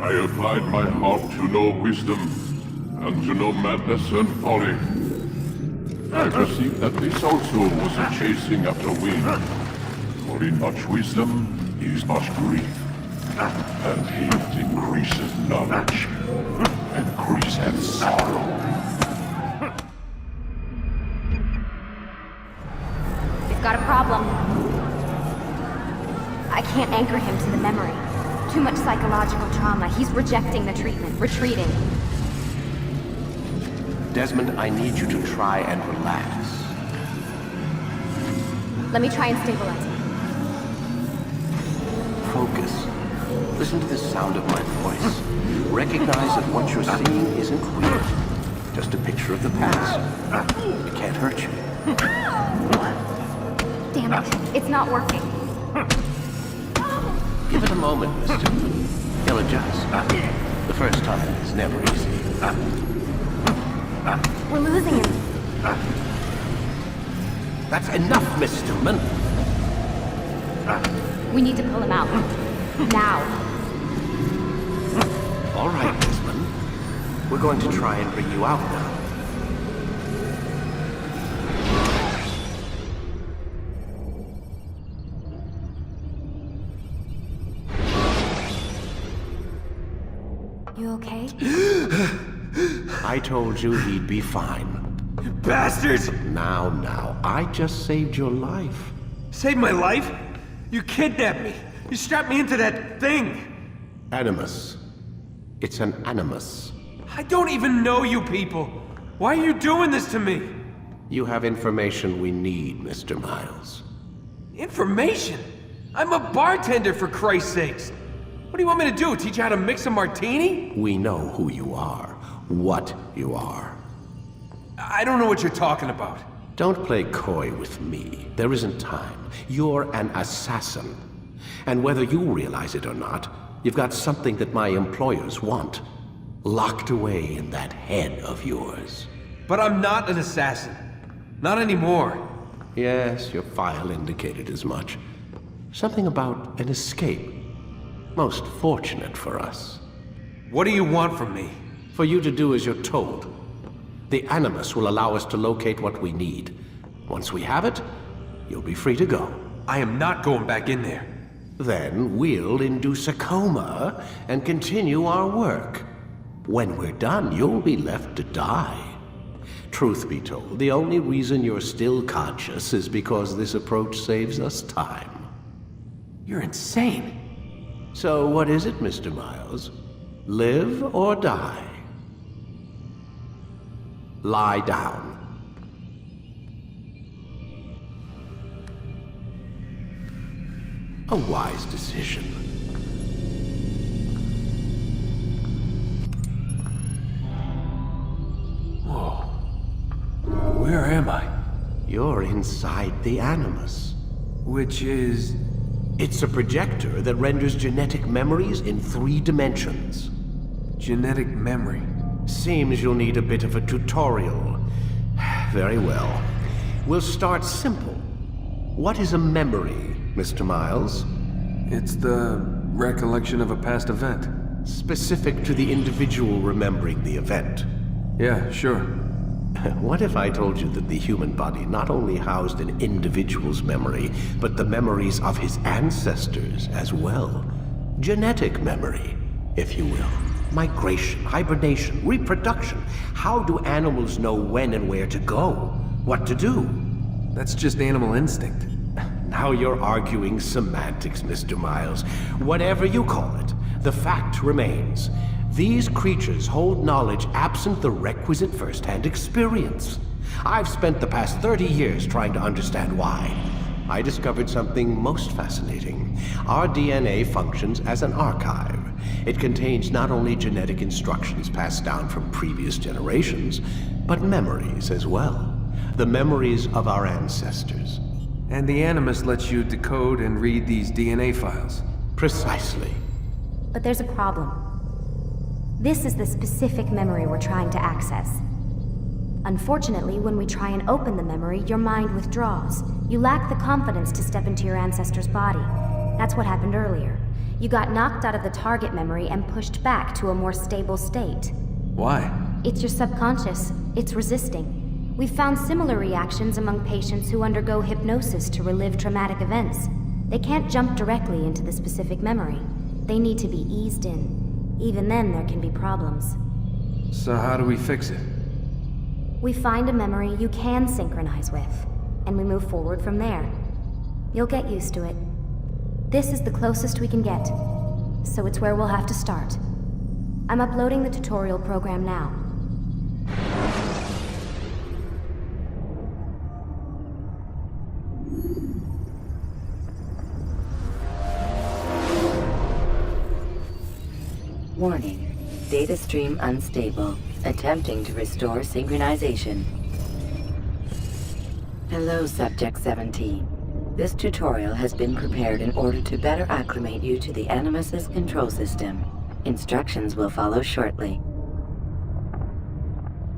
I applied my heart to know wisdom, and to know madness and folly. I perceived that this also was a chasing after wind. For in much wisdom is much grief, and he that increaseth knowledge increaseth sorrow. We've got a problem. I can't anchor him to the memory. Too much psychological trauma. He's rejecting the treatment, retreating. Desmond, I need you to try and relax. Let me try and stabilize him. Focus. Listen to the sound of my voice. Recognize that what you're seeing isn't real. Just a picture of the past. It can't hurt you. Damn it. It's not working. Give it a moment, mister. He'll adjust. The first time is never easy. We're losing him. That's enough, Miss Stillman. We need to pull him out. Now. All right, Desmond. We're going to try and bring you out now. You okay? I told you he'd be fine. You bastards! Now, I just saved your life. Saved my life? You kidnapped me. You strapped me into that thing. Animus. It's an animus. I don't even know you people. Why are you doing this to me? You have information we need, Mr. Miles. Information? I'm a bartender, for Christ's sakes. What do you want me to do? Teach you how to mix a martini? We know who you are. What you are. I don't know what you're talking about. Don't play coy with me. There isn't time. You're an assassin. And whether you realize it or not, you've got something that my employers want. Locked away in that head of yours. But I'm not an assassin. Not anymore. Yes, your file indicated as much. Something about an escape. Most fortunate for us. What do you want from me? For you to do as you're told. The Animus will allow us to locate what we need. Once we have it, you'll be free to go. I am not going back in there. Then we'll induce a coma and continue our work. When we're done, you'll be left to die. Truth be told, the only reason you're still conscious is because this approach saves us time. You're insane. So what is it, Mr. Miles? Live or die? Lie down. A wise decision. Whoa. Where am I? You're inside the Animus. Which is... It's a projector that renders genetic memories in 3 dimensions. genetic memory. Seems you'll need a bit of a tutorial. Very well. We'll start simple. What is a memory, Mr. Miles? It's the recollection of a past event. Specific to the individual remembering the event. Yeah, sure. What if I told you that the human body not only housed an individual's memory, but the memories of his ancestors as well? Genetic memory, if you will. Migration, hibernation, reproduction. How do animals know when and where to go? What to do? That's just animal instinct. Now you're arguing semantics, Mr. Miles. Whatever you call it, the fact remains. These creatures hold knowledge absent the requisite first-hand experience. I've spent the past 30 years trying to understand why. I discovered something most fascinating. Our DNA functions as an archive. It contains not only genetic instructions passed down from previous generations, but memories as well. The memories of our ancestors. And the Animus lets you decode and read these DNA files. Precisely. But there's a problem. This is the specific memory we're trying to access. Unfortunately, when we try and open the memory, your mind withdraws. You lack the confidence to step into your ancestor's body. That's what happened earlier. You got knocked out of the target memory and pushed back to a more stable state. Why? It's your subconscious. It's resisting. We've found similar reactions among patients who undergo hypnosis to relive traumatic events. They can't jump directly into the specific memory. They need to be eased in. Even then, there can be problems. So how do we fix it? We find a memory you can synchronize with, and we move forward from there. You'll get used to it. This is the closest we can get, so it's where we'll have to start. I'm uploading the tutorial program now. Warning. Data stream unstable. Attempting to restore synchronization. Hello, Subject 17. This tutorial has been prepared in order to better acclimate you to the Animus's control system. Instructions will follow shortly.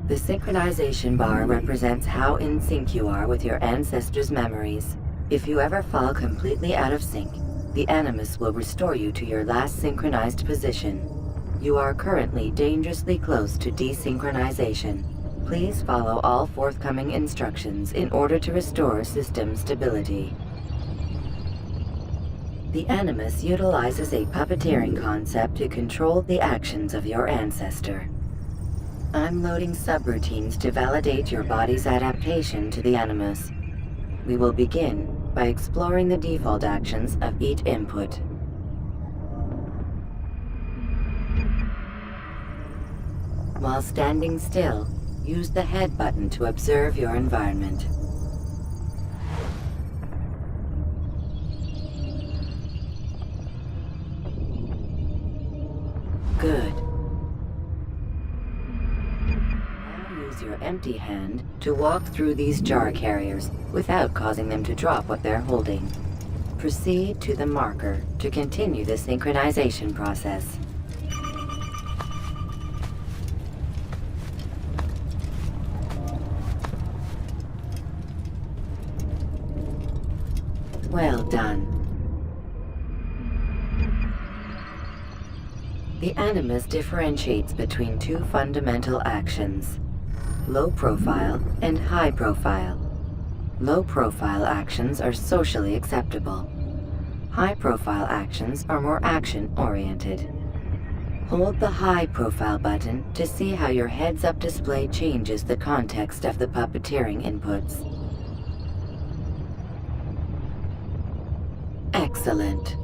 The synchronization bar represents how in sync you are with your ancestors' memories. If you ever fall completely out of sync, the Animus will restore you to your last synchronized position. You are currently dangerously close to desynchronization. Please follow all forthcoming instructions in order to restore system stability. The Animus utilizes a puppeteering concept to control the actions of your ancestor. I'm loading subroutines to validate your body's adaptation to the Animus. We will begin by exploring the default actions of each input. While standing still, use the head button to observe your environment. Good. Now use your empty hand to walk through these jar carriers without causing them to drop what they're holding. Proceed to the marker to continue the synchronization process. Well done. The Animus differentiates between two fundamental actions: low profile and high profile. Low profile actions are socially acceptable. High profile actions are more action-oriented. Hold the high profile button to see how your heads-up display changes the context of the puppeteering inputs. Excellent.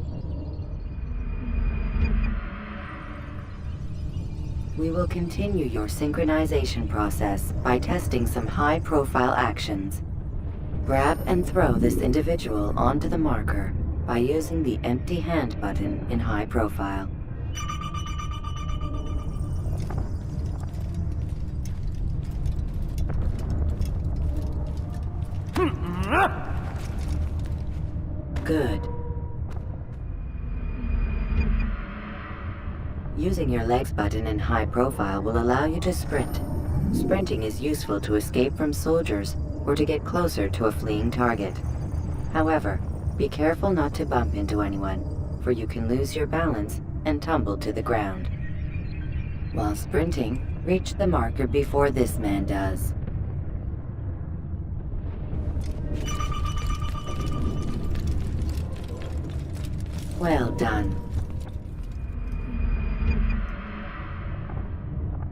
We will continue your synchronization process by testing some high-profile actions. Grab and throw this individual onto the marker by using the empty hand button in high profile. Good. Using your legs button in high profile will allow you to sprint. Sprinting is useful to escape from soldiers or to get closer to a fleeing target. However, be careful not to bump into anyone, for you can lose your balance and tumble to the ground. While sprinting, reach the marker before this man does. Well done.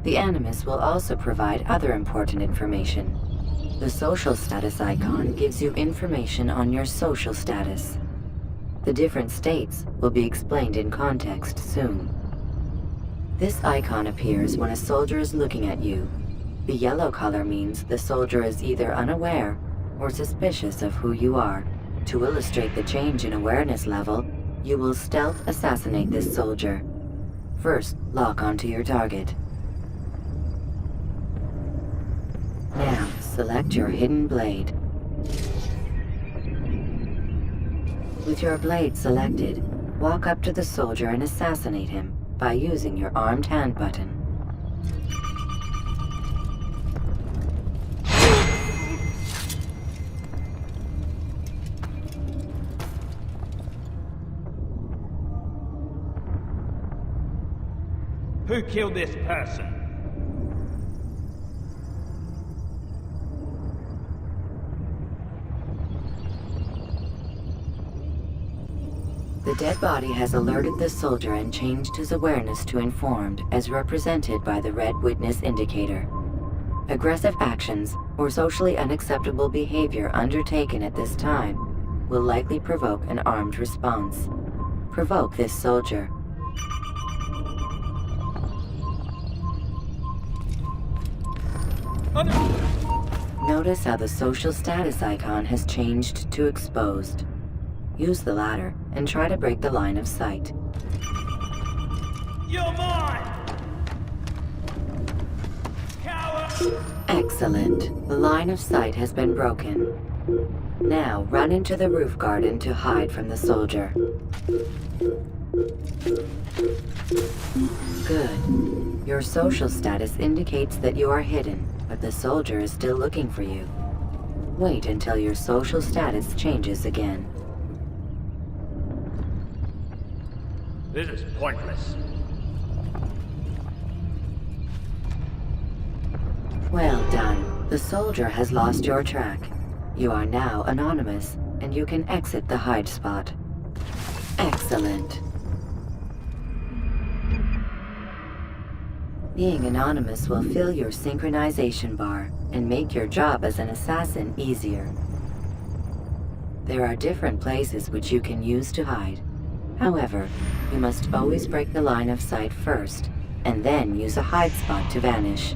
The Animus will also provide other important information. The social status icon gives you information on your social status. The different states will be explained in context soon. This icon appears when a soldier is looking at you. The yellow color means the soldier is either unaware or suspicious of who you are. To illustrate the change in awareness level, you will stealth assassinate this soldier. First, lock onto your target. Now, select your hidden blade. With your blade selected, walk up to the soldier and assassinate him by using your armed hand button. Who killed this person? The dead body has alerted the soldier and changed his awareness to informed, as represented by the red witness indicator. Aggressive actions or socially unacceptable behavior undertaken at this time will likely provoke an armed response. Provoke this soldier. Notice how the social status icon has changed to exposed. Use the ladder and try to break the line of sight. You're mine! Coward! Excellent. The line of sight has been broken. Now run into the roof garden to hide from the soldier. Good. Your social status indicates that you are hidden, but the soldier is still looking for you. Wait until your social status changes again. This is pointless. Well done. The soldier has lost your track. You are now anonymous, and you can exit the hide spot. Excellent. Being anonymous will fill your synchronization bar and make your job as an assassin easier. There are different places which you can use to hide. However, you must always break the line of sight first, and then use a hide spot to vanish.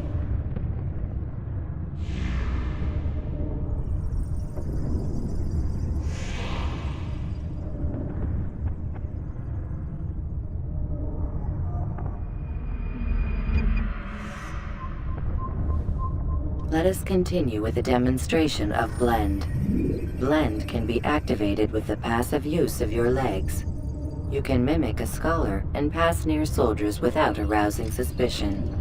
Let us continue with a demonstration of Blend. Blend can be activated with the passive use of your legs. You can mimic a scholar and pass near soldiers without arousing suspicion.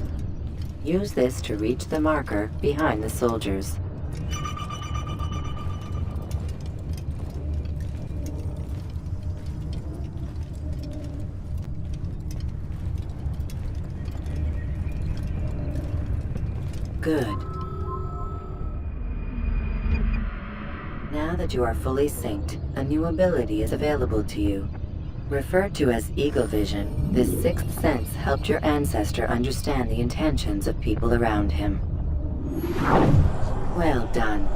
Use this to reach the marker behind the soldiers. Good. Now that you are fully synced, a new ability is available to you. Referred to as Eagle Vision, this sixth sense helped your ancestor understand the intentions of people around him. Well done.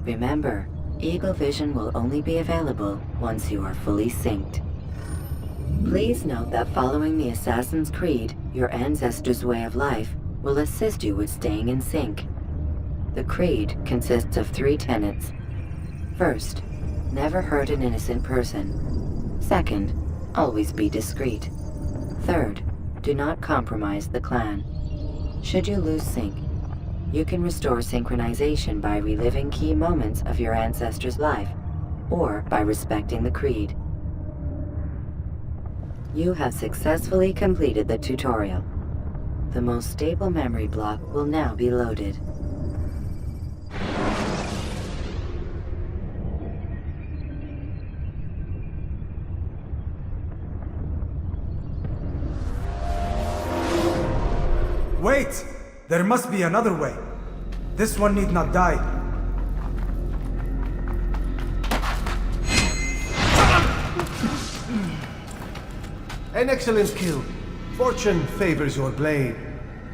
Remember, Eagle Vision will only be available once you are fully synced. Please note that following the Assassin's Creed, your ancestor's way of life will assist you with staying in sync. The Creed consists of 3 tenets. First, never hurt an innocent person. Second, always be discreet. Third, do not compromise the clan. Should you lose sync, you can restore synchronization by reliving key moments of your ancestor's life, or by respecting the Creed. You have successfully completed the tutorial. The most stable memory block will now be loaded. Wait! There must be another way. This one need not die. An excellent kill. Fortune favors your blade.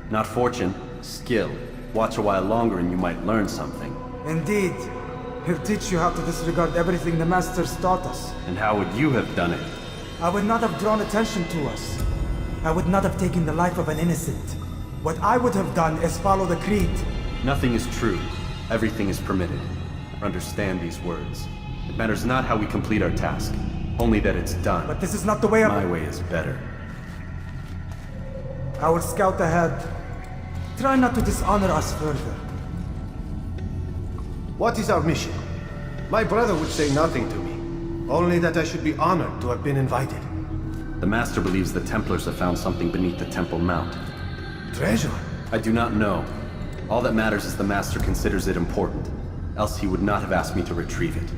Not fortune, skill. Watch a while longer and you might learn something. Indeed. He'll teach you how to disregard everything the Masters taught us. And how would you have done it? I would not have drawn attention to us. I would not have taken the life of an innocent. What I would have done is follow the Creed. Nothing is true. Everything is permitted. Understand these words. It matters not how we complete our task, only that it's done. But this is not the way My way is better. I will scout ahead. Try not to dishonor us further. What is our mission? My brother would say nothing to me. Only that I should be honored to have been invited. The Master believes the Templars have found something beneath the Temple Mount. Treasure? I do not know. All that matters is the Master considers it important. Else he would not have asked me to retrieve it.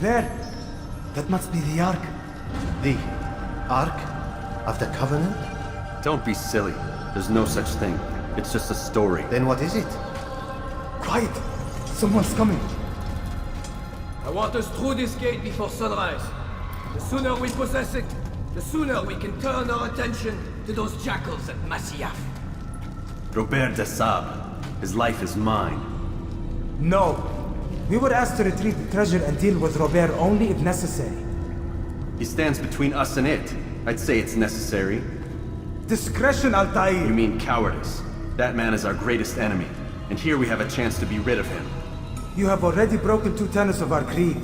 There! That must be the Ark. The Ark of the Covenant? Don't be silly. There's no such thing. It's just a story. Then what is it? Quiet! Someone's coming. I want us through this gate before sunrise. The sooner we possess it, the sooner we can turn our attention to those jackals at Masyaf. Robert de Sable. His life is mine. No. We were asked to retrieve the treasure and deal with Robert only if necessary. He stands between us and it. I'd say it's necessary. Discretion, Altaïr! You mean cowardice. That man is our greatest enemy, and here we have a chance to be rid of him. You have already broken 2 tenets of our creed.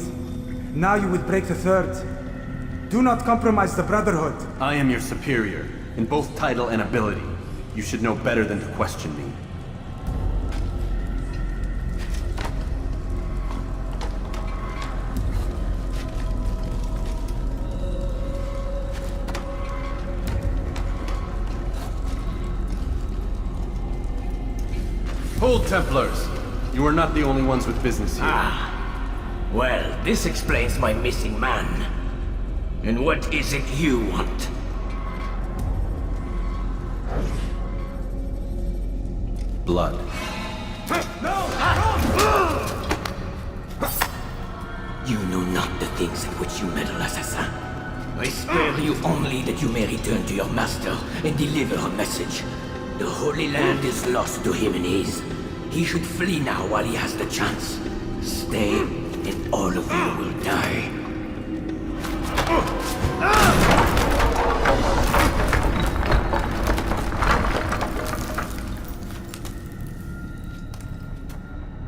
Now you would break the 3rd. Do not compromise the Brotherhood. I am your superior, in both title and ability. You should know better than to question me. Hold, Templars! You are not the only ones with business here. Well, this explains my missing man. And what is it you want? Blood. You know not the things in which you meddle, assassin. I spare you only that you may return to your master and deliver a message. The Holy Land is lost to him and his. He should flee now while he has the chance. Stay, and all of you will die.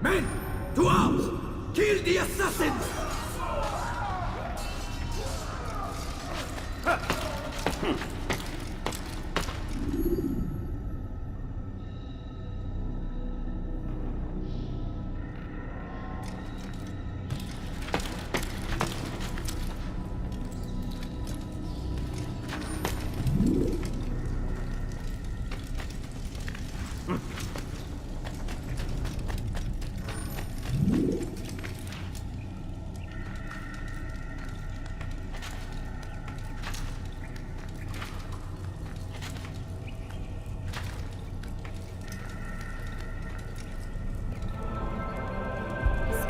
Men, to arms! assassins!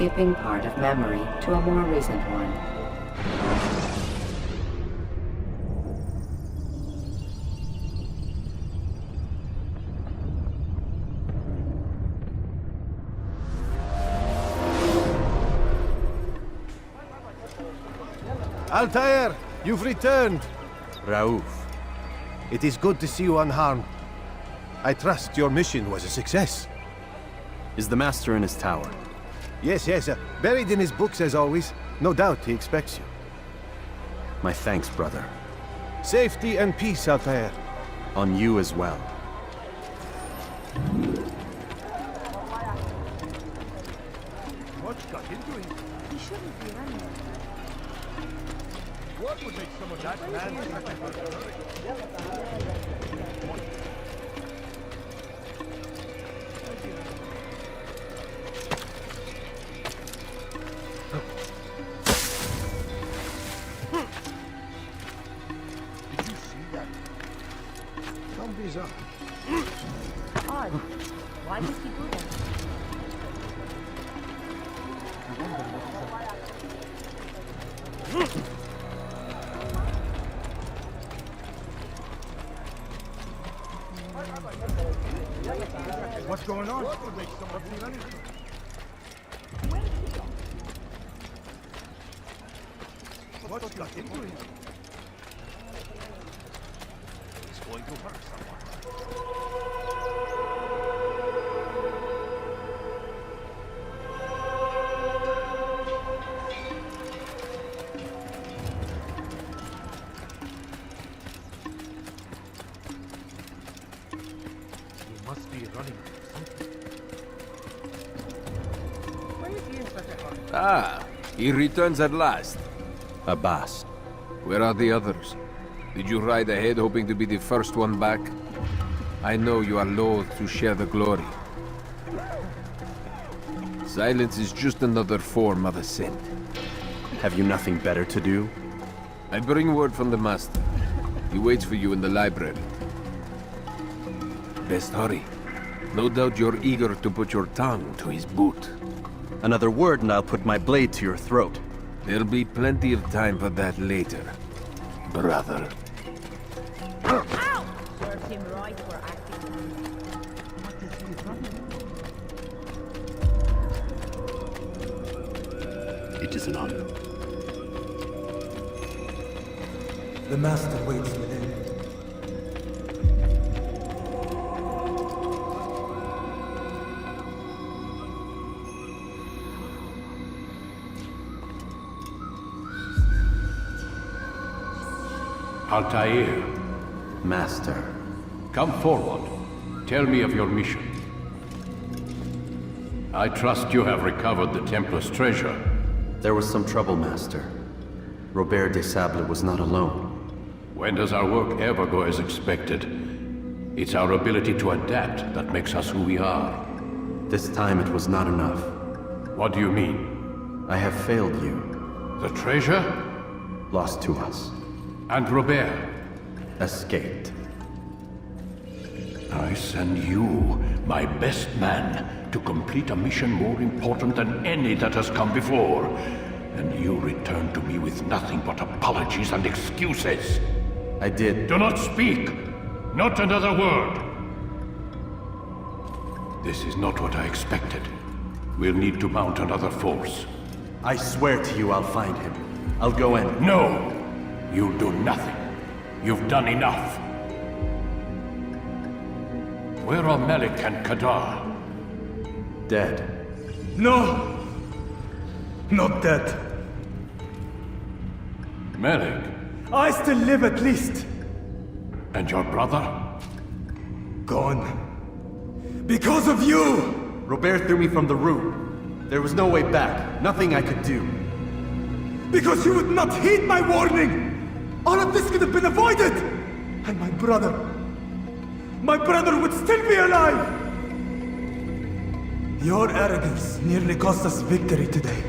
Skipping part of memory to a more recent one. Altaïr, you've returned. Raouf. It is good to see you unharmed. I trust your mission was a success. Is the Master in his tower? Yes, buried in his books as always. No doubt he expects you. My thanks, brother. Safety and peace, Altaïr. On you as well. What got into him? He shouldn't be running. What would make someone that man? Did you see that? Zombies up. Odd. Why would he do that? What's going on? What would make someone feel anything? What got into him? He's going to hurt someone. He must be running something. Ah, he returns at last. Abbas. Where are the others? Did you ride ahead hoping to be the first one back? I know you are loath to share the glory. Silence is just another form of assent. Have you nothing better to do? I bring word from the Master. He waits for you in the library. Best hurry. No doubt you're eager to put your tongue to his boot. Another word and I'll put my blade to your throat. There'll be plenty of time for that later, brother. Ow! Serves him right for acting. It is an honor. The Master waits within. Altaïr, Master. come forward. Tell me of your mission. I trust you have recovered the Templar's treasure. There was some trouble, Master. Robert de Sable was not alone. When does our work ever go as expected? It's our ability to adapt that makes us who we are. This time it was not enough. What do you mean? I have failed you. The treasure? Lost to us. And Robert? Escaped. I send you, my best man, to complete a mission more important than any that has come before. And you return to me with nothing but apologies and excuses. I did. Do not speak! Not another word! This is not what I expected. We'll need to mount another force. I swear to you I'll find him. I'll go in. No! You'll do nothing. You've done enough. Where are Melik and Kadar? Dead. No! Not dead. Malik, I still live at least. and your brother? Gone. Because of you! Robert threw me from the room. There was no way back. Nothing I could do. Because you would not heed my warning! All of this could have been avoided! And my brother would still be alive! Your arrogance nearly cost us victory today.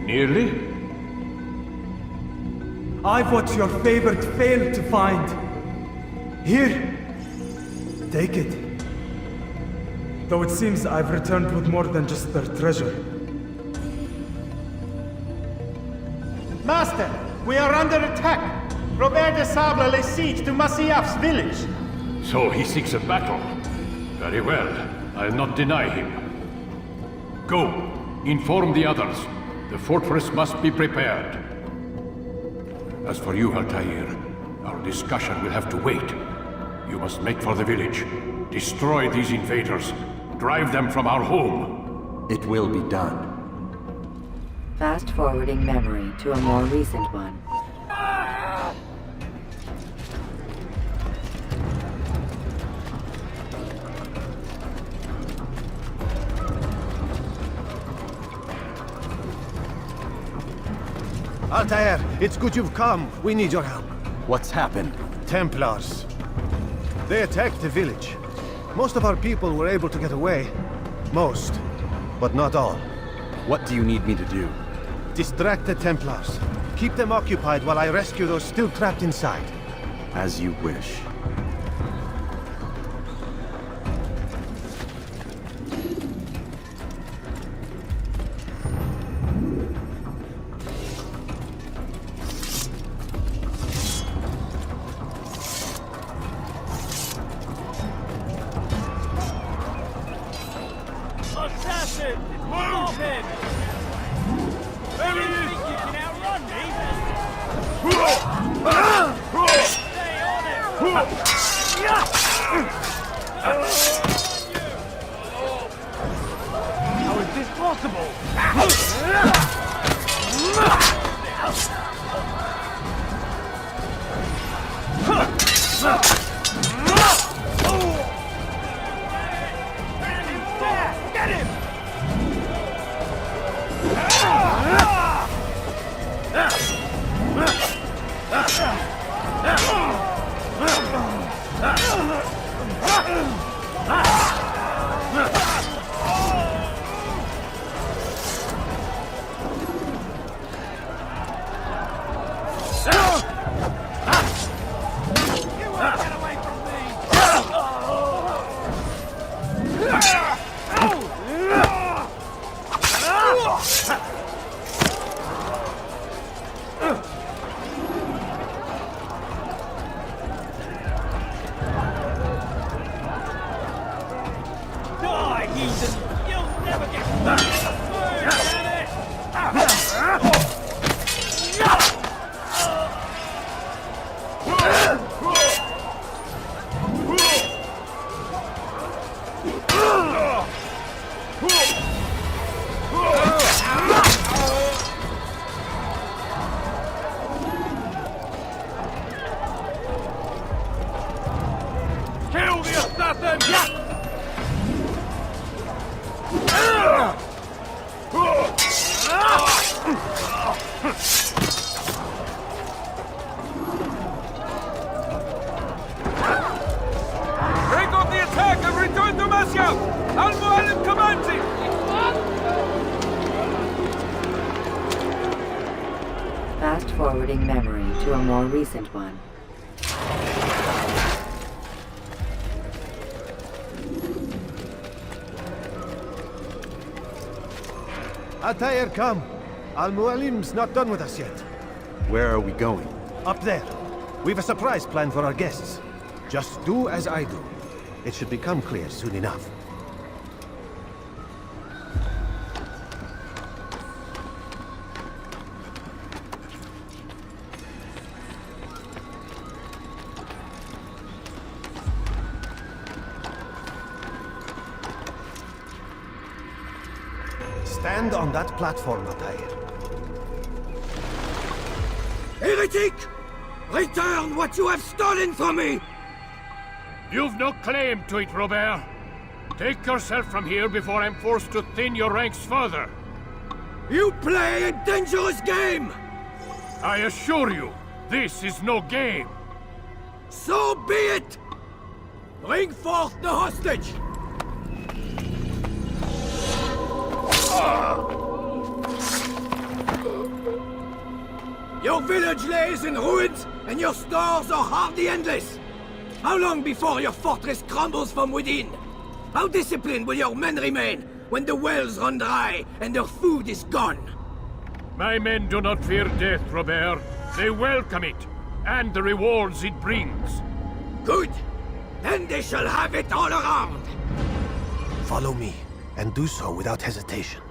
Nearly? I've what your favorite failed to find. Here, take it. Though it seems I've returned with more than just their treasure. Master, we are under attack. Robert de Sable lays siege to Masyaf's village. So he seeks a battle. Very well. I'll not deny him. Go. Inform the others. The fortress must be prepared. As for you, Altaïr, our discussion will have to wait. You must make for the village. Destroy these invaders. Drive them from our home. It will be done. Fast-forwarding memory to a more recent one. Altair, it's good you've come. We need your help. What's happened? Templars. They attacked the village. Most of our people were able to get away. Most, but not all. What do you need me to do? Distract the Templars. Keep them occupied while I rescue those still trapped inside. As you wish. Assassin! Move him! Where do you think you can outrun me? Stay on it! How is this possible? Get him! You won't get away from Die, heathen! You'll never get Kill the assassin! Break off the attack and return to Moscow! Al-Mualim commanding! Fast-forwarding memory to a more recent one. Altair, come. Al-Mualim's not done with us yet. Where are we going? Up there. We've a surprise plan for our guests. Just do as I do. It should become clear soon enough. Stand on that platform, Altaïr. Heretic! Return what you have stolen from me! You've no claim to it, Robert. Take yourself from here before I'm forced to thin your ranks further. You play a dangerous game! I assure you, this is no game. So be it! Bring forth the hostage! Your village lays in ruins, and your stores are hardly endless. How long before your fortress crumbles from within? How disciplined will your men remain when the wells run dry and their food is gone? My men do not fear death, Robert. They welcome it, and the rewards it brings. Good. Then they shall have it all around. Follow me, and do so without hesitation.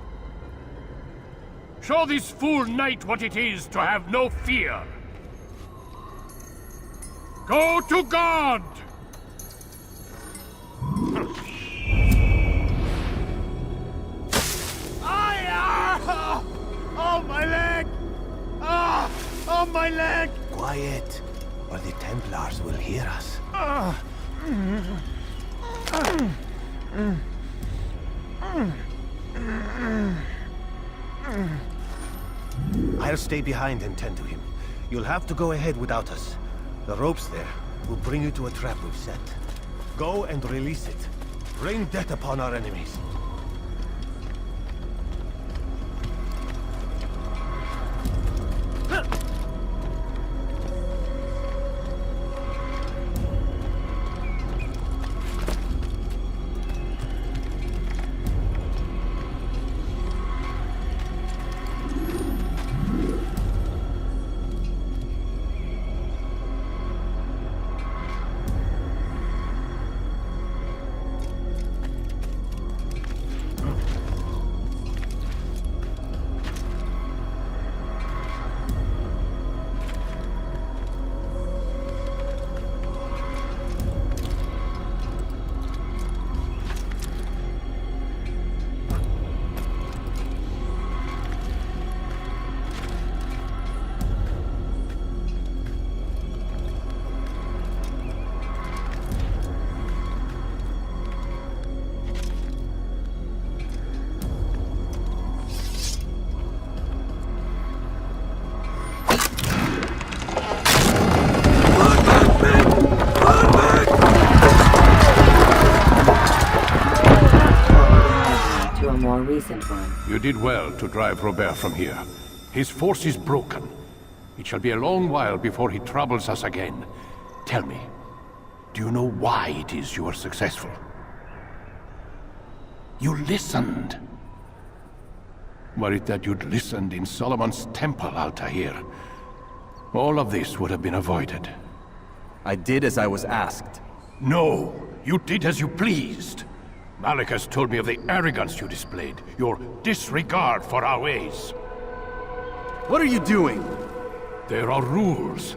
Show this fool knight what it is to have no fear. Go to God! Oh, my leg! Ah! Oh, my leg! Quiet, or the Templars will hear us. I'll stay behind and tend to him. You'll have to go ahead without us. The ropes there will bring you to a trap we've set. Go and release it. Bring death upon our enemies. You did well to drive Robert from here. His force is broken. It shall be a long while before he troubles us again. Tell me, do you know why it is you were successful? You listened. Were it that you'd listened in Solomon's temple, Altaïr, all of this would have been avoided. I did as I was asked. No, you did as you pleased. Malik has told me of the arrogance you displayed, your disregard for our ways. What are you doing? There are rules.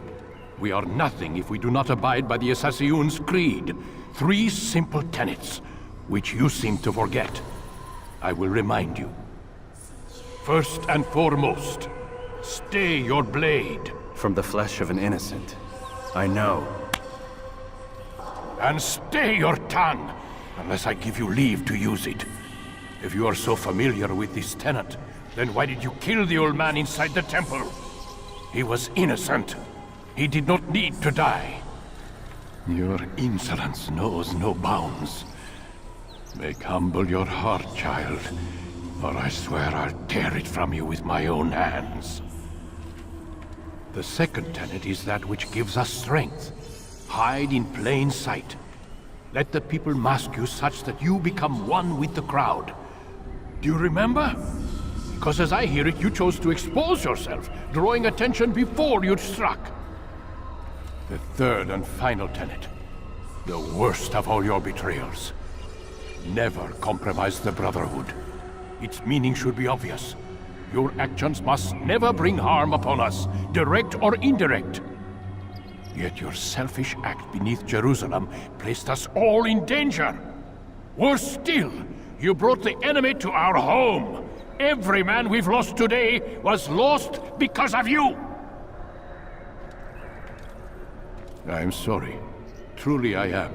We are nothing if we do not abide by the Assassin's creed. 3 simple tenets, which you seem to forget. I will remind you. First and foremost, stay your blade. From the flesh of an innocent. I know. And stay your tongue, unless I give you leave to use it. If you are so familiar with this tenet, then why did you kill the old man inside the temple? He was innocent. He did not need to die. Your insolence knows no bounds. Make humble your heart, child, or I swear I'll tear it from you with my own hands. The second tenet is that which gives us strength. Hide in plain sight. Let the people mask you such that you become one with the crowd. Do you remember? Because as I hear it, you chose to expose yourself, drawing attention before you'd struck. The third and final tenet. The worst of all your betrayals. Never compromise the Brotherhood. Its meaning should be obvious. Your actions must never bring harm upon us, direct or indirect. Yet your selfish act beneath Jerusalem placed us all in danger. Worse still, you brought the enemy to our home, Every man we've lost today was lost because of you! I'm sorry. Truly I am.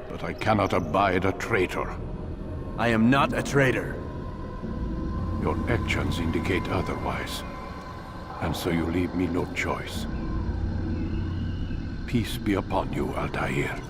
But I cannot abide a traitor. I am not a traitor. Your actions indicate otherwise. And so you leave me no choice. Peace be upon you, Altaïr.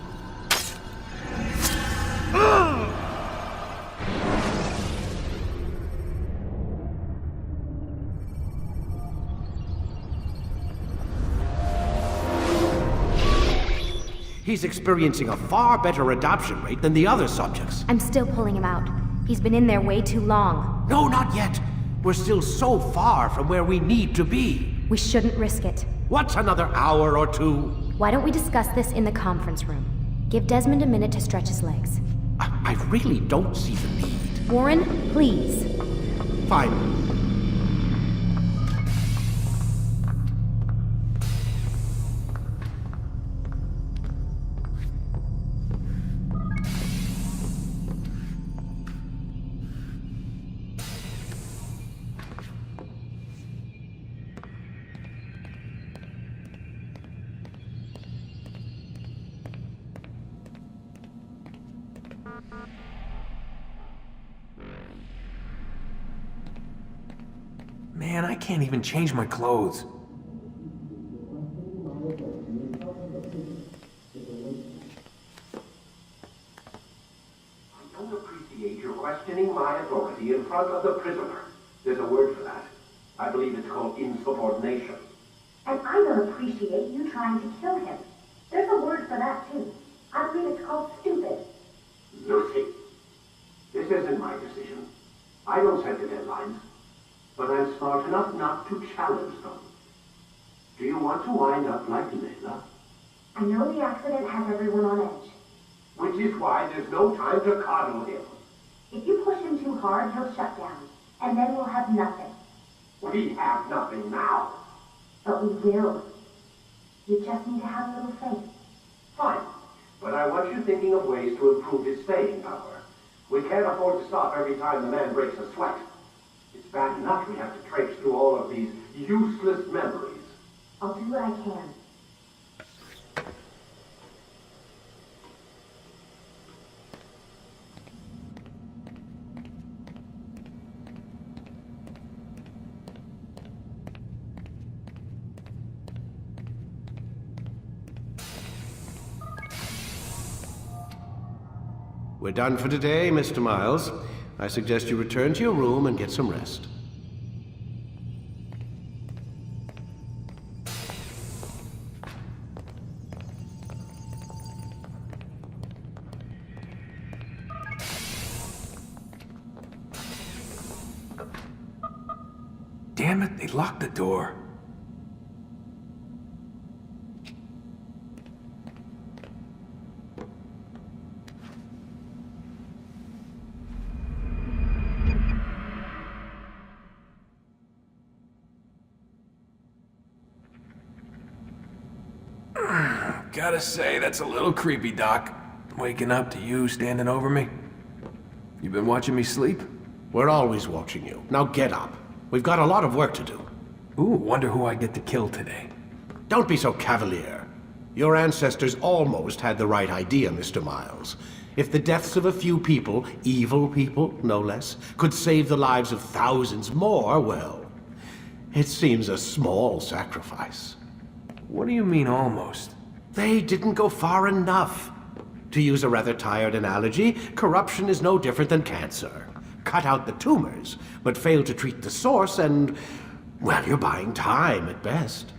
He's experiencing a far better adoption rate than the other subjects. I'm still pulling him out. He's been in there way too long. No, not yet. We're still so far from where we need to be. We shouldn't risk it. What's another hour or two? Why don't we discuss this in the conference room? Give Desmond a minute to stretch his legs. I really don't see the need. Warren, please. Fine. Man, I can't even change my clothes. I don't appreciate your questioning my authority in front of the prisoner. There's a word for that. I believe it's called insubordination. And I don't appreciate you trying to kill him. There's a word for that, too. I believe it's called stupid. Lucy, this isn't my decision. I don't set the deadlines. But I'm smart enough not to challenge them. Do you want to wind up like Layla? I know the accident has everyone on edge. Which is why there's no time to coddle him. If you push him too hard, he'll shut down. And then we'll have nothing. We have nothing now. But we will. You just need to have a little faith. Fine. But I want you thinking of ways to improve his staying power. We can't afford to stop every time the man breaks a sweat. It's bad enough we have to traipse through all of these useless memories. I'll do what I can. We're done for today, Mr. Miles. I suggest you return to your room and get some rest. Damn it, they locked the door. Gotta say, that's a little creepy, Doc. Waking up to you standing over me. You been watching me sleep? We're always watching you. Now get up. We've got a lot of work to do. Ooh, wonder who I get to kill today. Don't be so cavalier. Your ancestors almost had the right idea, Mr. Miles. If the deaths of a few people, evil people, no less, could save the lives of thousands more, well, it seems a small sacrifice. What do you mean, almost? They didn't go far enough. To use a rather tired analogy, corruption is no different than cancer. Cut out the tumors, but fail to treat the source and, well, you're buying time at best.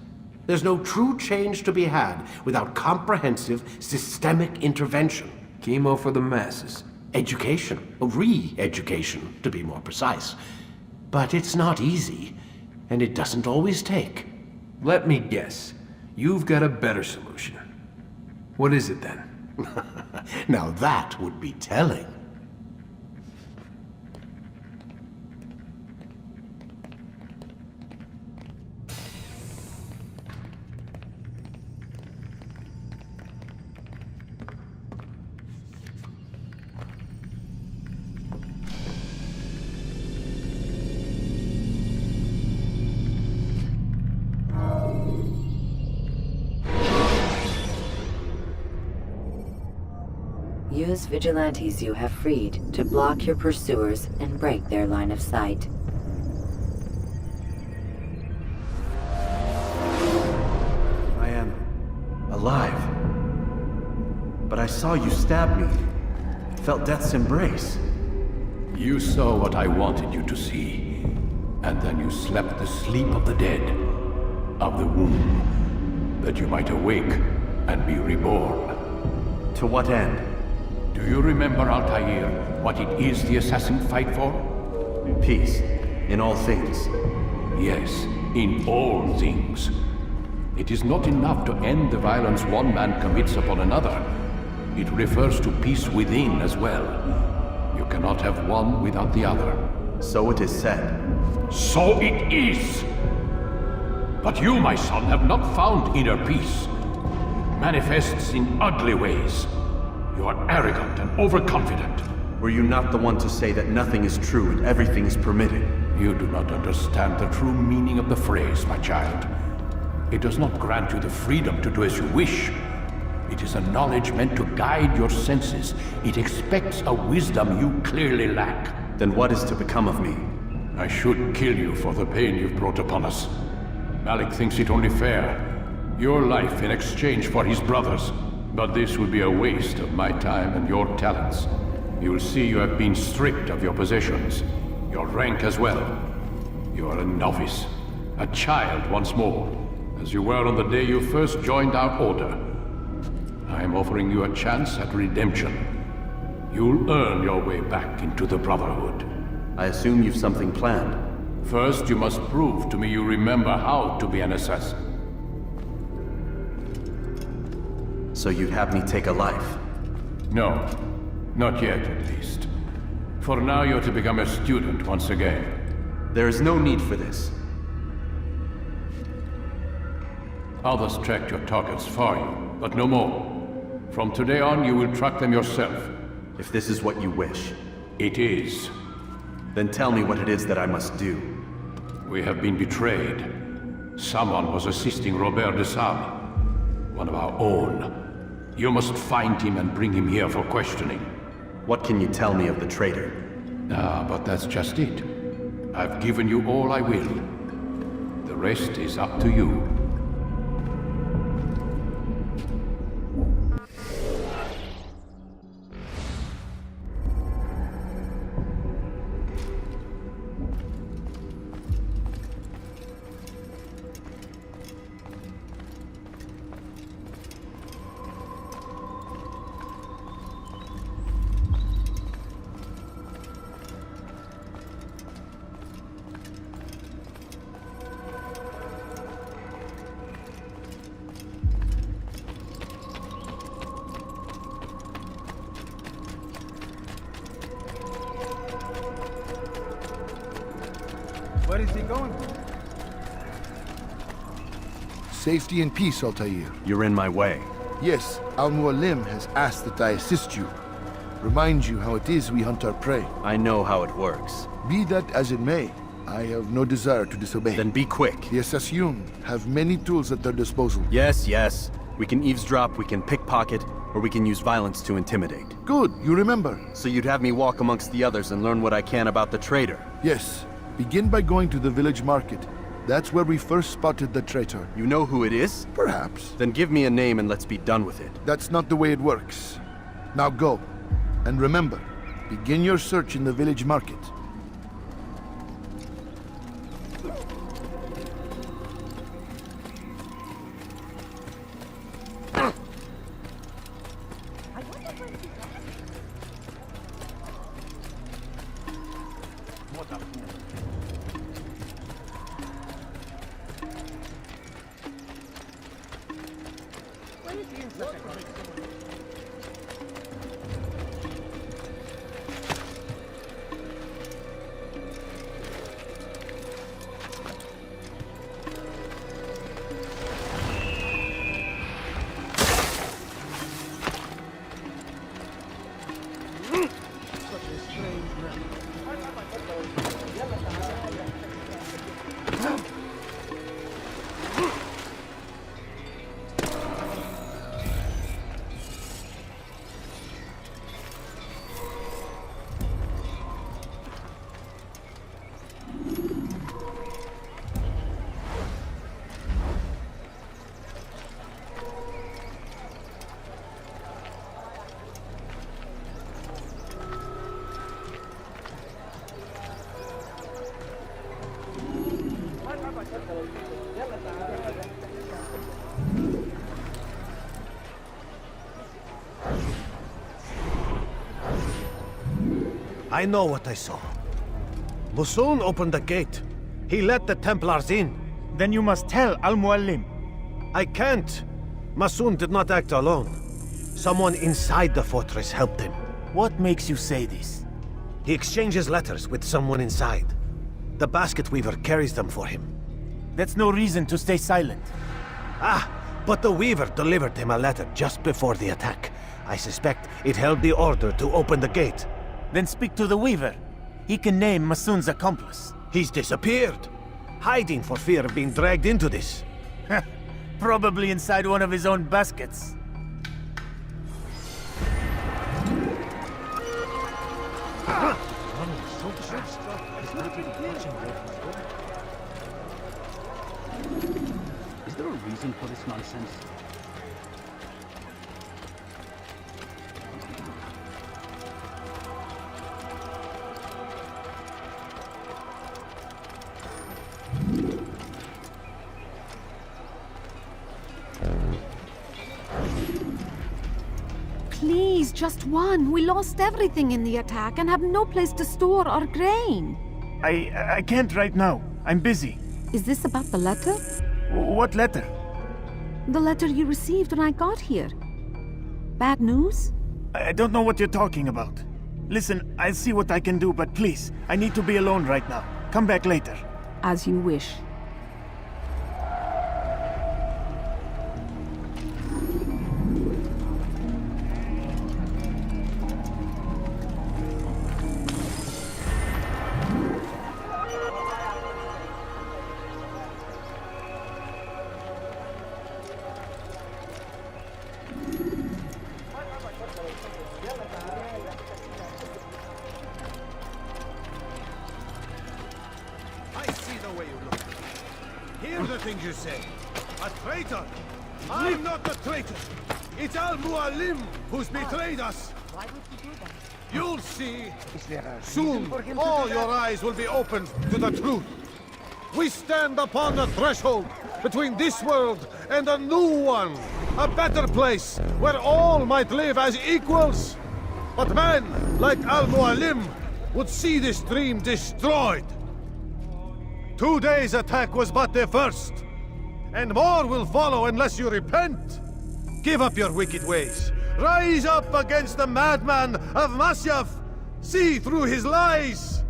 There's no true change to be had without comprehensive, systemic intervention. Chemo for the masses. Education, re-education, to be more precise. But it's not easy, and it doesn't always take. Let me guess. You've got a better solution. What is it then? Now that would be telling. whose vigilantes you have freed to block your pursuers and break their line of sight. I am alive. But I saw you stab me. Felt death's embrace. You saw what I wanted you to see, and then you slept the sleep of the dead, of the womb, that you might awake and be reborn. To what end? Do you remember, Altaïr, what it is the assassins fight for? Peace, in all things. Yes, in all things. It is not enough to end the violence one man commits upon another. It refers to peace within as well. You cannot have one without the other. So it is said. So it is! But you, my son, have not found inner peace. It manifests in ugly ways. You are arrogant and overconfident. Were you not the one to say that nothing is true and everything is permitted? You do not understand the true meaning of the phrase, my child. It does not grant you the freedom to do as you wish. It is a knowledge meant to guide your senses. It expects a wisdom you clearly lack. Then what is to become of me? I should kill you for the pain you've brought upon us. Malik thinks it only fair. Your life in exchange for his brother's. But this would be a waste of my time and your talents. You will see you have been stripped of your possessions. Your rank as well. You are a novice. A child once more. As you were on the day you first joined our order. I am offering you a chance at redemption. You'll earn your way back into the Brotherhood. I assume you've something planned. First, you must prove to me you remember how to be an assassin. So you'd have me take a life? No. Not yet, at least. For now, you're to become a student once again. There is no need for this. Others tracked your targets for you, but no more. From today on, you will track them yourself. If this is what you wish. It is. Then tell me what it is that I must do. We have been betrayed. Someone was assisting Robert de Sable, one of our own. You must find him and bring him here for questioning. What can you tell me of the traitor? Ah, but that's just it. I've given you all I will. The rest is up to you. Where is he going? Safety and peace, Altaïr. You're in my way. Yes, Al-Mualim has asked that I assist you. Remind you how it is we hunt our prey. I know how it works. Be that as it may, I have no desire to disobey. Then be quick. The Assassin have many tools at their disposal. Yes. We can eavesdrop, we can pickpocket, or we can use violence to intimidate. Good, you remember. So you'd have me walk amongst the others and learn what I can about the traitor? Yes. Begin by going to the village market. That's where we first spotted the traitor. You know who it is? Perhaps. Then give me a name and let's be done with it. That's not the way it works. Now go. And remember, begin your search in the village market. I know what I saw. Masoon opened the gate. He let the Templars in. Then you must tell Al-Mualim. I can't. Masoon did not act alone. Someone inside the fortress helped him. What makes you say this? He exchanges letters with someone inside. The basket weaver carries them for him. That's no reason to stay silent. Ah, but the weaver delivered him a letter just before the attack. I suspect it held the order to open the gate. Then speak to the weaver. He can name Masoon's accomplice. He's disappeared. Hiding for fear of being dragged into this. Probably inside one of his own baskets. Is there a reason for this nonsense? Please, just one. We lost everything in the attack and have no place to store our grain. I can't right now. I'm busy. Is this about the letter? What letter? The letter you received when I got here. Bad news? I don't know what you're talking about. Listen, I'll see what I can do, but please, I need to be alone right now. Come back later. As you wish. You say? A traitor? I'm not the traitor! It's Al-Mualim who's betrayed us! Why would you do that? You'll see! Soon, all your eyes will be opened to the truth! We stand upon the threshold between this world and a new one! A better place, where all might live as equals! But men like Al-Mualim would see this dream destroyed! Today's attack was but the first! And more will follow unless you repent! Give up your wicked ways! Rise up against the madman of Masyaf! See through his lies!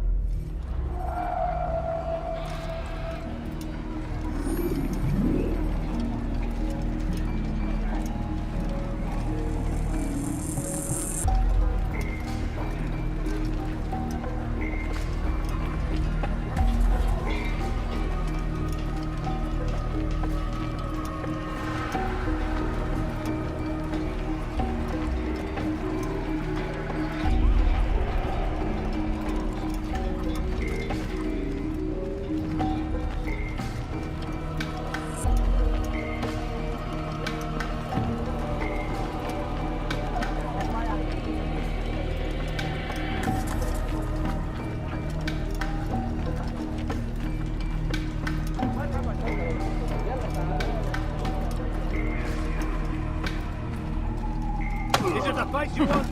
fight you want?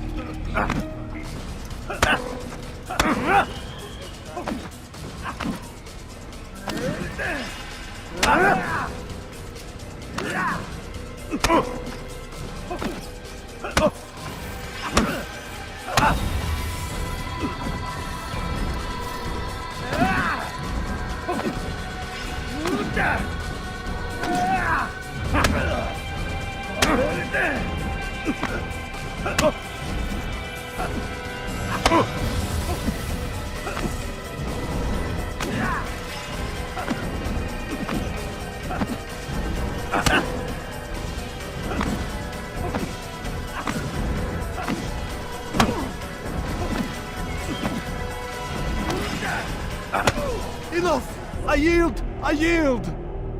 Enough! I yield! I yield!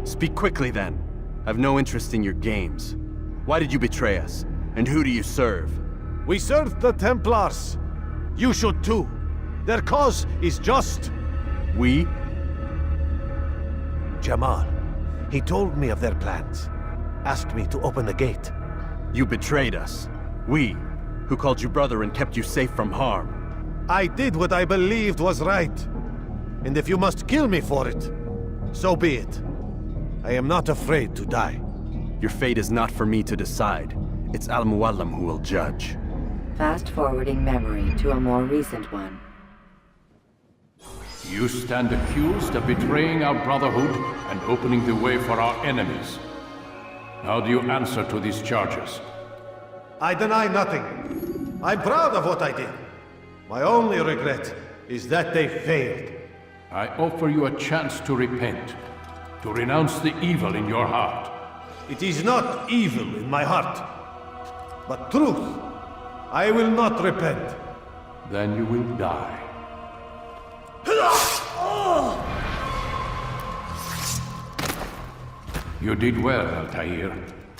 Speak quickly, then. I've no interest in your games. Why did you betray us? And who do you serve? We serve the Templars. You should too. Their cause is just. We? Jamal. He told me of their plans. Asked me to open the gate. You betrayed us. We, who called you brother and kept you safe from harm. I did what I believed was right. And if you must kill me for it, so be it. I am not afraid to die. Your fate is not for me to decide. It's Al-Muallim who will judge. Fast-forwarding memory to a more recent one. You stand accused of betraying our Brotherhood and opening the way for our enemies. How do you answer to these charges? I deny nothing. I'm proud of what I did. My only regret is that they failed. I offer you a chance to repent, to renounce the evil in your heart. It is not evil in my heart, but truth. I will not repent. Then you will die. You did well, Altaïr,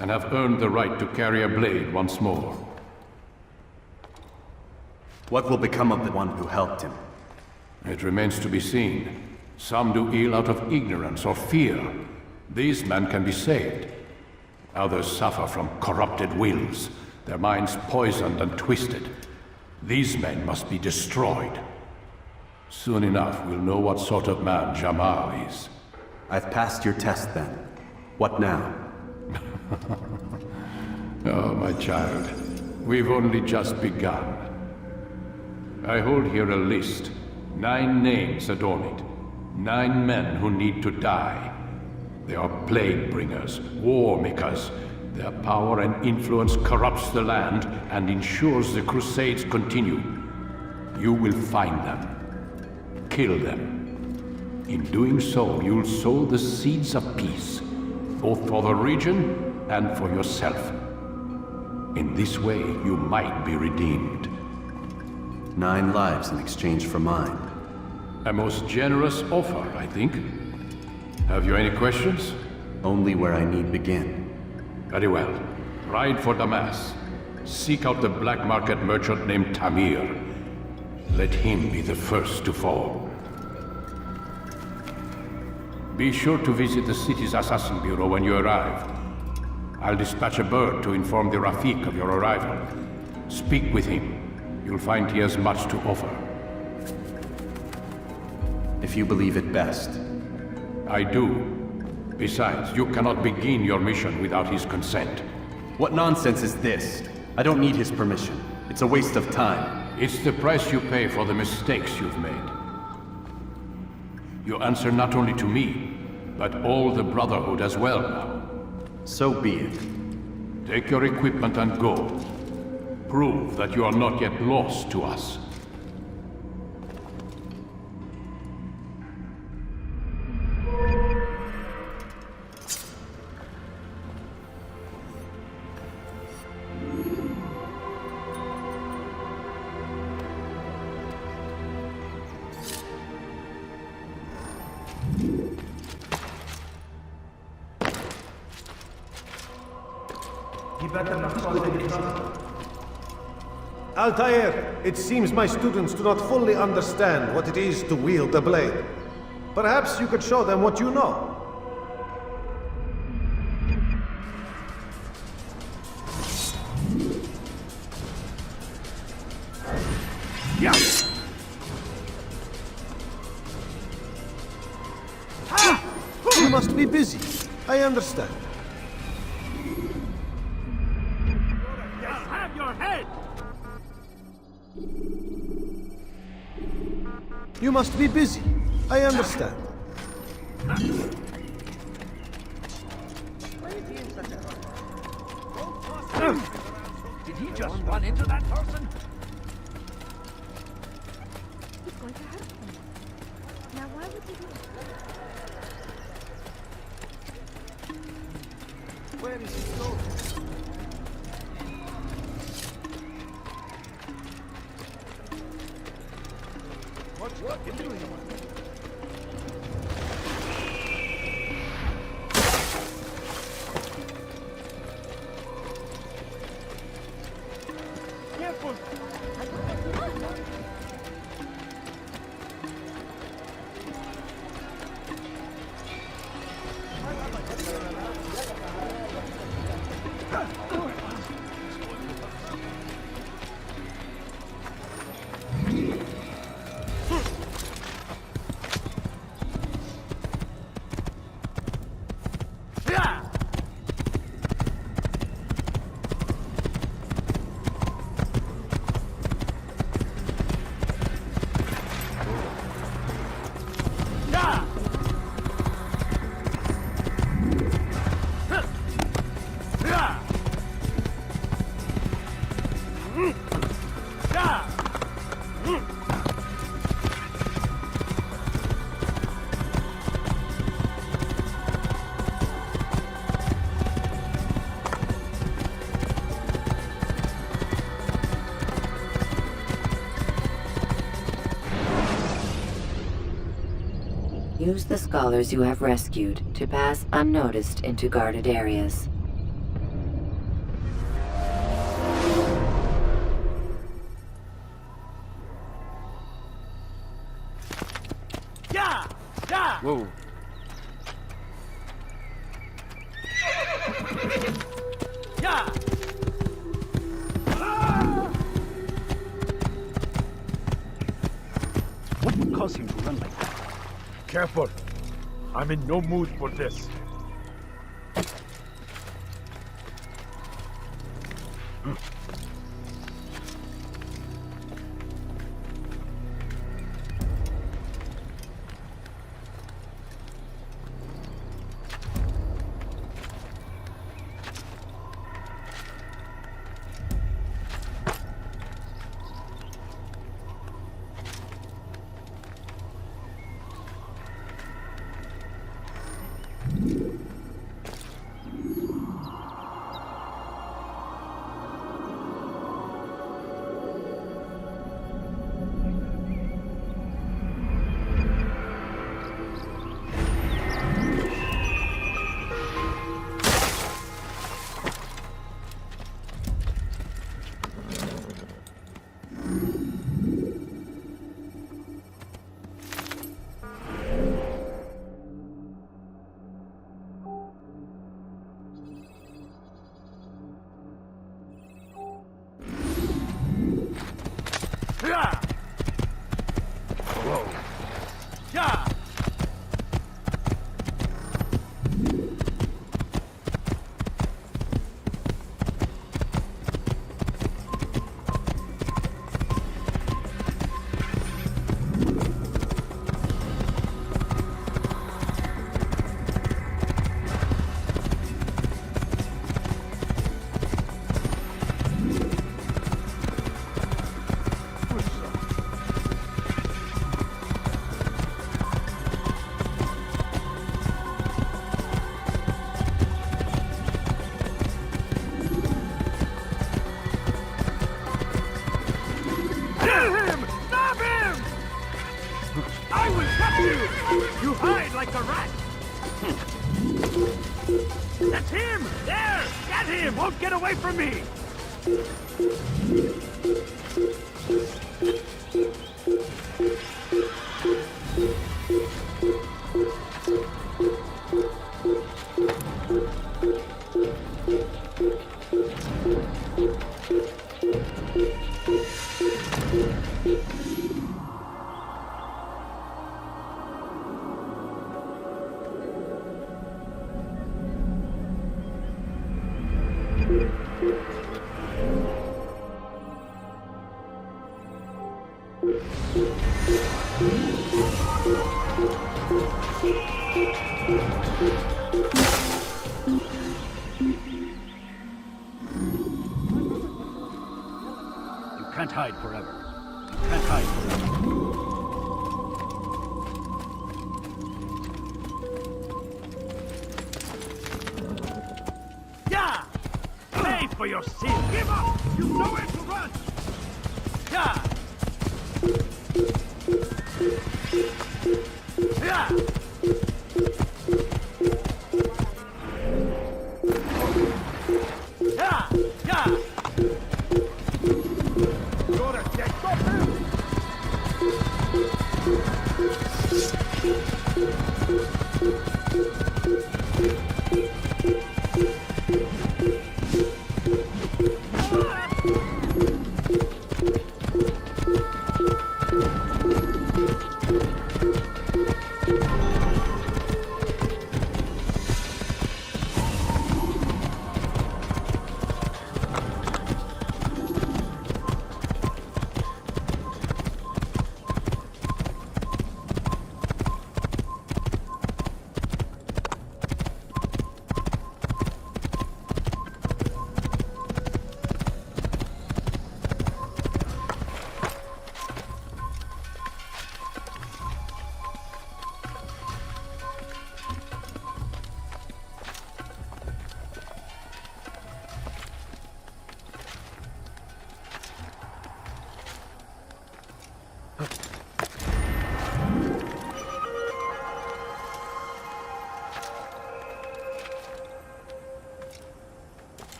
and have earned the right to carry a blade once more. What will become of the one who helped him? It remains to be seen. Some do ill out of ignorance or fear. These men can be saved. Others suffer from corrupted wills, their minds poisoned and twisted. These men must be destroyed. Soon enough, we'll know what sort of man Jamal is. I've passed your test then. What now? Oh, my child. We've only just begun. I hold here a list. 9 names adorn it. 9 men who need to die. They are plague bringers, war makers. Their power and influence corrupts the land and ensures the Crusades continue. You will find them. Kill them. In doing so, you'll sow the seeds of peace, both for the region and for yourself. In this way, you might be redeemed. 9 lives in exchange for mine. A most generous offer, I think. Have you any questions? Only where I need begin. Very well. Ride for Damas. Seek out the black market merchant named Tamir. Let him be the first to fall. Be sure to visit the city's assassin bureau when you arrive. I'll dispatch a bird to inform the Rafik of your arrival. Speak with him. You'll find he has much to offer. If you believe it best. I do. Besides, you cannot begin your mission without his consent. What nonsense is this? I don't need his permission. It's a waste of time. It's the price you pay for the mistakes you've made. You answer not only to me, but all the Brotherhood as well now. So be it. Take your equipment and go. Prove that you are not yet lost to us. Altaïr, it seems my students do not fully understand what it is to wield the blade. Perhaps you could show them what you know. Yeah. You must be busy. I understand. Have your head! You must be busy. I understand. Did he just run into that person? He's going to hurt them. Now why would he do it? Where is he going? What are you doing? Careful! Use the scholars you have rescued to pass unnoticed into guarded areas. Yeah! Yeah! Whoa. Yeah! What would cause him to run like that? Careful. I'm in no mood for this. You hide like a rat! That's him! There! Get him! Won't get away from me! You can't hide forever. You can't hide forever. Yeah! Pay for your sin! Give up! You know where to run! Yeah! Yeah! Yeah! Yeah! You're a dead stop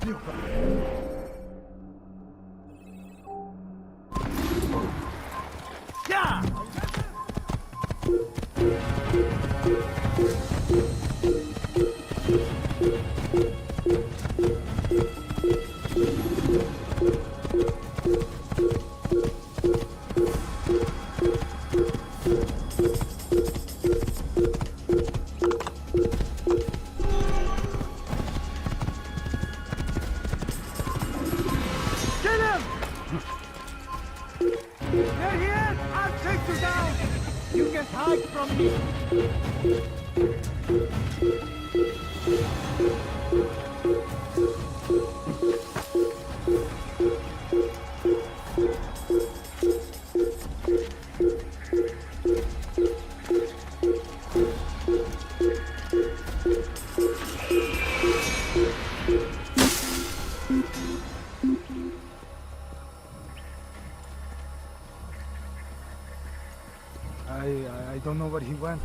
Yeah! I don't know where he went.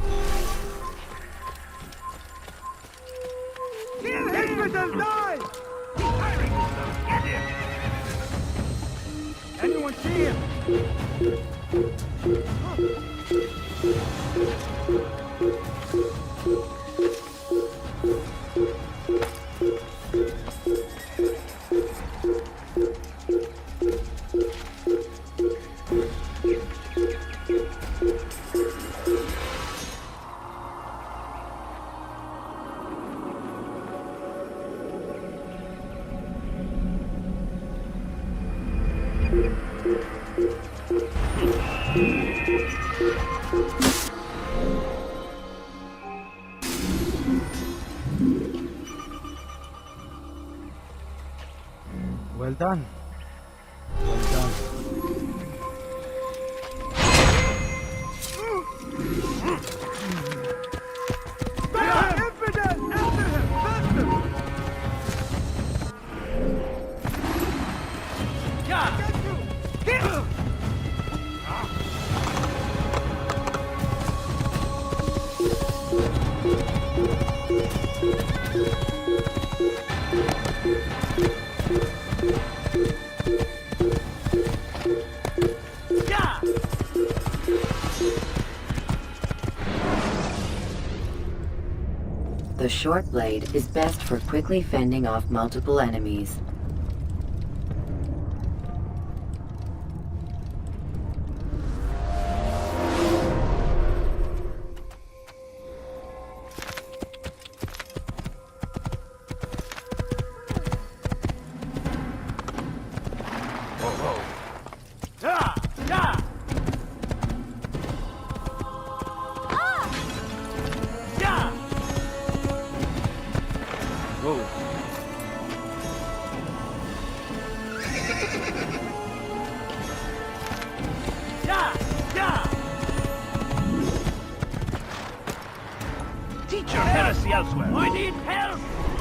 Infidel, die! Anyone see him? Well done. Well done. Infidel! After him! Faster! Yeah! Get you! The short blade is best for quickly fending off multiple enemies. I need help!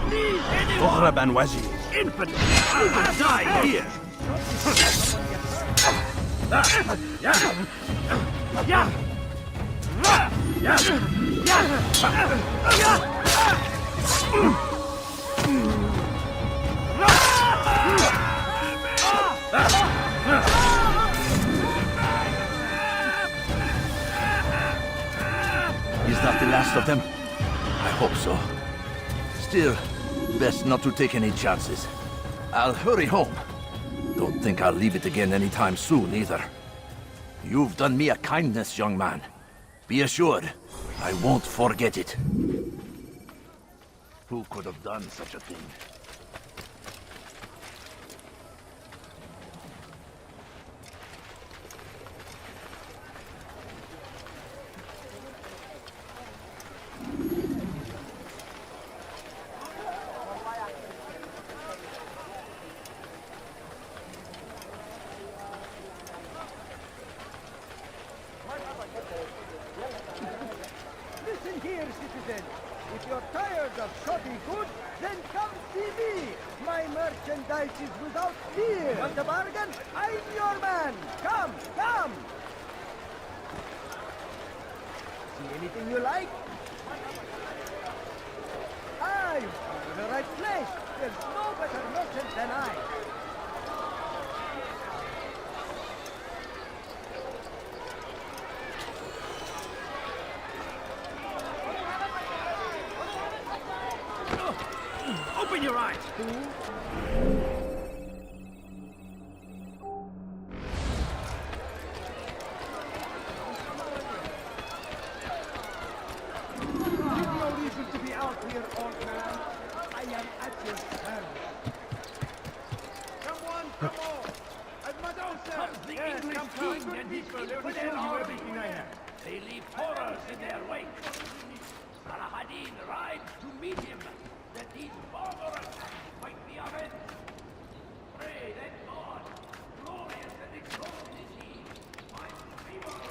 Please, anyone! Infidel! You will die here! Is that the last of them? I hope so. Still, best not to take any chances. I'll hurry home. Don't think I'll leave it again anytime soon, either. You've done me a kindness, young man. Be assured, I won't forget it. Who could have done such a thing? Listen here, citizen. If you're tired of shoddy goods, then come see me. My merchandise is without fear. Want a bargain? I'm your man. Come, come. See anything you like? Ah, you've come to the right place. There's no better merchant than I. Open your eyes! No reason to be out here, old man. I am at your service. Come on! Comes the English king and his infidel army. They leave horrors in their wake. Saladin rides to meet him, that these barbarous might be avenged. Pray that God, glorious and exalted is he, might favor us.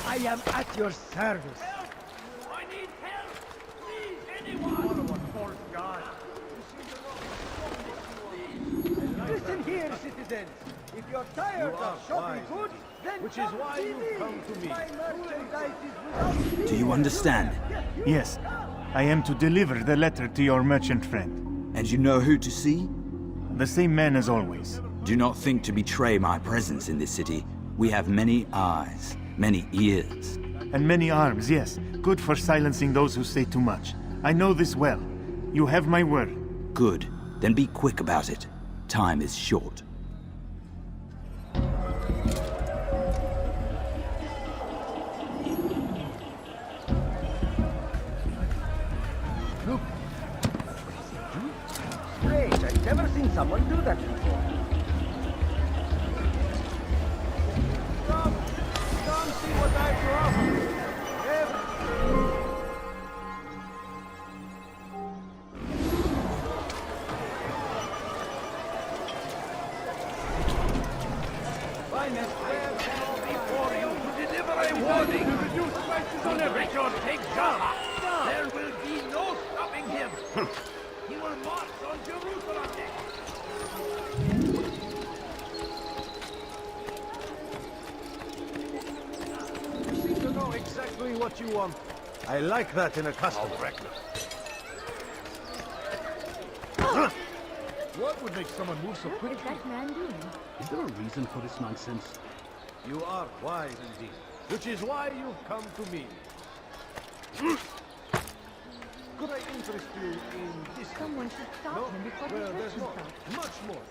I am at your service. I need help! Please, anyone! False god. Listen here, citizens. If you're tired of shopping goods, then which is why you've come to me. My merchandise is without Do you understand? Yes. I am to deliver the letter to your merchant friend. And you know who to see? The same man as always. Do not think to betray my presence in this city. We have many eyes, many ears. And many arms, yes. Good for silencing those who say too much. I know this well. You have my word. Good. Then be quick about it. Time is short. Strange, I've never seen someone do that before. Come see what I have to offer. Before you to deliver a warning to reduce prices on everything. Take Java. There will be no stopping him. He will march on Jerusalem next. You seem to know exactly what you want. I like that in a customer. What would make someone move so quickly? What is that man doing? Is there a reason for this nonsense? You are wise indeed, which is why you've come to me. Could I interest you in this? Someone should stop him before he well, hurts there's more. himself. Much more.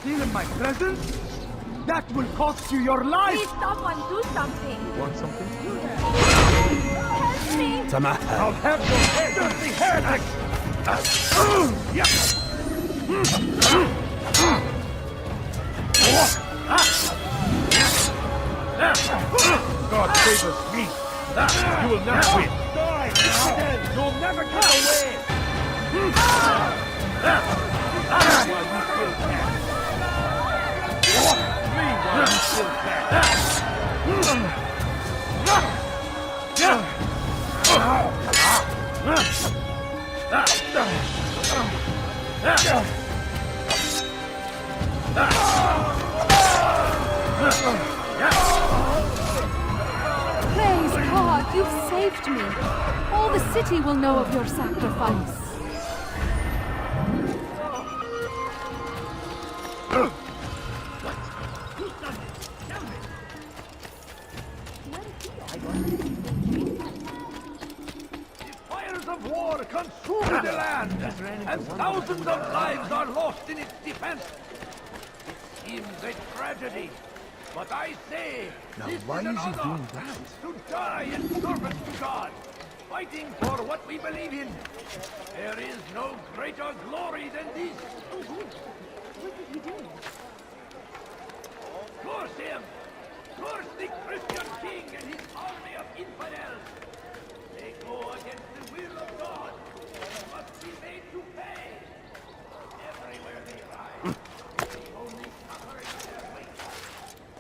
Steal in my presence? That will cost you your life! Please, someone do something! Want something? Help me! I'll have your head, dirty heretic! God favors me. You will not win. Die now! You'll never get away! While you still can. Flee while you still can. You've saved me. All the city will know of your sacrifice. Of war consume the land, and thousands of lives are lost in its defense. It seems a tragedy, but I say, Now, this why is an is he honor doing that? to die in service to God, fighting for what we believe in. There is no greater glory than this. What did he do? Curse him! Curse the Christian king and his army of infidels! They go against the will of God and must be made to pay. Everywhere they rise, they only suffer in their wake.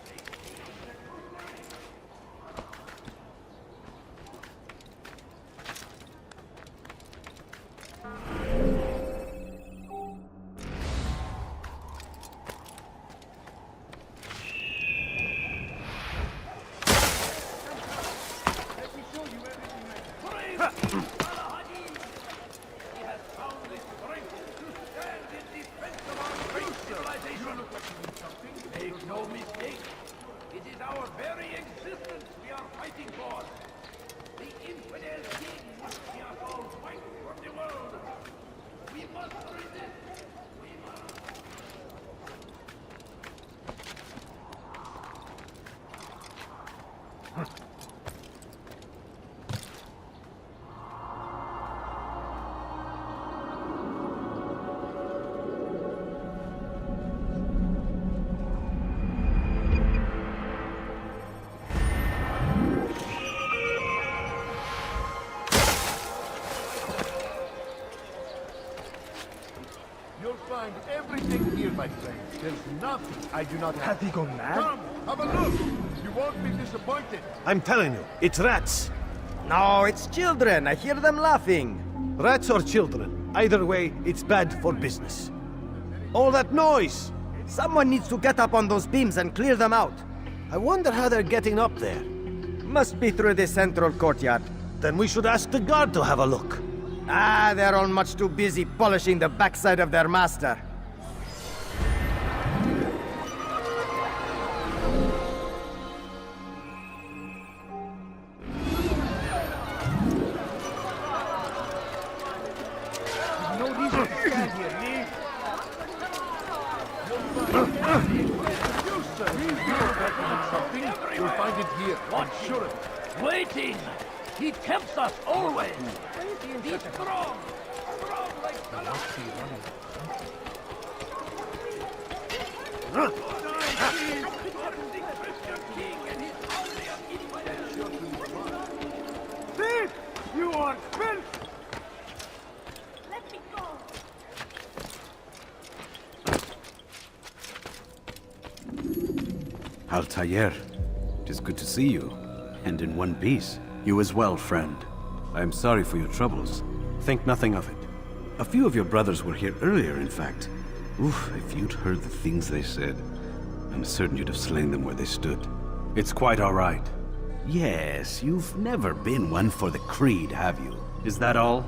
They steal the crusade. Make no mistake, it is our very existence we are fighting for. The infidel king must see us all wiped from the world. We must resist. We must. You'll find everything here, my friend. There's nothing I do not have. Have he gone mad? Come, have a look. You won't be disappointed. I'm telling you, it's rats. No, it's children. I hear them laughing. Rats or children. Either way, it's bad for business. All that noise! Someone needs to get up on those beams and clear them out. I wonder how they're getting up there. Must be through the central courtyard. Then we should ask the guard to have a look. Ah, they're all much too busy polishing the backside of their master. No reason to stand here, Lee. You, sir, you'll recognize something. You'll find it here. I'm sure of it. Waiting! He tempts us always! He's strong! Strong like Thief! You are filth! Let me go. Altaïr, it is good to see you, and in one piece. You as well, friend. I am sorry for your troubles. Think nothing of it. A few of your brothers were here earlier, in fact. Oof, if you'd heard the things they said, I'm certain you'd have slain them where they stood. It's quite all right. Yes, you've never been one for the creed, have you? Is that all?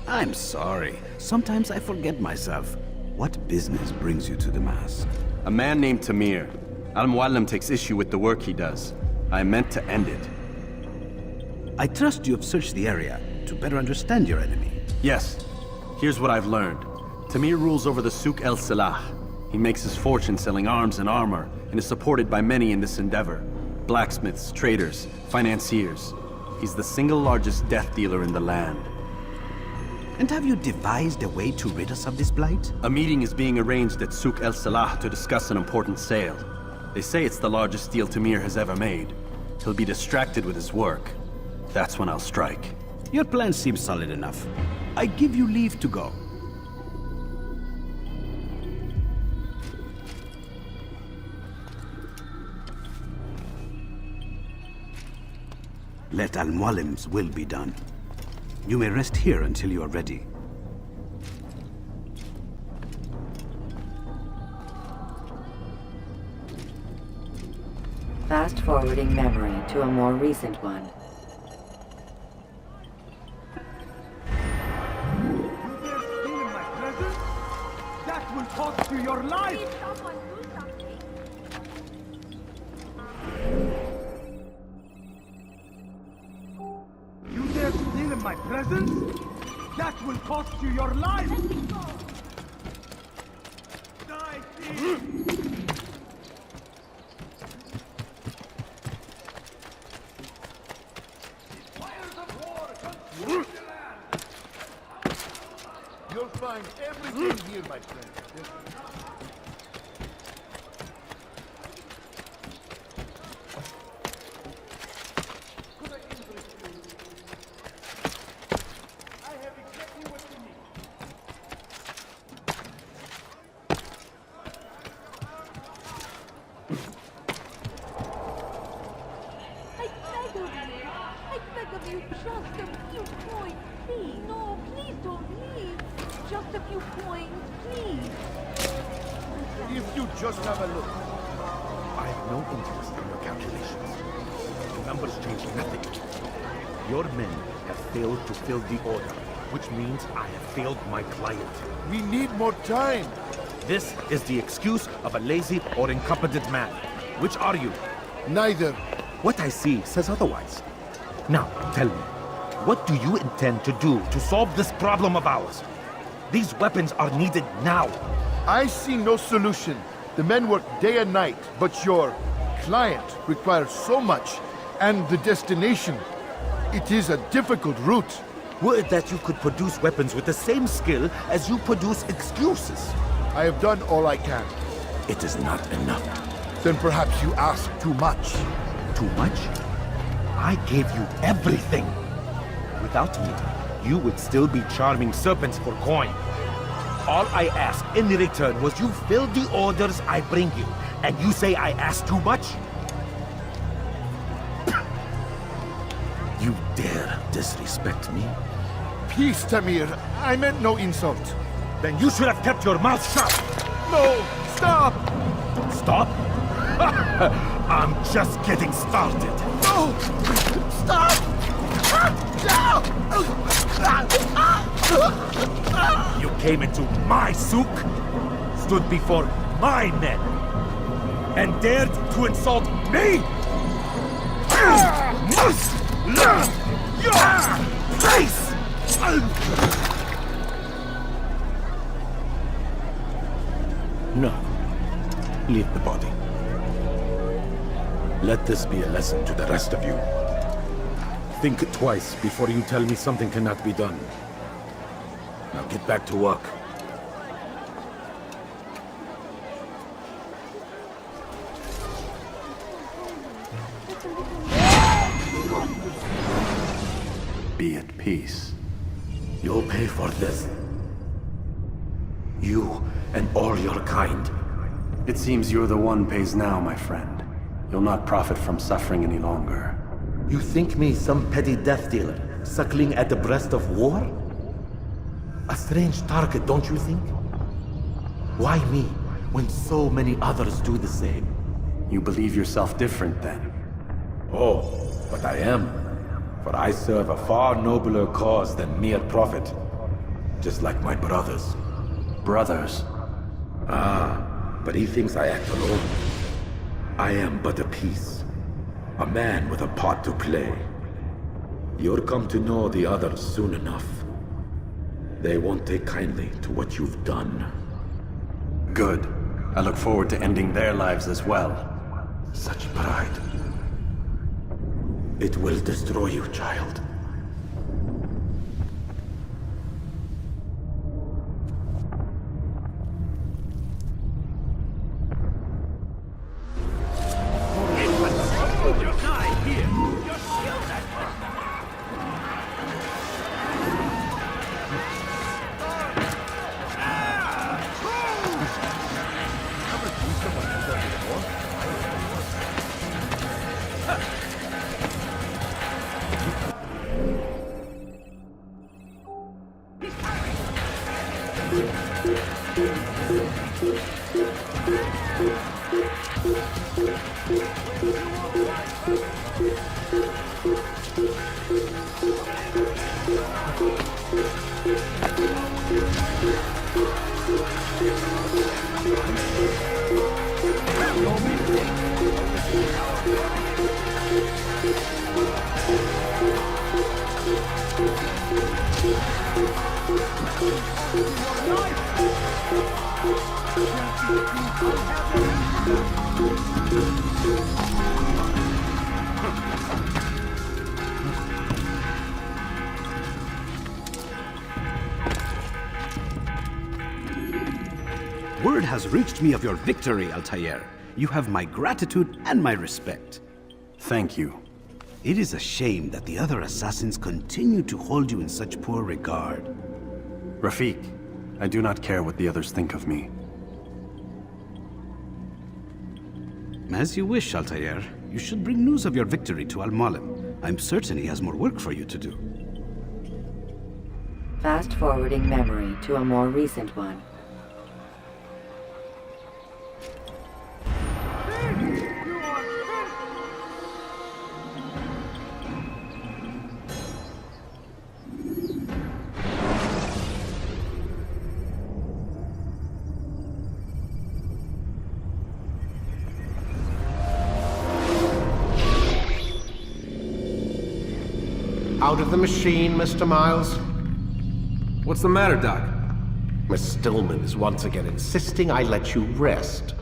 I'm sorry. Sometimes I forget myself. What business brings you to the Mask? A man named Tamir. Al-Muallim takes issue with the work he does. I meant to end it. I trust you have searched the area to better understand your enemy. Yes. Here's what I've learned. Tamir rules over the Souk el-Salah. He makes his fortune selling arms and armor, and is supported by many in this endeavor. Blacksmiths, traders, financiers. He's the single largest death dealer in the land. And have you devised a way to rid us of this blight? A meeting is being arranged at Souk el-Salah to discuss an important sale. They say it's the largest deal Tamir has ever made. He'll be distracted with his work. That's when I'll strike. Your plan seems solid enough. I give you leave to go. Let Al-Muallim's will be done. You may rest here until you are ready. Fast-forwarding memory to a more recent one. You dare steal in my presence? That will cost you your life! Die, thief! You'll find everything here, my friend. If you just have a look. I have no interest in your calculations. The numbers change nothing. Your men have failed to fill the order, which means I have failed my client. We need more time. This is the excuse of a lazy or incompetent man. Which are you? Neither. What I see says otherwise. Now, tell me, what do you intend to do to solve this problem of ours? These weapons are needed now. I see no solution. The men work day and night, but your client requires so much, and the destination. It is a difficult route. Were it that you could produce weapons with the same skill as you produce excuses. I have done all I can. It is not enough. Then perhaps you ask too much. Too much? I gave you everything. Without me, you would still be charming serpents for coin. All I ask in return was you fill the orders I bring you, and you say I ask too much? You dare disrespect me? Peace, Tamir. I meant no insult. Then you should have kept your mouth shut! No! Stop! Stop? I'm just getting started. No! Stop! You came into my souk, stood before my men, and dared to insult me? You must learn your place! No. Leave the body. Let this be a lesson to the rest of you. Think twice before you tell me something cannot be done. Now get back to work. Be at peace. You'll pay for this. You and all your kind. It seems you're the one pays now, my friend. You'll not profit from suffering any longer. You think me some petty death dealer, suckling at the breast of war? A strange target, don't you think? Why me, when so many others do the same? You believe yourself different, then? Oh, but I am. For I serve a far nobler cause than mere profit. Just like my brothers. Brothers? Ah, but he thinks I act alone. I am but a piece. A man with a part to play. You'll come to know the others soon enough. They won't take kindly to what you've done. Good. I look forward to ending their lives as well. Such pride. It will destroy you, child. Thank you. has reached me of your victory, Altaïr. You have my gratitude and my respect. Thank you. It is a shame that the other assassins continue to hold you in such poor regard. Rafik, I do not care what the others think of me. As you wish, Altaïr. You should bring news of your victory to Al-Mualim. I'm certain he has more work for you to do. Fast-forwarding memory to a more recent one. Out of the machine, Mr. Miles? What's the matter, Doc? Miss Stillman is once again insisting I let you rest.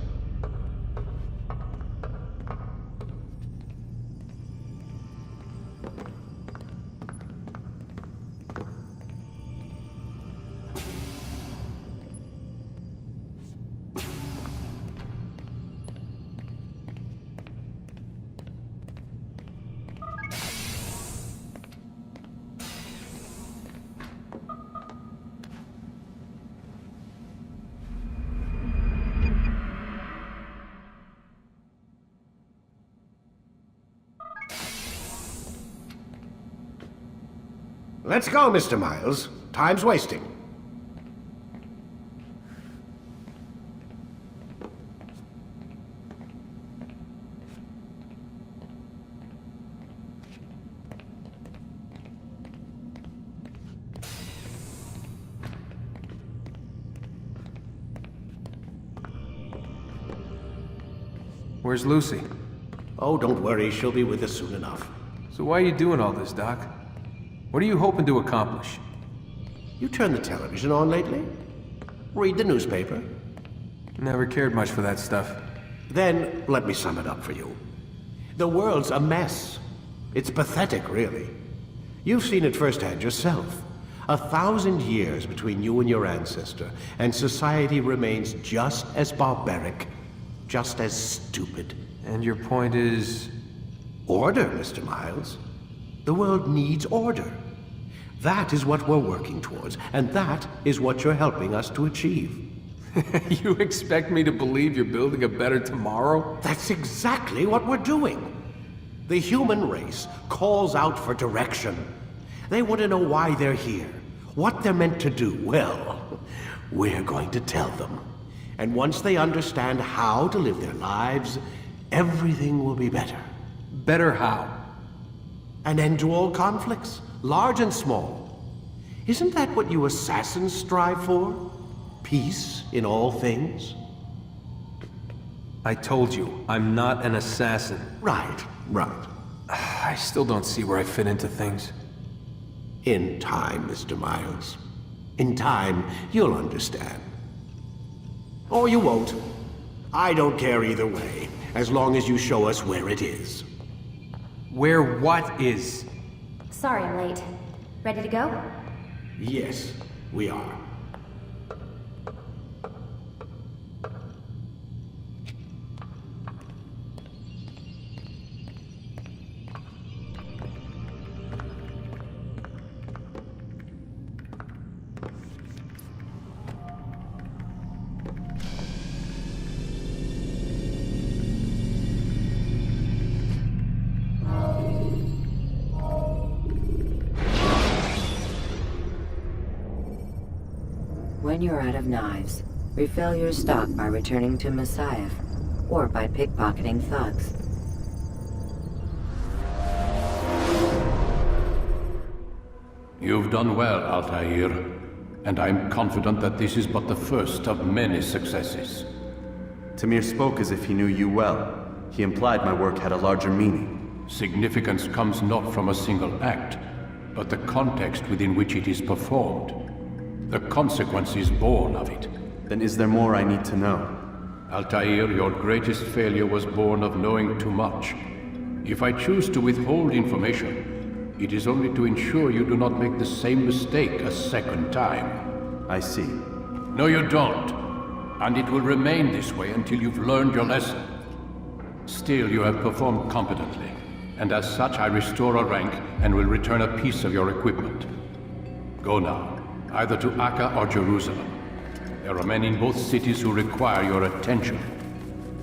Let's go, Mr. Miles. Time's wasting. Where's Lucy? Oh, don't worry. She'll be with us soon enough. So why are you doing all this, Doc? What are you hoping to accomplish? You turned the television on lately? Read the newspaper? Never cared much for that stuff. Then, let me sum it up for you. The world's a mess. It's pathetic, really. You've seen it firsthand yourself. 1,000 years between you and your ancestor, and society remains just as barbaric, just as stupid. And your point is? Order, Mr. Miles. The world needs order. That is what we're working towards, and that is what you're helping us to achieve. You expect me to believe you're building a better tomorrow? That's exactly what we're doing. The human race calls out for direction. They want to know why they're here, what they're meant to do. Well, we're going to tell them. And once they understand how to live their lives, everything will be better. Better how? An end to all conflicts, large and small. Isn't that what you assassins strive for? Peace in all things? I told you, I'm not an assassin. Right. I still don't see where I fit into things. In time, Mr. Miles. In time, you'll understand. Or you won't. I don't care either way, as long as you show us where it is. Where what is? Sorry I'm late. Ready to go? Yes, we are. When you're out of knives, refill your stock by returning to Messiah, or by pickpocketing thugs. You've done well, Altaïr, and I'm confident that this is but the first of many successes. Tamir spoke as if he knew you well. He implied my work had a larger meaning. Significance comes not from a single act, but the context within which it is performed. The consequences born of it. Then is there more I need to know? Altaïr, your greatest failure was born of knowing too much. If I choose to withhold information, it is only to ensure you do not make the same mistake a second time. I see. No, you don't. And it will remain this way until you've learned your lesson. Still, you have performed competently, and as such I restore a rank and will return a piece of your equipment. Go now, either to Akka or Jerusalem. There are men in both cities who require your attention.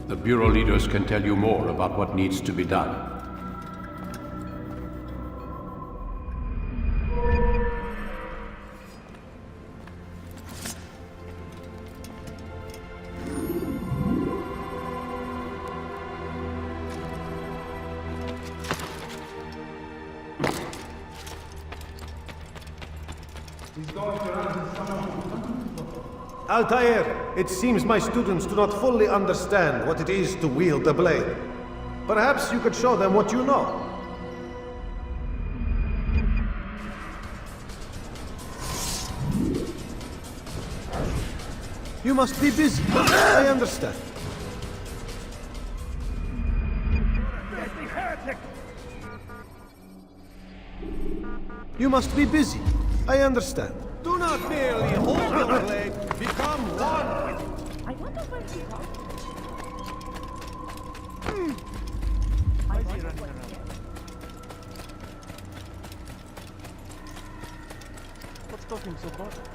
The Bureau leaders can tell you more about what needs to be done. Altaïr, it seems my students do not fully understand what it is to wield the blade. Perhaps you could show them what you know. You must be busy. I understand. You must be busy. I understand. Do not merely hold your blade, become one with it. I wonder where he got What's talking so bothered?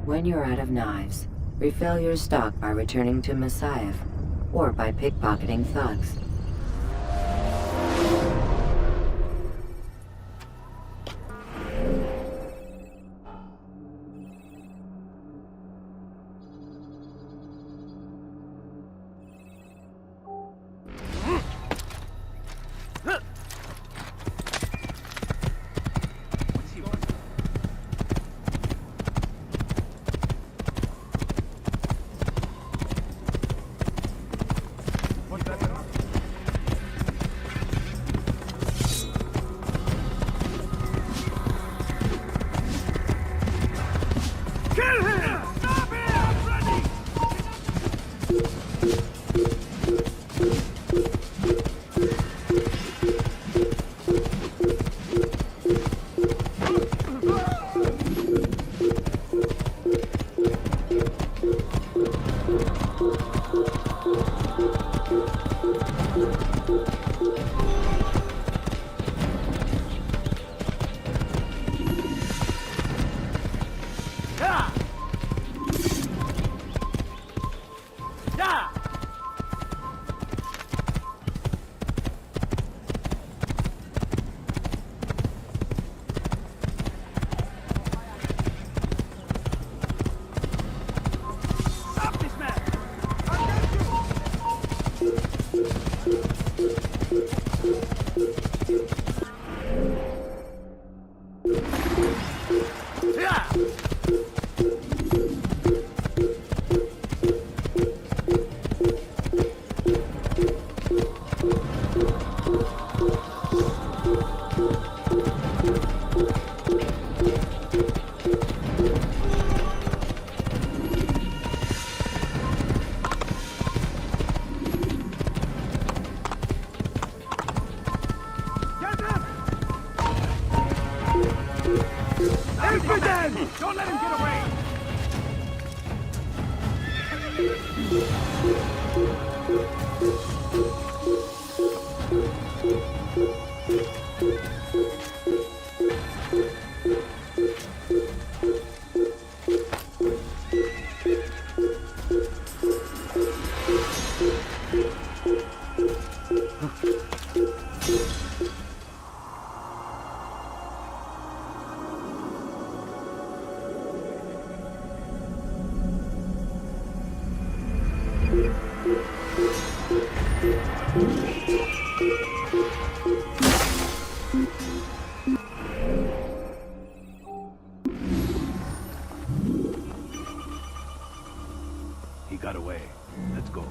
When you're out of knives, refill your stock by returning to Messiah, or by pickpocketing thugs. men! Don't let him get away! He got away. Let's go.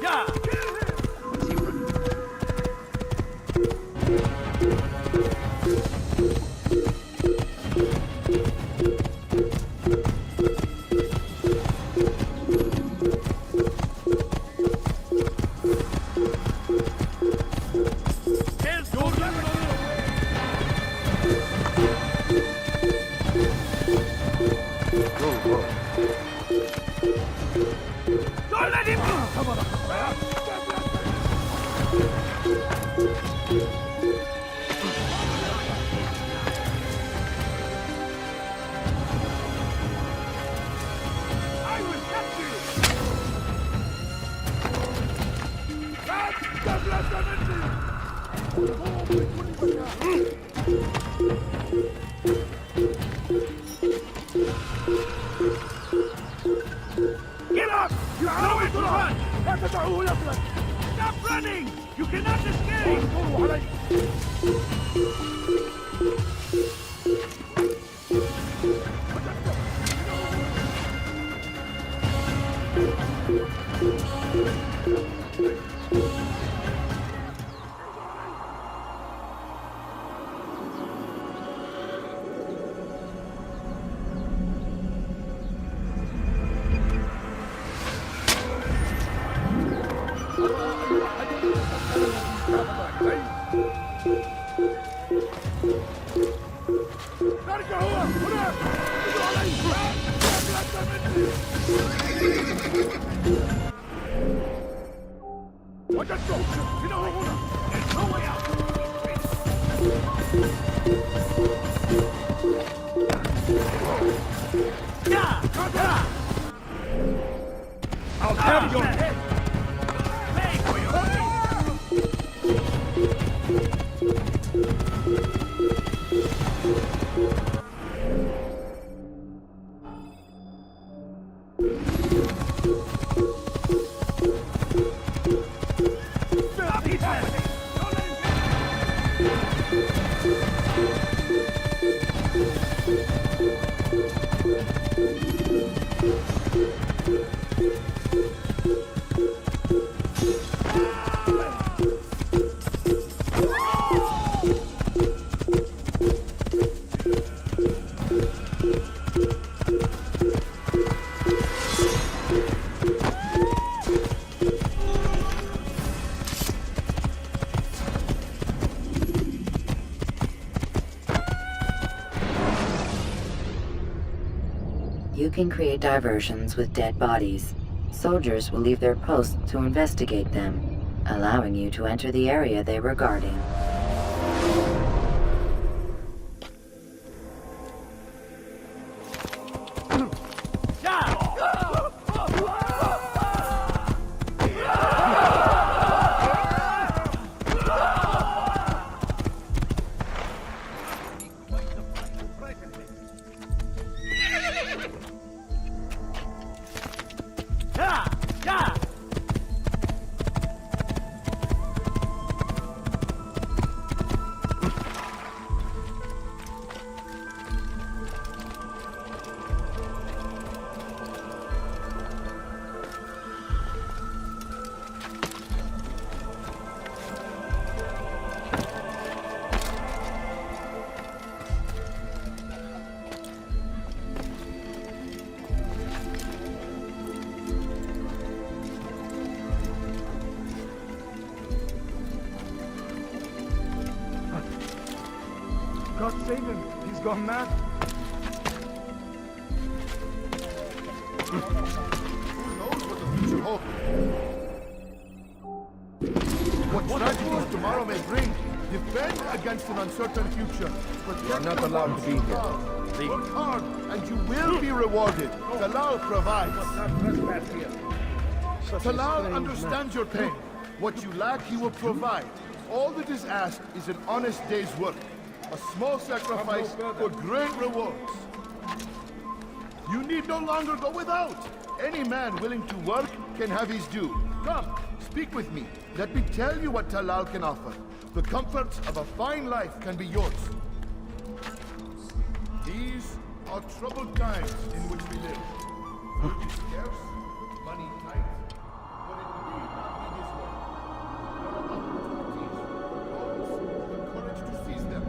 Yeah! Don't let him go! Come on, I will catch you! Get up! You have nowhere to run! Stop running! You cannot escape! I'll have your head! Pay for your You can create diversions with dead bodies. Soldiers will leave their posts to investigate them, allowing you to enter the area they were guarding. cannot save him. He's gone mad. Who knows what the future holds? What tragedies tomorrow may bring, defend against an uncertain future. You are not allowed to be here. Work hard, and you will be rewarded. Talal provides. Talal understands your pain. What you lack, he will provide. All that is asked is an honest day's work. A small sacrifice for great rewards. You need no longer go without. Any man willing to work can have his due. Come, speak with me. Let me tell you what Talal can offer. The comforts of a fine life can be yours. These are troubled times in which we live. Food is scarce, money tight, but it need not be this way. There are opportunities for those with the courage to seize them.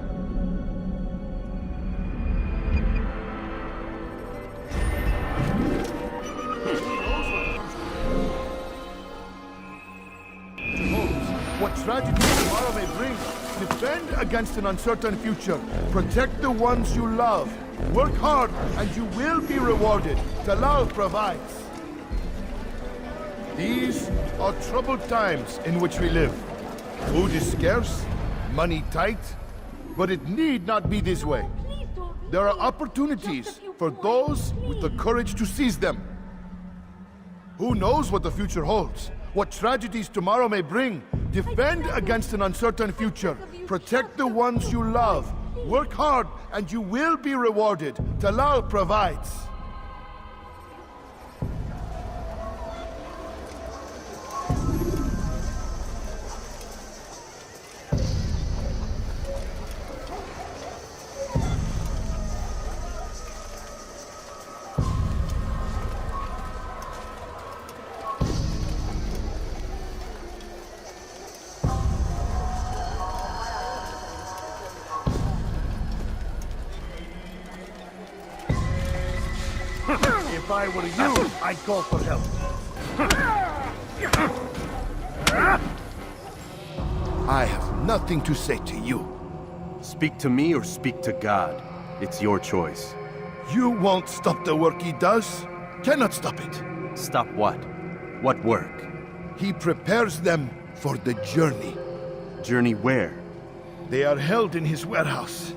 What tragedy tomorrow may bring, defend against an uncertain future. Protect the ones you love. Work hard, and you will be rewarded. Talal provides. These are troubled times in which we live. Food is scarce, money tight, but it need not be this way. There are opportunities for those with the courage to seize them. Who knows what the future holds? What tragedies tomorrow may bring, defend against an uncertain future. Protect the ones you love. Work hard, and you will be rewarded. Talal provides. If I were you, I'd call for help. I have nothing to say to you. Speak to me or speak to God. It's your choice. You won't stop the work he does. Cannot stop it. Stop what? What work? He prepares them for the journey. Journey where? They are held in his warehouse.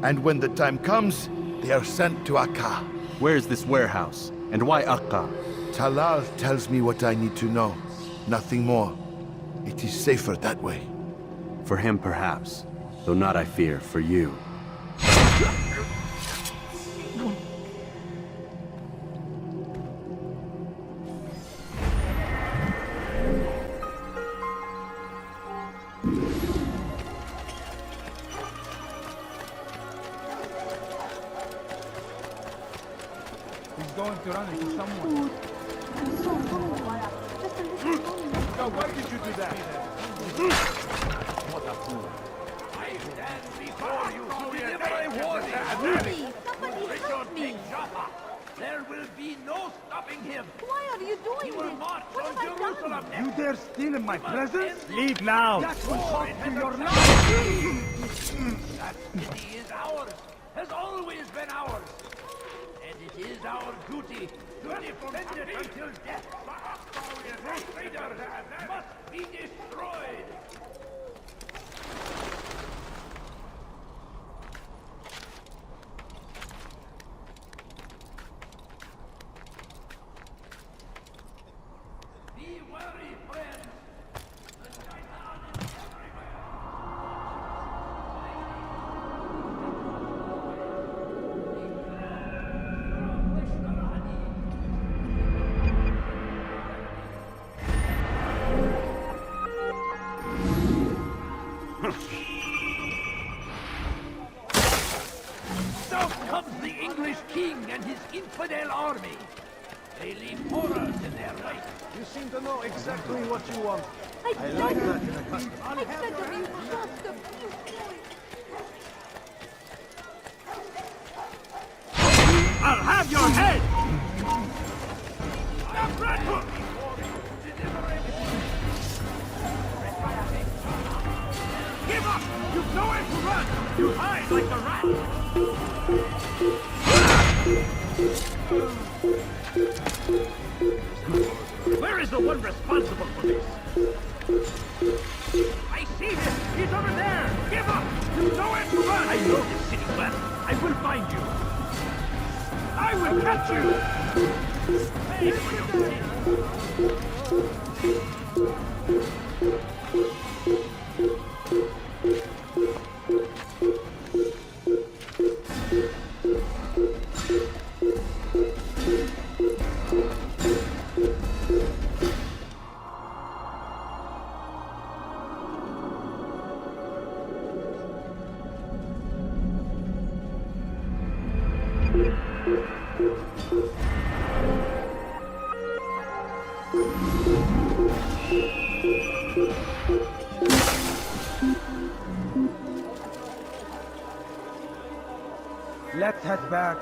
And when the time comes, they are sent to Akka. Where is this warehouse? And why Akka? Talal tells me what I need to know. Nothing more. It is safer that way. For him, perhaps. Though not, I fear, for you. He's going to run into someone. Now, why did you do that? What a fool. I stand before you to deliver a warning. Somebody help me! Jaffa. There will be no stopping him. Why are you doing He will this? march What on have I done? Jerusalem You next. dare steal in my presence? Leave now! That will cost you your life! That city is ours, has always been ours. And it is our duty to defend it until death. Those traitors must be destroyed. Be wary, friends. The shaitan is everywhere. Now comes the English king and his infidel army. They leave horrors in their wake. You seem to know exactly what you want. I like that in a customer. I beg of you, just a few points. I'll have your head! Give up! You've nowhere to run! You hide like a rat! Where is the one responsible for this? I see him! He's over there! Give up! You know where to run! I know this city well. I will find you. I will catch you! Pay for your sins! Let's head back.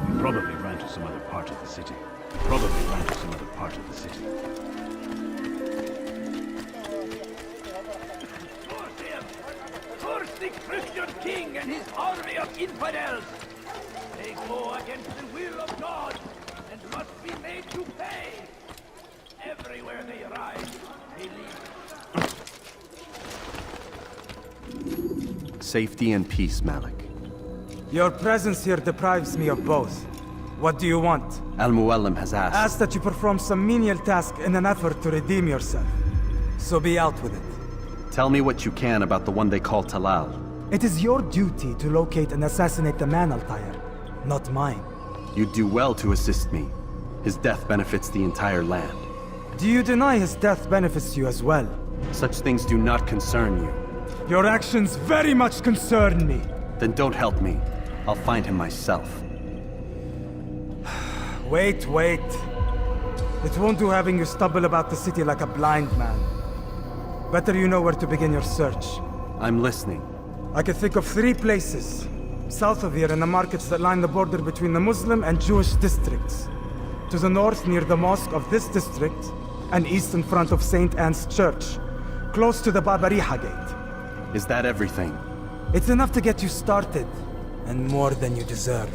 You probably ran to some other part of the city. Force him! Force the Christian king and his army of infidels! They go against the will of God and must be made to pay! Everywhere they rise, they leave. Safety and peace, Malik. Your presence here deprives me of both. What do you want? Al-Muallim has asked. Asked that you perform some menial task in an effort to redeem yourself. So be out with it. Tell me what you can about the one they call Talal. It is your duty to locate and assassinate the man, Altaïr, not mine. You'd do well to assist me. His death benefits the entire land. Do you deny his death benefits you as well? Such things do not concern you. Your actions very much concern me. Then don't help me. I'll find him myself. Wait. It won't do having you stumble about the city like a blind man. Better you know where to begin your search. I'm listening. I can think of 3 places. South of here in the markets that line the border between the Muslim and Jewish districts. To the north near the mosque of this district, and east in front of St. Anne's Church, close to the Babariha Gate. Is that everything? It's enough to get you started, and more than you deserve.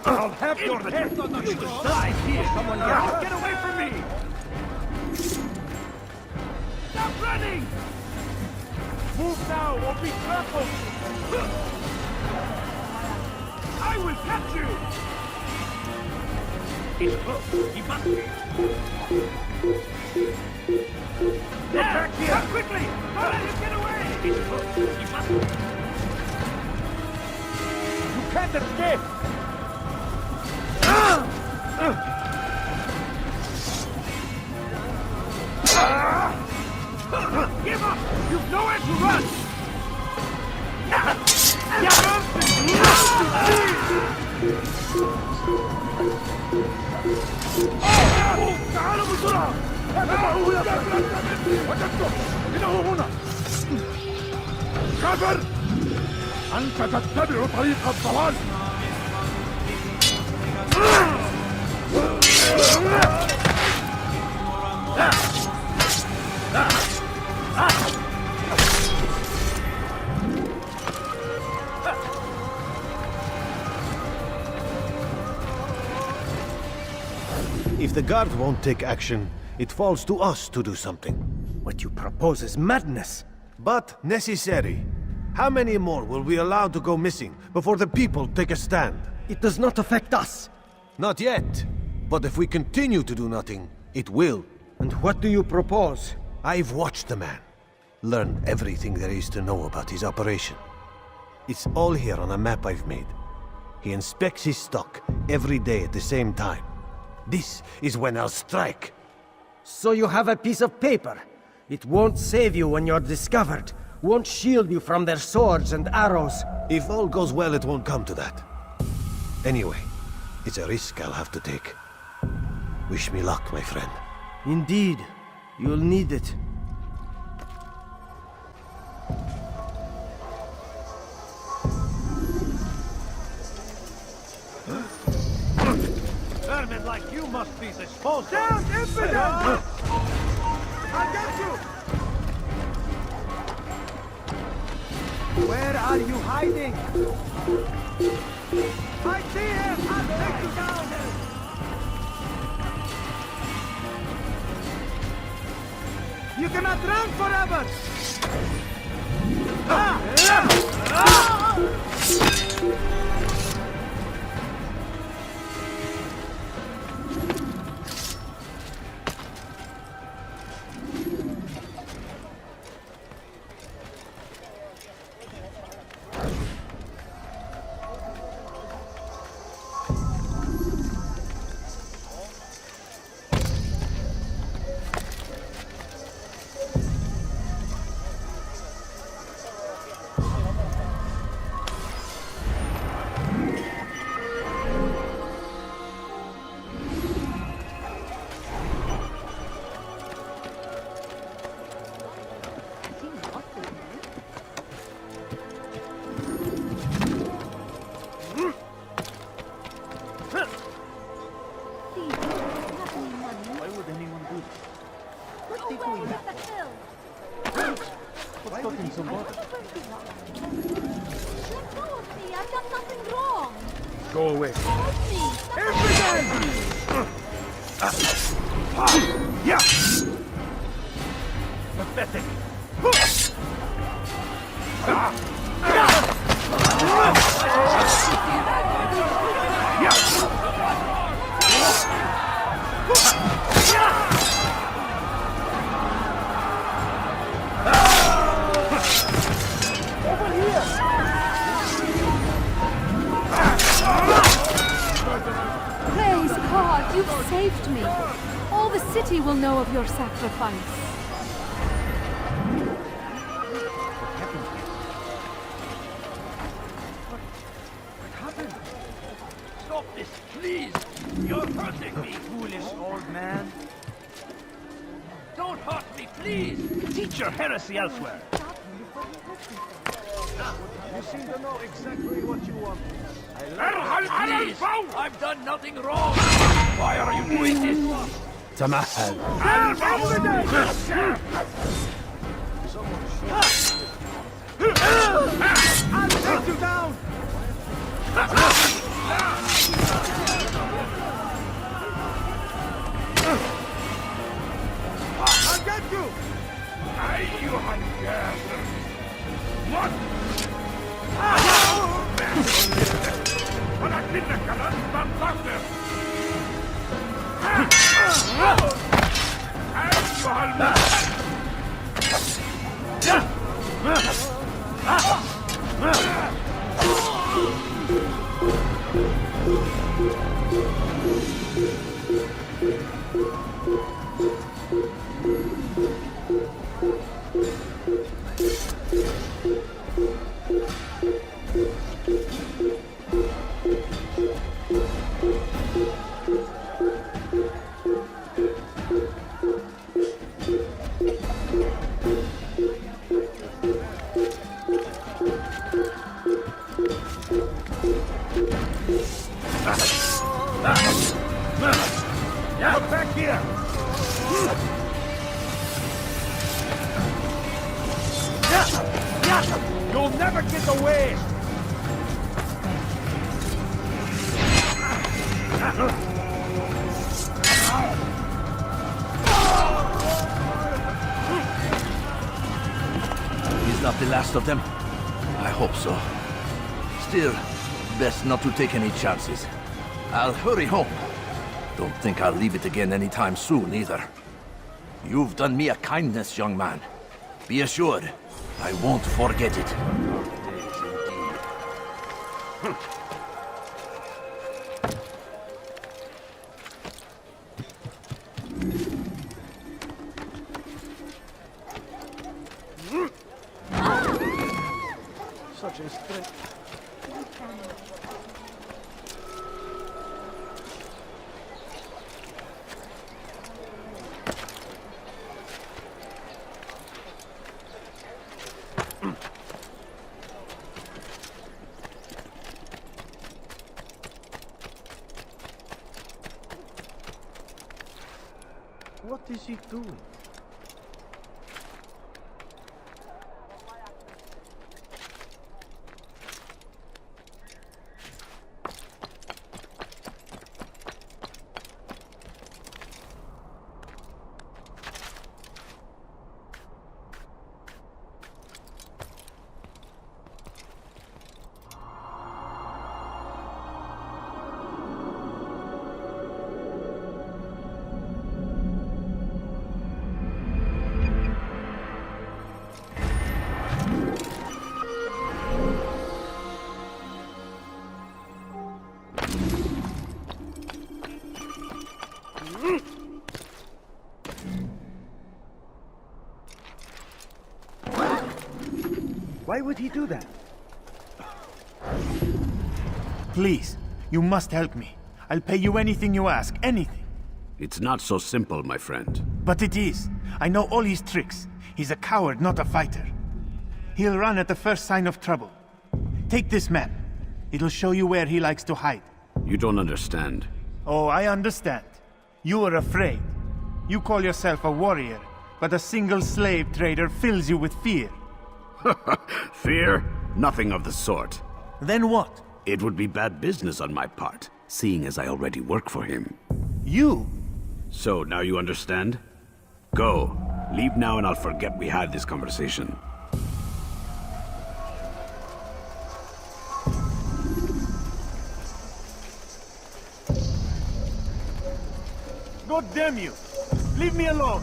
I'll have your head on the side here! Someone yell! Get away from me! Stop running! Move now or be trampled! I will catch you! He's close. He must be. There! Come quickly! Don't let him get away! He's close. He must be. You can't escape! Give up! You've nowhere to run! تعالوا بسرعة! انتبهوا هنا! وجدته! إنه هنا! كافر! أنت تتبع طريق الضلال! If the guard won't take action, it falls to us to do something. What you propose is madness. But necessary. How many more will we allow to go missing before the people take a stand? It does not affect us. Not yet. But if we continue to do nothing, it will. And what do you propose? I've watched the man. Learned everything there is to know about his operation. It's all here on a map I've made. He inspects his stock every day at the same time. This is when I'll strike. So you have a piece of paper. It won't save you when you're discovered. Won't shield you from their swords and arrows. If all goes well, it won't come to that. Anyway, it's a risk I'll have to take. Wish me luck, my friend. Indeed. You'll need it. Vermin like you must be disposed of. Down, impudent! I'll get you! Where are you hiding? I see him! I'll take you down! You cannot run forever! Go away. Yeah! Pathetic! Over here! Praise God, you've saved me. All the city will know of your sacrifice. What happened? Stop this, please! You're hurting me, foolish old man. Don't hurt me, please! Teach your heresy elsewhere. You seem to know exactly what you want. Please! I've done nothing wrong! Why are you doing this? تمهل. I'll take you down! I'll get you! أيها الكافر! What? ولكنك لن تنتصر! أيها المسلم! Here! You'll never get away! He's not the last of them. I hope so. Still, best not to take any chances. I'll hurry home. Don't think I'll leave it again anytime soon, either. You've done me a kindness, young man. Be assured, I won't forget it. Such a strength. What is he doing? Why would he do that? Please, you must help me. I'll pay you anything you ask, anything. It's not so simple, my friend. But it is. I know all his tricks. He's a coward, not a fighter. He'll run at the first sign of trouble. Take this map. It'll show you where he likes to hide. You don't understand. Oh, I understand. You are afraid. You call yourself a warrior, but a single slave trader fills you with fear. Fear? Nothing of the sort. Then what? It would be bad business on my part, seeing as I already work for him. You? So, now you understand? Go. Leave now and I'll forget we had this conversation. God damn you! Leave me alone!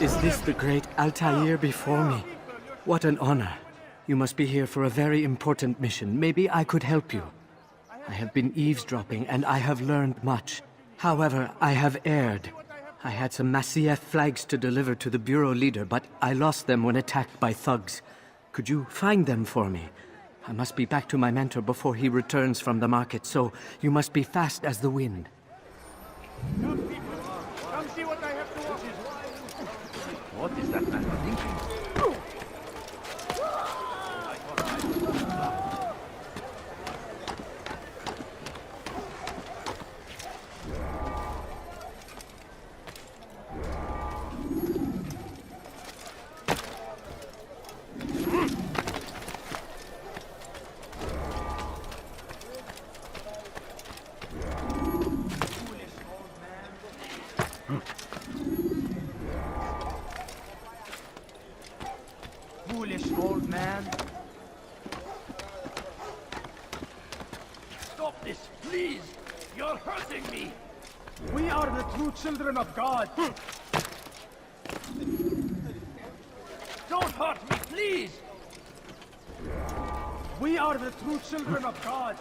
Is this the great Altaïr before me? What an honor. You must be here for a very important mission. Maybe I could help you. I have been eavesdropping and I have learned much. However, I have erred. I had some Masyaf flags to deliver to the Bureau leader, but I lost them when attacked by thugs. Could you find them for me? I must be back to my mentor before he returns from the market, so you must be fast as the wind. Come see what I have to offer. What is that man thinking? Foolish old man. Stop this, please! You're hurting me! We are the true children of God! Don't hurt me, please! We are the true children of God!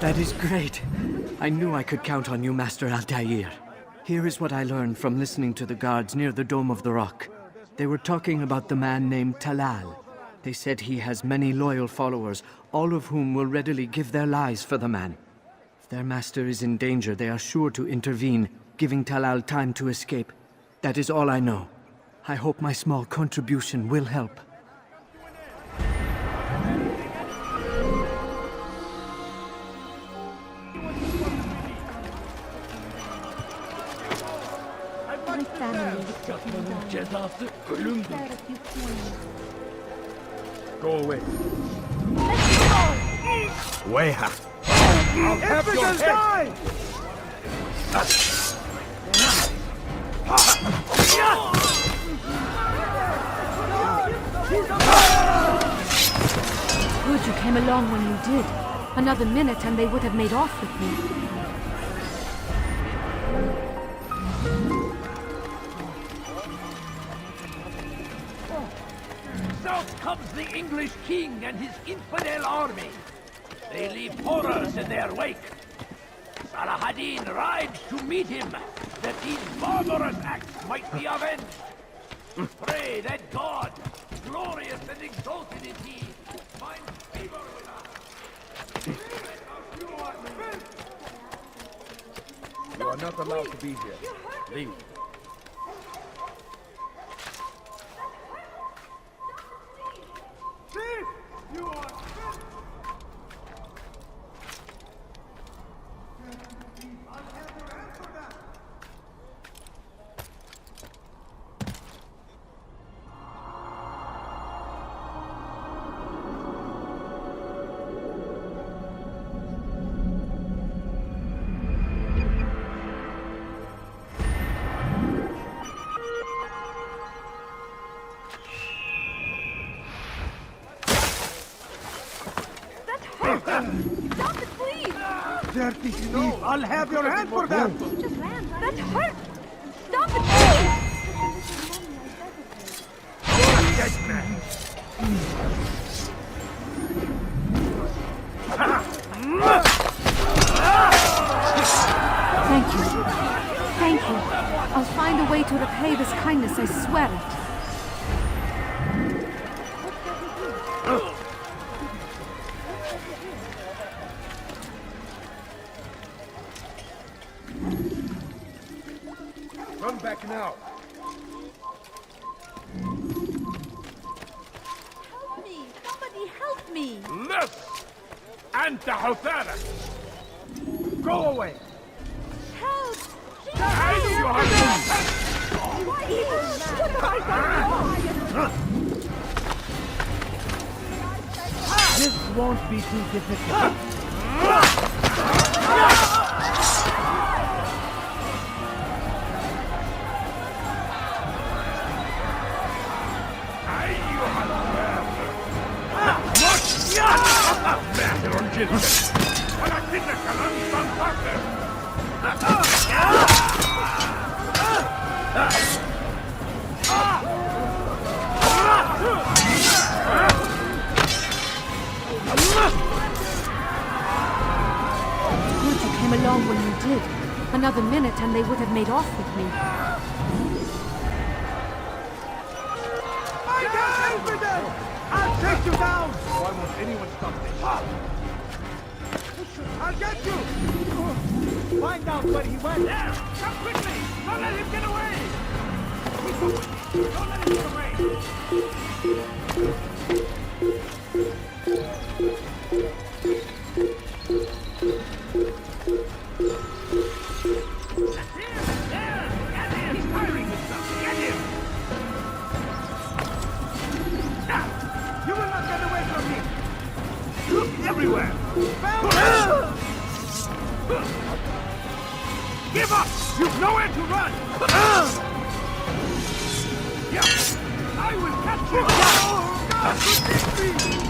That is great. I knew I could count on you, Master Altaïr. Here is what I learned from listening to the guards near the Dome of the Rock. They were talking about the man named Talal. They said he has many loyal followers, all of whom will readily give their lives for the man. If their master is in danger, they are sure to intervene, giving Talal time to escape. That is all I know. I hope my small contribution will help. Go away. Weha! I'll have your head! Die! Good you came along when you did. Another minute and they would have made off with me. South comes the English king and his infidel army. They leave horrors in their wake. Saladin rides to meet him, that these barbarous acts might be avenged. Pray that God, glorious and exalted is he, finds favor with us. You are not allowed to be here. Leave. You are Stop it, please! Dirty thief! I'll have your hand for that! That hurt! Stop it, please! Dead man! Thank you. Thank you. I'll find a way to repay this kindness, I swear it. Run back now. Help me! Somebody help me! Left! أنت حثالة! Go away! Help! أيها What have I done wrong? This won't be too difficult. ماهر جدا ولكنك لن تنتصر Good you came along when you did. Another minute and they would have made off with me. I can't help it! I'll take you down! Why won't anyone stop this? I'll get you! Find out where he went! There! Come quickly! Don't let him get away! Don't let him get away! He's firing with something! Get him! You will not get away everywhere! Give up! You've nowhere to run! Yeah. I will catch you! God, protect me!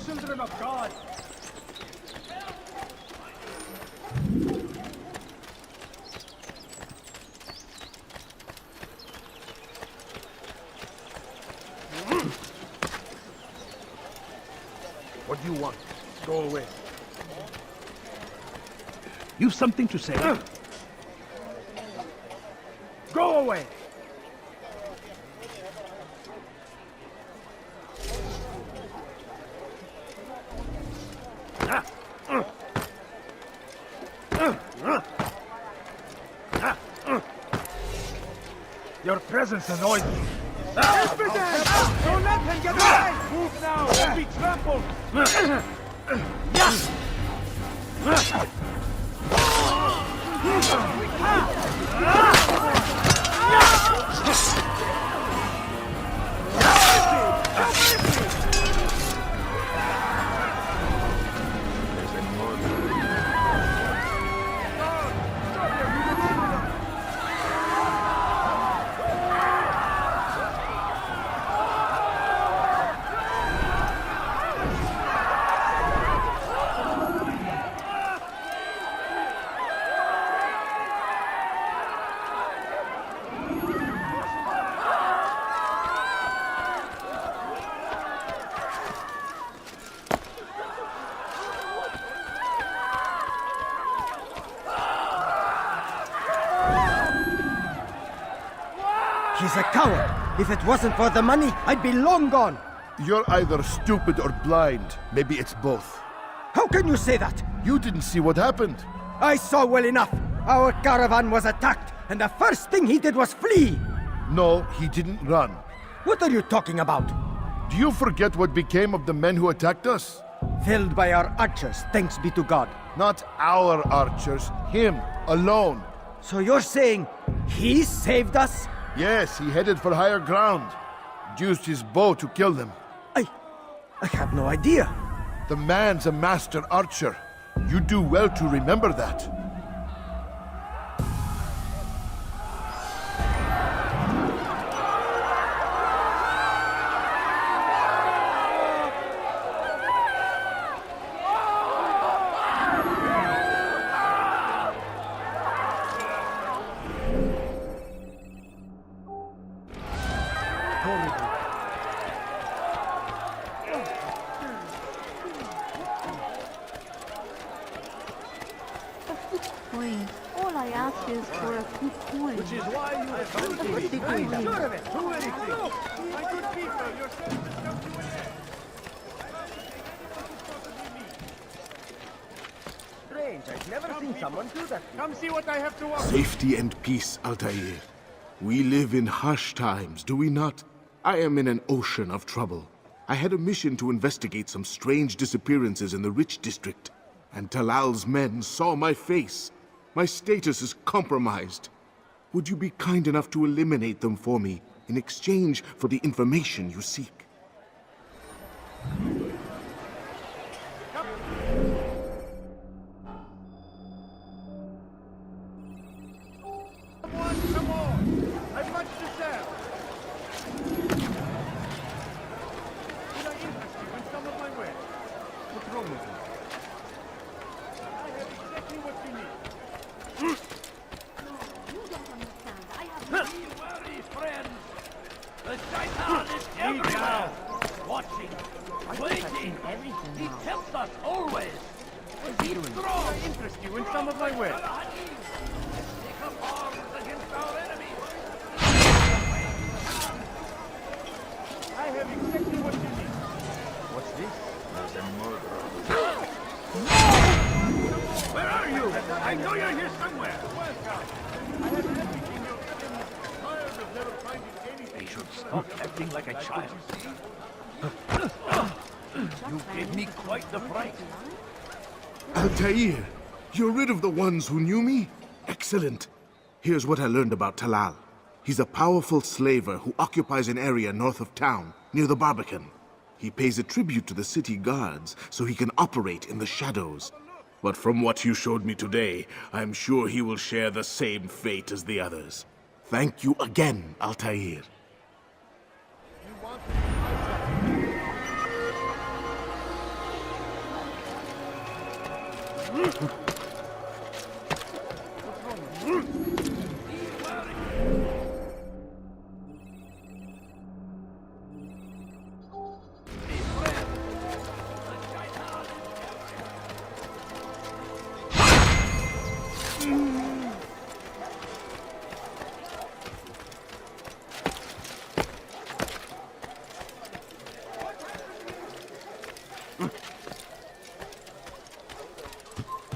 Children of God! What do you want? Go away. You've something to say? Go away! Your presence annoys me. Don't let him get away! Move now or be trampled! He's a coward. If it wasn't for the money, I'd be long gone. You're either stupid or blind. Maybe it's both. How can you say that? You didn't see what happened. I saw well enough. Our caravan was attacked, and the first thing he did was flee. No, he didn't run. What are you talking about? Do you forget what became of the men who attacked us? Felled by our archers, thanks be to God. Not our archers, him, alone. So you're saying he saved us? Yes, he headed for higher ground. Used his bow to kill them. I have no idea. The man's a master archer. You do well to remember that. All I ask is for a few coins. Which is why you have come to me. I'm sure of it. Do anything. Look, my good people, your service comes to an end. Strange, I've never seen someone do that. Come see what I have to offer. Safety and peace, Altaïr. We live in harsh times, do we not? I am in an ocean of trouble. I had a mission to investigate some strange disappearances in the rich district, and Talal's men saw my face. My status is compromised. Would you be kind enough to eliminate them for me in exchange for the information you seek? Come on! I've much to sell. Did I interest you in some of my wares? What's wrong with you? I have exactly what He helps us always. He's strong. I interest you in some of my work. Take up arms against our enemies. I have exactly what you need. What's this? There's a murderer. Where are you? I know you're here somewhere. I have everything you're tired of never finding anything. You should stop acting like a child. You gave me quite the fright. Altaïr, you're rid of the ones who knew me? Excellent. Here's what I learned about Talal. He's a powerful slaver who occupies an area north of town, near the Barbican. He pays a tribute to the city guards so he can operate in the shadows. But from what you showed me today, I'm sure he will share the same fate as the others. Thank you again, Altaïr.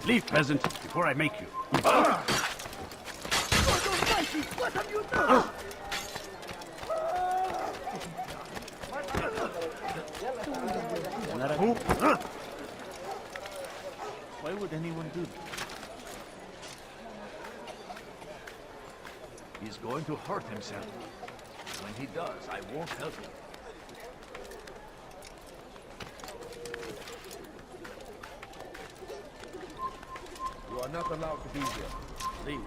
Leave, peasant, before I make you. What have you done? Why would anyone do that? He's going to hurt himself. When he does, I won't help him. You are not allowed to be here. Leave.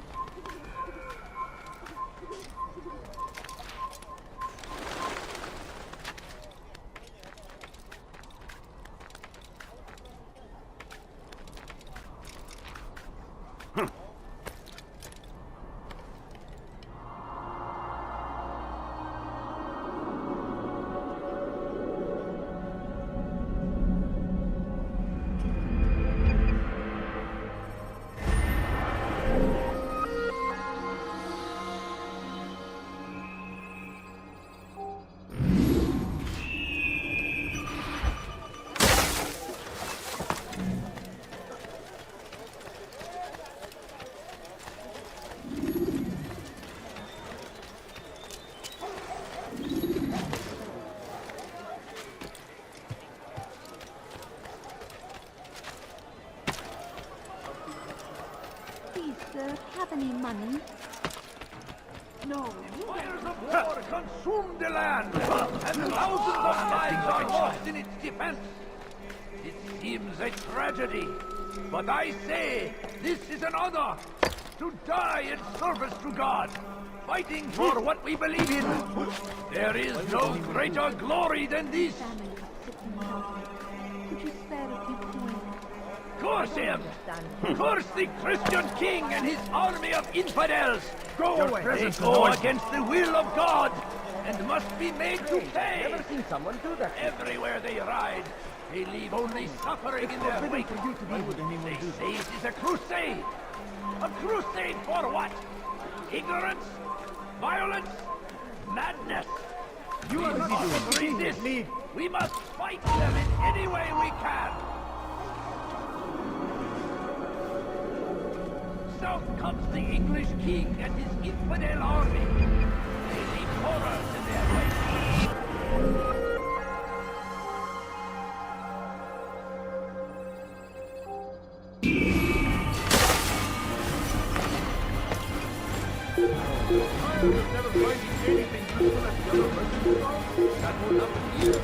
Have any money? No. Fires of war consumed the land, and thousands of lives are lost in its defense. It seems a tragedy, but I say this is an honor to die in service to God, fighting for what we believe in. There is no greater glory than this. Could you spare a few coins? Curse him! Curse the Christian king and his army of infidels! Go away! They go against the will of God and must be made to pay! Never seen someone do that. Everywhere they ride, they leave only suffering in their wake. For you to be with anyone They do say it is a crusade! A crusade for what? Ignorance? Violence? Madness! You are not doing this! We must fight them in any way we can! South comes the English king and his infidel army. They leave horrors in their wake. Never finding anything useful at the other merchant that will happen here.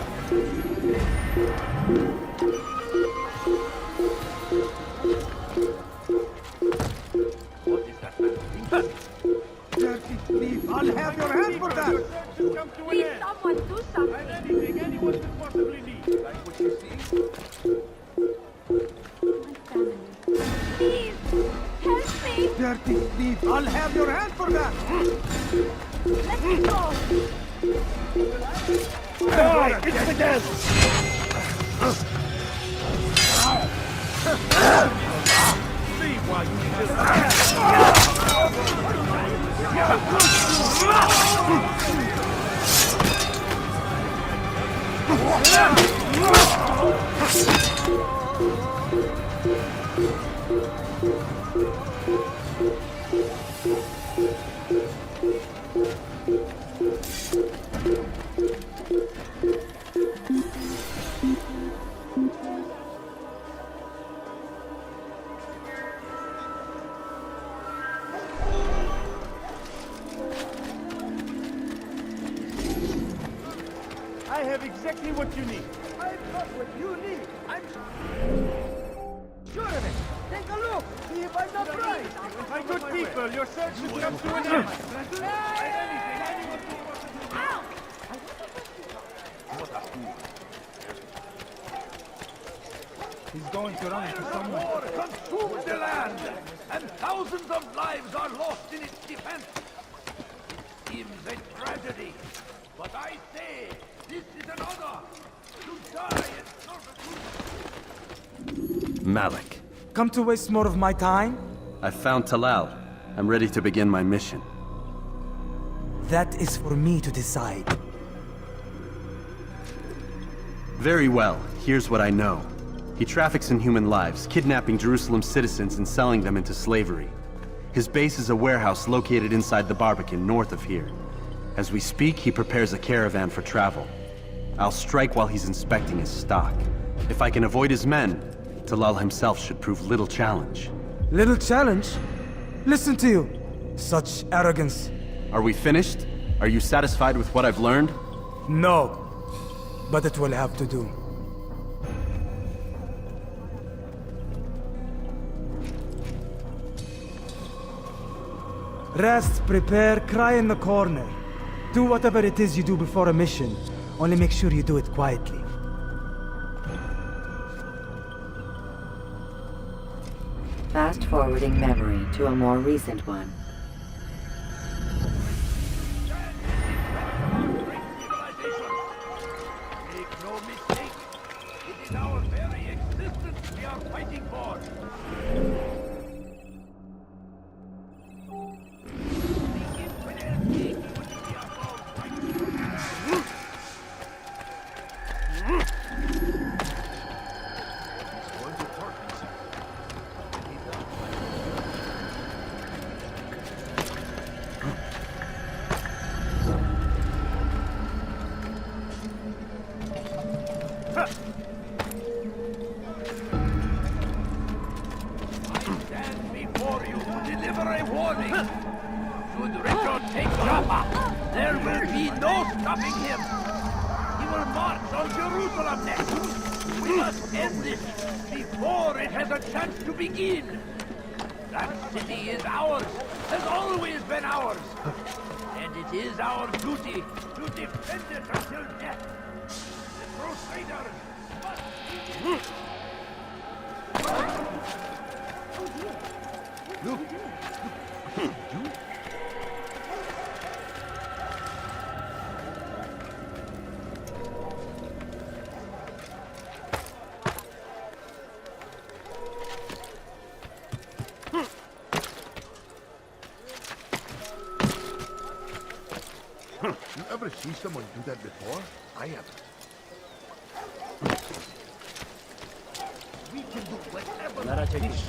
Dirty thief! I'll have your hand for that! Please, someone do something! And anything anyone could possibly need. Like what you see? My family. Please, help me! Dirty thief! I'll have your hand for that! Let me go! Die! It's the death! See why I have exactly what you need. I've got what you need. I'm sure of it. Take a look. See if I'm not right. My good people, your search should come to an end. He's going to run into someone. War consumed the land, and thousands of lives are lost in its defense. It seems a tragedy, but I say this is an honor to die in service. Malik. Come to waste more of my time? I've found Talal. I'm ready to begin my mission. That is for me to decide. Very well. Here's what I know. He traffics in human lives, kidnapping Jerusalem citizens and selling them into slavery. His base is a warehouse located inside the Barbican, north of here. As we speak, he prepares a caravan for travel. I'll strike while he's inspecting his stock. If I can avoid his men, Talal himself should prove little challenge. Little challenge? Listen to you. Such arrogance. Are we finished? Are you satisfied with what I've learned? No. But it will have to do. Rest, prepare, cry in the corner. Do whatever it is you do before a mission. Only make sure you do it quietly. Fast-forwarding memory to a more recent one. Make no mistake, it is our very existence we are fighting for. You ever see someone do that before? I haven't. We can do whatever we wish.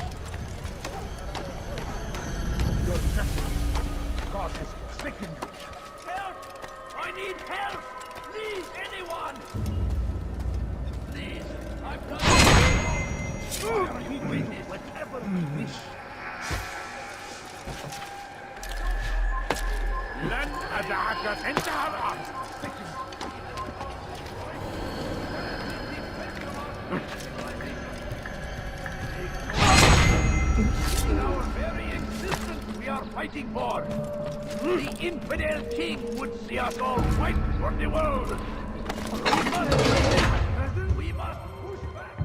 Your nothing. God has forsaken you. Help! I need help! Please, anyone! Please, I've done We can do whatever we wish. لن أدعك تنتهى الأرض. In our very existence we are fighting for. The infidel king would see us all fight for the world. We must push back.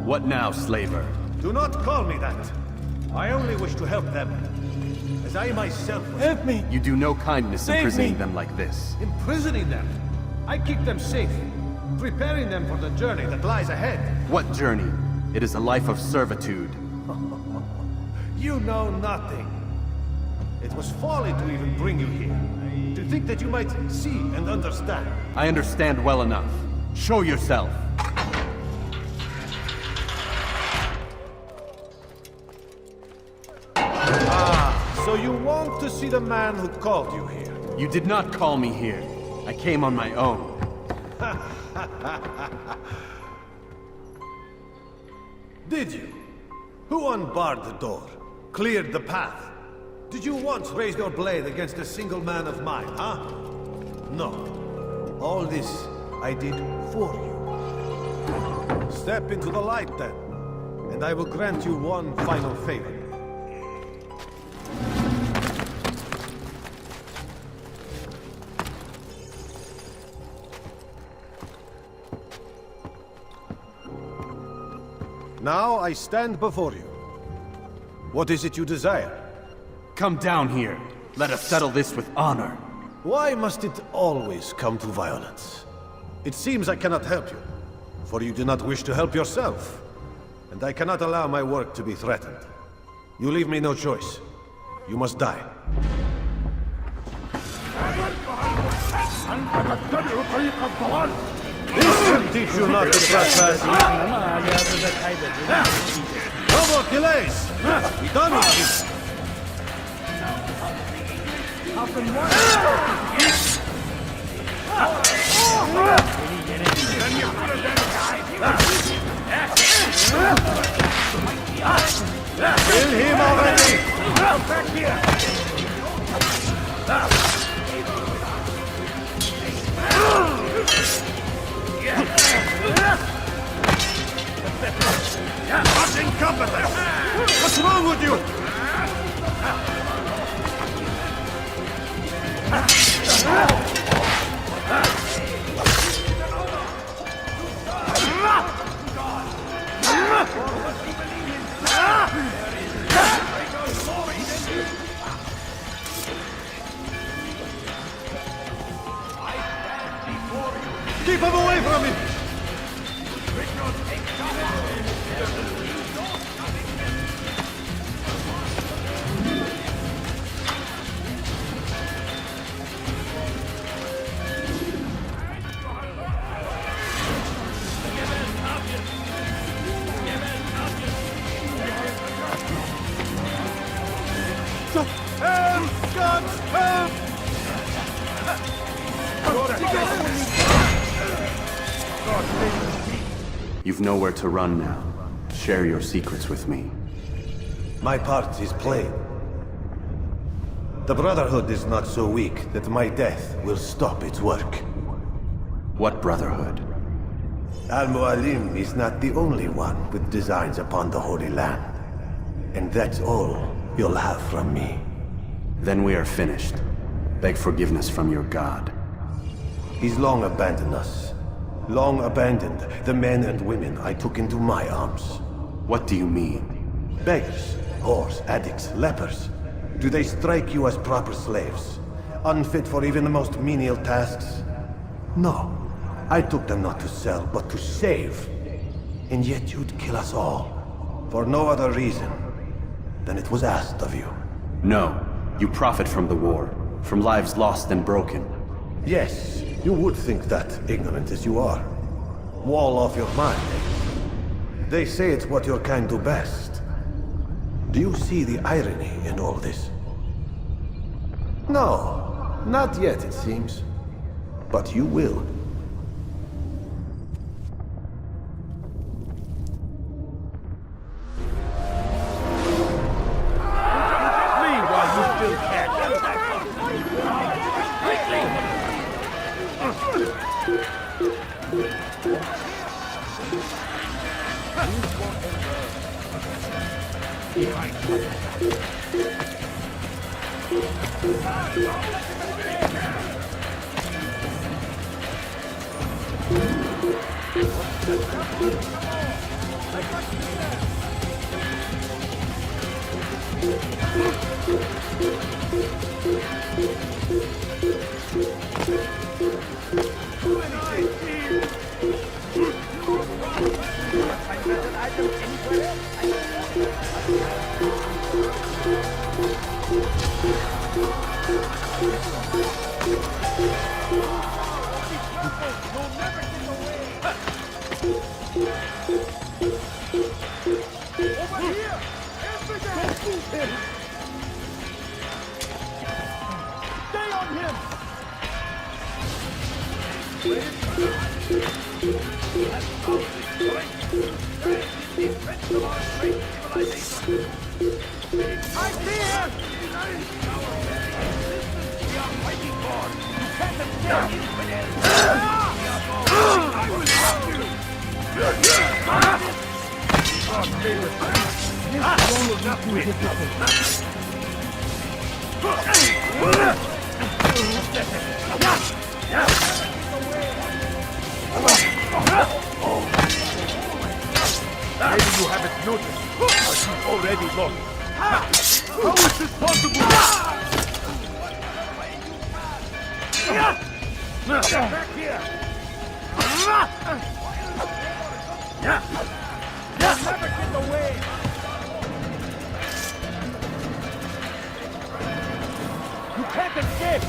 What now, slaver? Do not call me that. I only wish to help them, as I myself was... Help me! You do no kindness Save imprisoning me. them like this. Imprisoning them? I keep them safe, preparing them for the journey that lies ahead. What journey? It is a life of servitude. You know nothing. It was folly to even bring you here. To think that you might see and understand. I understand well enough. Show yourself. So you want to see the man who called you here? You did not call me here. I came on my own. Did you? Who unbarred the door? Cleared the path? Did you once raise your blade against a single man of mine, huh? No. All this I did for you. Step into the light then, and I will grant you one final favor. Now I stand before you. What is it you desire? Come down here. Let us settle this with honor. Why must it always come to violence? It seems I cannot help you, for you do not wish to help yourself. And I cannot allow my work to be threatened. You leave me no choice. You must die. This will teach you not to trespass. No more delays! Be done with this! Kill him already! Back here! What's incompetent? What's wrong with you? Keep him away from me! You've nowhere to run now. Share your secrets with me. My part is plain. The Brotherhood is not so weak that my death will stop its work. What Brotherhood? Al-Mualim is not the only one with designs upon the Holy Land. And that's all you'll have from me. Then we are finished. Beg forgiveness from your god. He's long abandoned us. Long abandoned the men and women I took into my arms. What do you mean? Beggars, whores, addicts, lepers. Do they strike you as proper slaves? Unfit for even the most menial tasks? No. I took them not to sell, but to save. And yet you'd kill us all. For no other reason than it was asked of you. No. You profit from the war. From lives lost and broken. Yes, you would think that, ignorant as you are. Wall off your mind, eh? They say it's what your kind do best. Do you see the irony in all this? No, not yet, it seems. But you will. Maybe you haven't noticed, but you've already lost. How is this possible? Back here! You'll never get away! You can't escape!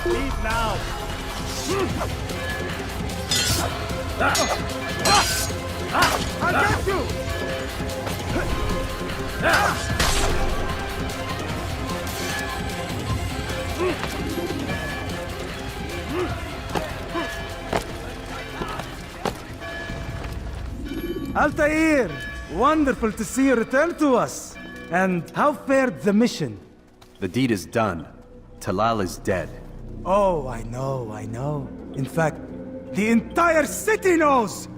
Leave now! I'll get you! Altaïr! Wonderful to see you return to us. And how fared the mission? The deed is done. Talal is dead. Oh, I know. In fact, the entire city knows!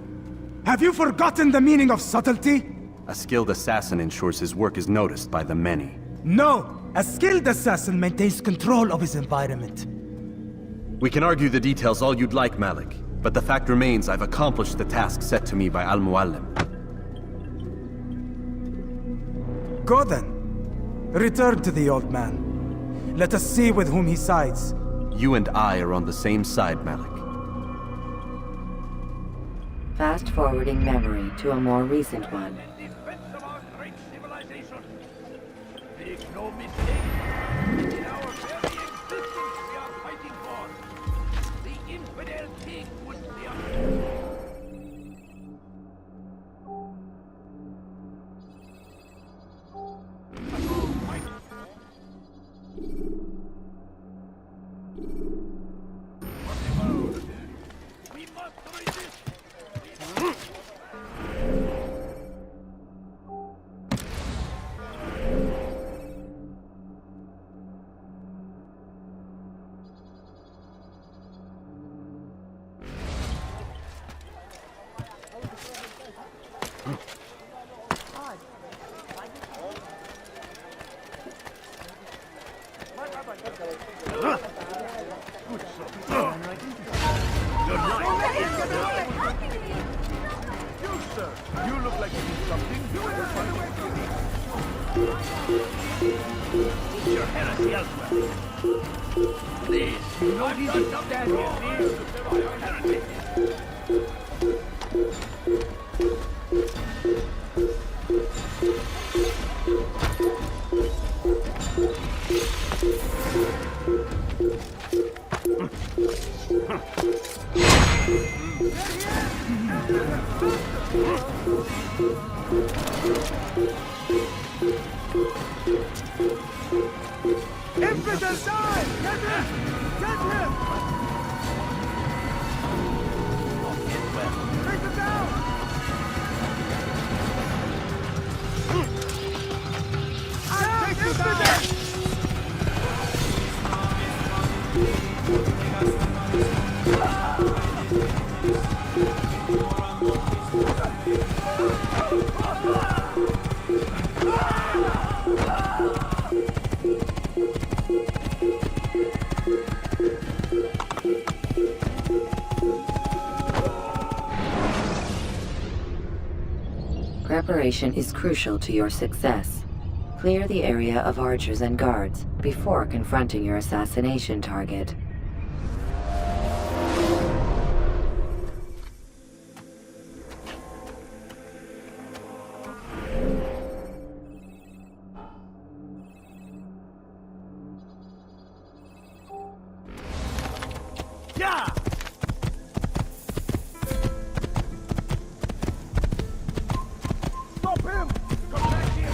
Have you forgotten the meaning of subtlety? A skilled assassin ensures his work is noticed by the many. No! A skilled assassin maintains control of his environment. We can argue the details all you'd like, Malik. But the fact remains I've accomplished the task set to me by Al-Muallim. Go then. Return to the old man. Let us see with whom he sides. You and I are on the same side, Malik. Fast-forwarding memory to a more recent one. Make no mistake. In our very existence we are fighting for. The infidel king would be a... We must resist. You look like you need something. Put your heresy elsewhere. Please, I'm not stand here, please. Infidel die! Get him! Get him! Take him down! I'll take you down! Preparation is crucial to your success. Clear the area of archers and guards before confronting your assassination target. Yeah! Stop him! Come back here!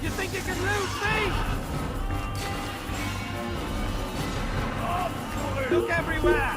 You think you can lose me? Oh, look everywhere!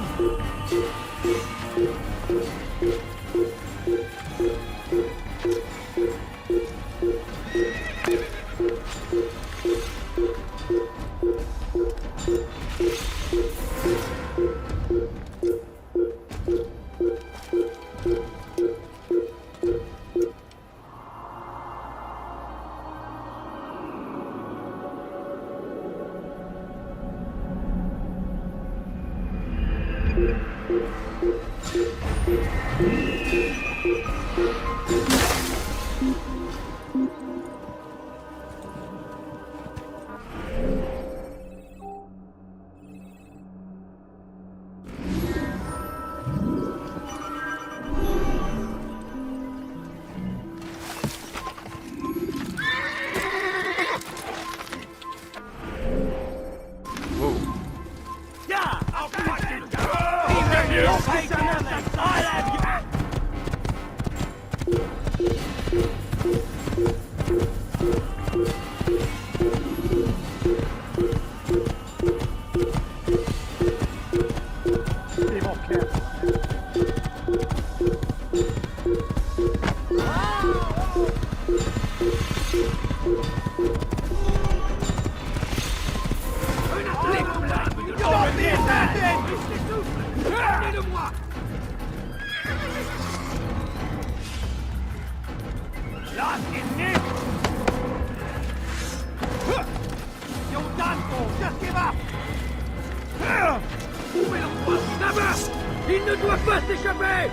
Il ne doit pas s'échapper!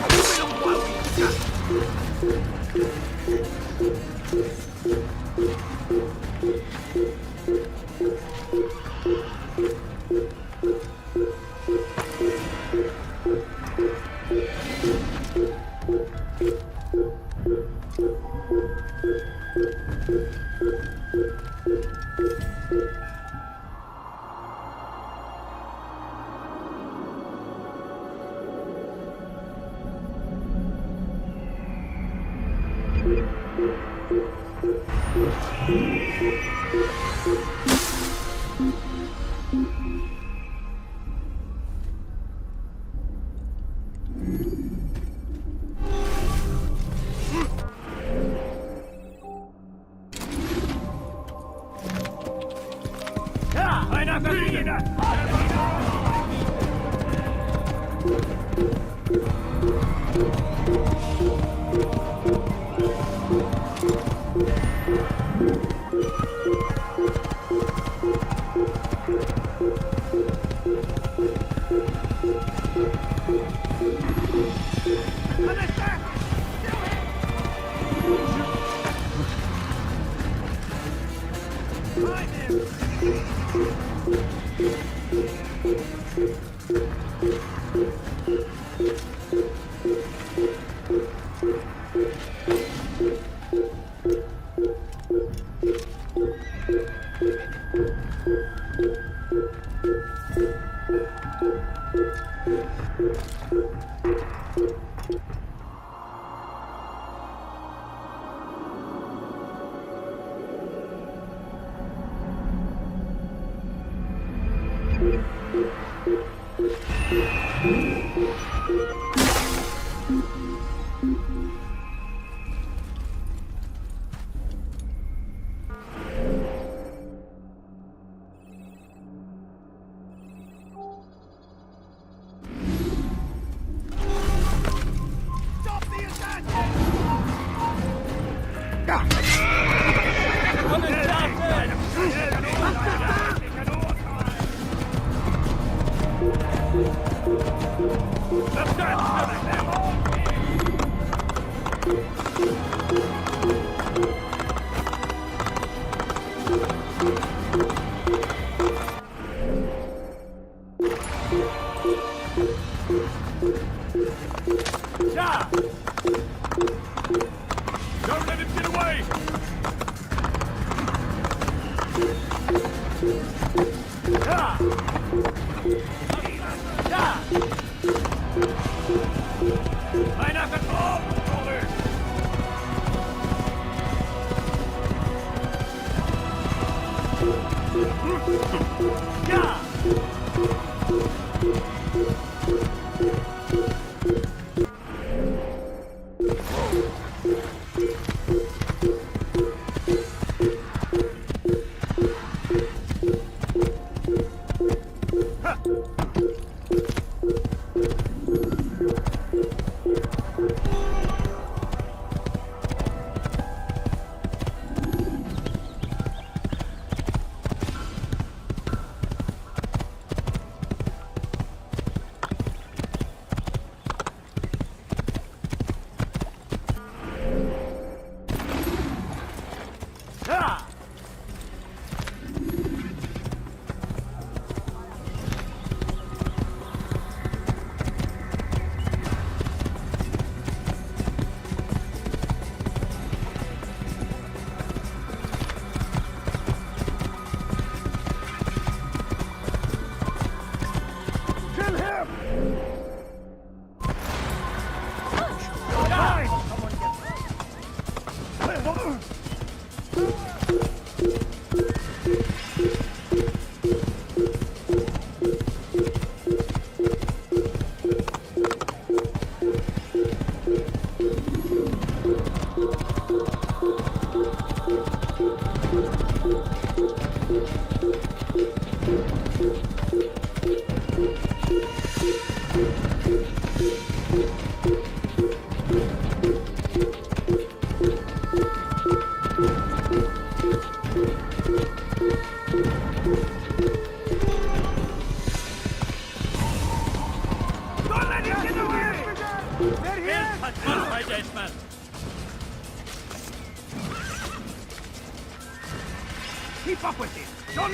Trouvez l'endroit où il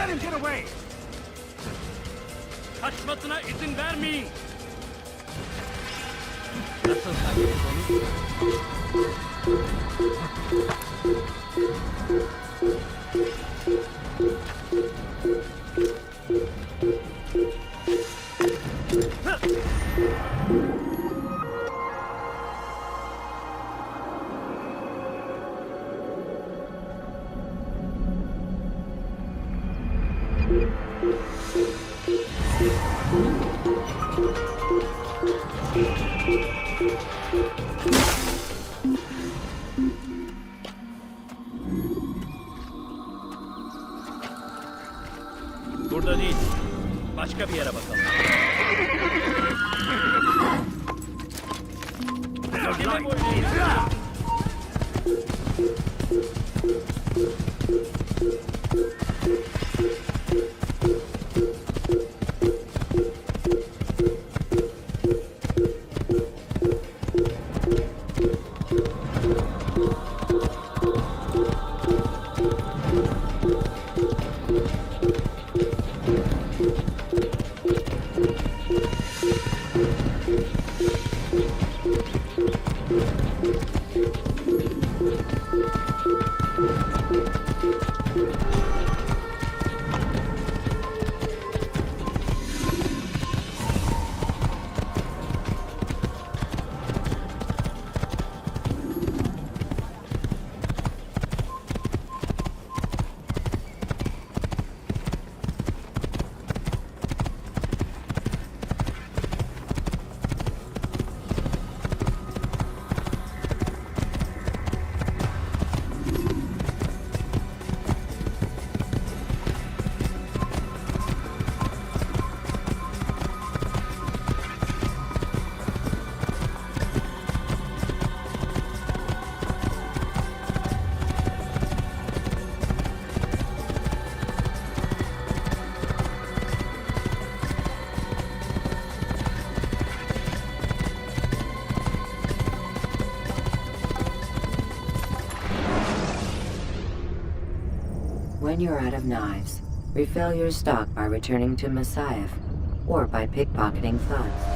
let him get away! Kaçmasına izin vermeyin! Nasıl kaçırdınız? Burada değil. Başka bir yere bakalım. When you're out of knives, refill your stock by returning to Messiah, or by pickpocketing thugs.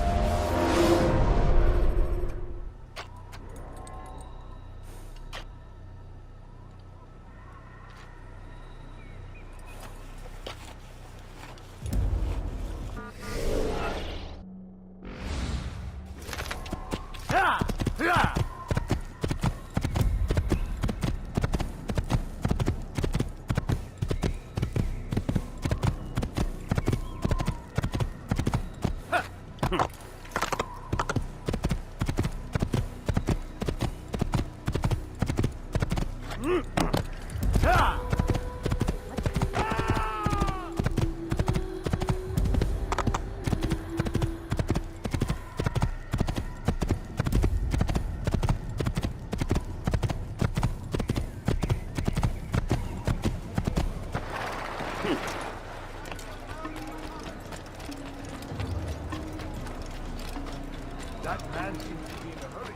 That man seems to be in a hurry.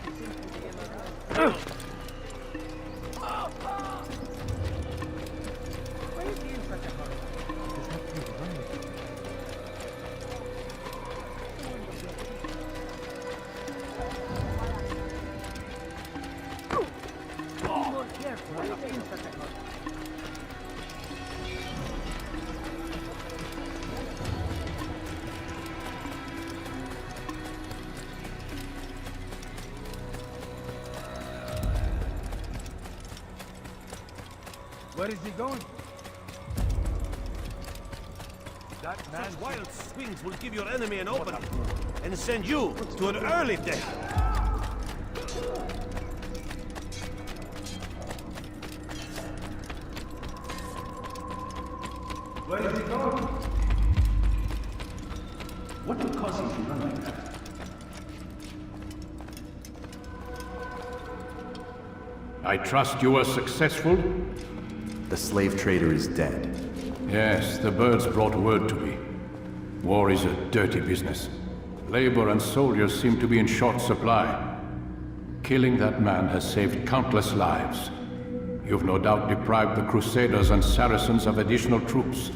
He seems to be in a hurry. Why is he in such a hurry? Does that feel right? Be more careful. Why is he in such a hurry? Where is he going? That man's wild swings will give your enemy an opening and send you to an early death. Where is he going? What would cause him to run like that? I trust you were successful? The slave trader is dead. Yes, the birds brought word to me. War is a dirty business. Labor and soldiers seem to be in short supply. Killing that man has saved countless lives. You've no doubt deprived the Crusaders and Saracens of additional troops.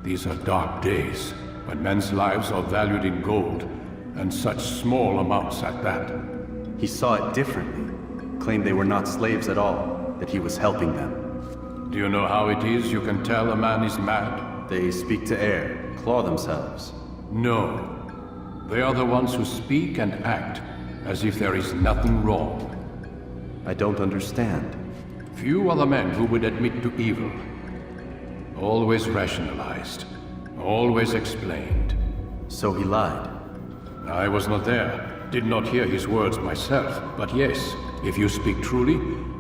These are dark days, when men's lives are valued in gold, and such small amounts at that. He saw it differently. Claimed they were not slaves at all, that he was helping them. Do you know how it is you can tell a man is mad? They speak to air, claw themselves. No. They are the ones who speak and act as if there is nothing wrong. I don't understand. Few are the men who would admit to evil. Always rationalized. Always explained. So he lied? I was not there. Did not hear his words myself. But yes, if you speak truly,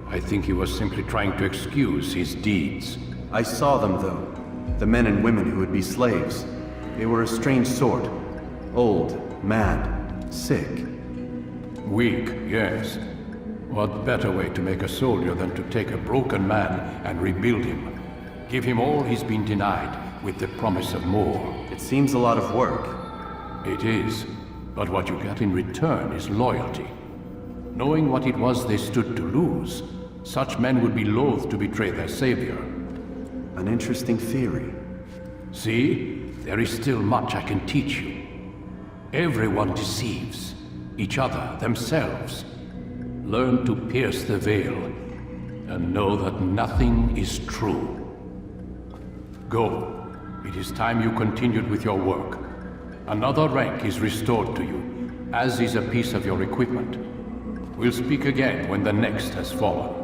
I think he was simply trying to excuse his deeds. I saw them, though. The men and women who would be slaves. They were a strange sort. Old, mad, sick. Weak, yes. What better way to make a soldier than to take a broken man and rebuild him? Give him all he's been denied, with the promise of more. It seems a lot of work. It is. But what you get in return is loyalty. Knowing what it was they stood to lose, such men would be loath to betray their savior. An interesting theory. See? There is still much I can teach you. Everyone deceives. Each other, themselves. Learn to pierce the veil, and know that nothing is true. Go. It is time you continued with your work. Another rank is restored to you, as is a piece of your equipment. We'll speak again when the next has fallen.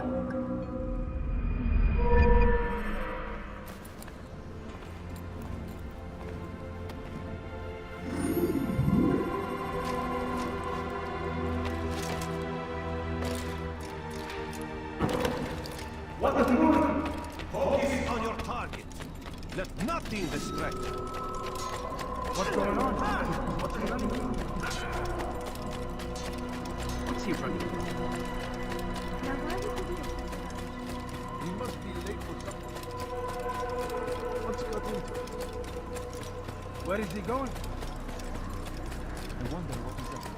Focus on your target. Let nothing distract you. What's going on? What's he running from? What's he running from? Now why would he do He must be late for something. What's got into it? Where is he going? I wonder what he's up to.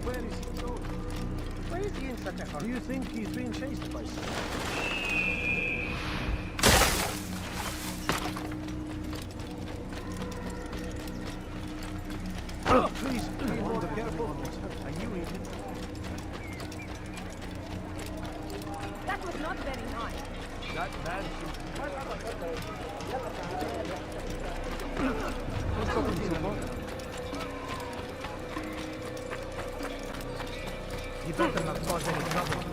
Where is he going? Why is he in such a hurry? Do you think he's being chased by someone? Please, be more careful. I knew he did. That was not very nice. That man should... What's up with you, He better not cause any trouble.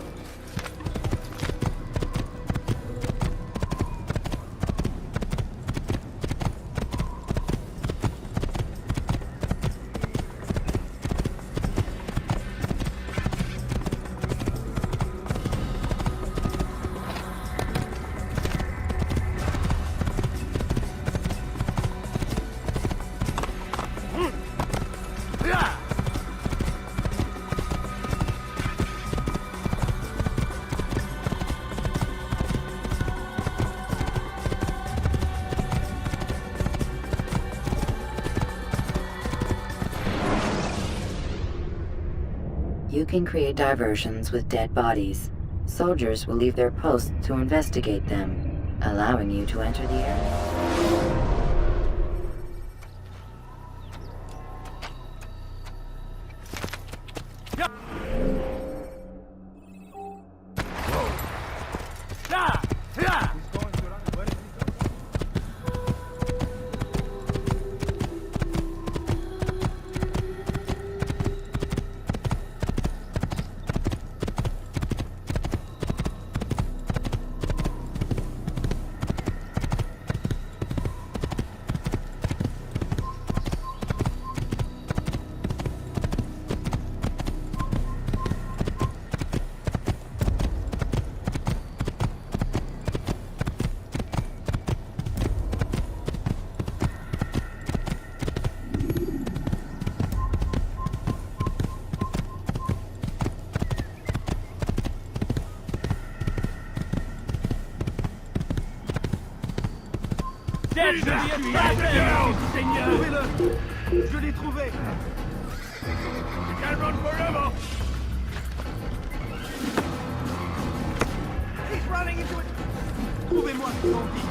You can create diversions with dead bodies. Soldiers will leave their posts to investigate them, allowing you to enter the area. Je l'ai trouvé! You can't run forever! He's running into it! Trouvez-moi ce bandit!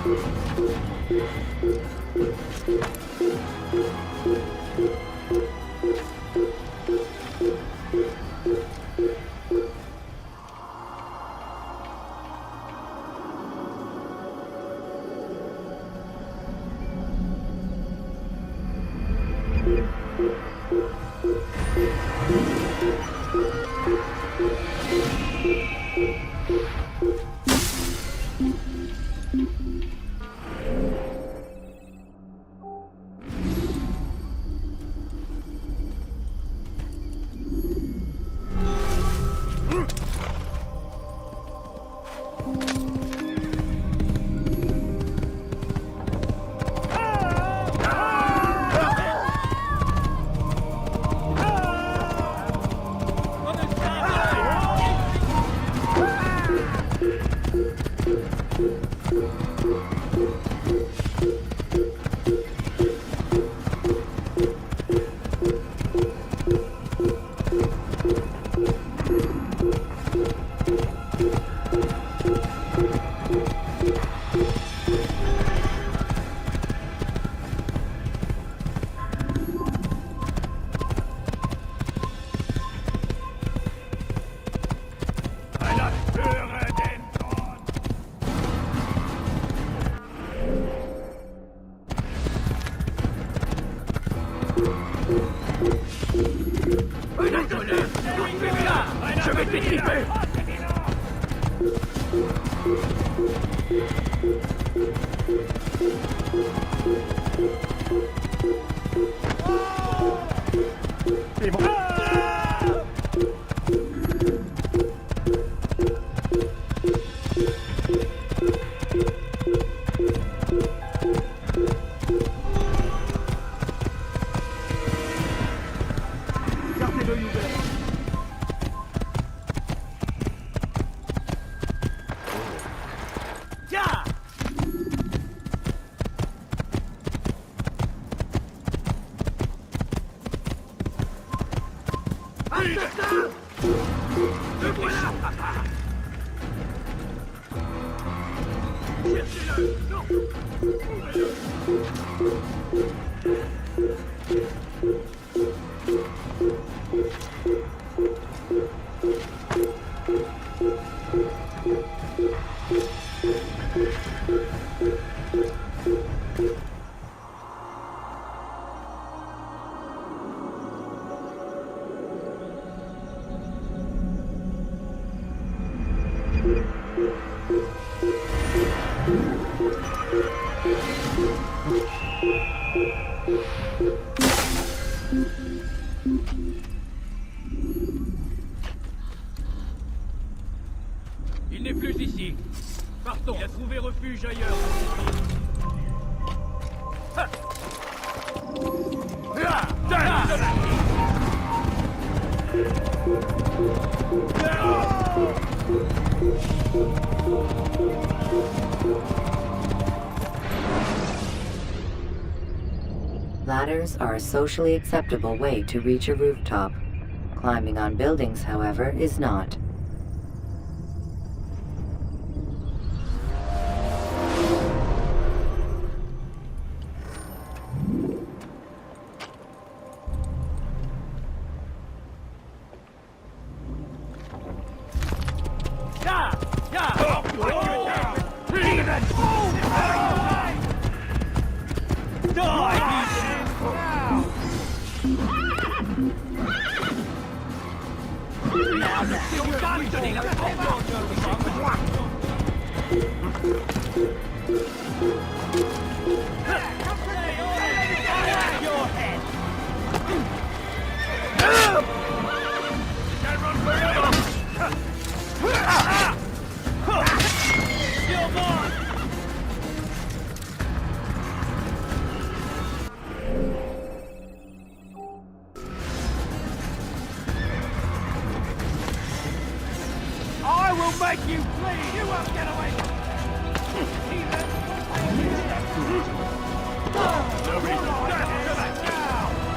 Je vais te dégripper! C'est bon! Gardez l'œil ouvert! Tiens! Ancestor! Le voilà, papa! Cherchez-le! Non! Trouvez-le! Il n'est plus ici. Partons. Il a trouvé refuge ailleurs. Ha! Là! Là! Ladders are a socially acceptable way to reach a rooftop. Climbing on buildings, however, is not. I will make you bleed! You won't get away!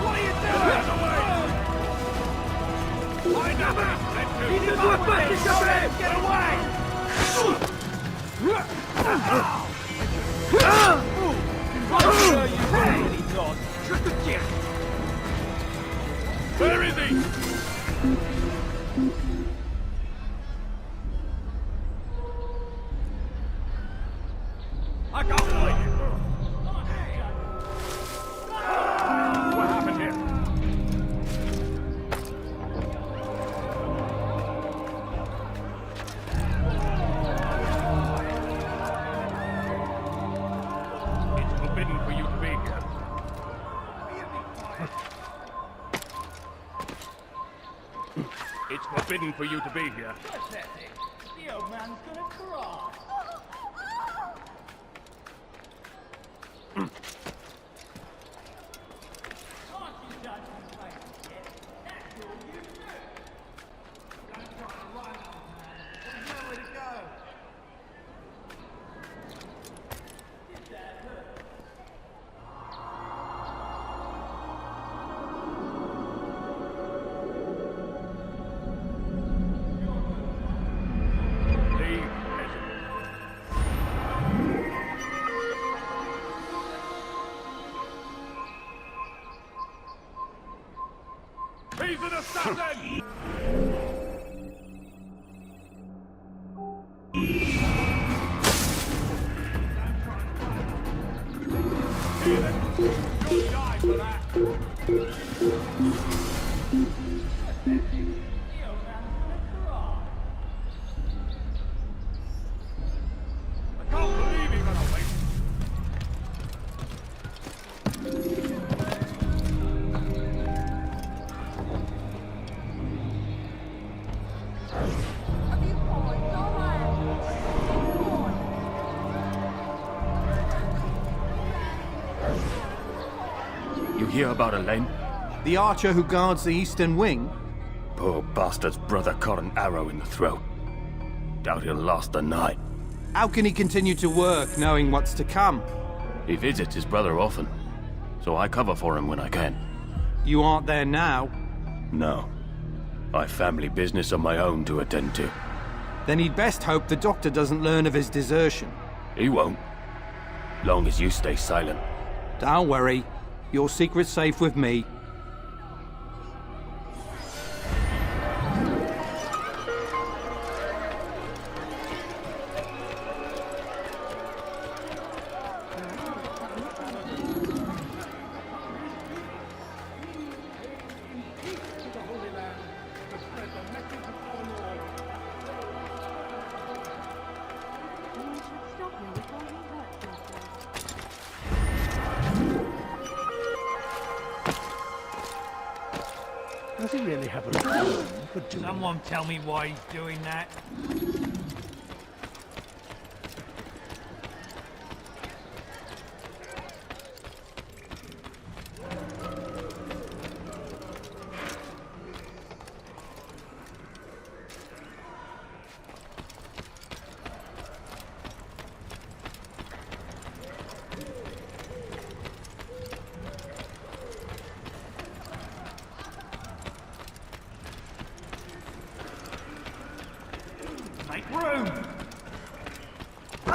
What are Il ne doit pas s'échapper! Get away! Je te tiens! Where is he? I can't find him! What happened here? It's forbidden for you to be here. It's forbidden for you to be here. The old man's gonna cry. He's an assassin! You'll die for that. I can't believe he got away. You hear about Elaine? The archer who guards the eastern wing? Poor bastard's brother caught an arrow in the throat. Doubt he'll last the night. How can he continue to work, knowing what's to come? He visits his brother often, so I cover for him when I can. You aren't there now? No. I've family business of my own to attend to. Then he'd best hope the doctor doesn't learn of his desertion. He won't. Long as you stay silent. Don't worry. Your secret's safe with me. Does he really have a reason for doing Someone tell me why he's doing that. Make room! Do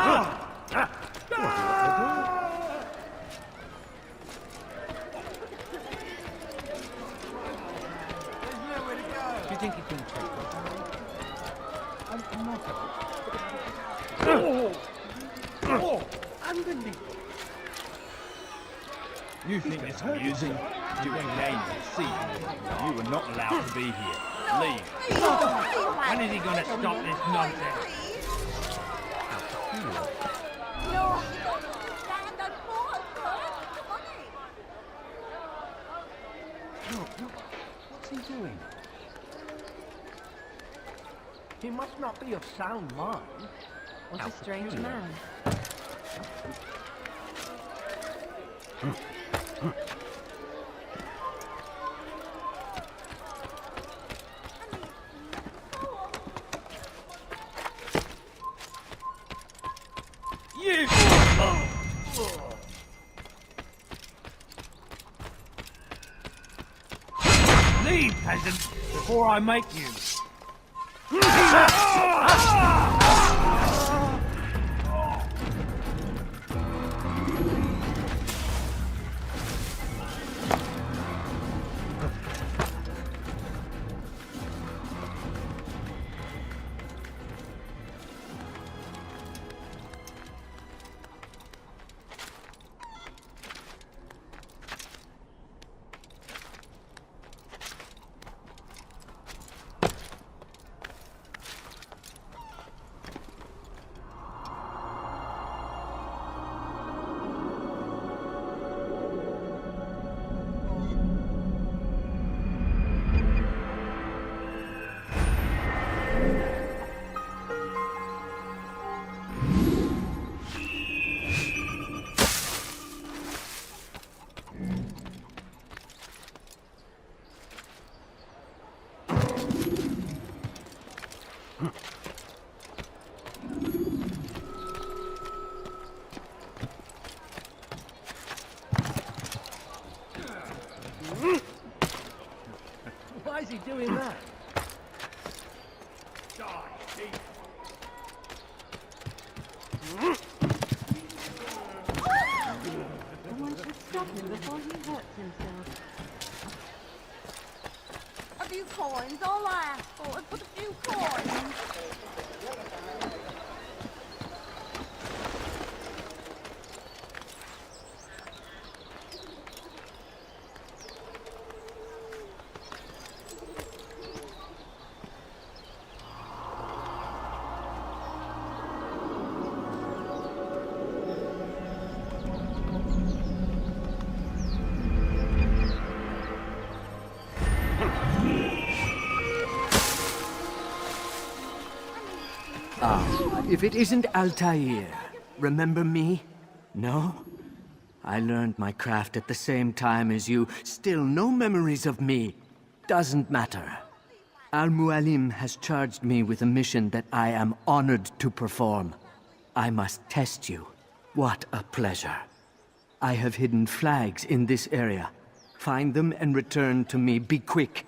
you think he can take it? Unbelievable. You think it's amusing? You engage the sea. You were not allowed to be here. Leave. When is he going to stop this nonsense? What's he doing? He must not be of sound mind. What a strange man. You! Leave! peasant, before I make you. Why is he doing that? Someone should stop him before he hurts himself. A few coins, all I ask for is but a few coins. If it isn't Altaïr, remember me? No? I learned my craft at the same time as you. Still no memories of me. Doesn't matter. Al-Mualim has charged me with a mission that I am honored to perform. I must test you. What a pleasure. I have hidden flags in this area. Find them and return to me. Be quick.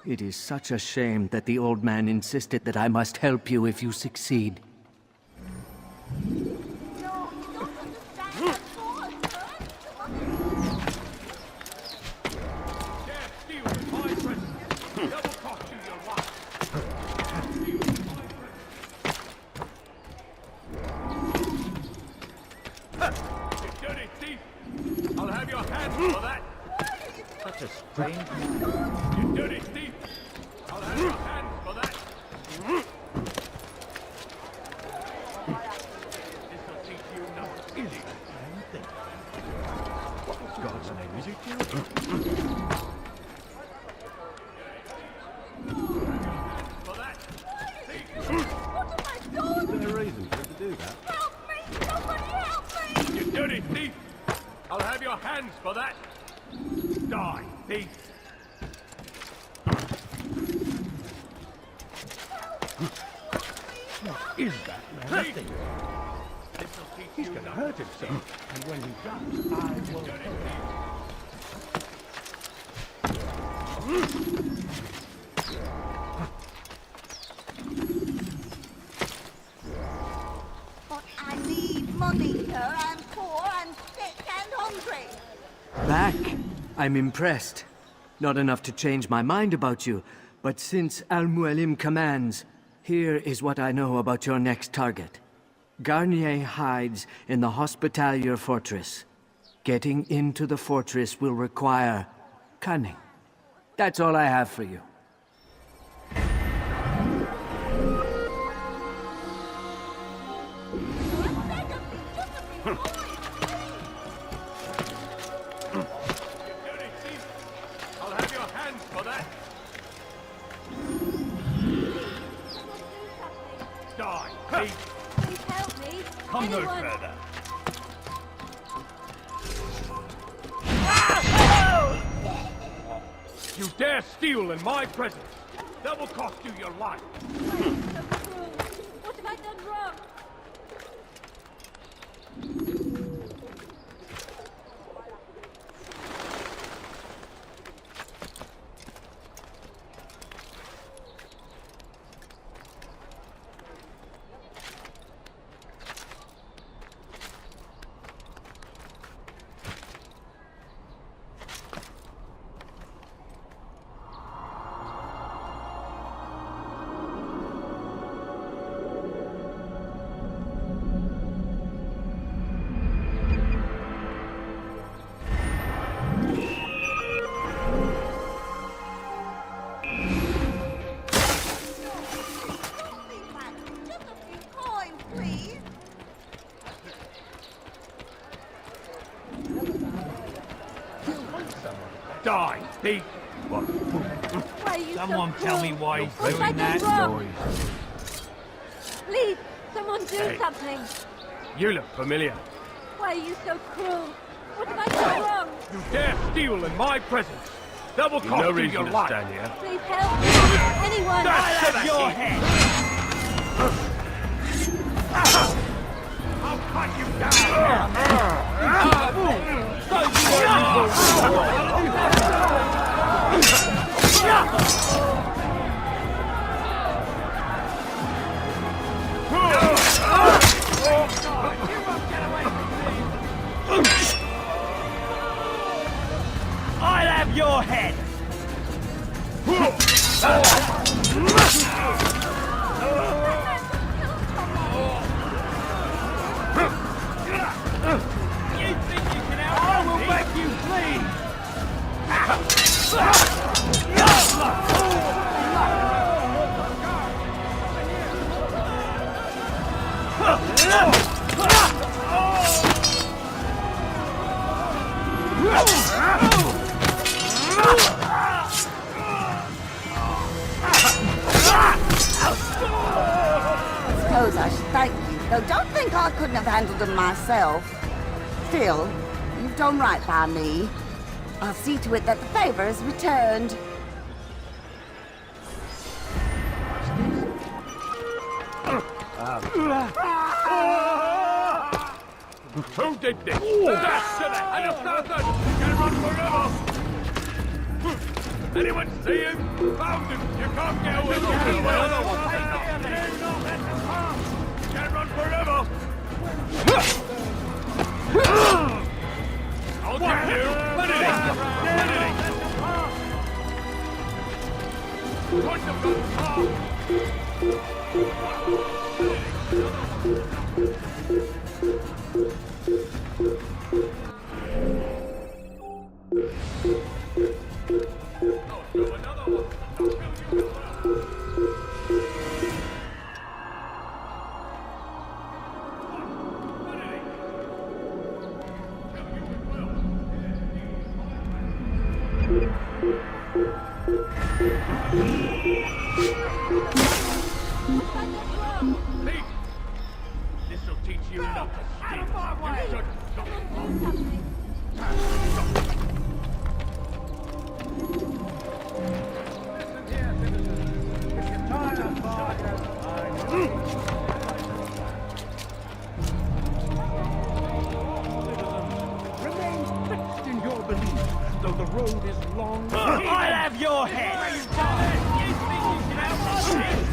It is such a shame that the old man insisted that I must help you if you succeed. Such a strange man. You dirty thief! I'll have your hands for that! This'll teach you nothing. Is it? Anything? What God's name is it, you? For that! What am I doing? Is there a reason for him to do that? Help me! Somebody help me! You dirty thief! I'll have your hands for that! Die, thief! What is that man? Nothing. He's going to hurt himself, and when he does, I will help him. But I need money, sir. I'm poor and sick and hungry. Back? I'm impressed. Not enough to change my mind about you, but since Al-Mualim commands, here is what I know about your next target. Garnier hides in the Hospitalier Fortress. Getting into the fortress will require cunning. That's all I have for you. I'll have your hands for that! Die, thief! Please help me. Come no Anyone? further! You dare steal in my presence! That will cost you your life! What have I done wrong? die. He... What? Why are you Someone so tell cruel? me why he's What have I doing done that. wrong? Please, someone do Hey. something. You look familiar. Why are you so cruel? What have I done wrong? You dare steal in my presence. Double cost no you reason your to life. stand here. Please help me. Anyone. That's to your head. I'll cut you down. I'll have your head. You think you can out? I will make you bleed. Suppose I should thank you, though don't think I couldn't have handled them myself. Still, you've done right by me. I'll see to it that the favor is returned. Who did this? Dash to the head of Southern! Can run forever! Anyone see him? Found him! You can't get away from him! Can run forever! I'll get you! Let it in! Let it in! Put the guns off! This'll teach you not to steal. Out of my way! Listen here, citizens. If you're tired of bargains, remain fixed in your belief, though the road is long. I'll have your head! You think you can outrun me?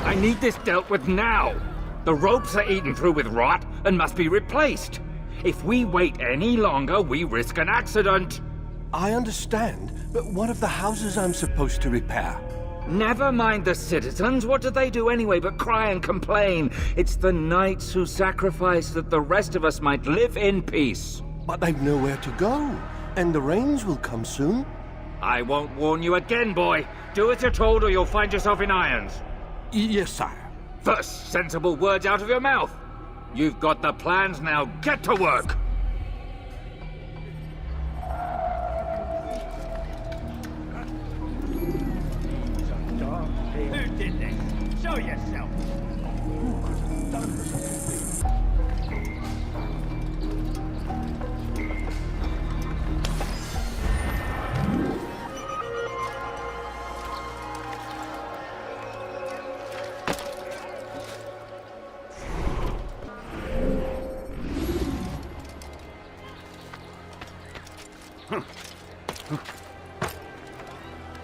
I need this dealt with now. The ropes are eaten through with rot and must be replaced. If we wait any longer, we risk an accident. I understand, but what of the houses I'm supposed to repair? Never mind the citizens. What do they do anyway but cry and complain? It's the knights who sacrifice that the rest of us might live in peace. But they've nowhere to go, and the rains will come soon. I won't warn you again, boy. Do as you're told or you'll find yourself in irons. Yes, sire. First, sensible words out of your mouth. You've got the plans, now get to work! Who did this? Show yourself!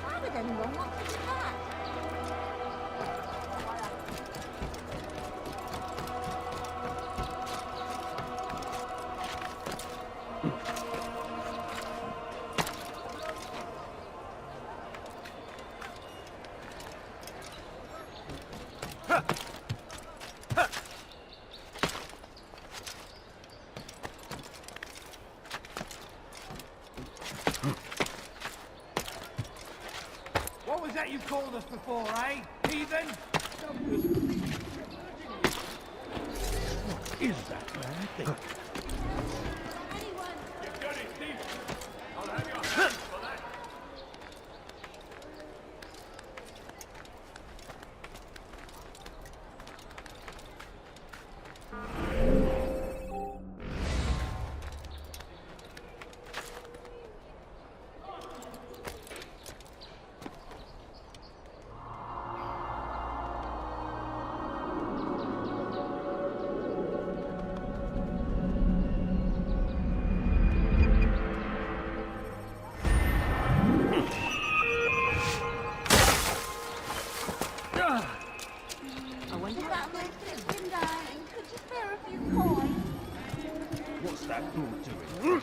Why would anyone want to do that? before, eh, heathen? What is that man thing? You've done it, Steve. I'll have your hands for that. What's that door doing?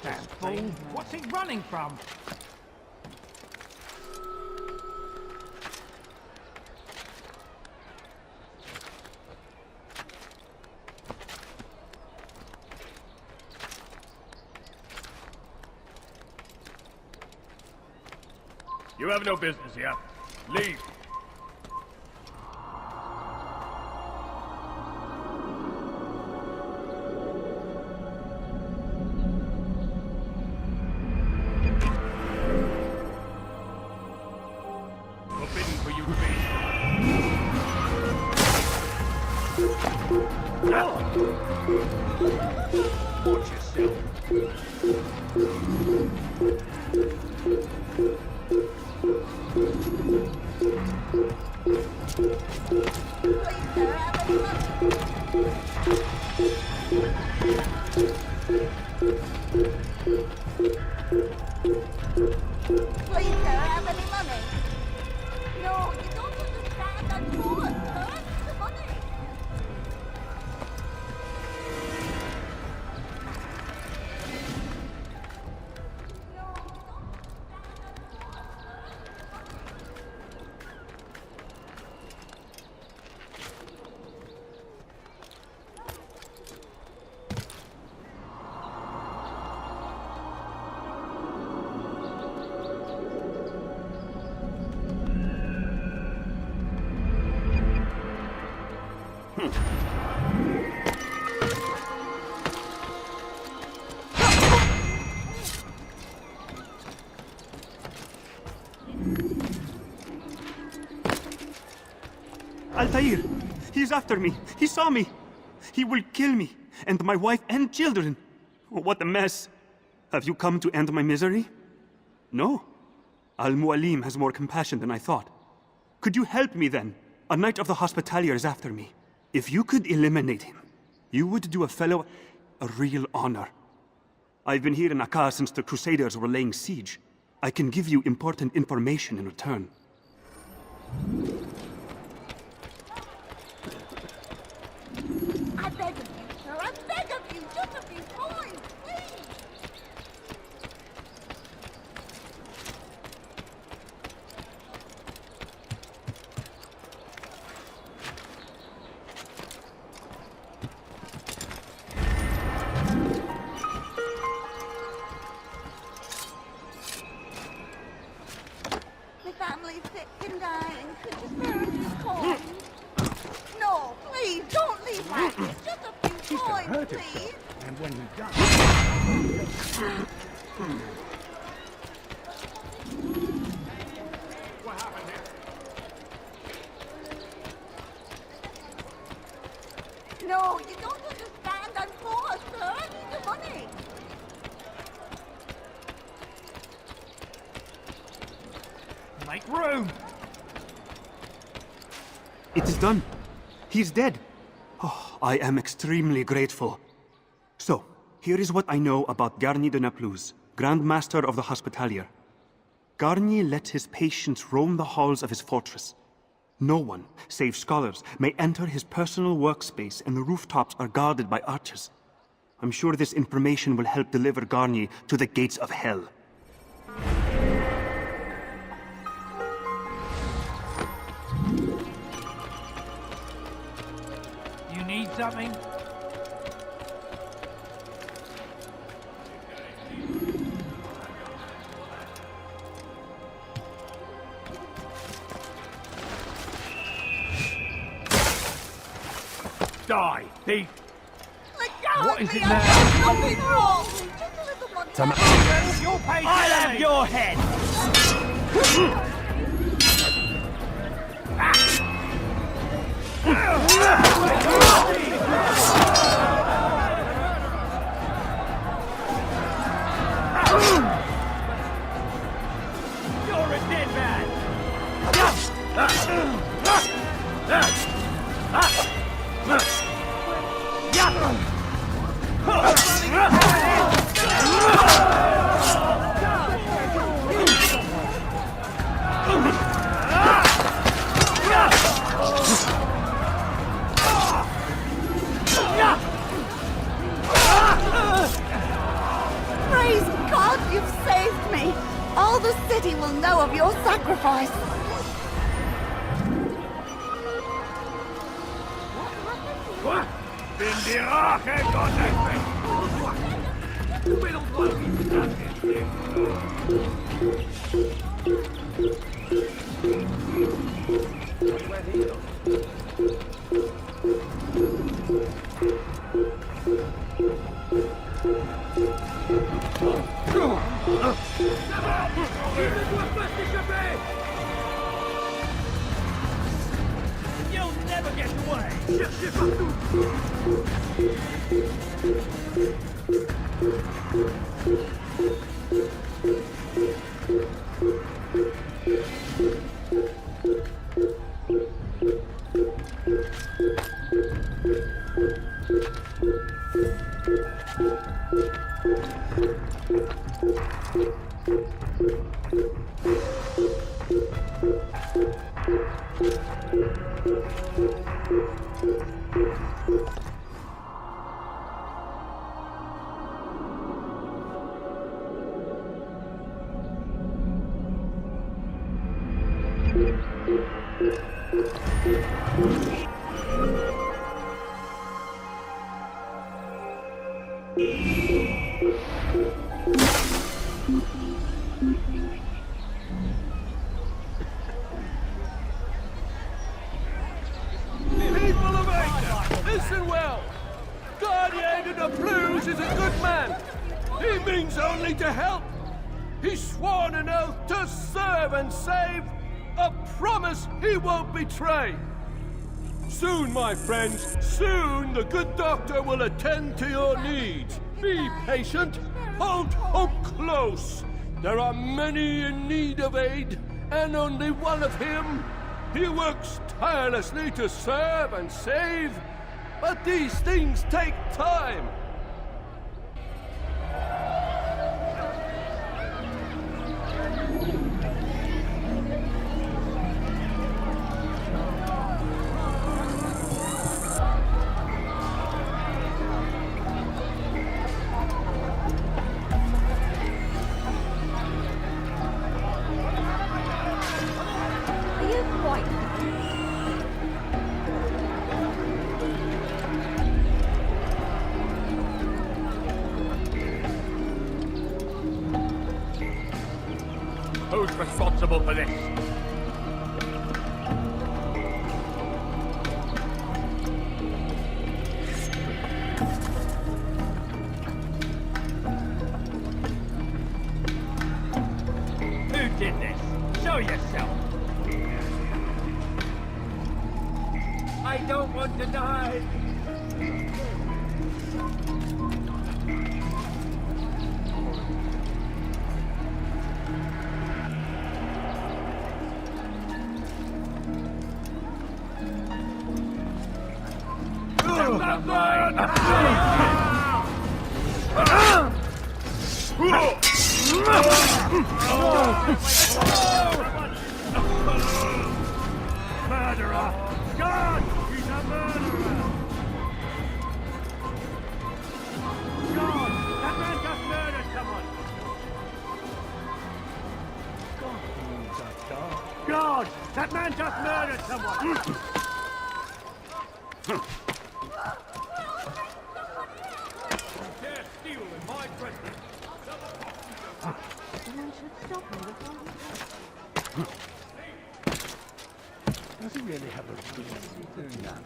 That fool. What's he running from? You have no business here. Leave. Forbidden for you to be. Watch yourself. Please, sir, have any money? No, you don't understand. I'm poor, sir. The money. Altaïr! He's after me! He saw me! He will kill me, and my wife and children! What a mess! Have you come to end my misery? No. Al-Mualim has more compassion than I thought. Could you help me then? A knight of the Hospitalier is after me. If you could eliminate him, you would do a fellow a real honor. I've been here in Akkar since the Crusaders were laying siege. I can give you important information in return. I beg of you, sir. I beg of you. Just a few coins, please. My family's sick and dying. Could you spare a few coins? No, please, don't leave like this. Just a few coins, please. And when he does... What happened here? No, you don't understand. I'm poor, sir. I need the money. Make room! It is done. He's dead. Oh, I am extremely grateful. So, here is what I know about Garnier de Naplouse, Grand Master of the Hospitalier. Garnier let his patients roam the halls of his fortress. No one, save scholars, may enter his personal workspace, and the rooftops are guarded by archers. I'm sure this information will help deliver Garnier to the gates of hell. something? Die, thief! What is it now? Nothing wrong! Just a little more time. I'll have your head! You're a dead man! Praise God, you've saved me! All the city will know of your sacrifice! Bin die Rache Gottes! Du You'll never get away! Cherchez partout! People of Asia, listen well! Guardian of the Blues is a good man! He means only to help! He's sworn an oath to serve and save, a promise he won't betray! Soon, my friends, soon the good doctor will attend to your needs. Be patient, hold hope close. There are many in need of aid, and only one of him. He works tirelessly to serve and save, but these things take time. Who's responsible for this? Who did this? Show yourself! I don't want to die! Murderer! God! He's a murderer! God! That man just murdered someone! God! That man just murdered someone! should stop him before he hurts. Does he really have a reason for doing that?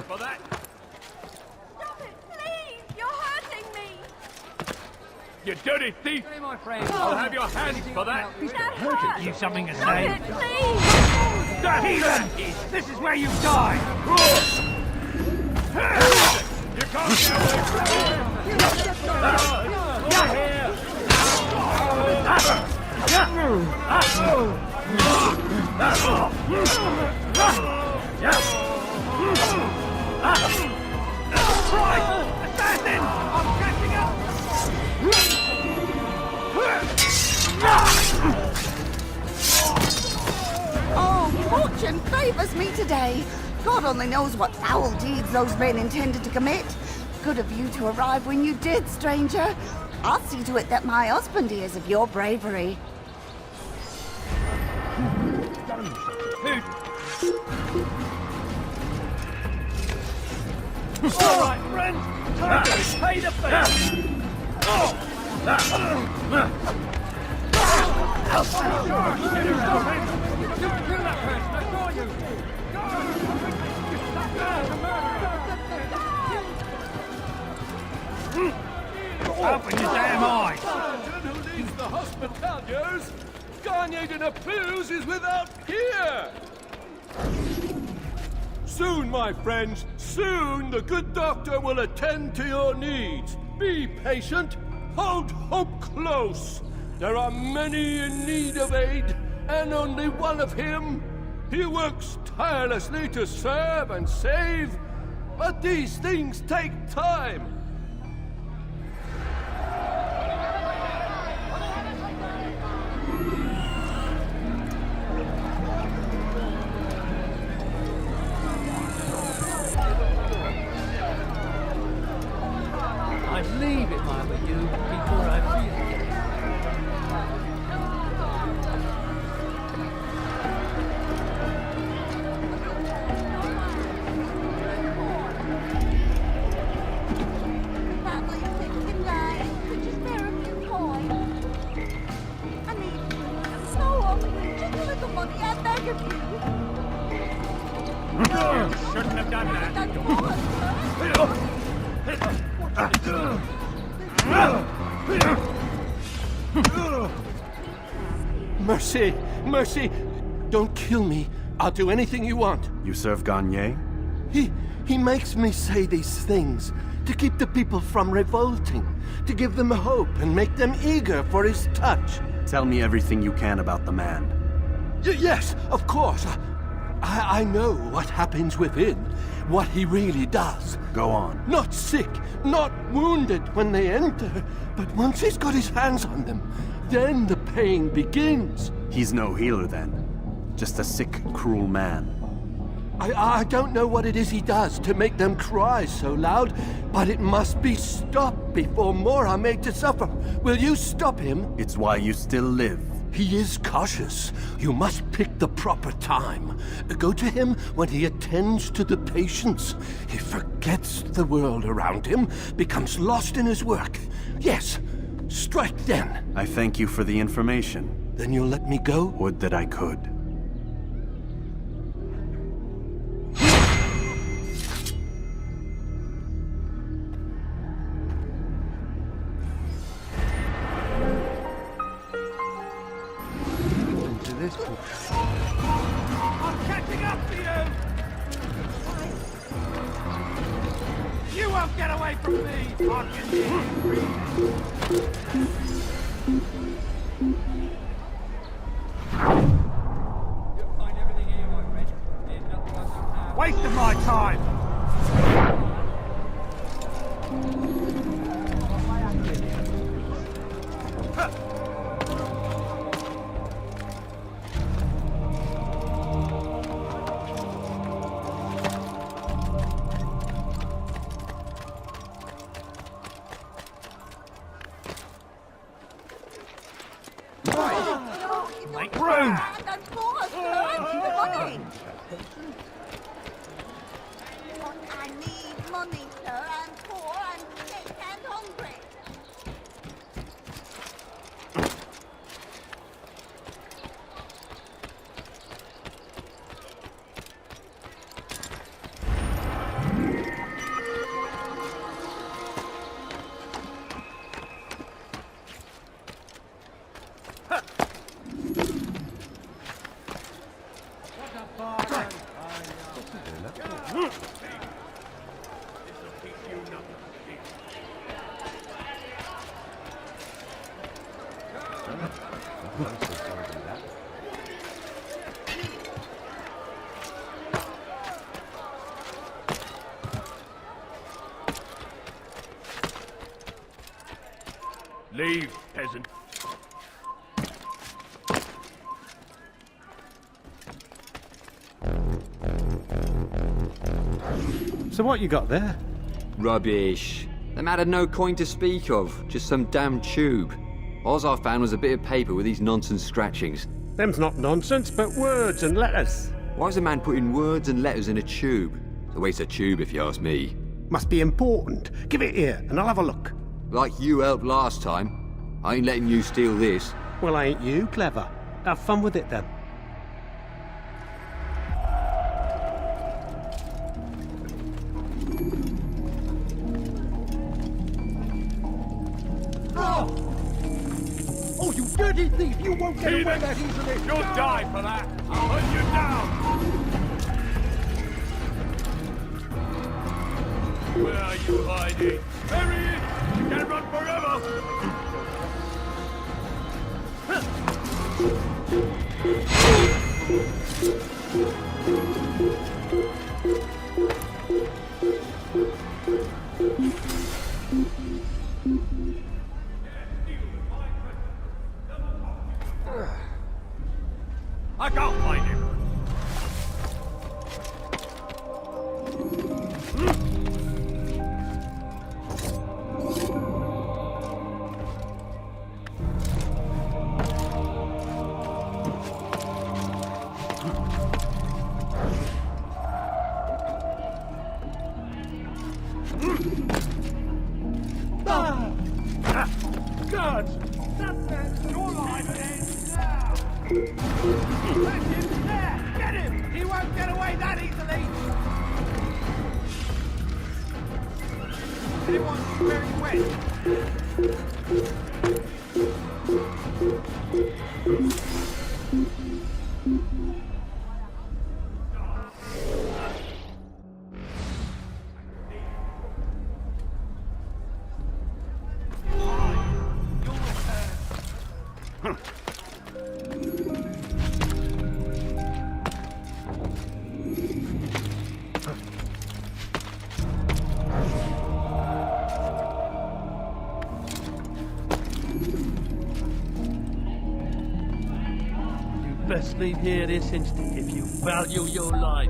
For that! Stop it, please! You're hurting me! You dirty thief! Hey, my friend. I'll have your hands for that! That hurts! You've something to Stop say? it, please! The heathen! This is where you die! You can't get away from me! Get here! Right! Assassin! I'm catching up! Oh, fortune favors me today. God only knows what foul deeds those men intended to commit. Good of you to arrive when you did, stranger. I'll see to it that my husband hears of your bravery. All right, friend. Time to pay the fee. Open your damn eyes. Sergeant who leads the hospitaliers, Garnier de Naples is without peer. Soon, my friends, soon the good doctor will attend to your needs. Be patient, hold hope close. There are many in need of aid, and only one of him. He works tirelessly to serve and save, but these things take time. I'd leave it if I were you before I feel it. Family victim guys, could you spare a few coins? I mean, so often, just a little money, I beg of you. Shouldn't have done that. Mercy! Mercy! Don't kill me. I'll do anything you want. You serve Garnier? He makes me say these things to keep the people from revolting, to give them hope and make them eager for his touch. Tell me everything you can about the man. Yes, of course. I know what happens within, what he really does. Go on. Not sick, not wounded when they enter, but once he's got his hands on them, then the pain begins. He's no healer then. Just a sick, cruel man. I don't know what it is he does to make them cry so loud, but it must be stopped before more are made to suffer. Will you stop him? It's why you still live. He is cautious. You must pick the proper time. Go to him when he attends to the patients. He forgets the world around him, becomes lost in his work. Yes, strike then. I thank you for the information. Then you'll let me go? Would that I could. I'm catching up to you! You won't get away from me, wasting my time! Make room! I need money, sir. I'm poor, I'm sick and hungry. Leave, peasant. So what you got there? Rubbish. Them had no coin to speak of, just some damn tube. All I found was a bit of paper with these nonsense scratchings. Them's not nonsense, but words and letters. Why is a man putting words and letters in a tube? It's a waste of tube, if you ask me. Must be important. Give it here, and I'll have a look. Like you helped last time. I ain't letting you steal this. Well, ain't you clever? Have fun with it, then. Oh, you dirty thief! You won't get away that easily! You'll die for that! I'll hunt you down! Where are you hiding? There he is! You can't run forever! I can't find him! God! That man's your life ends now! Let him there! Get him! He won't get away that easily! Anyone's very wet! Best leave here this instant if you value your life.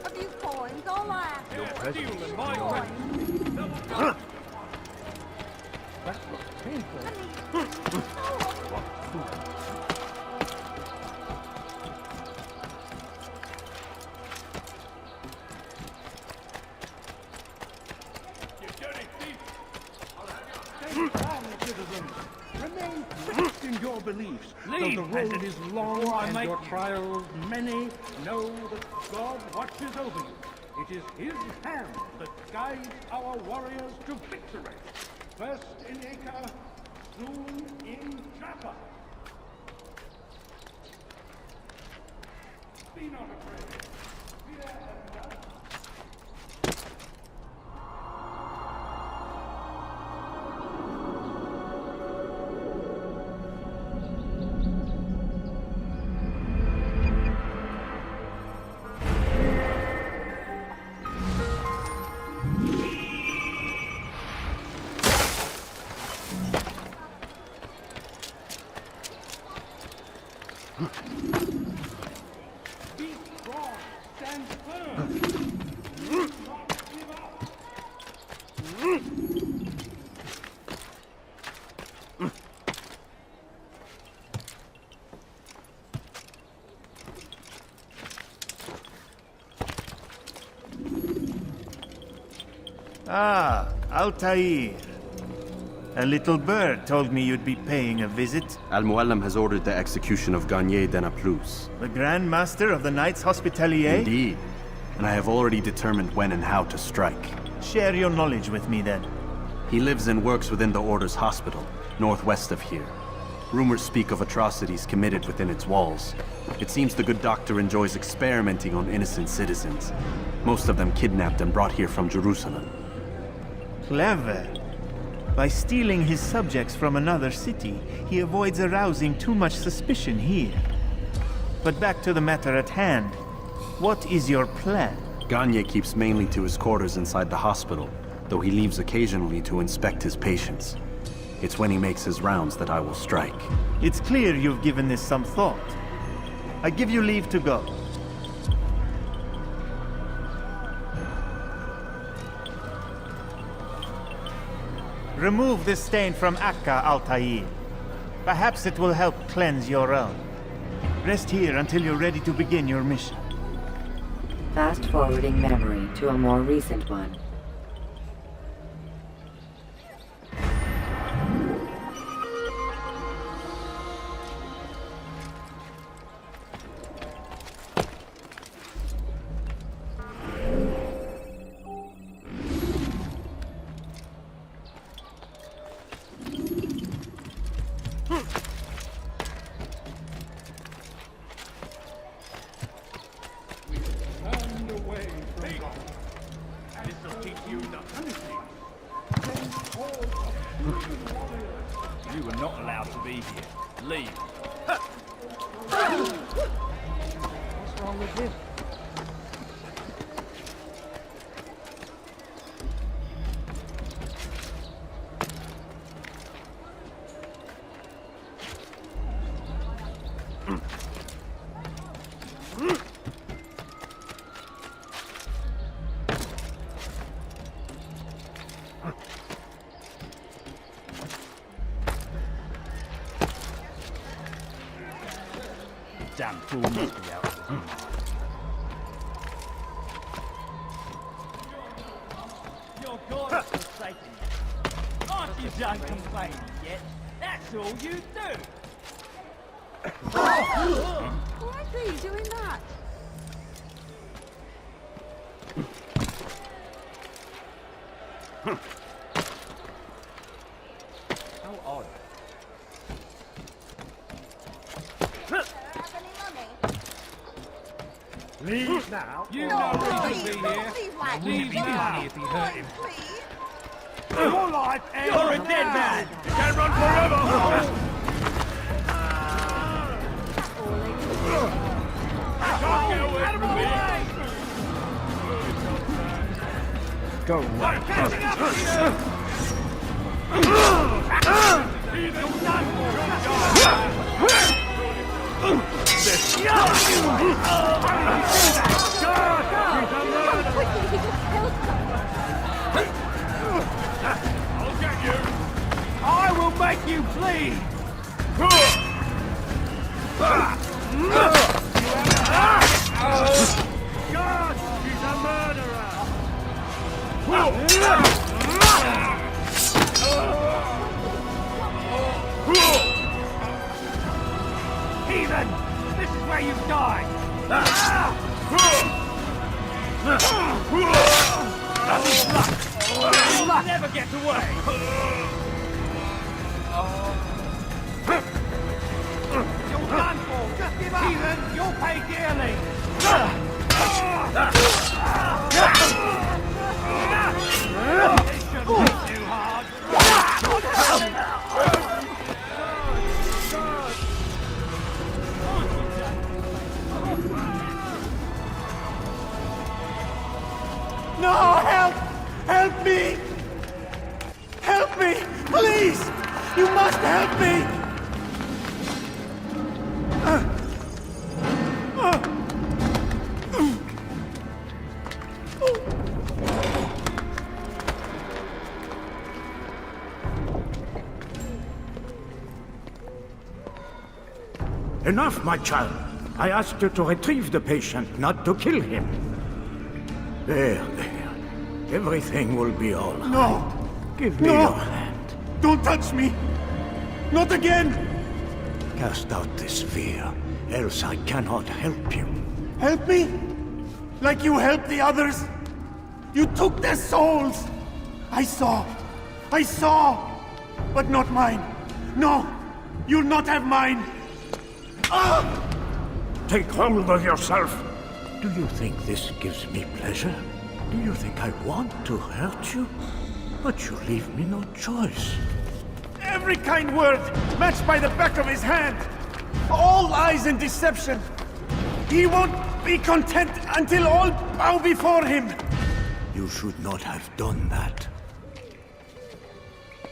A few coins, all I ask. A deal in my way! That looks painful. Remain fixed in your beliefs. Leave, Though the road is long before I and make your you. trials many, know that God watches over you. It is his hand that guides our warriors to victory. First in Acre, soon in Jaffa. Be not afraid. Fear has none. Ah, Altaïr. A little bird told me you'd be paying a visit. Al-Muallim has ordered the execution of Garnier de Naplouse. The Grand Master of the Knights Hospitalier? Indeed. And I have already determined when and how to strike. Share your knowledge with me, then. He lives and works within the Order's hospital, northwest of here. Rumors speak of atrocities committed within its walls. It seems the good doctor enjoys experimenting on innocent citizens. Most of them kidnapped and brought here from Jerusalem. Clever. By stealing his subjects from another city, he avoids arousing too much suspicion here. But back to the matter at hand. What is your plan? Garnier keeps mainly to his quarters inside the hospital, though he leaves occasionally to inspect his patients. It's when he makes his rounds that I will strike. It's clear you've given this some thought. I give you leave to go. Remove this stain from Akka, Altaïr. Perhaps it will help cleanse your own. Rest here until you're ready to begin your mission. Fast-forwarding memory to a more recent one. You were not allowed to be here. Leave. What's wrong with him? Damn fool must be out of the Your God has forsaken you. Aren't you done complaining yet? That's all you do. Why are you doing that? How odd. Leave now. You No, know please, reason to be no, here. please, Leave Leave me now. money if he hurt him. Your life ends You're a now. dead man. You can't run forever. Go away. I'll get you. I will make you bleed. God, she's a murderer. Heathen! This is where you die! You're done for! Just give up! Even you'll pay dearly! This shouldn't be too hard! No, help! Help me! Help me! Please! You must help me! Enough, my child. I asked you to retrieve the patient, not to kill him. There. Everything will be all right. No! Give me your hand. Don't touch me! Not again! Cast out this fear, else I cannot help you. Help me? Like you helped the others? You took their souls! I saw! But not mine! No! You'll not have mine! Ah! Take hold of yourself! Do you think this gives me pleasure? Do you think I want to hurt you? But you leave me no choice. Every kind word matched by the back of his hand! All lies and deception! He won't be content until all bow before him! You should not have done that.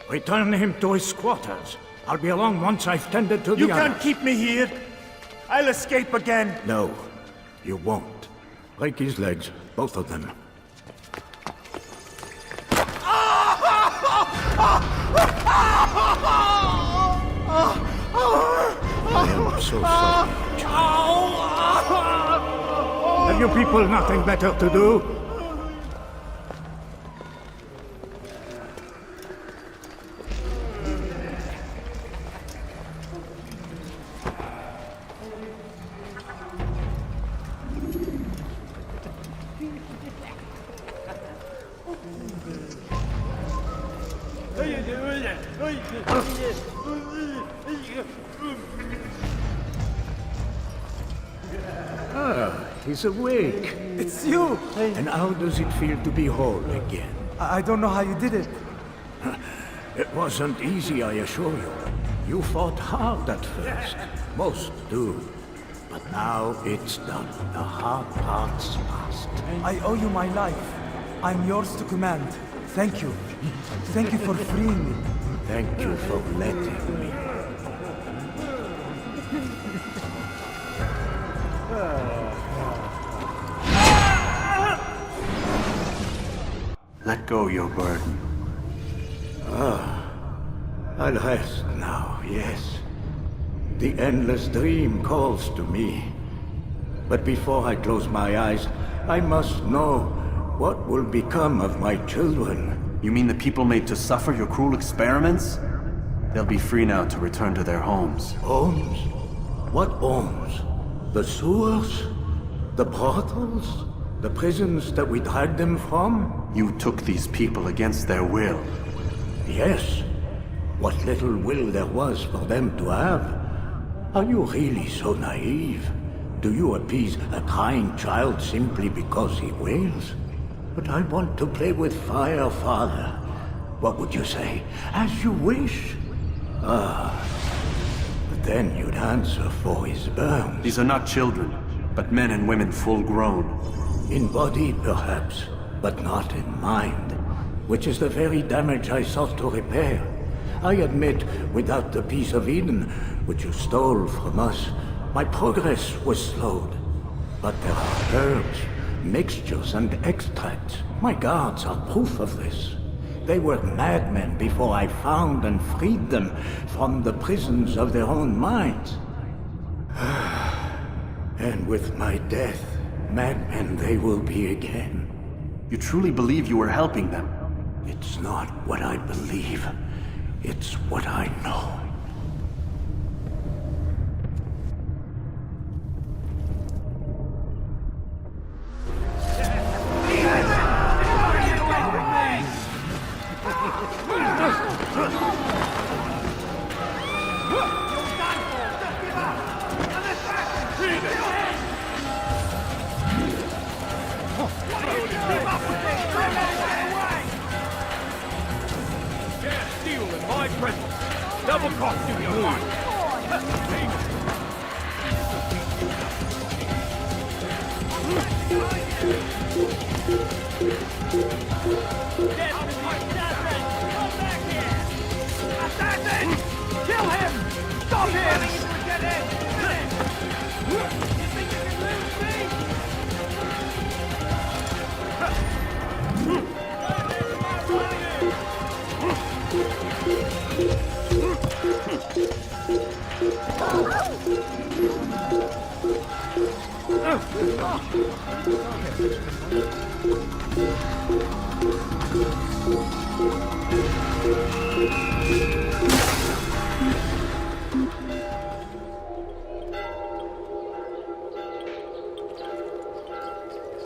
Return him to his quarters. I'll be along once I've tended to the You can't others. keep me here! I'll escape again! No, you won't. Break his legs, both of them. I am so sorry. Have you people nothing better to do? Ah, he's awake. It's you! And how does it feel to be whole again? I don't know how you did it. It wasn't easy, I assure you. You fought hard at first. Most do. But now it's done. The hard part's past. I owe you my life. I'm yours to command. Thank you. Thank you for freeing me. Thank you for letting me. Let go your burden. I'll rest now, yes. The endless dream calls to me. But before I close my eyes, I must know what will become of my children. You mean the people made to suffer your cruel experiments? They'll be free now to return to their homes. Homes? What homes? The sewers? The brothels? The prisons that we dragged them from? You took these people against their will. Yes. What little will there was for them to have. Are you really so naive? Do you appease a crying child simply because he wails? But I want to play with fire, Father. What would you say? As you wish. But then you'd answer for his burns. These are not children, but men and women full grown. In body, perhaps, but not in mind. Which is the very damage I sought to repair. I admit, without the piece of Eden, which you stole from us, my progress was slowed. But there are herbs, mixtures, and extracts. My guards are proof of this. They were madmen before I found and freed them from the prisons of their own minds. And with my death, madmen they will be again. You truly believe you were helping them? It's not what I believe. It's what I know. steal in my presence. Double cost you your life. Assassin! Kill him! Stop him! Get in! You think you can lose me?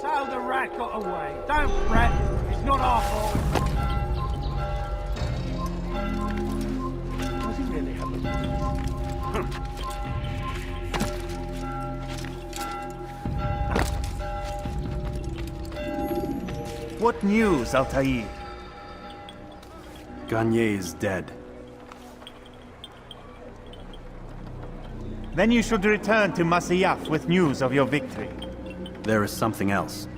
So the rat got away. Don't fret. It's not our fault. Does he really have What news, Altaïr? Garnier is dead. Then you should return to Masyaf with news of your victory. There is something else.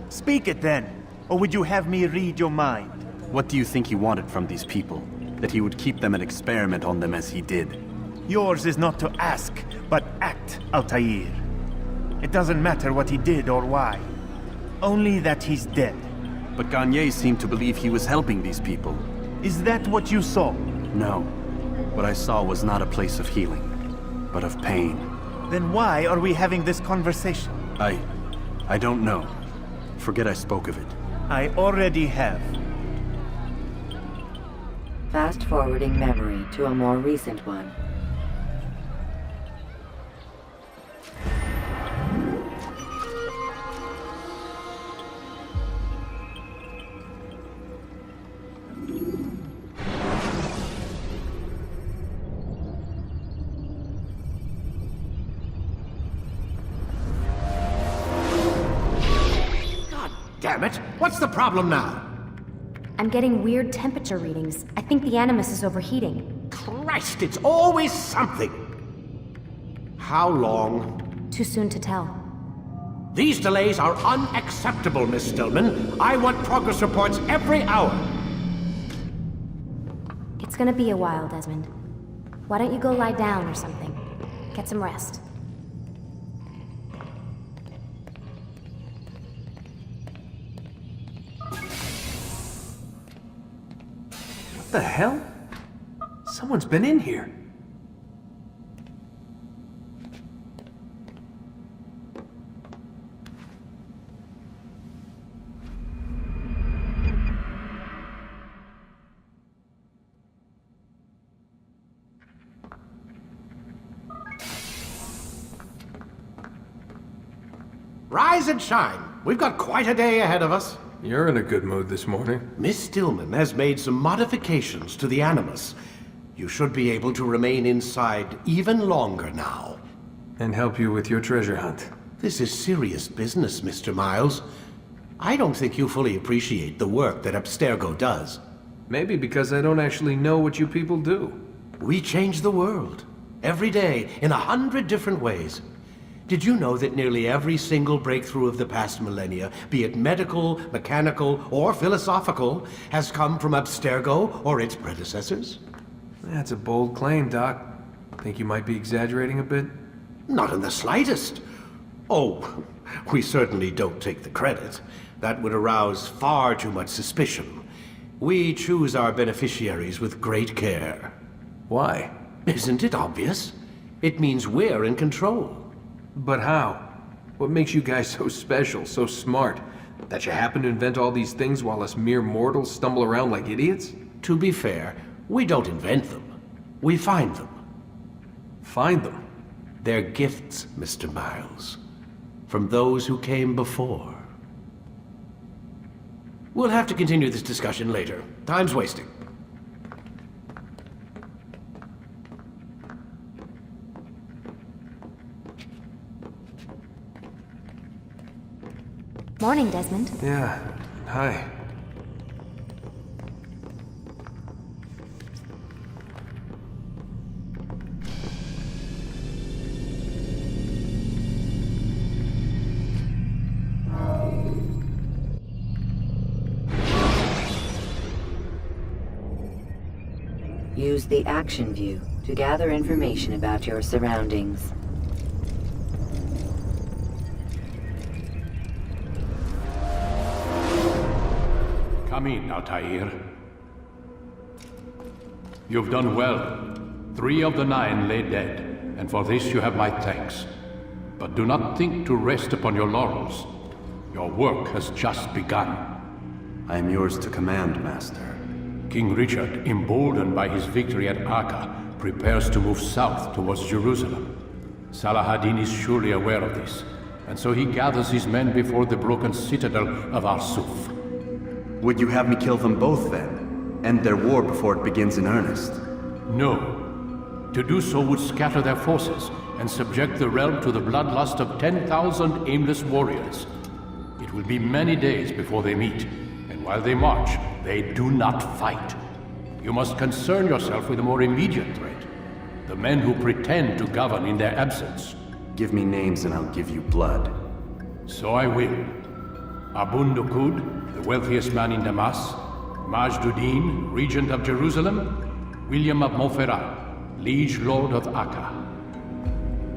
Speak it then, or would you have me read your mind? What do you think he wanted from these people? That he would keep them and experiment on them as he did? Yours is not to ask, but act, Altaïr. It doesn't matter what he did or why. Only that he's dead. But Garnier seemed to believe he was helping these people. Is that what you saw? No. What I saw was not a place of healing, but of pain. Then why are we having this conversation? I don't know. Forget I spoke of it. I already have. Fast-forwarding memory to a more recent one. Damn it! What's the problem now? I'm getting weird temperature readings. I think the Animus is overheating. Christ, it's always something! How long? Too soon to tell. These delays are unacceptable, Miss Stillman. I want progress reports every hour. It's gonna be a while, Desmond. Why don't you go lie down or something? Get some rest. What the hell? Someone's been in here. Rise and shine. We've got quite a day ahead of us. You're in a good mood this morning. Miss Stillman has made some modifications to the Animus. You should be able to remain inside even longer now. And help you with your treasure hunt. This is serious business, Mr. Miles. I don't think you fully appreciate the work that Abstergo does. Maybe because I don't actually know what you people do. We change the world. Every day, in 100 different ways. Did you know that nearly every single breakthrough of the past millennia, be it medical, mechanical, or philosophical, has come from Abstergo or its predecessors? That's a bold claim, Doc. Think you might be exaggerating a bit? Not in the slightest. Oh, we certainly don't take the credit. That would arouse far too much suspicion. We choose our beneficiaries with great care. Why? Isn't it obvious? It means we're in control. But how? What makes you guys so special, so smart? That you happen to invent all these things while us mere mortals stumble around like idiots? To be fair, we don't invent them. We find them. Find them? They're gifts, Mr. Miles. From those who came before. We'll have to continue this discussion later. Time's wasting. Morning, Desmond. Yeah. Hi. Use the action view to gather information about your surroundings. Come in, Altaïr. You've done well. 3 of the 9 lay dead, and for this you have my thanks. But do not think to rest upon your laurels. Your work has just begun. I am yours to command, Master. King Richard, emboldened by his victory at Acre, prepares to move south towards Jerusalem. Salah-ad-Din is surely aware of this, and so he gathers his men before the broken citadel of Arsuf. Would you have me kill them both then? End their war before it begins in earnest? No. To do so would scatter their forces and subject the realm to the bloodlust of 10,000 aimless warriors. It will be many days before they meet, and while they march, they do not fight. You must concern yourself with a more immediate threat. The men who pretend to govern in their absence. Give me names and I'll give you blood. So I will. Abun Dukud, the wealthiest man in Damas. Majduddin, regent of Jerusalem. William of Montferrat, liege lord of Acre.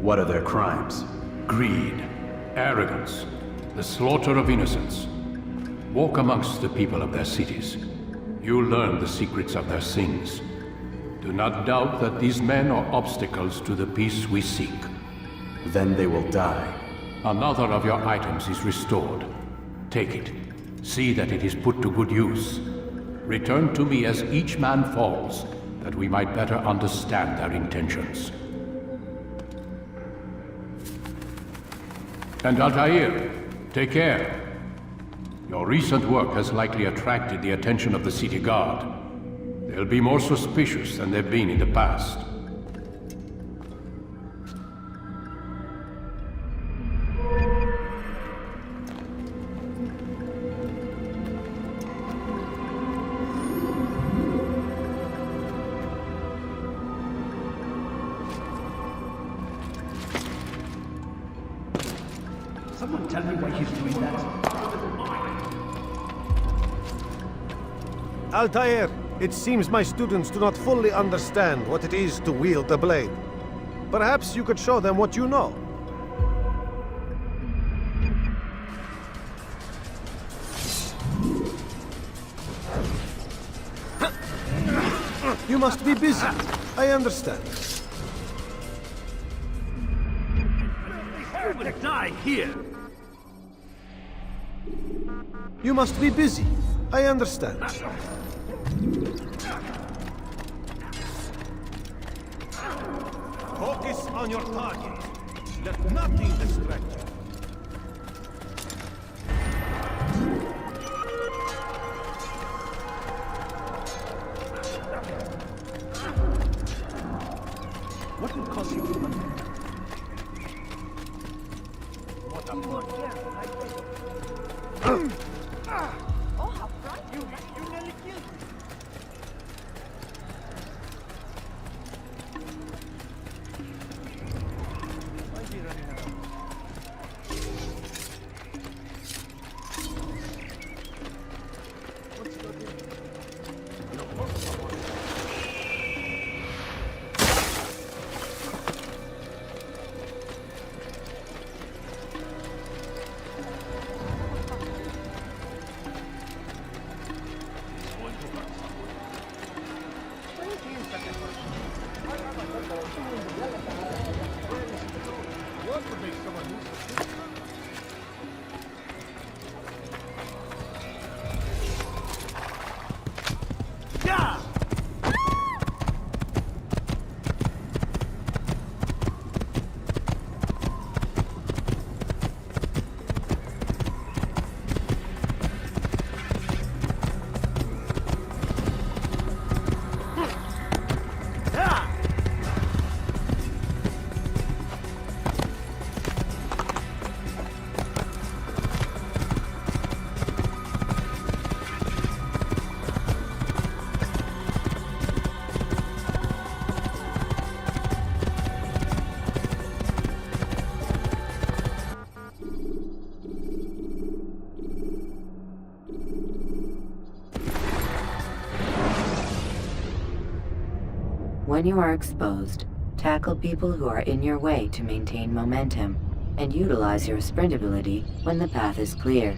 What are their crimes? Greed, arrogance, the slaughter of innocents. Walk amongst the people of their cities. You'll learn the secrets of their sins. Do not doubt that these men are obstacles to the peace we seek. Then they will die. Another of your items is restored. Take it. See that it is put to good use. Return to me as each man falls, that we might better understand their intentions. And Altaïr, take care. Your recent work has likely attracted the attention of the city guard. They'll be more suspicious than they've been in the past. Someone tell me why he's doing that. Altaïr, it seems my students do not fully understand what it is to wield the blade. Perhaps you could show them what you know. You must be busy. I understand. You will die here. You must be busy. I understand. Focus on your target. Let nothing distract you. What will cause you to run? What a more Oh, how frightening. You nearly killed me. When you are exposed, tackle people who are in your way to maintain momentum, and utilize your sprint ability when the path is clear.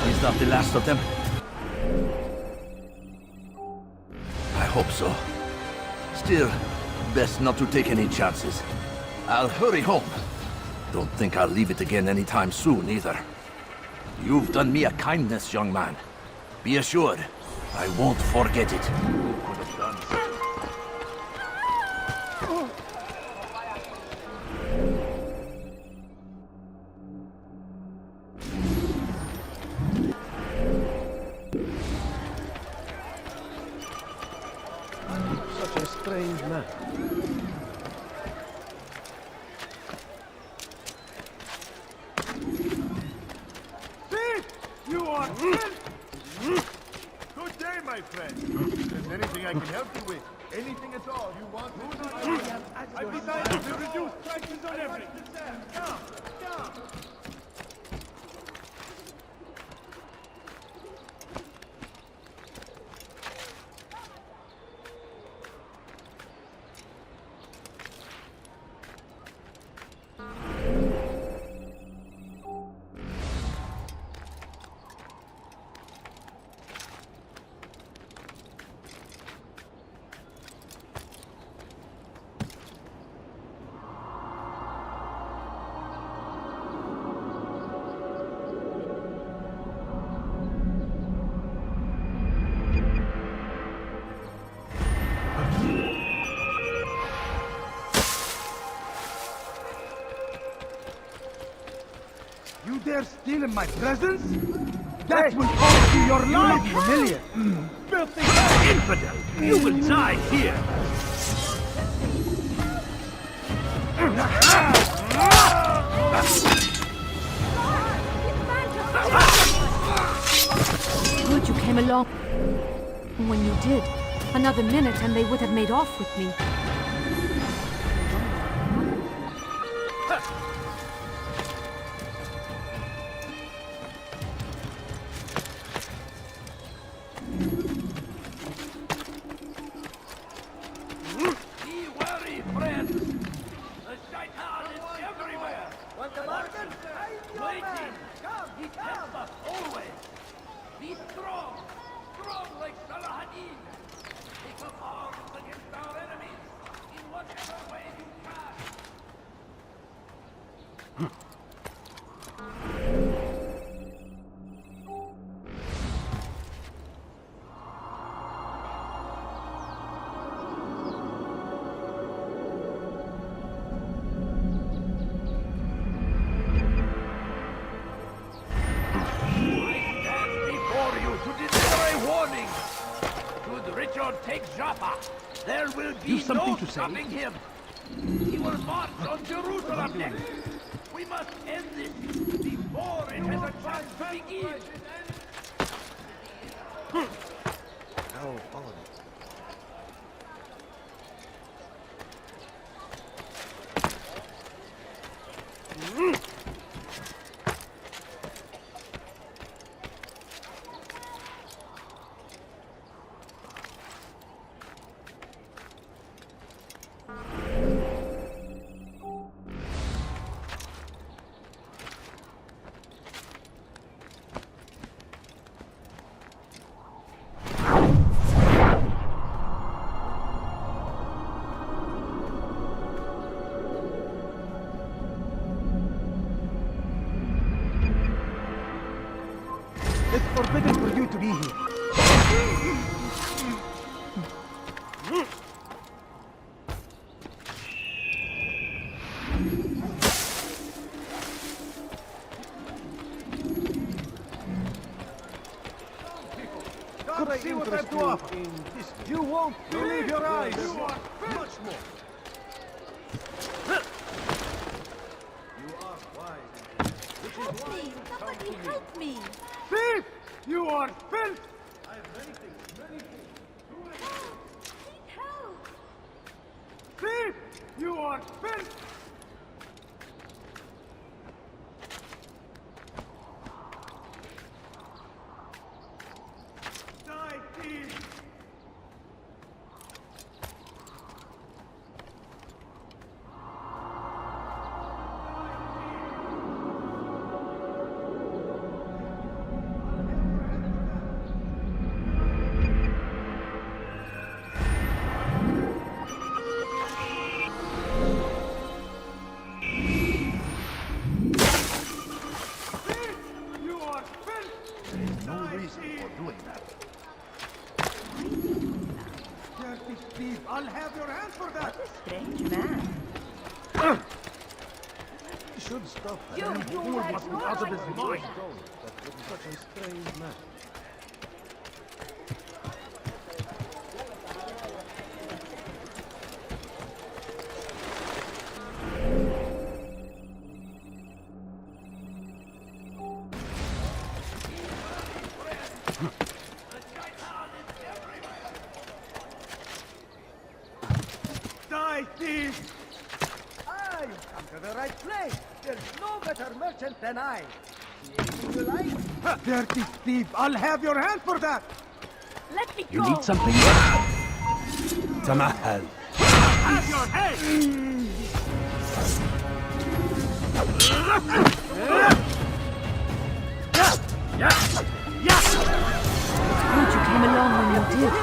Is that the last of them? I hope so. Still, best not to take any chances. I'll hurry home. Don't think I'll leave it again anytime soon, either. You've done me a kindness, young man. Be assured, I won't forget it. Such a strange man. You are dead! Good day, my friend. If there's anything I can help you with, anything at all you want, I'd be nice to reduce prices on everything. Come, come. You dare steal in my presence? That will cost you your life, humiliate! Filthy infidel! You will die here! Good you came along. When you did, another minute and they would have made off with me. Take Jaffa. There will be no stopping him. He will march on Jerusalem next. We must end this before it has a chance to begin. No, follow me. forbidden for you to be here. Come see what I have to offer. You won't believe your eyes. You are much more. You are wise. Help me! Somebody help me! Thief! You are filth! I have many things, many things. Help! Thief! You are filth! Die, thief! I'll have your hands for that! What a strange man. He should stop that. You Fool had must be no out of his idea. mind. That was such a strange man. Die, thief! Ah, you come to the right place. There's no better merchant than I. Anything you like? Dirty thief! I'll have your hand for that! Let me go! You need something? Tamahal. Have your head! Good you came along when you did.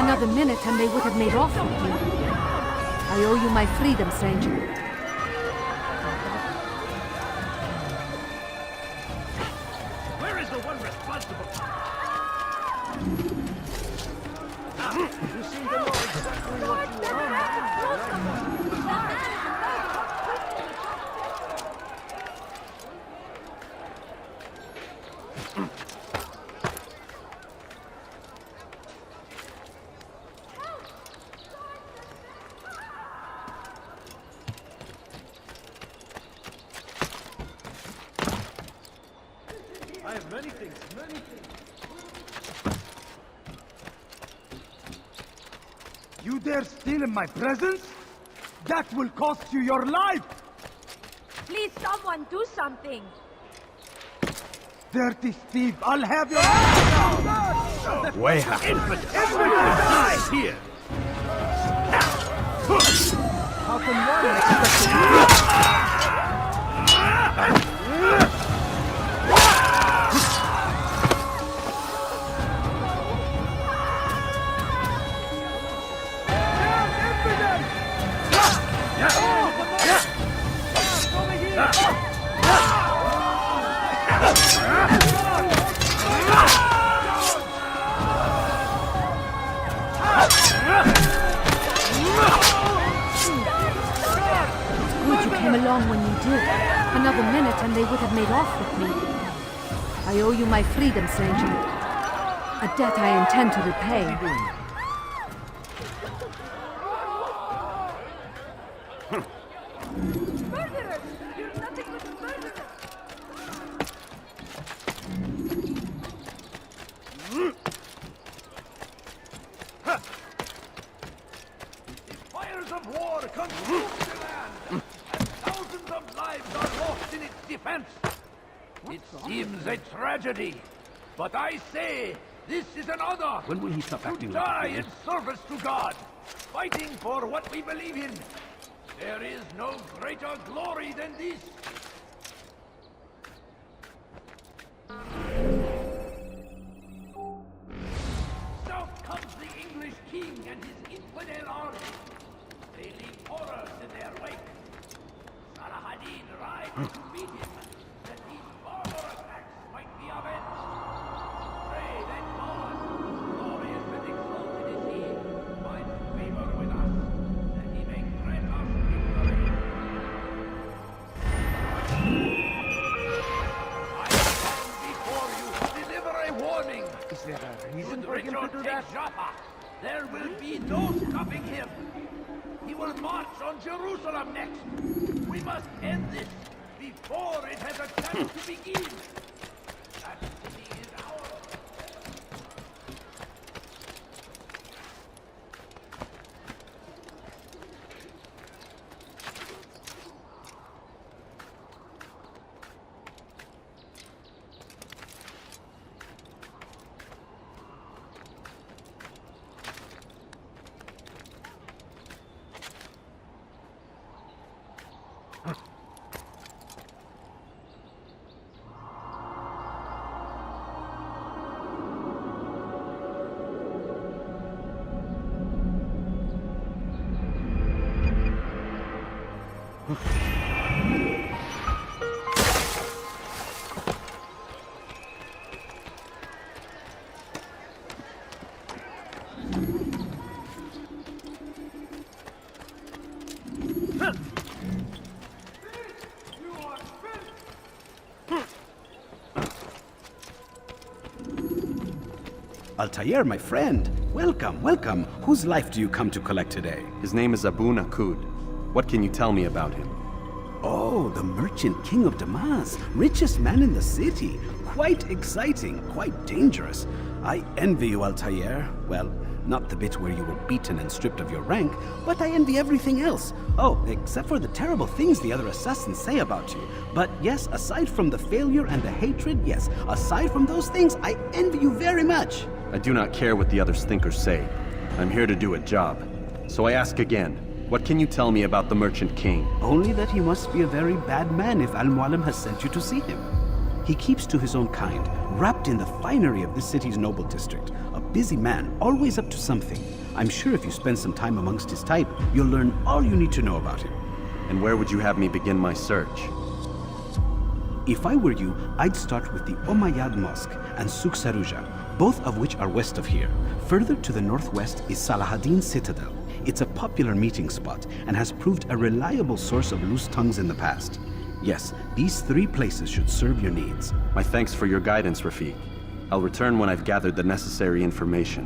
Another minute and they would have made off with you. I owe you my freedom, stranger. Where is the one responsible? You seem to know exactly what you want. I have many things, many things. You dare steal in my presence? That will cost you your life! Please, someone do something! Dirty thief! I'll have your... Way Infidel! Die here! How can one expect Good you came along when you did. Another minute and they would have made off with me. I owe you my freedom, stranger. A debt I intend to repay. Murderers! You're nothing but murderers! Fires of war consume the land, and thousands of lives are lost in its defense. It seems a tragedy, but I say this is an honor. When will he stop acting to like die a in service to God, fighting for what we believe in. There is no greater glory than this. South comes the English king and his infidel army. They leave horrors in their wake. Salah-ad-Din rides to meet him, that these barbar attacks might be avenged. for him to do that? Joppa. There will be no stopping him. He will march on Jerusalem next. We must end this before it has a chance to begin. That city is ours. Altaïr, my friend. Welcome, welcome. Whose life do you come to collect today? His name is Abu Nakud. What can you tell me about him? Oh, the merchant king of Damas. Richest man in the city. Quite exciting, quite dangerous. I envy you, Altaïr. Well, not the bit where you were beaten and stripped of your rank, but I envy everything else. Oh, except for the terrible things the other assassins say about you. But yes, aside from the failure and the hatred, yes, aside from those things, I envy you very much. I do not care what the others think or say. I'm here to do a job. So I ask again, what can you tell me about the Merchant King? Only that he must be a very bad man if Al-Mualim has sent you to see him. He keeps to his own kind, wrapped in the finery of this city's noble district. A busy man, always up to something. I'm sure if you spend some time amongst his type, you'll learn all you need to know about him. And where would you have me begin my search? If I were you, I'd start with the Umayyad Mosque and Souk Saruja, both of which are west of here. Further to the northwest is Salahaddin Citadel. It's a popular meeting spot and has proved a reliable source of loose tongues in the past. Yes, these three places should serve your needs. My thanks for your guidance, Rafiq. I'll return when I've gathered the necessary information.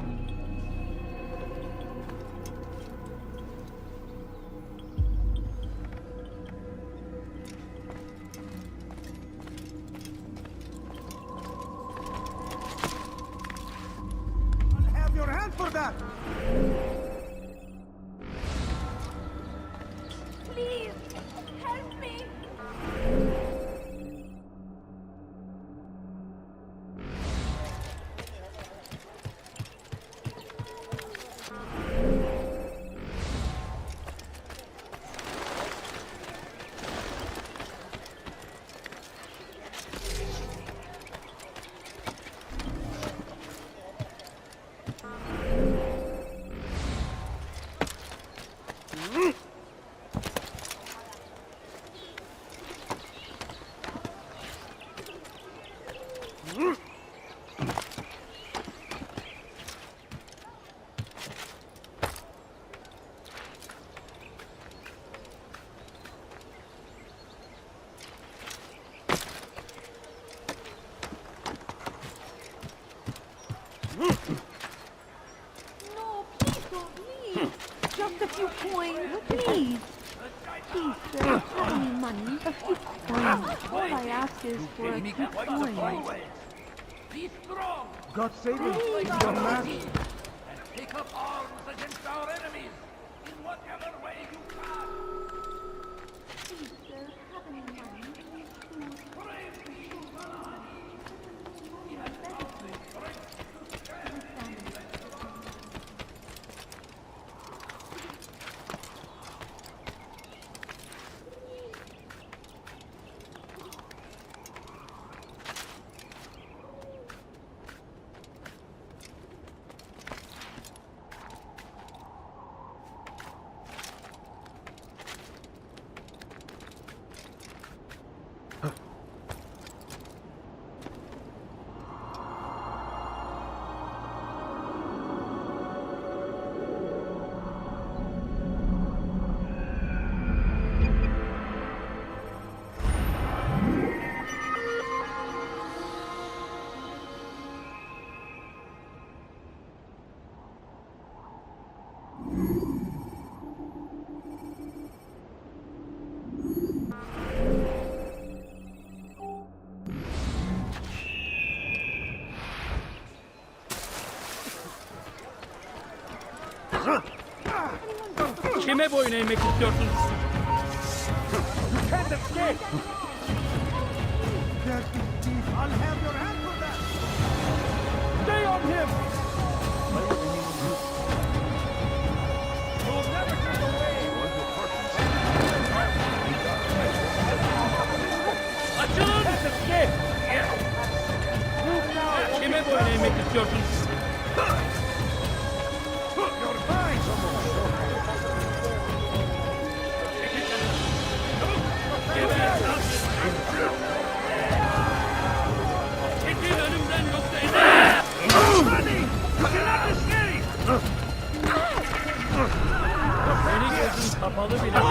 Have your hand for that! Please, help me! No, please don't leave. Just a few coins, please. Please, sir, have any money? A few coins. All I ask is for a few coins. Be strong. God save him, Please. young man. And take up arms against our enemies in whatever way you can. Please, sir, have any money? Kime boyun eğmek istiyorsunuz? You can't escape! Dirty thief, I'll have your hand for that! Stay on him! You'll never get away! Açılın! Can't escape! Move now! Kime boyun eğmek istiyorsunuz? You're mine! Çekil önümden yoksa eder! Running! You cannot escape! Seni gözün kapalı bile yeter.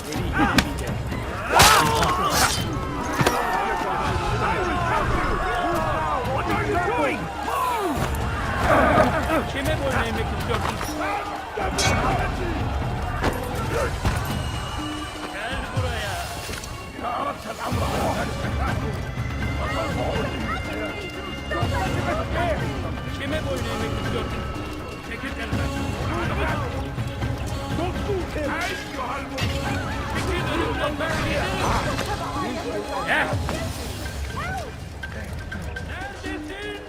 Beni yenemeyecek. What are you doing? Kime boyun eğmek istiyorsunuz? Gel buraya. Kime boyun eğmek istiyorsun? Çekil kendine. Çekil önümden ben Gel. Neredesin?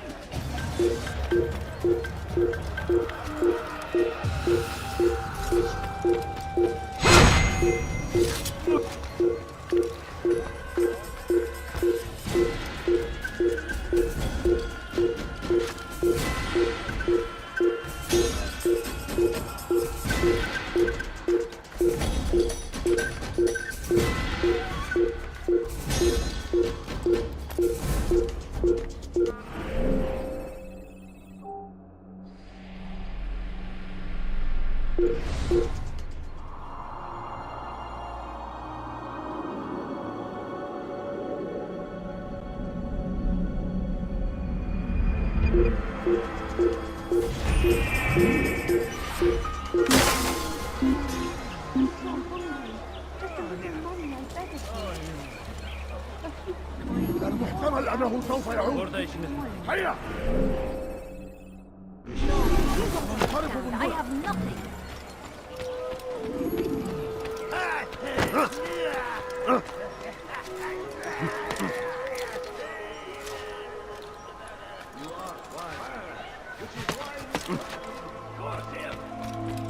المحتمل أنه سوف يعود. Orada işiniz var. هيا. I have nothing.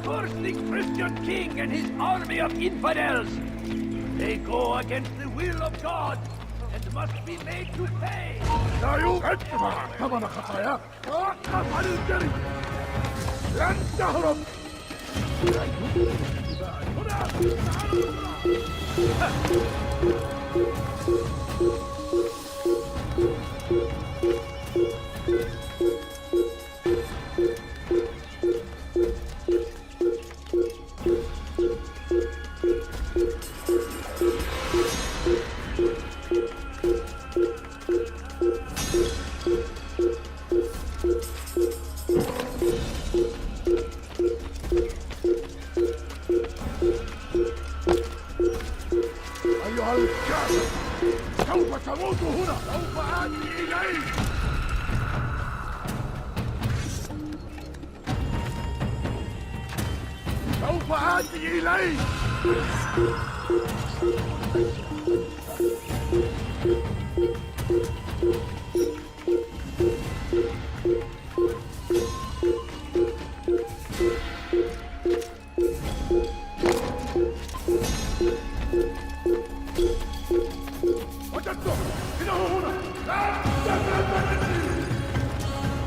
Curse the Christian king and his army of infidels! They go against the will of God and must be made to pay! لا يوجد ثمن خطاياك. توقف عن الجري. لن تهرب. أيها الكافر، سوف تموت هنا. سوف آتي إليك. سوف آتي إليك. وجدته. إنه هنا. لا تبلد مني.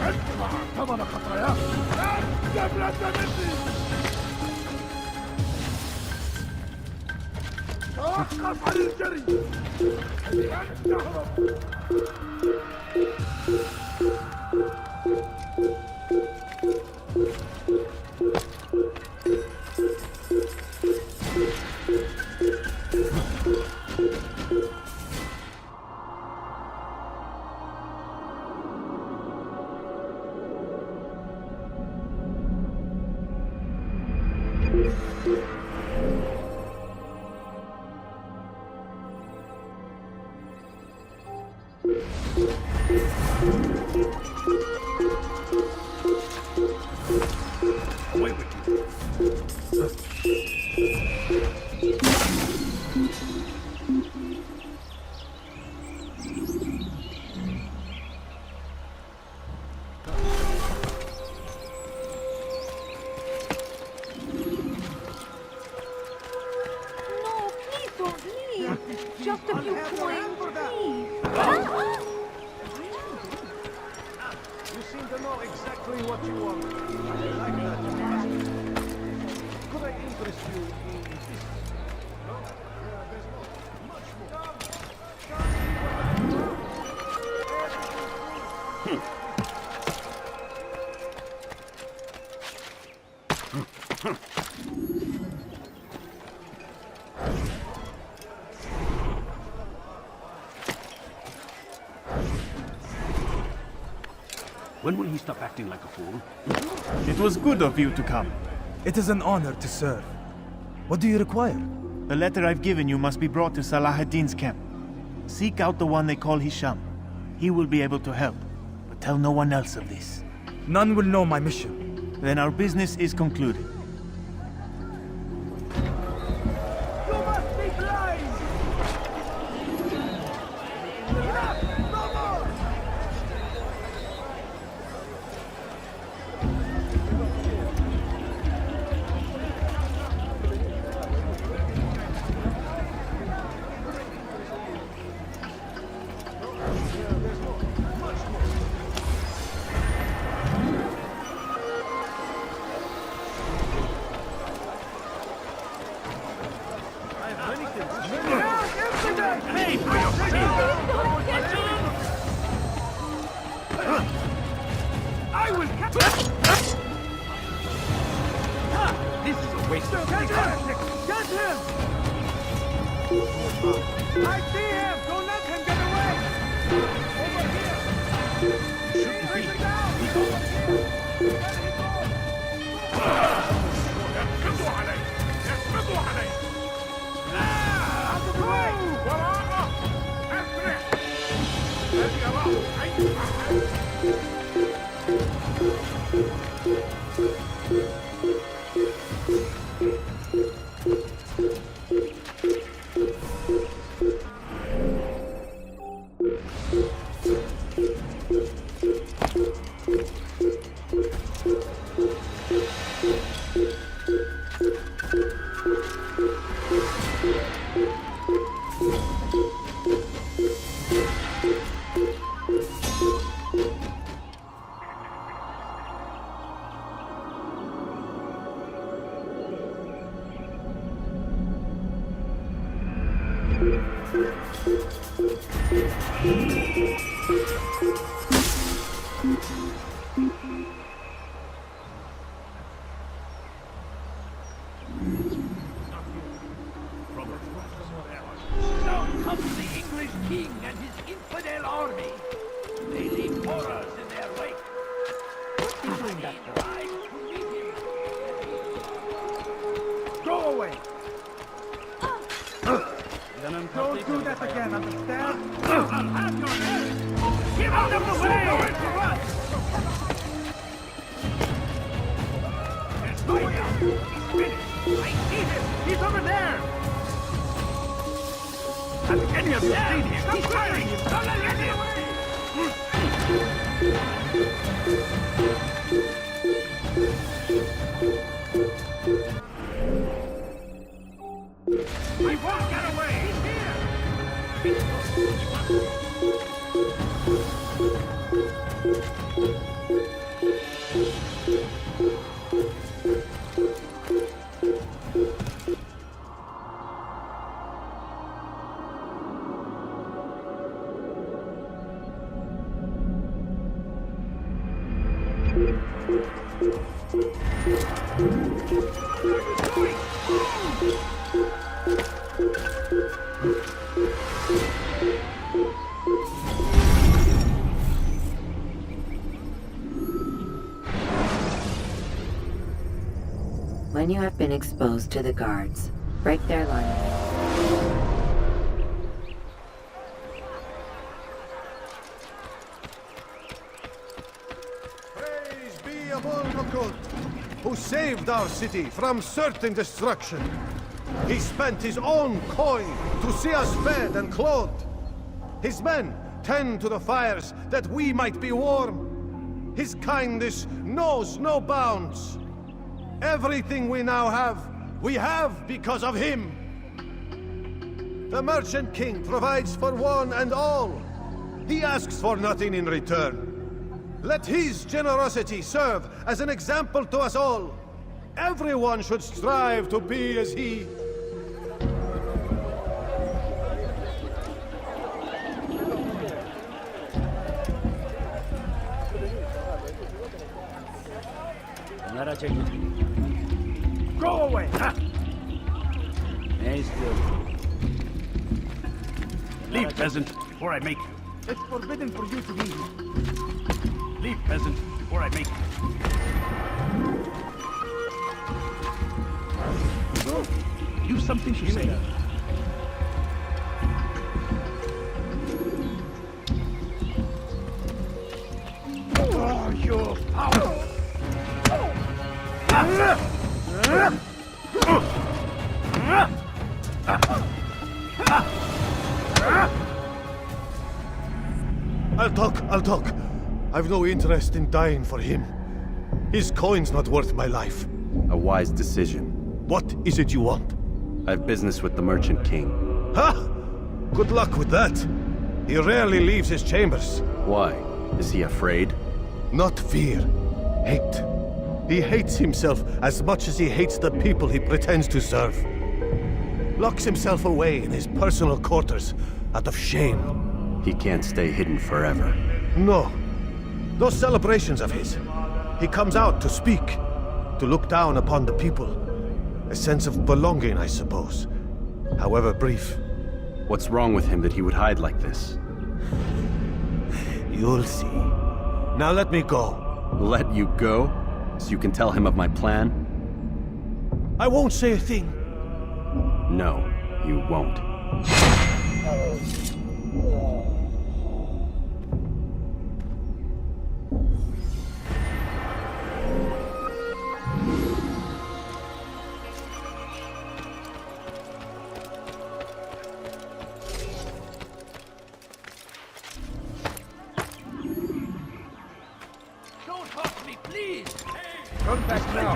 ادفع ثمن خطاياك. لا تبلد مني. توقف عن الجري. لن تهرب. Away with you! Just a few coins, please. You seem to know exactly what you want. I like that. Could I interest you in this? No? There's much When will he stop acting like a fool? It was good of you to come. It is an honor to serve. What do you require? The letter I've given you must be brought to Salah ad-Din's camp. Seek out the one they call Hisham. He will be able to help, but tell no one else of this. None will know my mission. Then our business is concluded. You must be blind! Enough! No more! I will catch This is a waste of time. Get him! I see him! Don't let him get away! Over here! Bring him down! يسقطوا عليه! يسقطوا عليه! Out of the way! وراءه! أسرع! هل يراه أي أحد؟ Now comes the English king and his infidel army. They leave horrors in their wake. Saladin rides to meet him. Go away! Don't do that again, understand? I'll have your head! Get out of the way! It's going out! He's finished! I see him! He's over there! Have any of you seen him? He's firing! Don't let him! He won't get away! He's here! When you have been exposed to the guards, break their line. Praise be Abul Makut, who saved our city from certain destruction. He spent his own coin to see us fed and clothed. His men tend to the fires that we might be warm. His kindness knows no bounds. Everything we now have, we have because of him. The Merchant King provides for one and all. He asks for nothing in return. Let his generosity serve as an example to us all. Everyone should strive to be as he. Go away! Huh? Leave, peasant, before I make you. It's forbidden for you to be here. Leave, peasant, before I make you. Do something to say. Oh, you power! I'll talk. I've no interest in dying for him. His coin's not worth my life. A wise decision. What is it you want? I have business with the Merchant King. Ha! Good luck with that. He rarely leaves his chambers. Why? Is he afraid? Not fear. Hate. He hates himself as much as he hates the people he pretends to serve. Locks himself away in his personal quarters out of shame. He can't stay hidden forever. No. Those celebrations of his. He comes out to speak, to look down upon the people. A sense of belonging, I suppose. However brief. What's wrong with him that he would hide like this? You'll see. Now let me go. Let you go? So you can tell him of my plan? I won't say a thing. No, you won't. Don't hurt me, please! Come back now.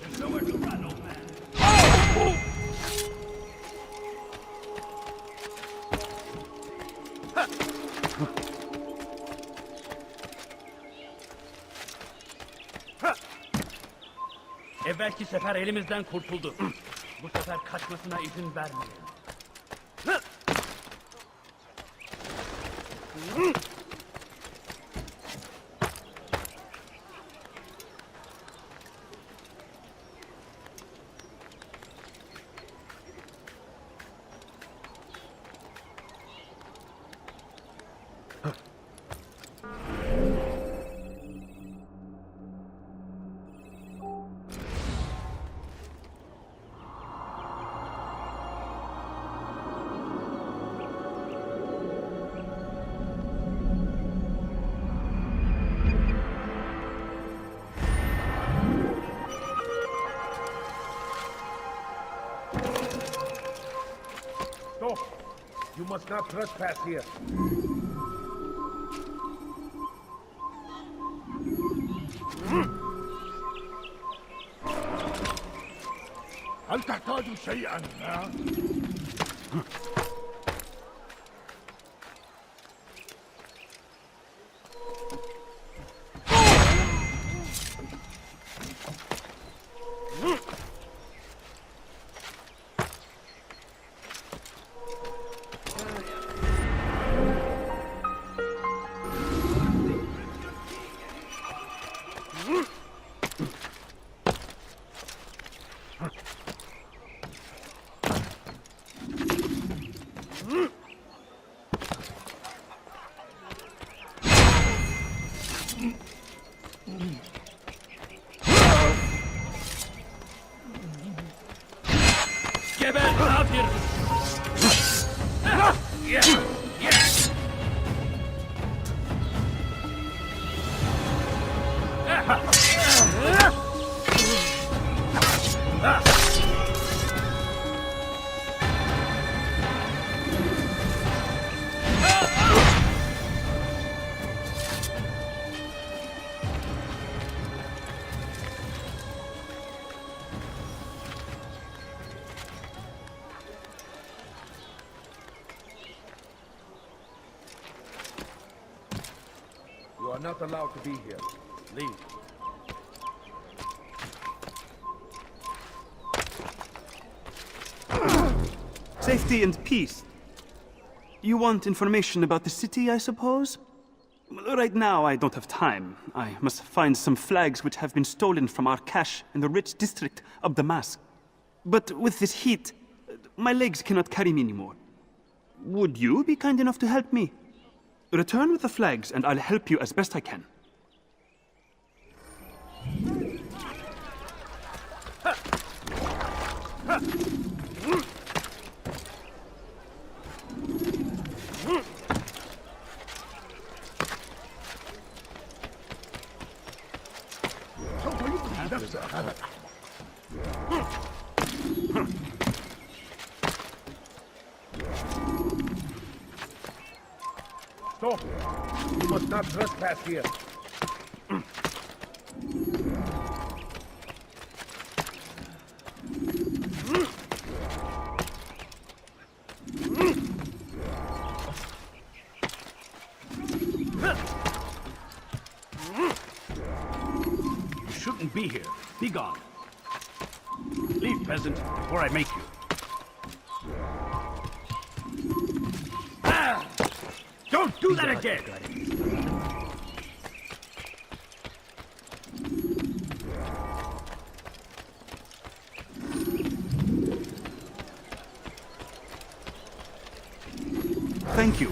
There's nowhere to run, old man. Evvelki sefer elimizden kurtuldu. Bu sefer kaçmasına izin vermeyelim. Stop! You must not trespass here. هل تحتاج شيئا؟ Geber kafir! are not allowed to be here. Leave. Safety and peace. You want information about the city, I suppose? Right now, I don't have time. I must find some flags which have been stolen from our cache in the rich district of Damascus. But with this heat, my legs cannot carry me anymore. Would you be kind enough to help me? Return with the flags, and I'll help you as best I can. Stop! You must not trespass here. You shouldn't be here. Be gone. Leave, peasant, before I make you. Don't do that again! Thank you.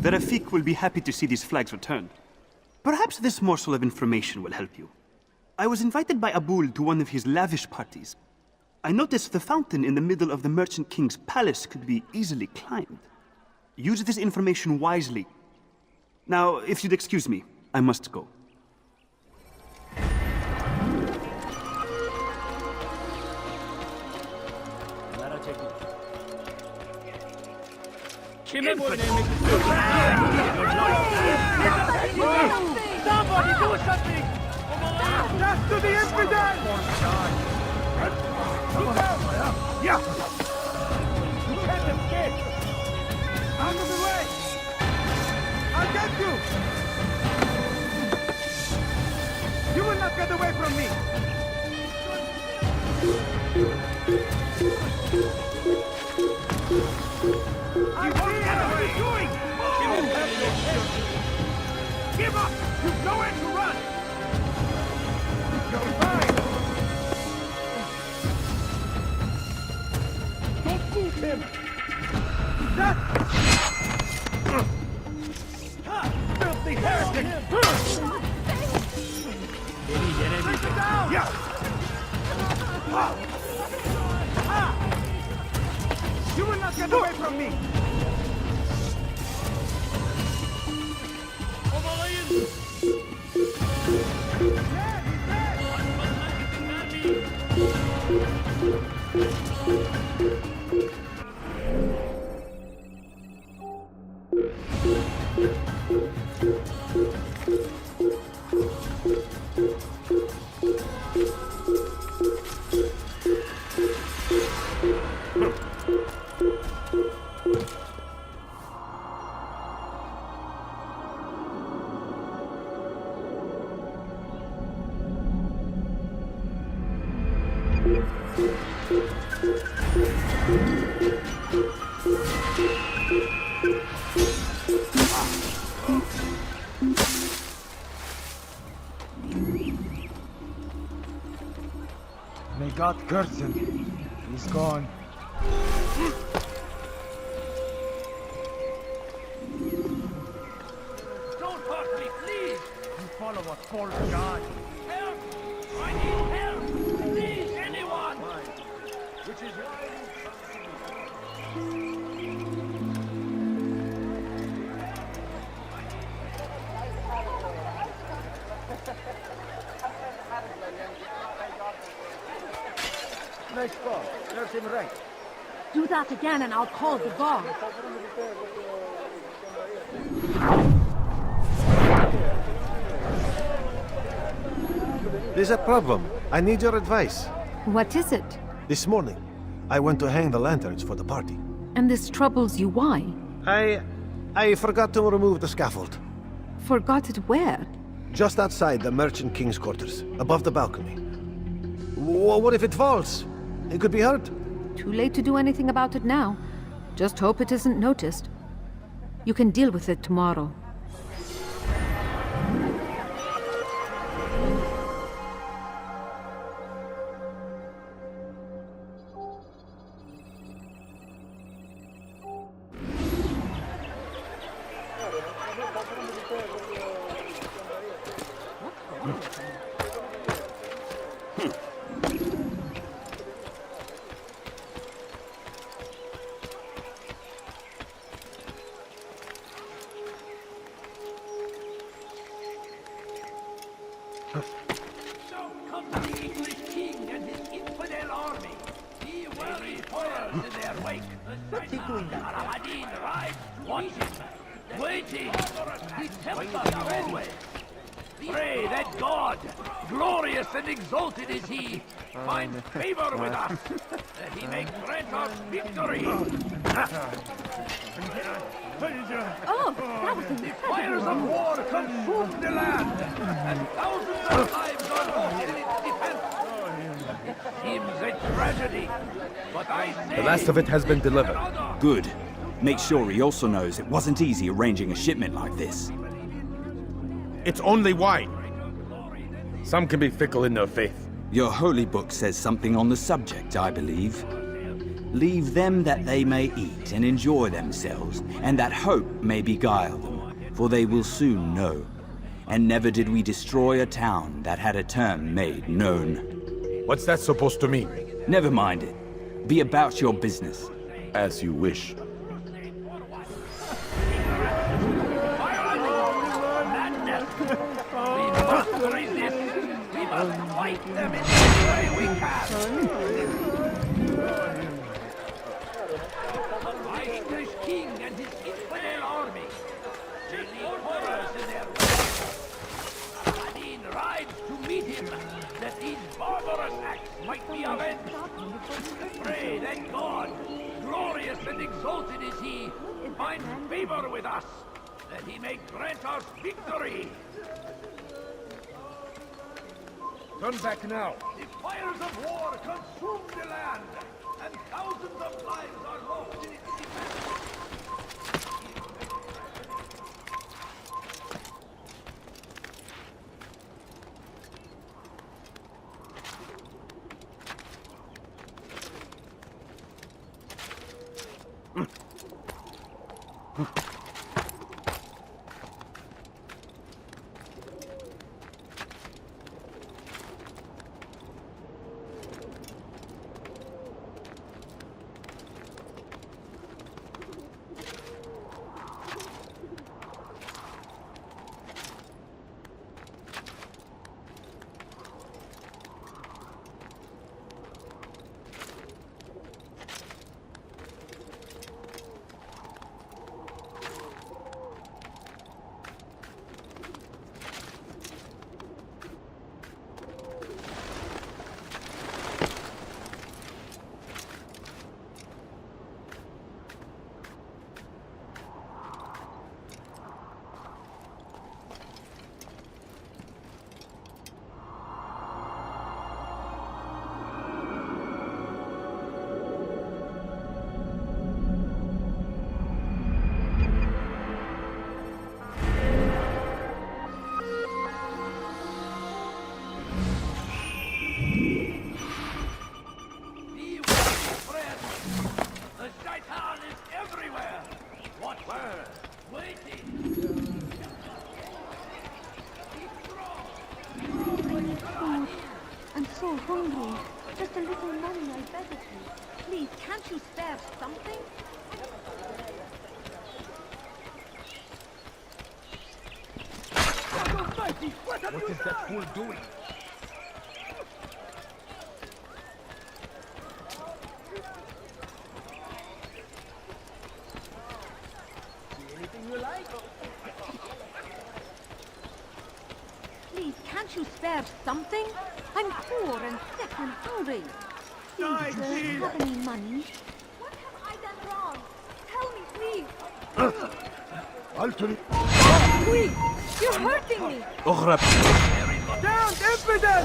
The Rafik will be happy to see these flags returned. Perhaps this morsel of information will help you. I was invited by Abul to one of his lavish parties. I noticed the fountain in the middle of the Merchant King's palace could be easily climbed. Use this information wisely. Now, if you'd excuse me, I must go. Somebody do something! That's to the infidel! Look out! Yeah! You can't escape! Out of the way! I'll get you! You will not get away from me! You won't get away! Doing? Give up! You've nowhere to run! You're fine! Don't shoot him! That! Filthy heretic! Take it down! Yeah! You will not get away from me! May God curse him. He's gone. Don't hurt me, please! You follow a false god. Help! I need help! Please, anyone! Which is Nice ball. Serves him right. Do that again and I'll call the guard. There's a problem. I need your advice. What is it? This morning, I went to hang the lanterns for the party. And this troubles you, why? I forgot to remove the scaffold. Forgot it where? Just outside the Merchant King's quarters, above the balcony. What if it falls? It could be hurt. Too late to do anything about it now. Just hope it isn't noticed. You can deal with it tomorrow. So comes the English king and his infidel army. He worries horrors in their wake. Al-Hadin rides, watching, waiting. He tempts us always. Pray that God, glorious and exalted is he, find favor with us, that he may grant us victory. Oh, that was The fires of war consumed the land, and thousands of lives are lost in its defense. It seems a tragedy, but I say... The last of it has been delivered. Good. Make sure he also knows it wasn't easy arranging a shipment like this. It's only wine. Some can be fickle in their faith. Your holy book says something on the subject, I believe. Leave them that they may eat and enjoy themselves, and that hope may beguile them, for they will soon know. And never did we destroy a town that had a term made known. What's that supposed to mean? Never mind it. Be about your business. As you wish. We must fight them in any way we can. The English king and his infidel army. They leave horrors in their way. Al-Hadin rides to meet him, that these barbarous acts might be avenged. Pray that God, glorious and exalted is he, find favor with us, that he may grant us victory. Turn back now. The fires of war consume the land, and thousands of lives are lost in its defense. Hungry. Just a little money, I beg of you. Please, can't you spare something? What is that fool doing? See anything you like? Please, can't you spare something? I'm poor and sick and hungry. Please, sir, have any money? What have I done wrong? Tell me, please. Altaïr! Quick! You're hurting me! اغرب. Down, infidel!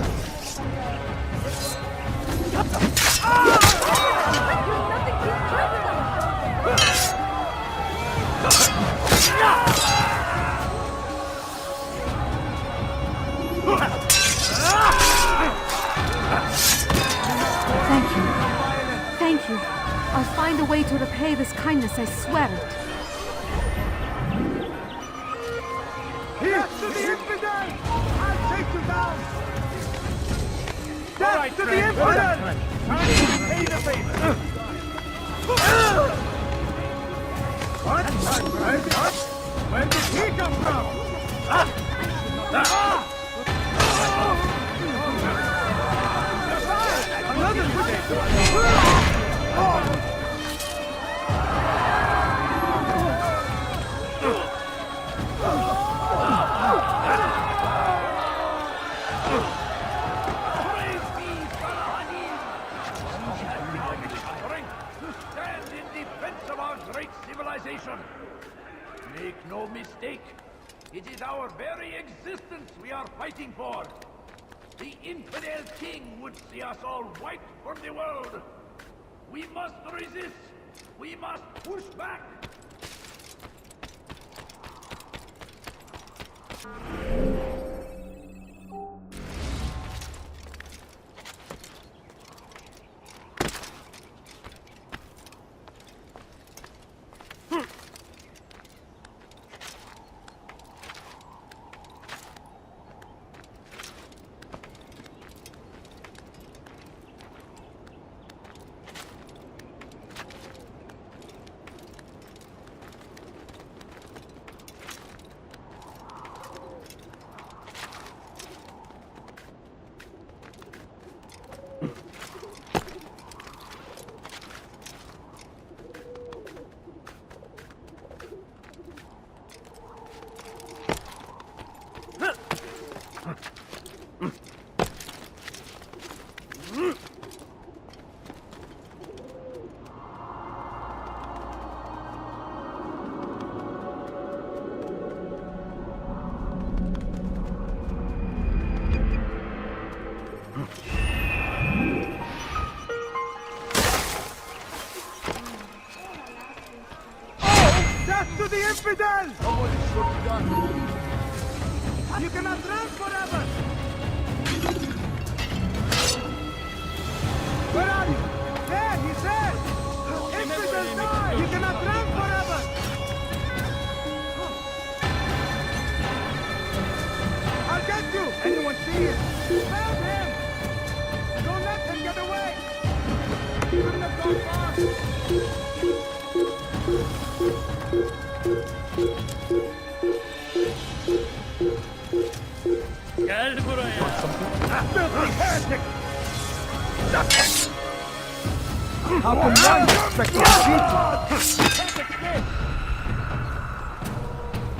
Thank you. Thank you. I'll find a way to repay this kindness, I swear it. Here to the infidel! I'll take you down! Death to the infidel! Time to pay the favor! What? Where did he come from? Another potato! Stand in defense of our great civilization. Make no mistake, it is our very existence we are fighting for. The infidel king would see us all wiped from the world. We must resist. We must push back. To the infidel! You cannot run forever! Where are you? There, he's there! Infidel, die! You cannot run forever! I'll get you! Anyone see it? Found him! Don't let him get away! He couldn't have gone far! Gel buraya. Filthy heretic! How can one expect to beat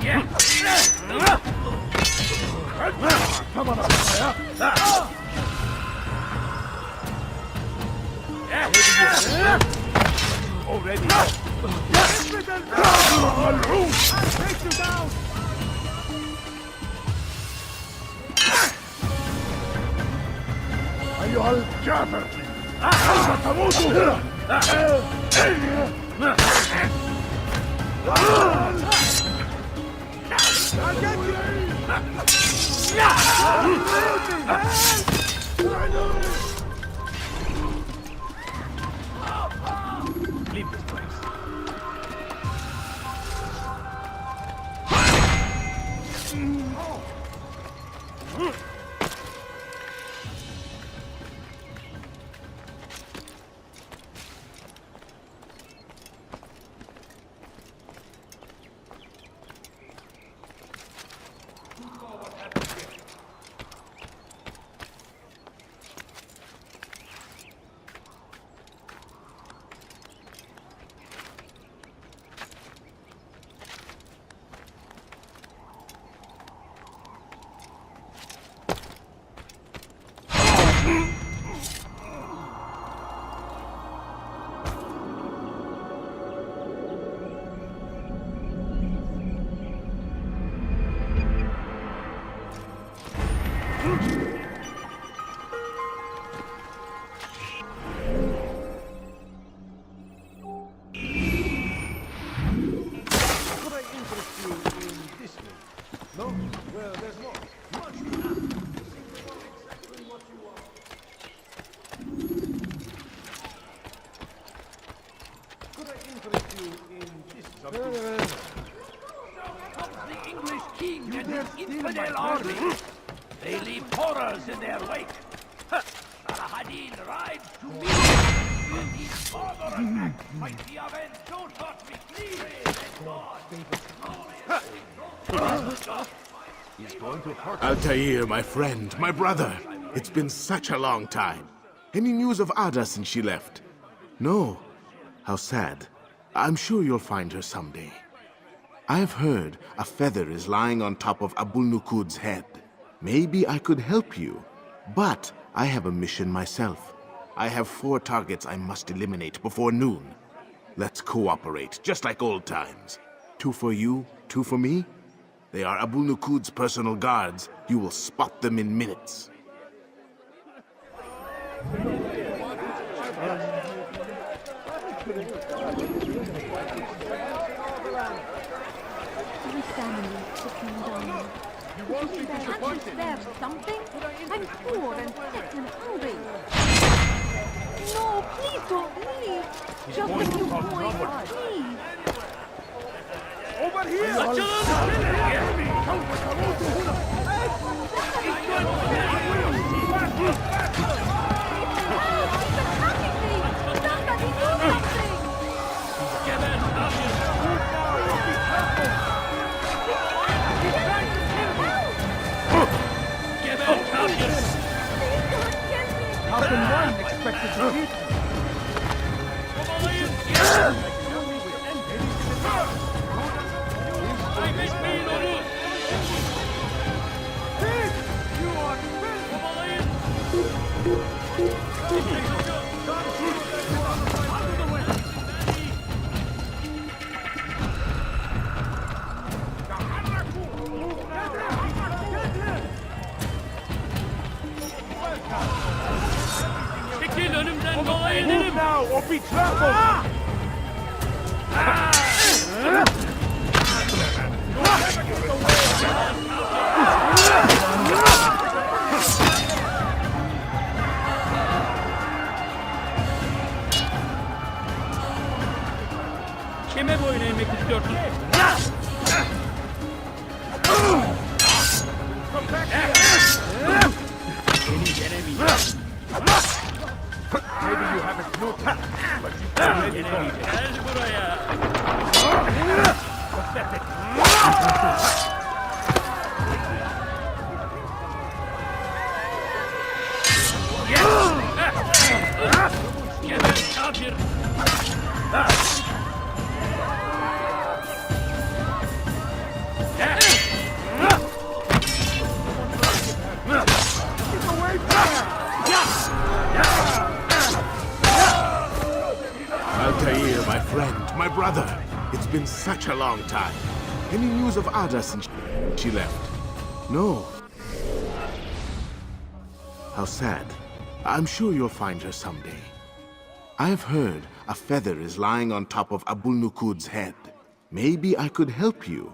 Yeah. Come on, Already. I'll take you down! أيها الكافر! ستموت هنا! I'll get you! Leave this place. horrors in their wake. Hadin rides to meet him. And his further attack might be avenged. Don't let me flee. He's going to hurt Altaïr, my friend, my brother. It's been such a long time. Any news of Ada since she left? No. How sad. I'm sure you'll find her someday. I've heard a feather is lying on top of Abul Nukud's head. Maybe I could help you, but I have a mission myself. I have 4 targets I must eliminate before noon. Let's cooperate, just like old times. 2 for you, 2 for me? They are Abul Nukud's personal guards. You will spot them in minutes. You won't be disappointed. There something? I'm poor and sick and hungry. No, please don't leave. Just a few points, please. Over here! How can one expect to defeat me? Move now or be trampled! Kime boyun eğmek istiyorsun? Maybe you haven't noticed, but you already know. Gel buraya. Pathetic. Geber kafir. Altaïr, my friend, my brother. It's been such a long time. Any news of Ada since she left? No. How sad. I'm sure you'll find her someday. I've heard a feather is lying on top of Abul Nukud's head. Maybe I could help you,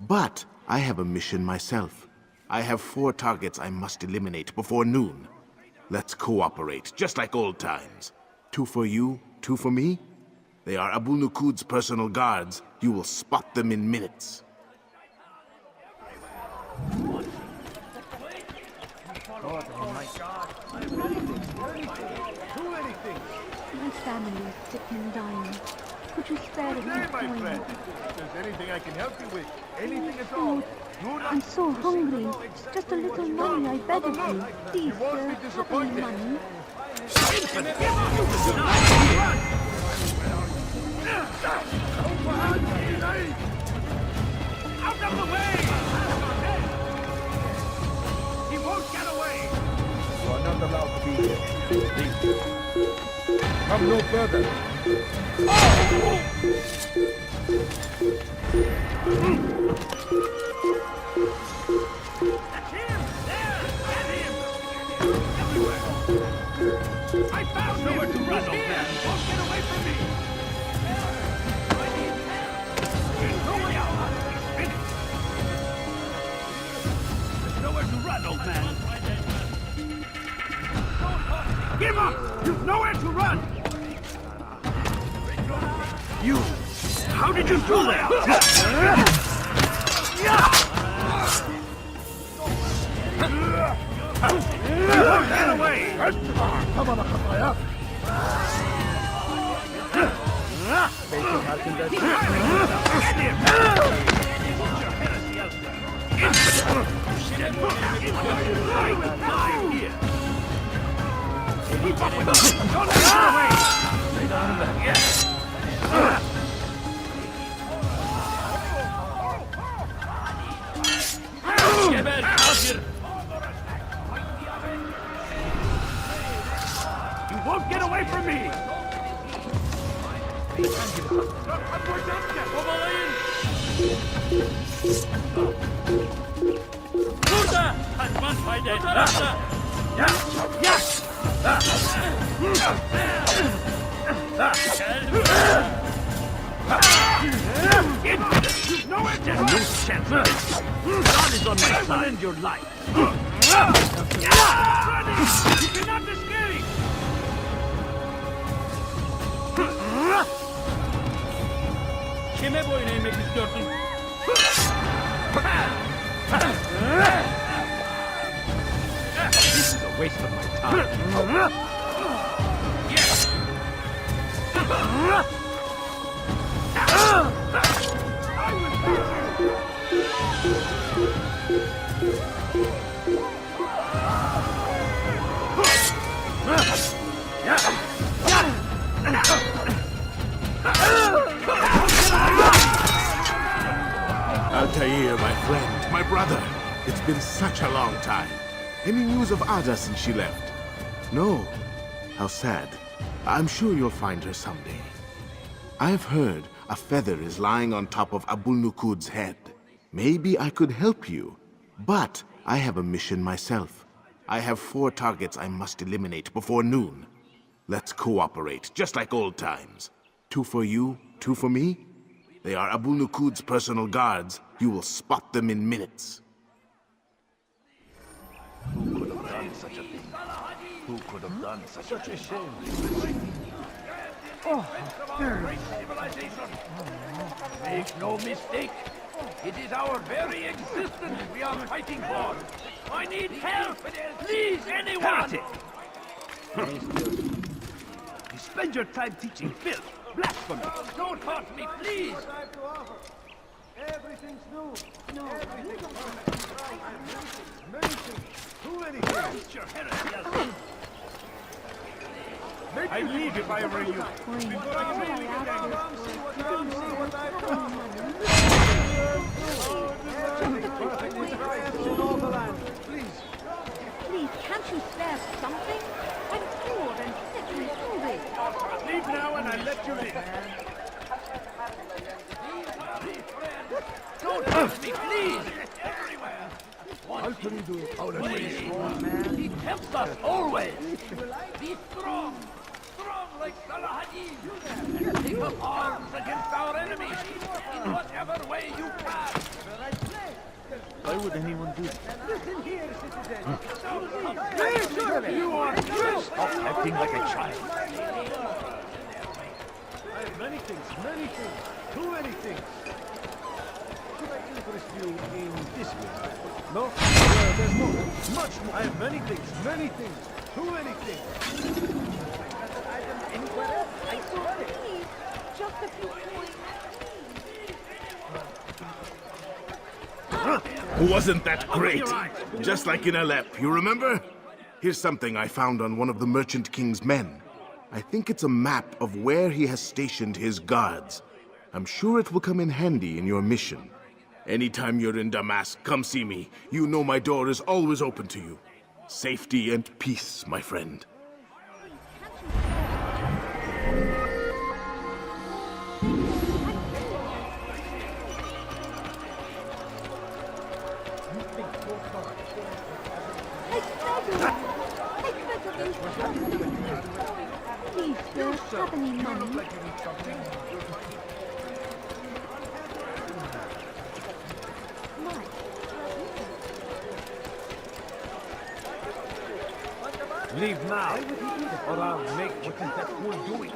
but I have a mission myself. I have 4 targets I must eliminate before noon. Let's cooperate, just like old times. 2 for you, 2 for me? They are Abul Nukud's personal guards. You will spot them in minutes. Oh my God. Do anything. My family is sick and dying. Could you spare a Hey, few my coins? friend. If there's anything I can help you with, anything at all. I'm so hungry. Just a little money, I beg of you. Please, sir, have any money? Out of the way! He won't get away! You are not allowed to be here. Leave. Come no further. That's him! There! Get him! Everywhere! I found nowhere to run, old man! Won't get away from me! I need help! He's nowhere out! He's finished! There's nowhere to run, old man! Give up! You've nowhere to run! You! How did you do that? Get away! Come on, Akafaya. You won't get away from me! No chance. God is on my side. Will end your life. You cannot escape! Kime boyun eğmek istiyorsun? This is a waste of my time. Yes. Altaïr, my friend, my brother. It's been such a long time. Any news of Ada since she left? No. How sad. I'm sure you'll find her someday. I've heard a feather is lying on top of Abul-Nukud's head. Maybe I could help you. But I have a mission myself. I have 4 targets I must eliminate before noon. Let's cooperate, just like old times. 2 for you, 2 for me? They are Abul-Nukud's personal guards. You will spot them in minutes. Who could have done such a thing? Who could have done such a shame? Oh, make no mistake. It is our very existence we are fighting for. I need help. Please, anyone. You spend your time teaching filth. Blasphemy. Don't hurt me, please. Everything's new. No. Many things. Too many things. Your heresy. I leave if I were you. Before I really get Please, can't you spare something? I'm poor and sick and hungry. Leave now and I'll let you in. Don't hurt me, please! Everywhere! He helps us always! Be strong! Strong like Salahadin! And take up arms against our enemies in whatever way you can! Why would anyone do that? Listen here, citizen. You are good! Stop acting like a child! I have many things. Too many things. Could I interest you in this way? No? There's more. Much more. I have many things. Too many things. Anywhere else? I saw it. Please, just a few points. Wasn't that great? Just like in Alep, you remember? Here's something I found on one of the Merchant King's men. I think it's a map of where he has stationed his guards. I'm sure it will come in handy in your mission. Anytime you're in Damascus, come see me. You know my door is always open to you. Safety and peace, my friend. Please, sir, have any money? Leave now, or I'll make what is that fool doing.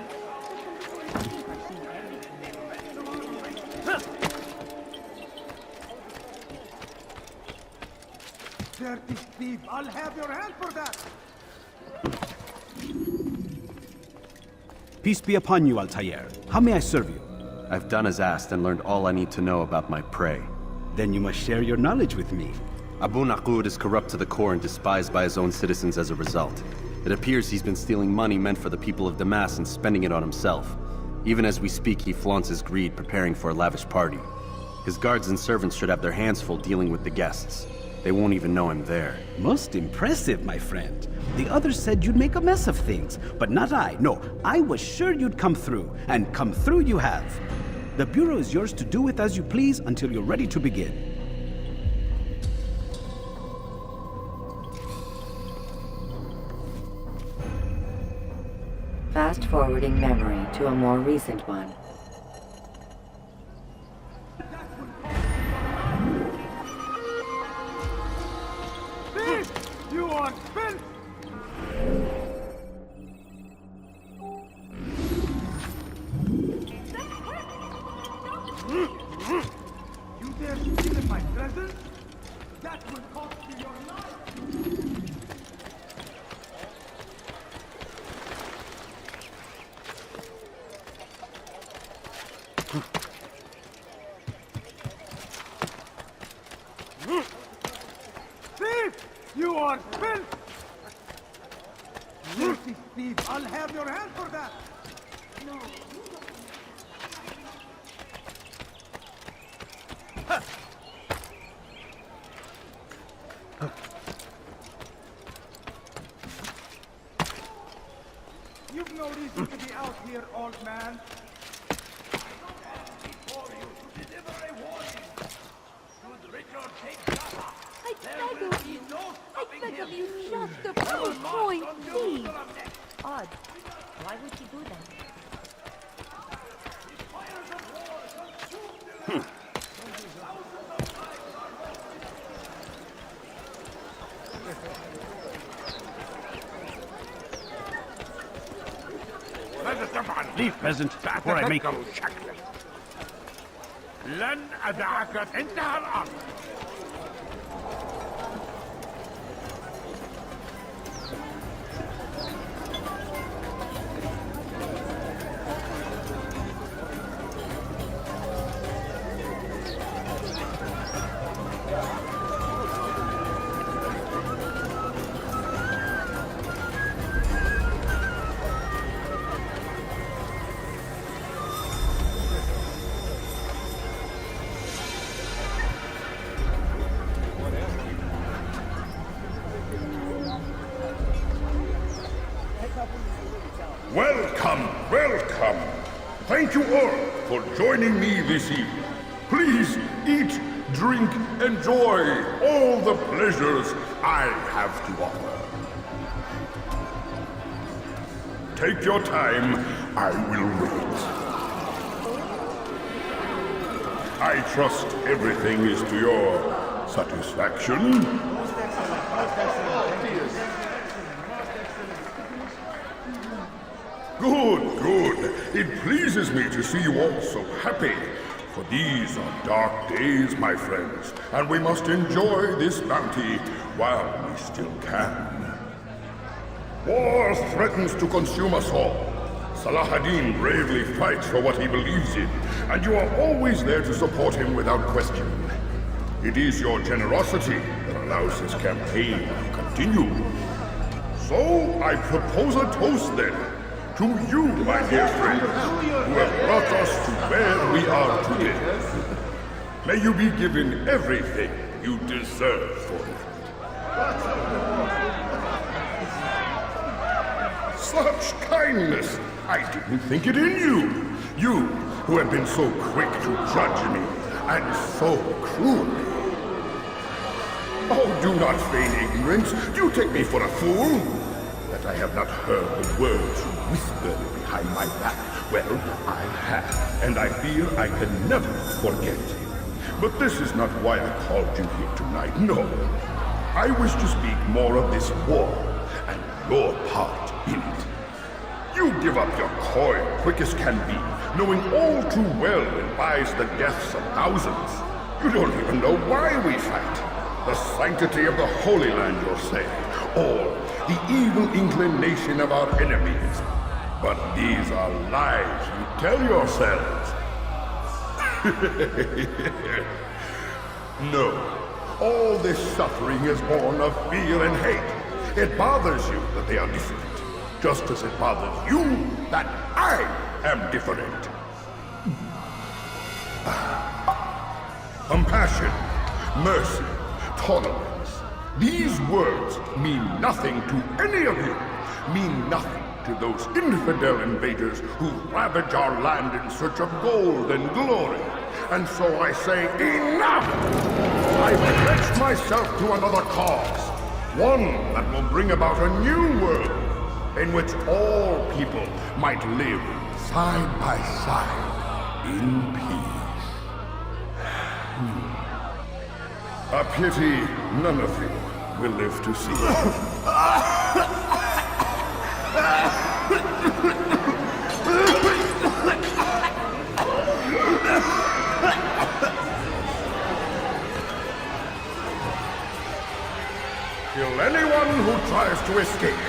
dirty thief! I'll have your hand for that! Peace be upon you, Altaïr. How may I serve you? I've done as asked and learned all I need to know about my prey. Then you must share your knowledge with me. Abu Naqud is corrupt to the core and despised by his own citizens as a result. It appears he's been stealing money meant for the people of Damas and spending it on himself. Even as we speak, he flaunts his greed, preparing for a lavish party. His guards and servants should have their hands full dealing with the guests. They won't even know I'm there. Most impressive, my friend. The others said you'd make a mess of things, but not I. No, I was sure you'd come through, and come through you have. The Bureau is yours to do with as you please until you're ready to begin. Fast-forwarding memory to a more recent one. Thief! You are filth! You dare steal in my presence? That will cost you your life! Thief! You are filth! Dirty thief! I'll have your hand for that! No. You've no reason to be out here, old man. I beg of you, just a few coins, please. Odd. Why would he do that? Leave, peasant, before I make you. لن أدعك انتهى الأمر. Welcome, welcome. Thank you all for joining me this evening. Please eat, drink, enjoy all the pleasures I have to offer. Take your time, I will wait. I trust everything is to your satisfaction. Good, good. It pleases me to see you all so happy. For these are dark days, my friends, and we must enjoy this bounty while we still can. War threatens to consume us all. Salah ad-Din bravely fights for what he believes in, and you are always there to support him without question. It is your generosity that allows this campaign to continue. So, I propose a toast then. To you, my dear friends, who have brought us to where we are today. May you be given everything you deserve for it. Such kindness! I didn't think it in you. You, who have been so quick to judge me, and so cruelly. Oh, do not feign ignorance. Do you take me for a fool? That I have not heard the words you whispered behind my back. Well, I have, and I fear I can never forget. But this is not why I called you here tonight, no. I wish to speak more of this war, and your part in it. You give up your coin quick as can be, knowing all too well it buys the deaths of thousands. You don't even know why we fight. the sanctity of the Holy Land, you'll say, or the evil inclination of our enemies. But these are lies you tell yourselves. No, all this suffering is born of fear and hate. It bothers you that they are different, just as it bothers you that I am different. Compassion, mercy, tolerance. These words mean nothing to any of you, mean nothing to those infidel invaders who ravage our land in search of gold and glory. And so I say, enough! I've pledged myself to another cause, one that will bring about a new world in which all people might live side by side in peace. A pity none of you will live to see it. Kill anyone who tries to escape.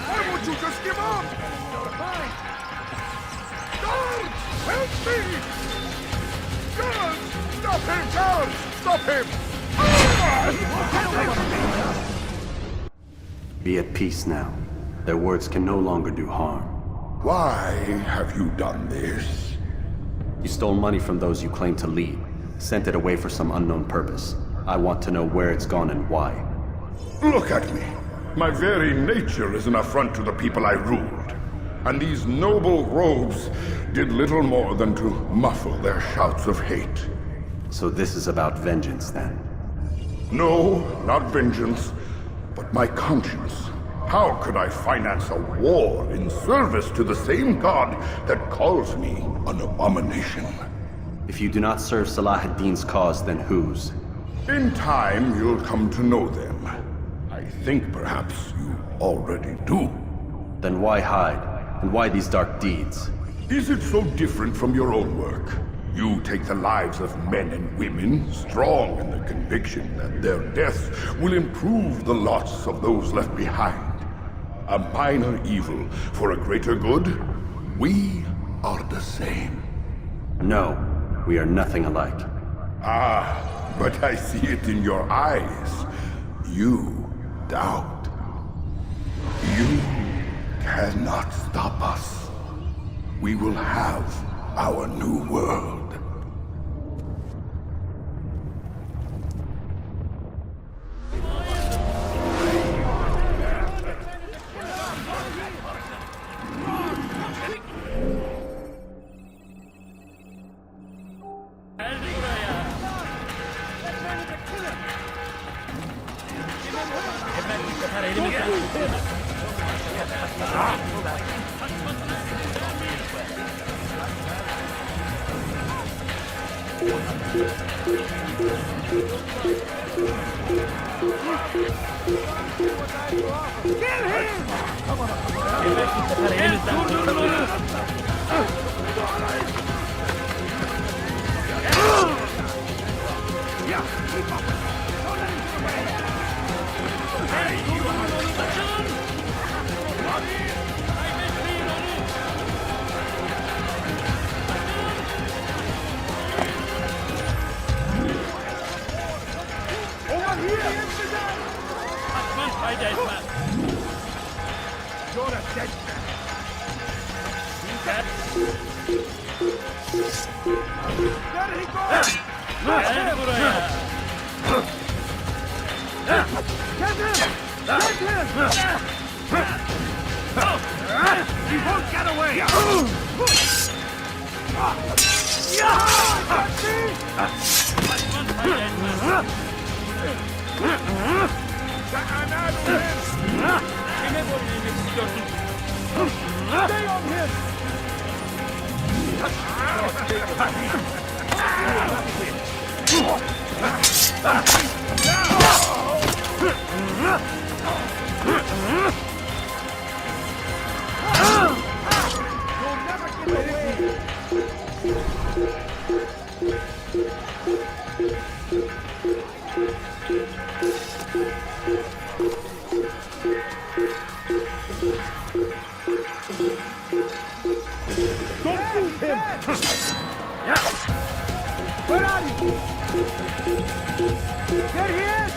Why won't you just give up? Guards! Help me! Guards! Stop him! Guards! Stop him! Be at peace now. Their words can no longer do harm. Why have you done this? You stole money from those you claim to lead, sent it away for some unknown purpose. I want to know where it's gone and why. Look at me. My very nature is an affront to the people I ruled. And these noble robes did little more than to muffle their shouts of hate. So this is about vengeance, then? No, not vengeance, but my conscience. How could I finance a war in service to the same god that calls me an abomination? If you do not serve Salah ad-Din's cause, then whose? In time, you'll come to know them. I think perhaps you already do. Then why hide? And why these dark deeds? Is it so different from your own work? You take the lives of men and women, strong in the conviction that their deaths will improve the lots of those left behind. A minor evil for a greater good? We are the same. No, we are nothing alike. Ah, but I see it in your eyes. You doubt. You cannot stop us. We will have our new world. There he goes! Get him! Get him! He won't get away! Stay on him! You'll never get away! Don't move him! Where are you? There he is!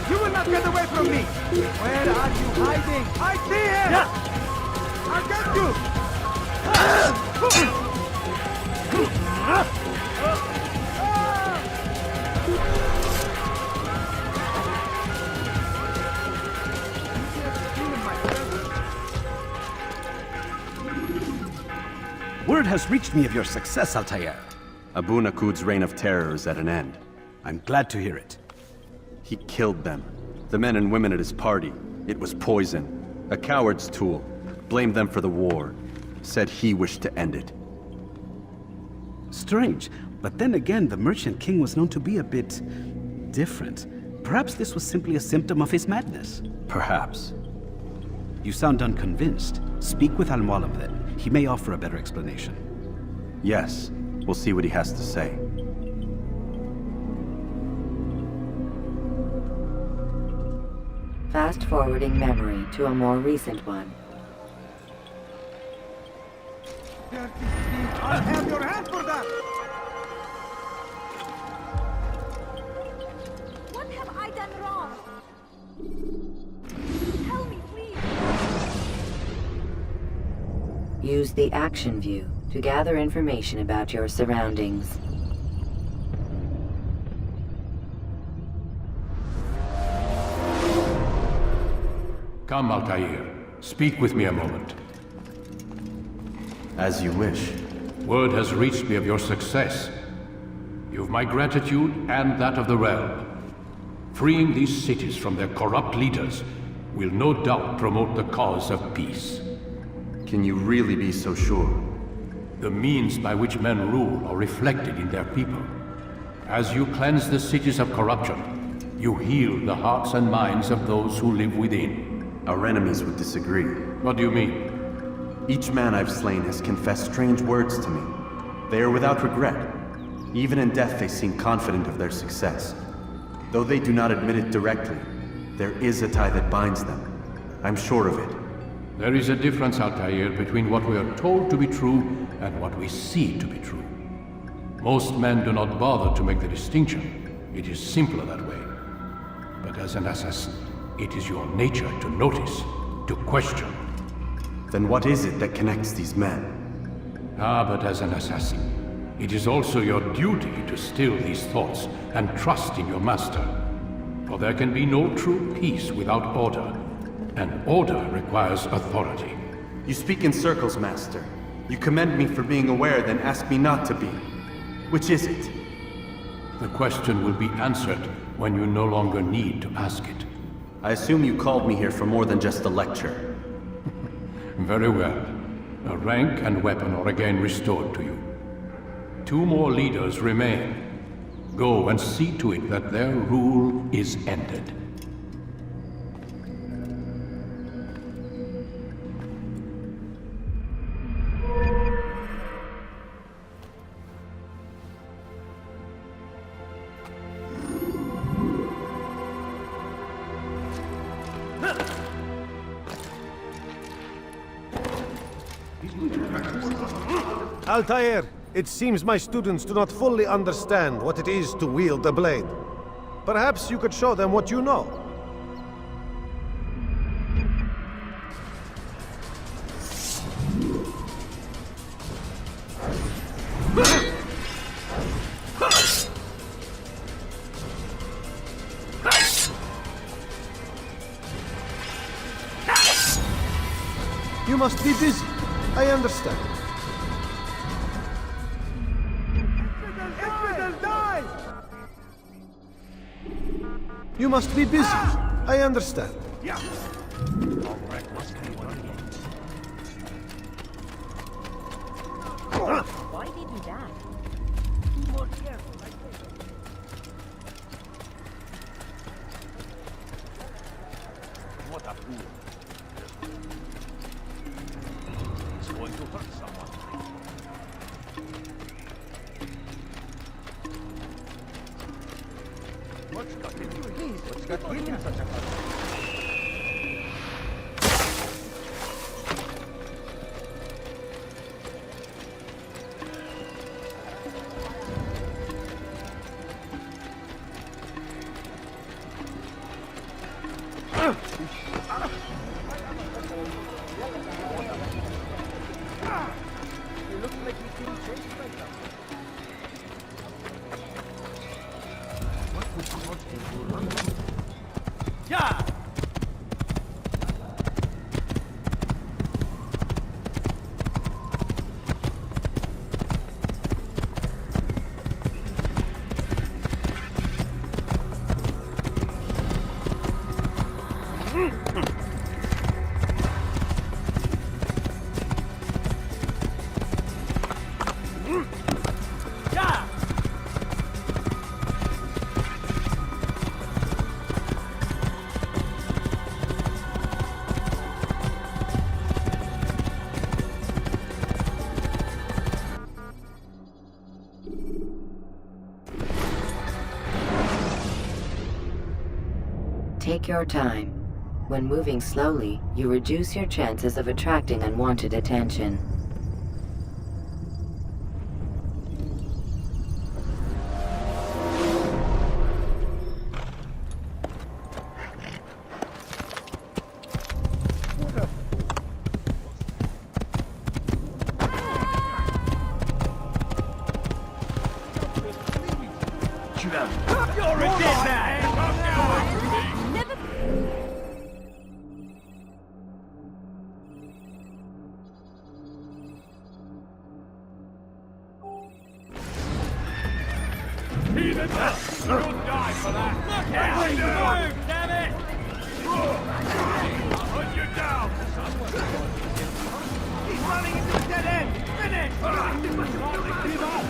You will not get away from me! Where are you hiding? I see him! I'll get you! Word has reached me of your success, Altaïr. Abu Naqud's reign of terror is at an end. I'm glad to hear it. He killed them. The men and women at his party. It was poison. A coward's tool. Blamed them for the war. Said he wished to end it. Strange, but then again, the Merchant King was known to be a bit different. Perhaps this was simply a symptom of his madness. Perhaps. You sound unconvinced. Speak with Al-Mualim then. He may offer a better explanation. Yes. We'll see what he has to say. Fast-forwarding memory to a more recent one. I'll have your hand for that! What have I done wrong? Tell me, please. Use the action view to gather information about your surroundings. Come, Altaïr. Speak with me a moment. As you wish. Word has reached me of your success. You've my gratitude and that of the realm. Freeing these cities from their corrupt leaders will no doubt promote the cause of peace. Can you really be so sure? The means by which men rule are reflected in their people. As you cleanse the cities of corruption, you heal the hearts and minds of those who live within. Our enemies would disagree. What do you mean? Each man I've slain has confessed strange words to me. They are without regret. Even in death they seem confident of their success. Though they do not admit it directly, there is a tie that binds them. I'm sure of it. There is a difference, Altaïr, between what we are told to be true and what we see to be true. Most men do not bother to make the distinction. It is simpler that way. But as an assassin, it is your nature to notice, to question. Then what is it that connects these men? But as an assassin, it is also your duty to still these thoughts and trust in your master. For there can be no true peace without order, and order requires authority. You speak in circles, Master. You commend me for being aware, then ask me not to be. Which is it? The question will be answered when you no longer need to ask it. I assume you called me here for more than just a lecture. Very well. A rank and weapon are again restored to you. 2 more leaders remain. Go and see to it that their rule is ended. Altaïr, it seems my students do not fully understand what it is to wield a blade. Perhaps you could show them what you know. You must be busy. I understand. You must be busy. I understand. Why did you do that? Be more careful, I think. What a fool. He's going to hurt someone. What's got into Rlease? What's got him in such a hurry? It looks like he's being chased by something. What would cause him to run? Yeah! Take your time. When moving slowly, you reduce your chances of attracting unwanted attention. You're a dead man! Heathen! You'll die for that! Look out! Move, damn it! I'll hunt you down! He's running into a dead end! Finish! Give up!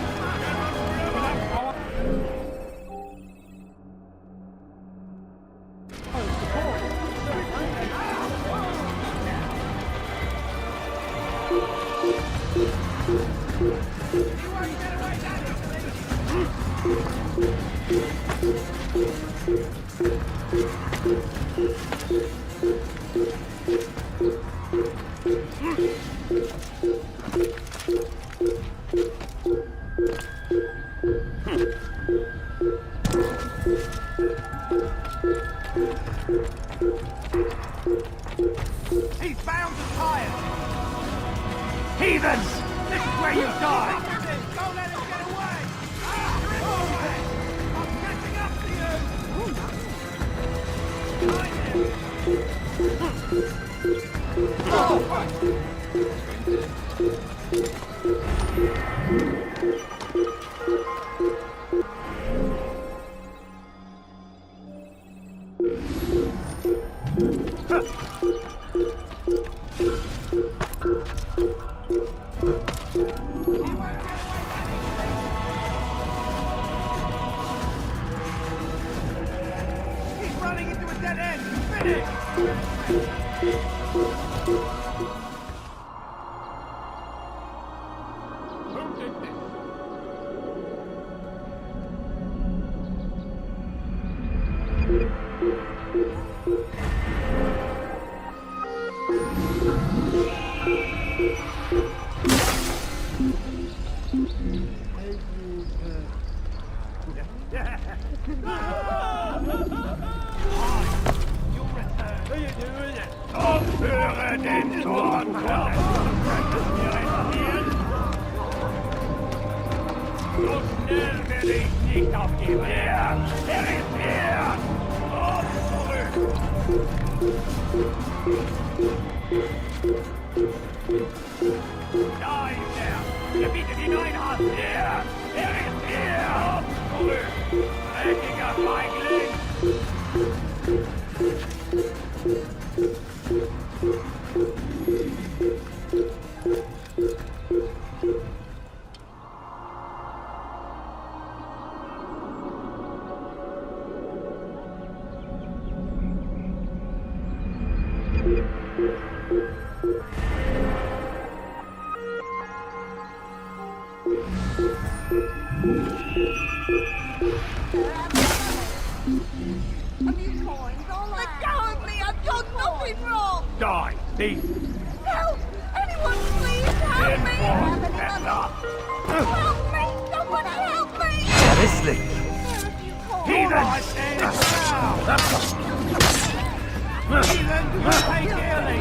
He's bound and tired! Heathens! This is where you die! Don't let him get away! I'm catching up to He's running into a dead end! Finish! Who did this? So schnell werde ich nicht aufgeben. Er ist hier! Und zurück! Da ist er! Gebietet hinein, hier! Er ist hier! Und zurück! Dreckiger Feigling! Die, thief! Help! Anyone, please help me! Help me! Someone help me! Seriously? Heathen! Heathen, you pay dearly!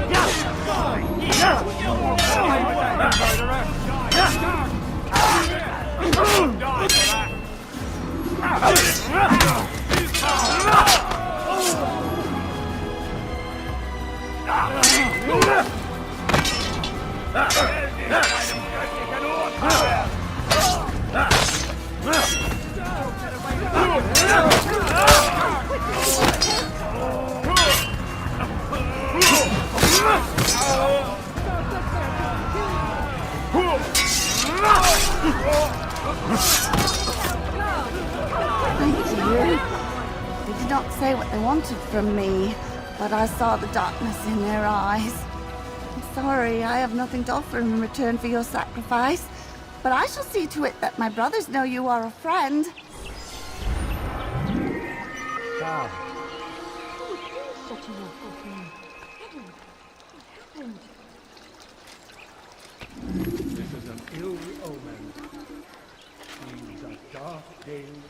Thank you. They did not say what they wanted from me, but I saw the darkness in their eyes. I'm sorry, I have nothing to offer in return for your sacrifice, but I shall see to it that my brothers know you are a friend. Father. Who would do such an awful thing? Heaven, what happened? This is an ill omen. These are dark days.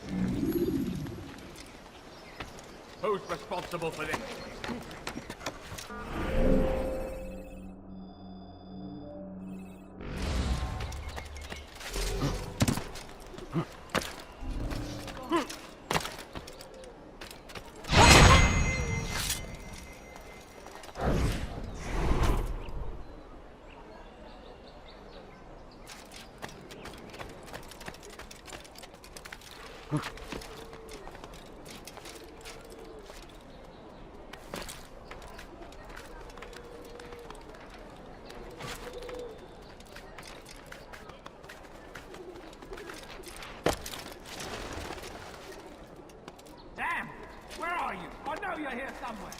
Who's responsible for this? Damn! Where are you? I know you're here somewhere.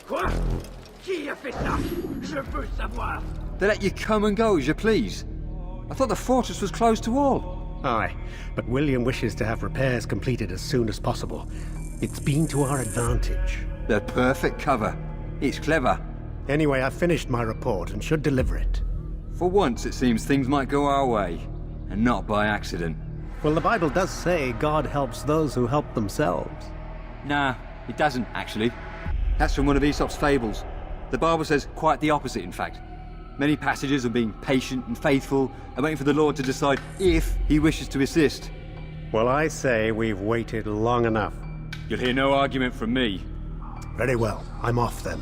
Quoi? Qui a fait ça? Je veux savoir. They let you come and go as you please. I thought the fortress was closed to all. Aye, but William wishes to have repairs completed as soon as possible. It's been to our advantage. The perfect cover. It's clever. Anyway, I've finished my report and should deliver it. For once, it seems things might go our way, and not by accident. Well, the Bible does say God helps those who help themselves. Nah, it doesn't, actually. That's from one of Aesop's fables. The Bible says quite the opposite, in fact. Many passages of being patient and faithful and waiting for the Lord to decide if he wishes to assist. Well, I say we've waited long enough. You'll hear no argument from me. Very well. I'm off then.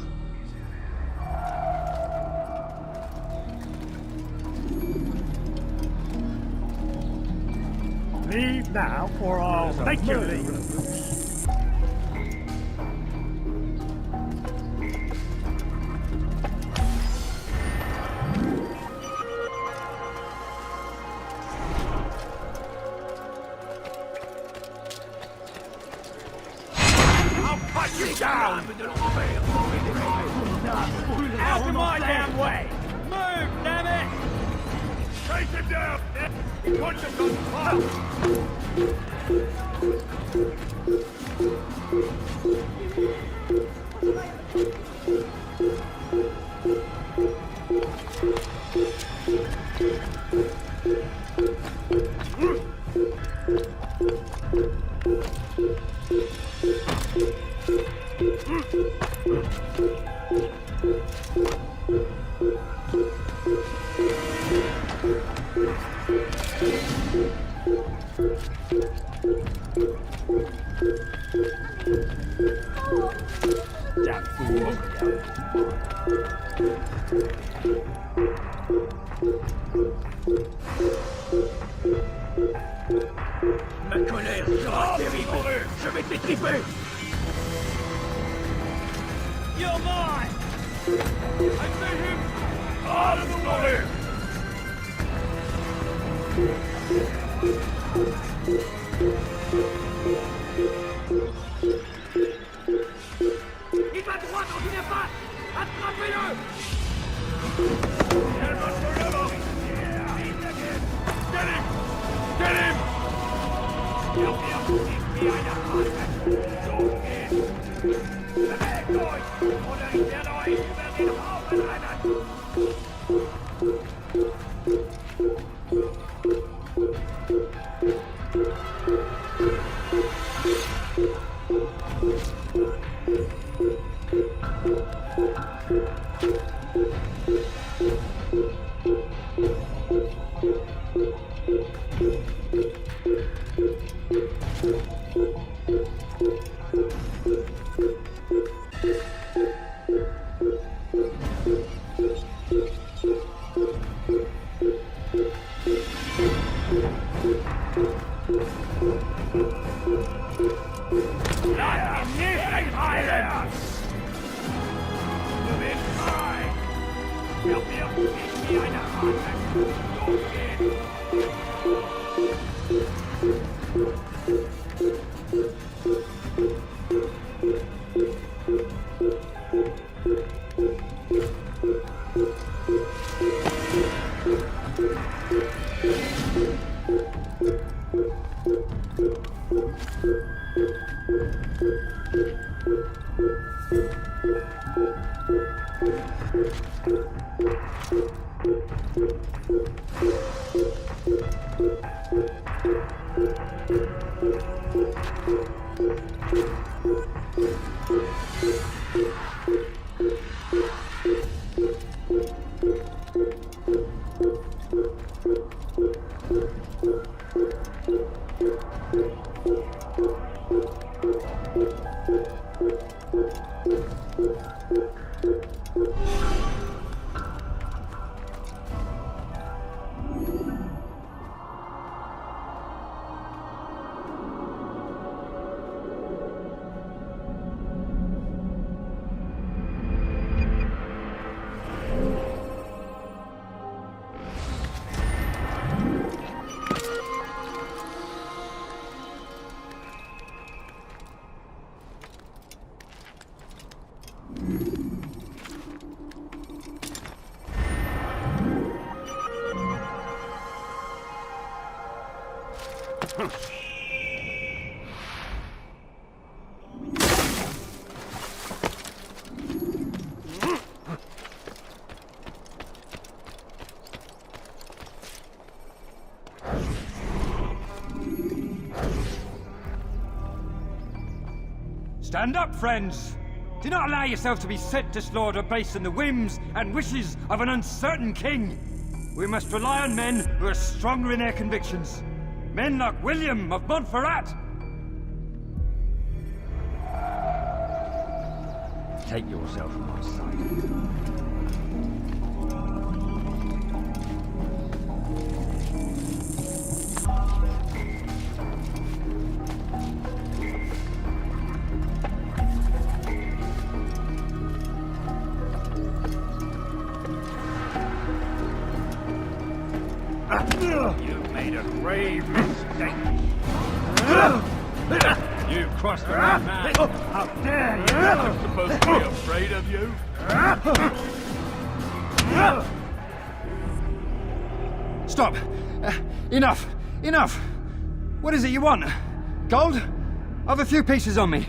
Leave now, or I'll make you leave. I'll cut you down! Out of my damn way! Move, damn it! Take him down! Punch him, Ma colère sera terrible! Je vais t'étriper! You're mine! I see him! Out of the way! Il va droit dans une impasse! Attrapez-le! Get him! Get him! Stand up, friends! Do not allow yourself to be set to slaughter based on the whims and wishes of an uncertain king. We must rely on men who are stronger in their convictions. Men like William of Montferrat! Take yourself from my sight. You made a grave mistake. You crossed the right man. How dare you? I'm supposed to be afraid of you. Stop! Enough! Enough! What is it you want? Gold? I've a few pieces on me.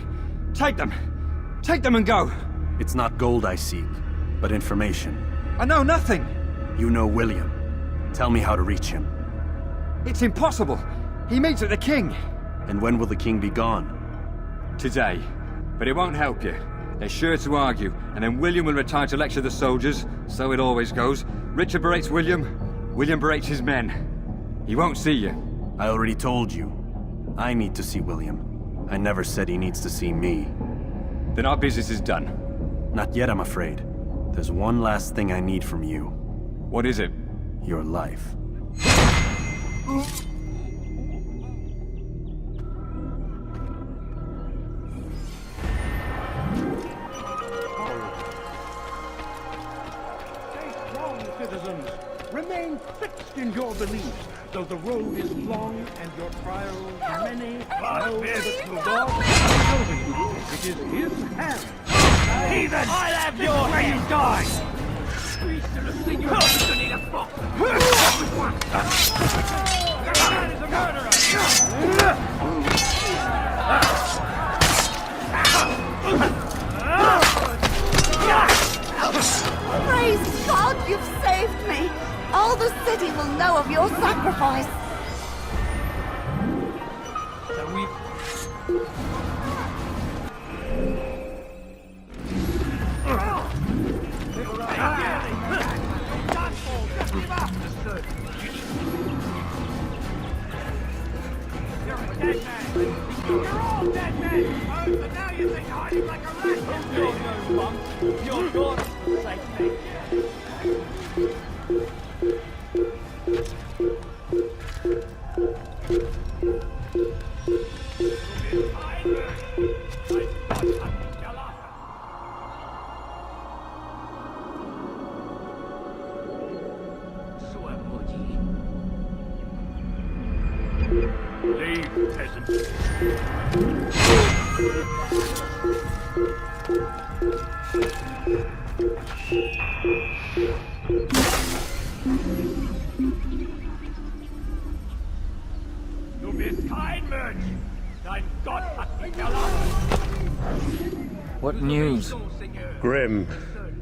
Take them. Take them and go. It's not gold I seek, but information. I know nothing. You know William. Tell me how to reach him. It's impossible. He meets with the king. And when will the king be gone? Today. But it won't help you. They're sure to argue, and then William will retire to lecture the soldiers. So it always goes. Richard berates William. William berates his men. He won't see you. I already told you. I need to see William. I never said he needs to see me. Then our business is done. Not yet, I'm afraid. There's one last thing I need from you. What is it? Your life. Citizens, remain fixed in your beliefs, though the road is long and your trials many. Know that the Lord is over you. It is His hand. Heathen! I'll have your head! You die! We should have seen you opportunity to fuck! That man is a murderer! Praise God, you've saved me. All the city will know of your sacrifice. You're all dead men! Oh, but now you think hiding like a rat! You're no monk! You're God for sake me! Leave, peasant. Du bist kein Mensch! Dein Gott hat dich erlassen! What news? Grim.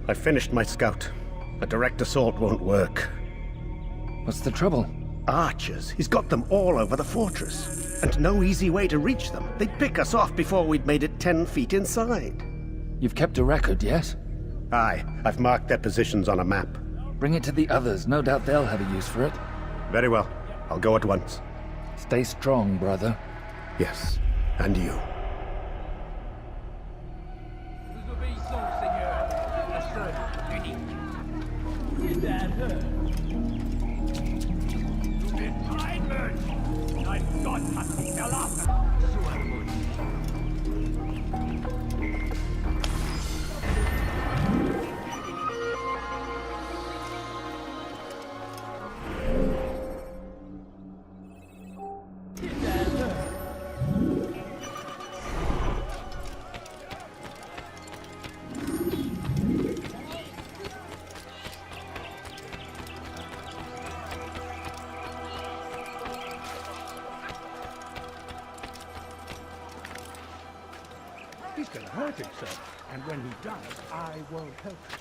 I finished my scout. A direct assault won't work. What's the trouble? Archers. He's got them all over the fortress. And no easy way to reach them. They'd pick us off before we'd made it 10 feet inside. You've kept a record, yes? Aye. I've marked their positions on a map. Bring it to the others. No doubt they'll have a use for it. Very well. I'll go at once. Stay strong, brother. Yes. And you. Dein Gott hat dich erlassen! He's gonna hurt himself, and when he does, I won't help him.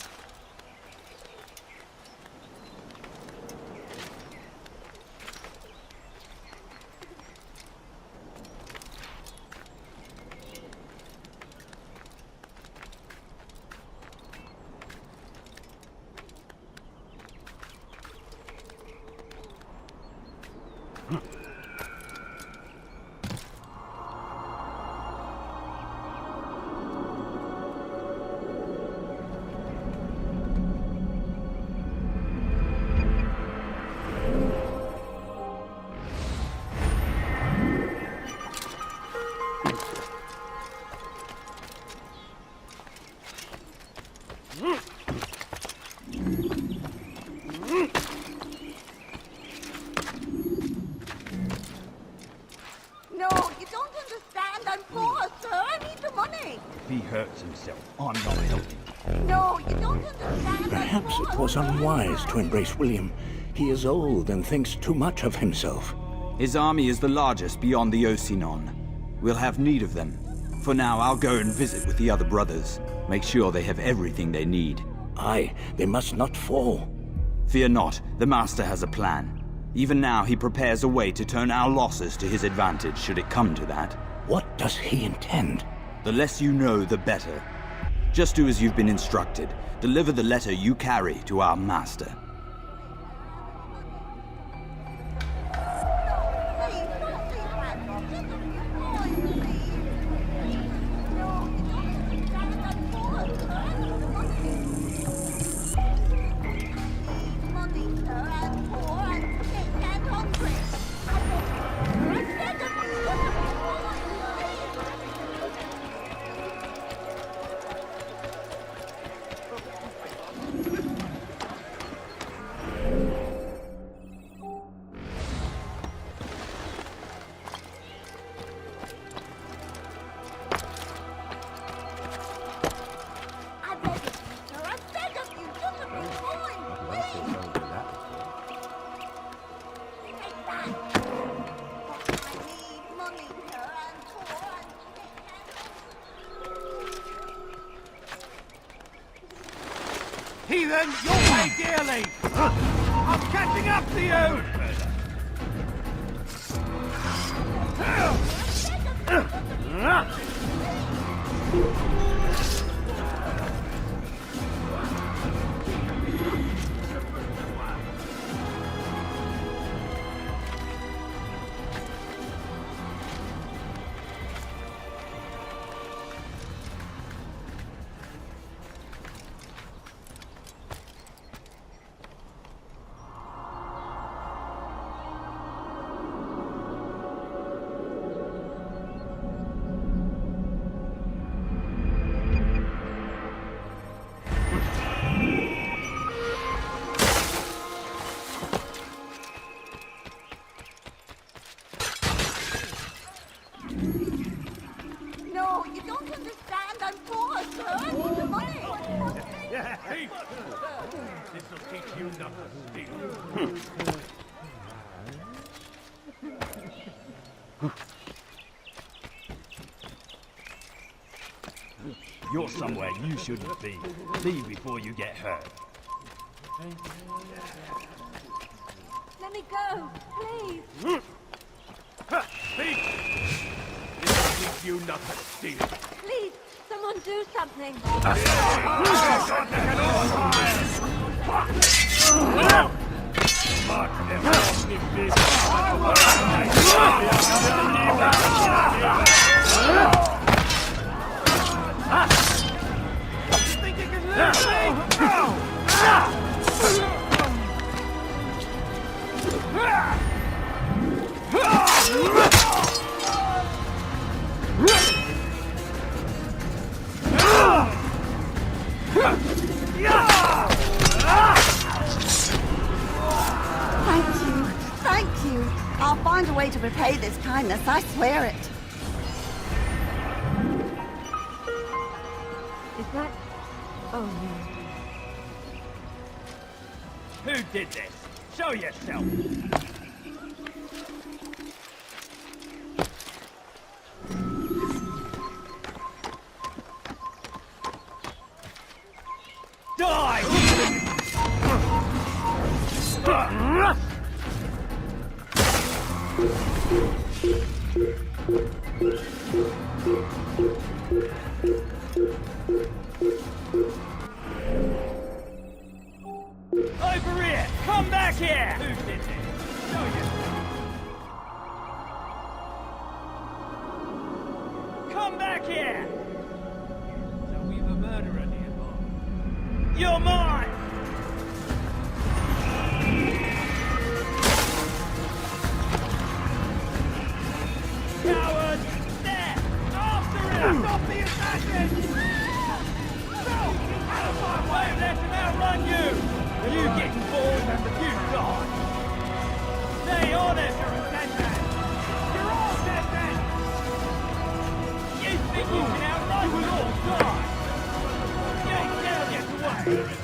Perhaps it was unwise to embrace William. He is old and thinks too much of himself. His army is the largest beyond the Ocinon. We'll have need of them. For now, I'll go and visit with the other brothers. Make sure they have everything they need. Aye, they must not fall. Fear not, the Master has a plan. Even now, he prepares a way to turn our losses to his advantage, should it come to that. What does he intend? The less you know, the better. Just do as you've been instructed. Deliver the letter you carry to our Master. Heathen, you'll pay dearly! I'm catching up to you! No, you don't understand. I'm poor, sir. I need the money. Yeah, thief! This'll teach you not to steal. You're somewhere you shouldn't be. Leave before you get hurt. Let me go, please. Thief! This'll teach you not to steal. Please, someone do something. Thank you. I'll find a way to repay this kindness, I swear it. Is that... Oh, no. Who did this? Show yourself! Die! Over here! Come back here! Who did this? Show yourself! Come back here! So we've a murderer nearby. You're mine! Coward! There! After him! Stop the assassin! No! Out of my way! Let him outrun you! You getting bored and you die! Stay on it, you're a dead man! You're all dead men! You think you can outrun your die? You ain't gonna get away!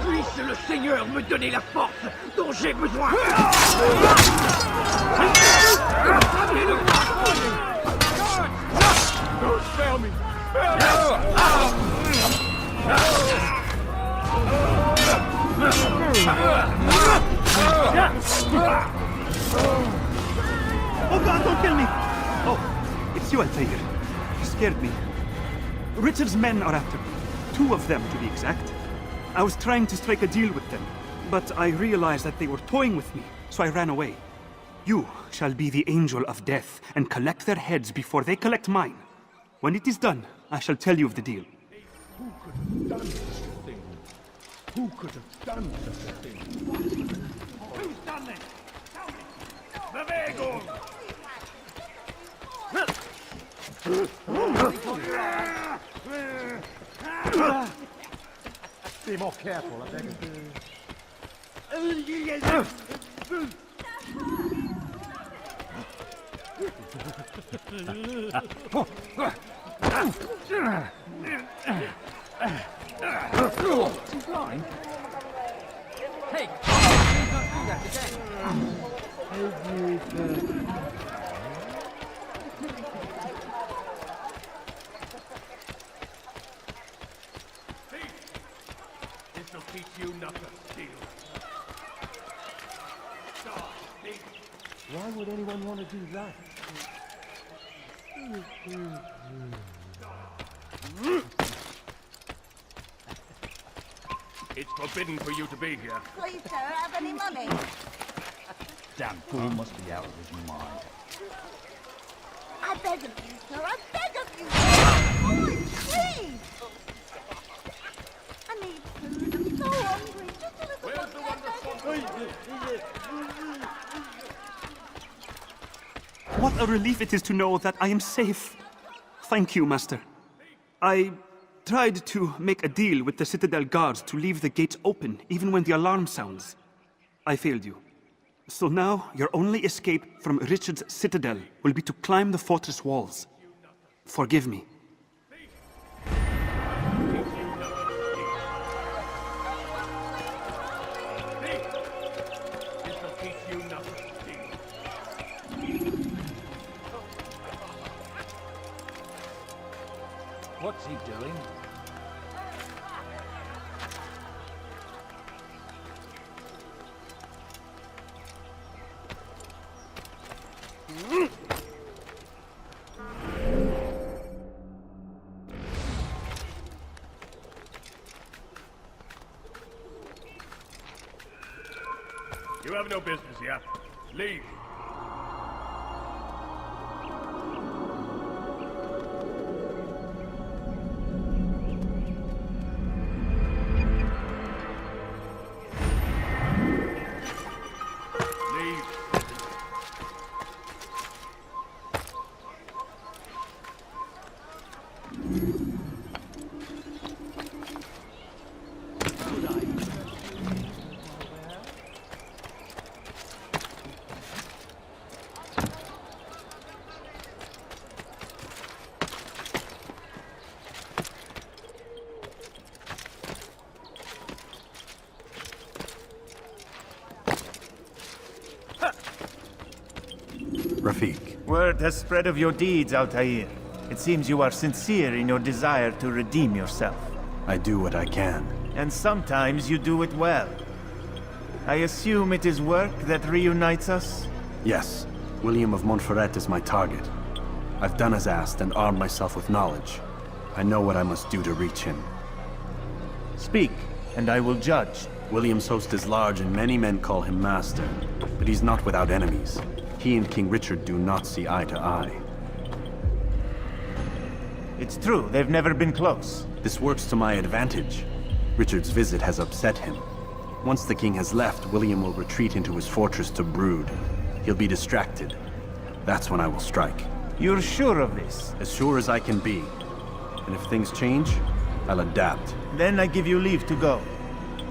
Puisse le Seigneur me donner la force dont j'ai besoin. Spare me! Oh God, don't kill me! Oh, it's you, Altaïr. You scared me. Richard's men are after me. 2 of them, to be exact. I was trying to strike a deal with them, but I realized that they were toying with me, so I ran away. You shall be the angel of death and collect their heads before they collect mine. When it is done, I shall tell you of the deal. Who could have done such a thing? Who could have done such a thing? Who's done this? Tell me! Bewegung! Be more careful, I beg of you. She's blind? Hey, please not do that again. This'll teach you nothing, Steel. Why would anyone want to do that? It's forbidden for you to be here. Please, sir, have any money? Damn fool must be out of his mind. I beg of you, sir, I beg of you, sir. Please! I need food, I'm so hungry. Just a little Where's the wonderful... What a relief it is to know that I am safe. Thank you, Master. I tried to make a deal with the Citadel guards to leave the gates open, even when the alarm sounds. I failed you. So now, your only escape from Richard's Citadel will be to climb the fortress walls. Forgive me. This'll teach you nothing, Steel. What's he doing? You have no business here. Leave. Leave. Rafiq. Word has spread of your deeds, Altaïr. It seems you are sincere in your desire to redeem yourself. I do what I can. And sometimes you do it well. I assume it is work that reunites us? Yes. William of Montferrat is my target. I've done as asked and armed myself with knowledge. I know what I must do to reach him. Speak, and I will judge. William's host is large and many men call him master, but he's not without enemies. He and King Richard do not see eye to eye. It's true, they've never been close. This works to my advantage. Richard's visit has upset him. Once the king has left, William will retreat into his fortress to brood. He'll be distracted. That's when I will strike. You're sure of this? As sure as I can be. And if things change, I'll adapt. Then I give you leave to go.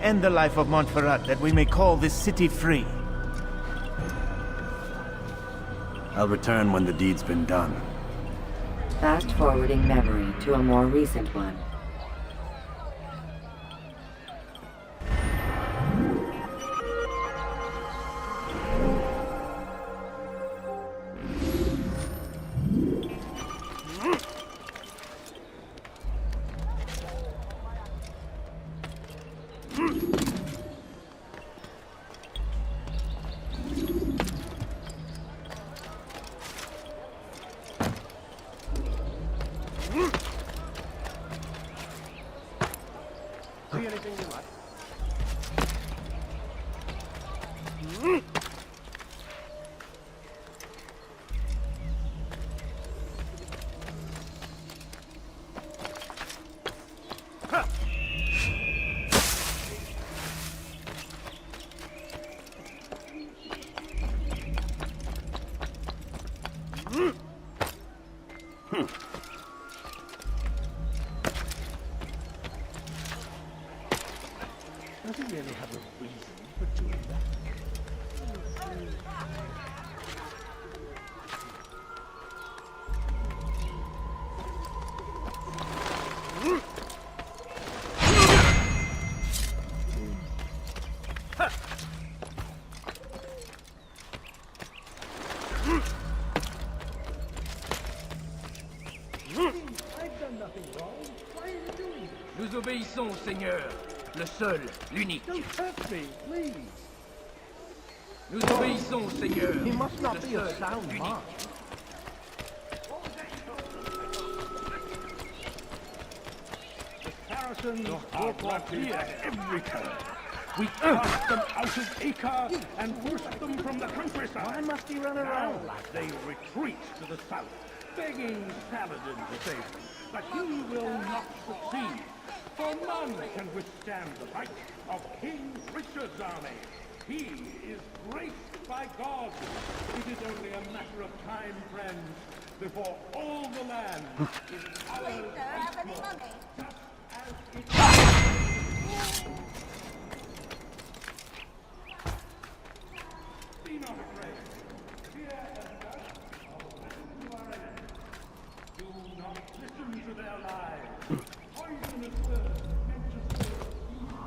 End the life of Montferrat, that we may call this city free. I'll return when the deed's been done. Fast-forwarding memory to a more recent one. See anything you like? Does he really have a reason for doing that? I've done nothing wrong. Why are you doing this? Nous obéissons, Seigneur. Le seul, l'unique. Don't touch me, please. Nous obéissons, Seigneur. He must not Le be a seul, sound l'unique. mind. The Saracens are brought here at every turn. We cast them out of Acre and forced them from the countryside. Why must he run around? Now they retreat to the south, begging Saladin to save them. But he will not succeed, for none can withstand the might of King Richard's army. He is graced by God. It is only a matter of time, friends, before all the land is ours once more. Just as it Be not afraid. Fear and doubt listen to our enemies. Do not listen to their lies. Poisonous words meant to sow evil.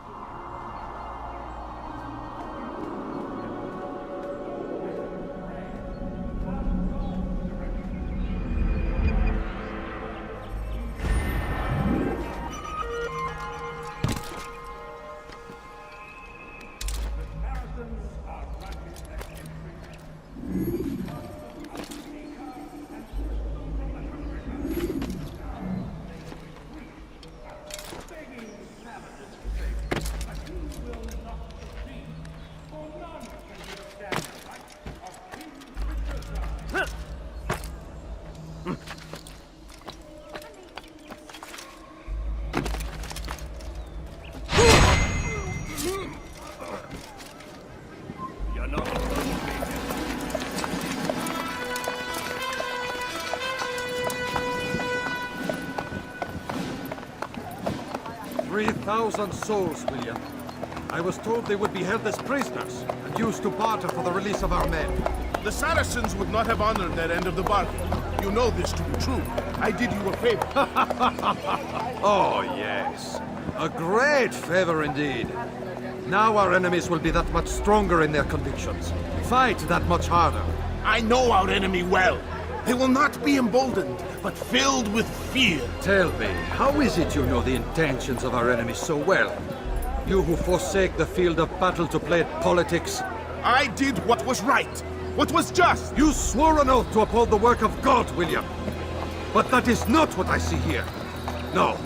You're not supposed to be here. 3,000 souls, William. I was told they would be held as prisoners and used to barter for the release of our men. The Saracens would not have honored their end of the bargain. You know this to be true. I did you a favor. Oh, yes. A great favor indeed. Now our enemies will be that much stronger in their convictions. Fight that much harder. I know our enemy well. They will not be emboldened, but filled with fear. Tell me, how is it you know the intentions of our enemies so well? You who forsake the field of battle to play at politics? I did what was right. What was just? You swore an oath to uphold the work of God, William. But that is not what I see here. No.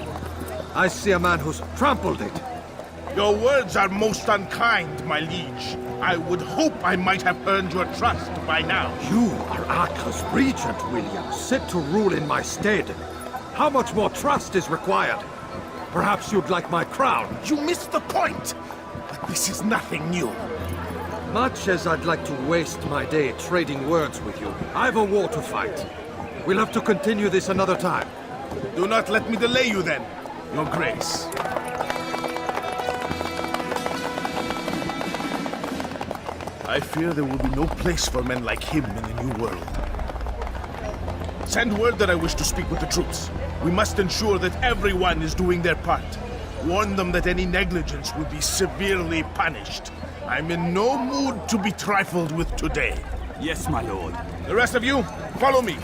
I see a man who's trampled it. Your words are most unkind, my liege. I would hope I might have earned your trust by now. You are Acre's regent, William, set to rule in my stead. How much more trust is required? Perhaps you'd like my crown. You missed the point! But this is nothing new. Much as I'd like to waste my day trading words with you, I've a war to fight. We'll have to continue this another time. Do not let me delay you then, Your Grace. I fear there will be no place for men like him in the New World. Send word that I wish to speak with the troops. We must ensure that everyone is doing their part. Warn them that any negligence will be severely punished. I'm in no mood to be trifled with today. Yes, my lord. The rest of you, follow me.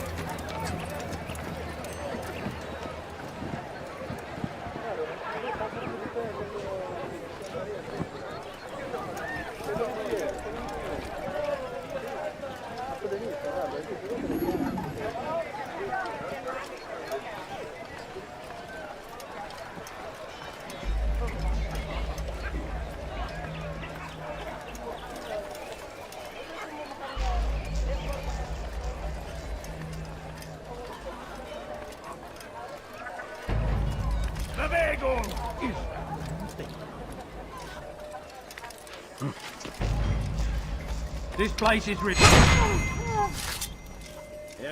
This place is ridiculous.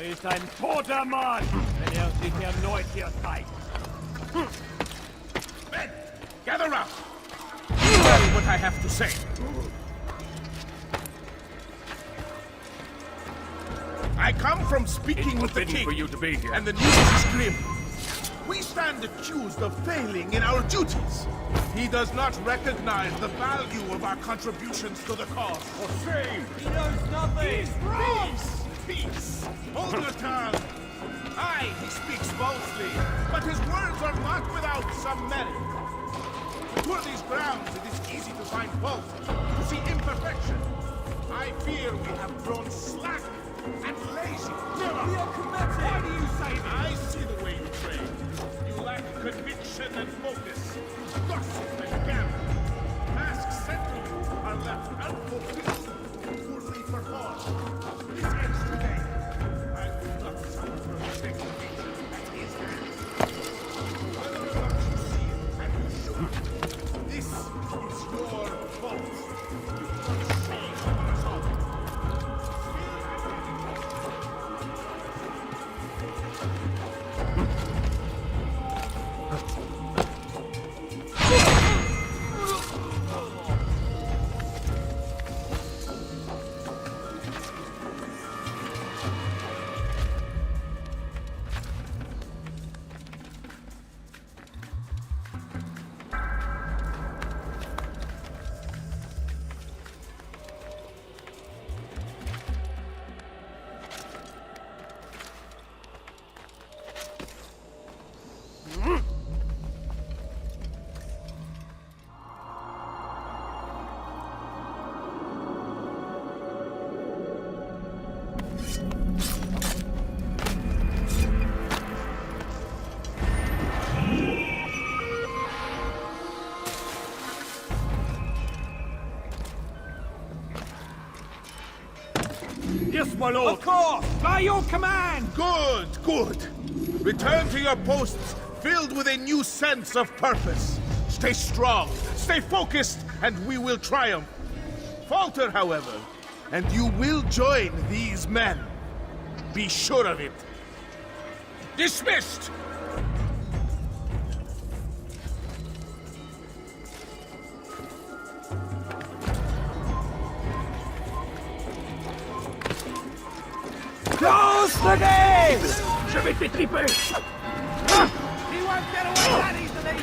Ist ein toter Mann, wenn sich erneut hier zeigt. Men, gather round. Hear what I have to say. I come from speaking with the king, for you to be here. and the news is grim. We stand accused of failing in our duties. He does not recognize the value of our contributions to the cause. For shame! He knows nothing. He's wrong! Peace! Hold your tongue! Aye, he speaks falsely, but his words are not without some merit. For these grounds, it is easy to find fault, to see imperfection. I fear we have grown slack and lazy. Never! Why do you say that? I see the way you trade. You lack conviction and focus. Gossip and gambling. Tasks sent to you are left unfulfilled, poorly performed. This ends today. I will not suffer degradation at his hands. Whether or not you see it, and you should, this is your fault. You put shame on us all. Yes, my lord. Of course! By your command! Good, good. Return to your posts filled with a new sense of purpose. Stay strong, stay focused, and we will triumph. Falter, however, and you will join these men. Be sure of it. Dismissed! Close the gates! Je vais t'étriper! He won't get away that easily!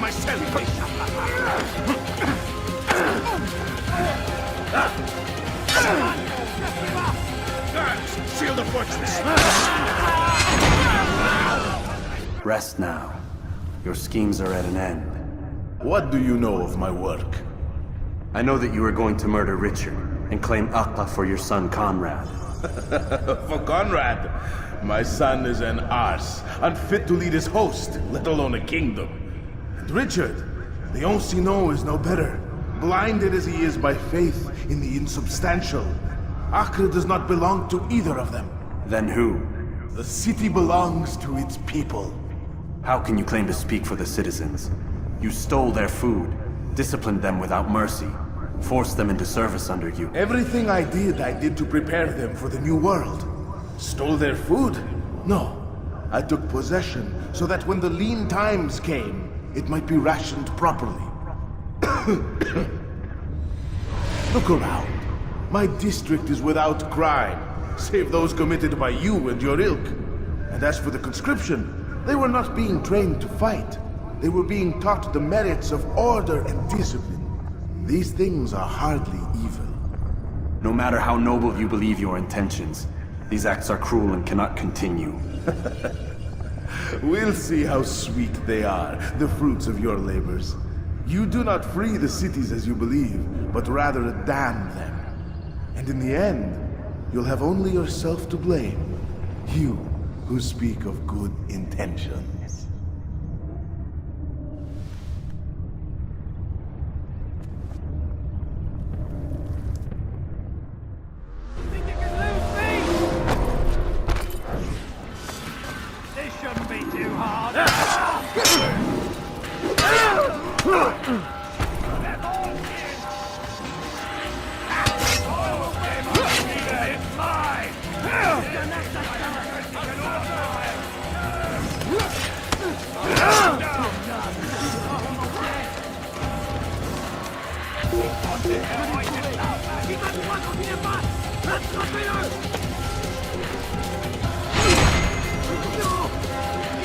myself! Guards, seal the fortress! Rest now. Your schemes are at an end. What do you know of my work? I know that you are going to murder Richard and claim Aqqa for your son Conrad. For Conrad? My son is an arse, unfit to lead his host, let alone a kingdom. And Richard, the Ancestor is no better. Blinded as he is by faith in the insubstantial. Aqqa does not belong to either of them. Then who? The city belongs to its people. How can you claim to speak for the citizens? You stole their food, disciplined them without mercy, forced them into service under you. Everything I did to prepare them for the new world. Stole their food? No. I took possession so that when the lean times came, it might be rationed properly. Look around. My district is without crime, save those committed by you and your ilk. And as for the conscription, they were not being trained to fight. They were being taught the merits of order and discipline. These things are hardly evil. No matter how noble you believe your intentions, these acts are cruel and cannot continue. We'll see how sweet they are, the fruits of your labors. You do not free the cities as you believe, but rather damn them. And in the end, you'll have only yourself to blame. You who speak of good intentions. This shouldn't be too hard.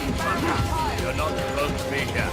It's mine! You're not supposed to be here.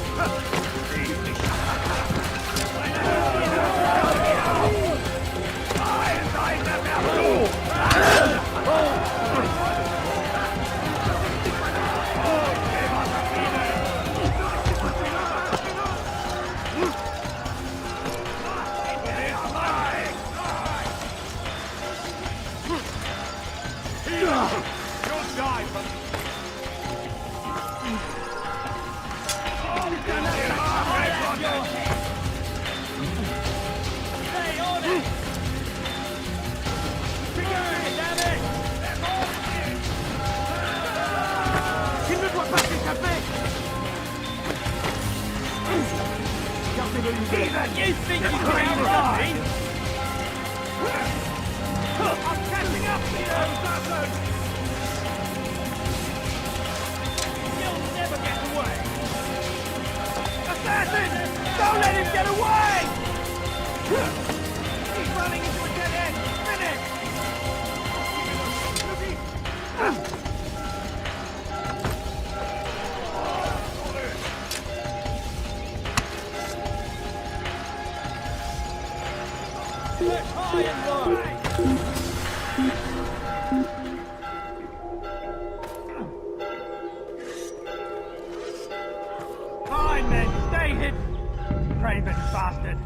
Even you think you can ride? I'm catching up to you, Assassin! You'll never get away! Assassin! Don't let him get away! He's running into a dead end! Finish! Fine men, stay hidden! Craven bastard!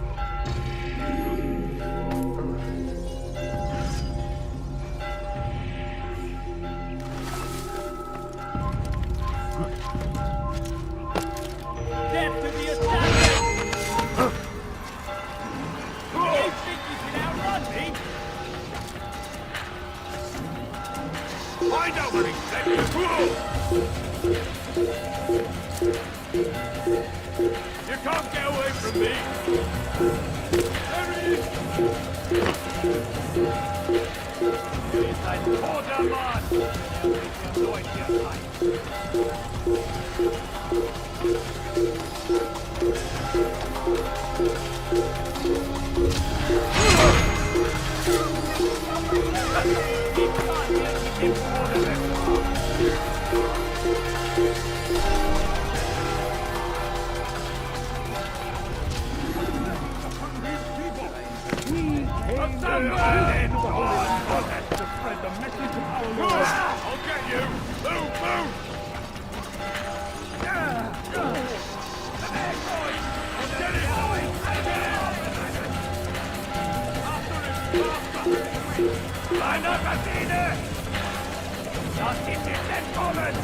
Death to the assassin! You think you can outrun me? Find out where he's You can't get away from me! There he is! He's like quarter man! He's going to your life. spread the message of our Lord. I'll get you! Move, move! Eine Maschine! Das ist jetzt entkommen!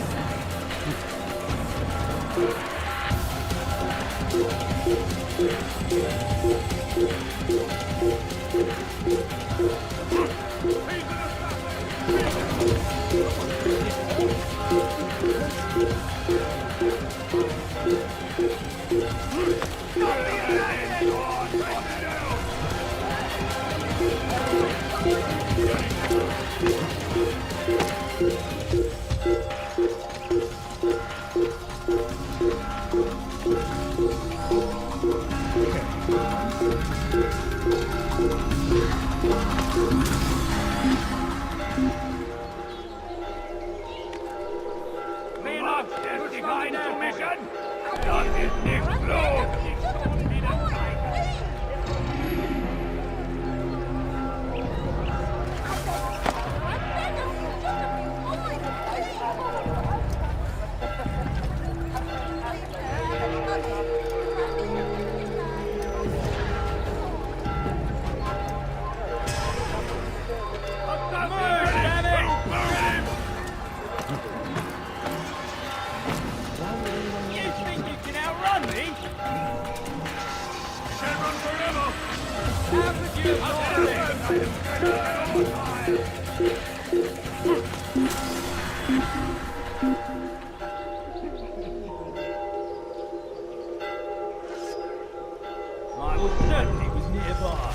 I was certain he was nearby.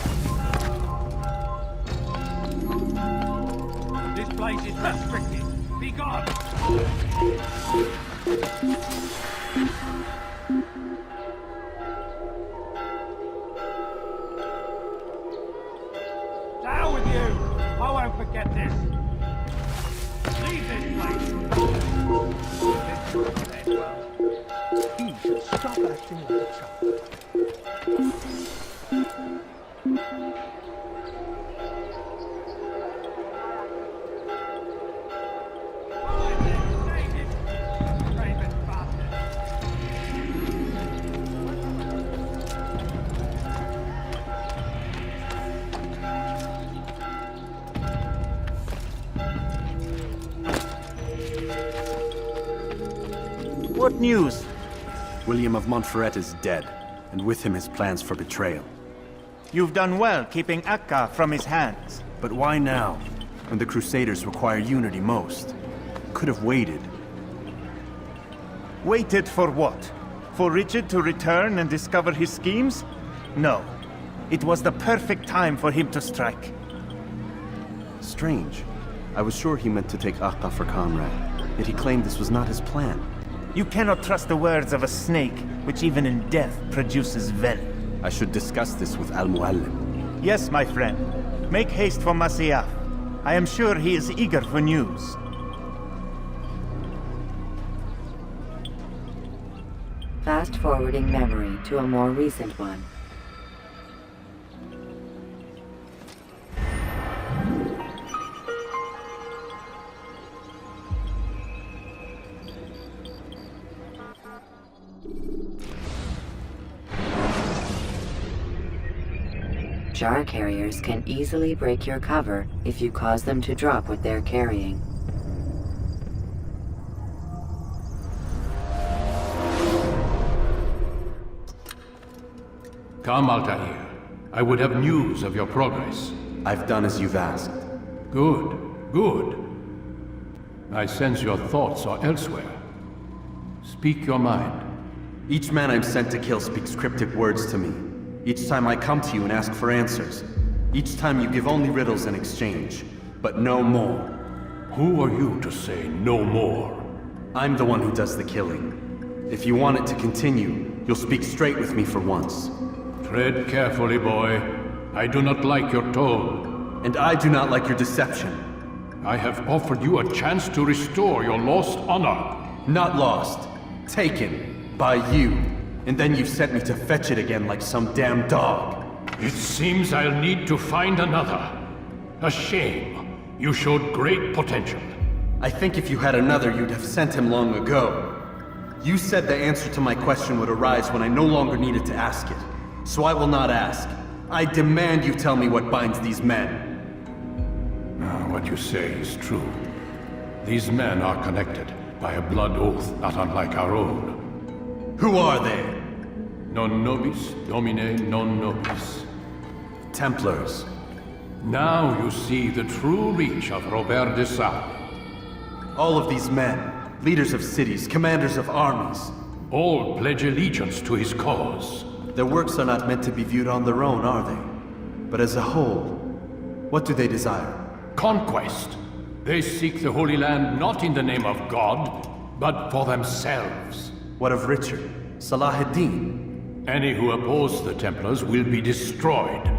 This place is restricted. Be gone! Down with you! I won't forget this! Leave this place! He should stop acting like a child. What news? William of Montferrat is dead, and with him his plans for betrayal. You've done well keeping Akka from his hands. But why now, when the Crusaders require unity most? Could have waited. Waited for what? For Richard to return and discover his schemes? No. It was the perfect time for him to strike. Strange. I was sure he meant to take Akka for Conrad, yet he claimed this was not his plan. You cannot trust the words of a snake, which even in death produces venom. I should discuss this with Al-Muallim. Yes, my friend. Make haste for Masyaf. I am sure he is eager for news. Fast-forwarding memory to a more recent one. Jar carriers can easily break your cover if you cause them to drop what they're carrying. Come, Altaïr. I would have news of your progress. I've done as you've asked. Good, good. I sense your thoughts are elsewhere. Speak your mind. Each man I'm sent to kill speaks cryptic words to me. Each time I come to you and ask for answers. Each time you give only riddles in exchange, but no more. Who are you to say no more? I'm the one who does the killing. If you want it to continue, you'll speak straight with me for once. Tread carefully, boy. I do not like your tone. And I do not like your deception. I have offered you a chance to restore your lost honor. Not lost. Taken. By you. And then you've sent me to fetch it again like some damn dog. It seems I'll need to find another. A shame. You showed great potential. I think if you had another, you'd have sent him long ago. You said the answer to my question would arise when I no longer needed to ask it. So I will not ask. I demand you tell me what binds these men. What you say is true. These men are connected by a blood oath not unlike our own. Who are they? Non nobis, domine non nobis. Templars. Now you see the true reach of Robert de Sade. All of these men, leaders of cities, commanders of armies. All pledge allegiance to his cause. Their works are not meant to be viewed on their own, are they? But as a whole, what do they desire? Conquest. They seek the Holy Land not in the name of God, but for themselves. What of Richard? Salah ad-Din? Any who oppose the Templars will be destroyed.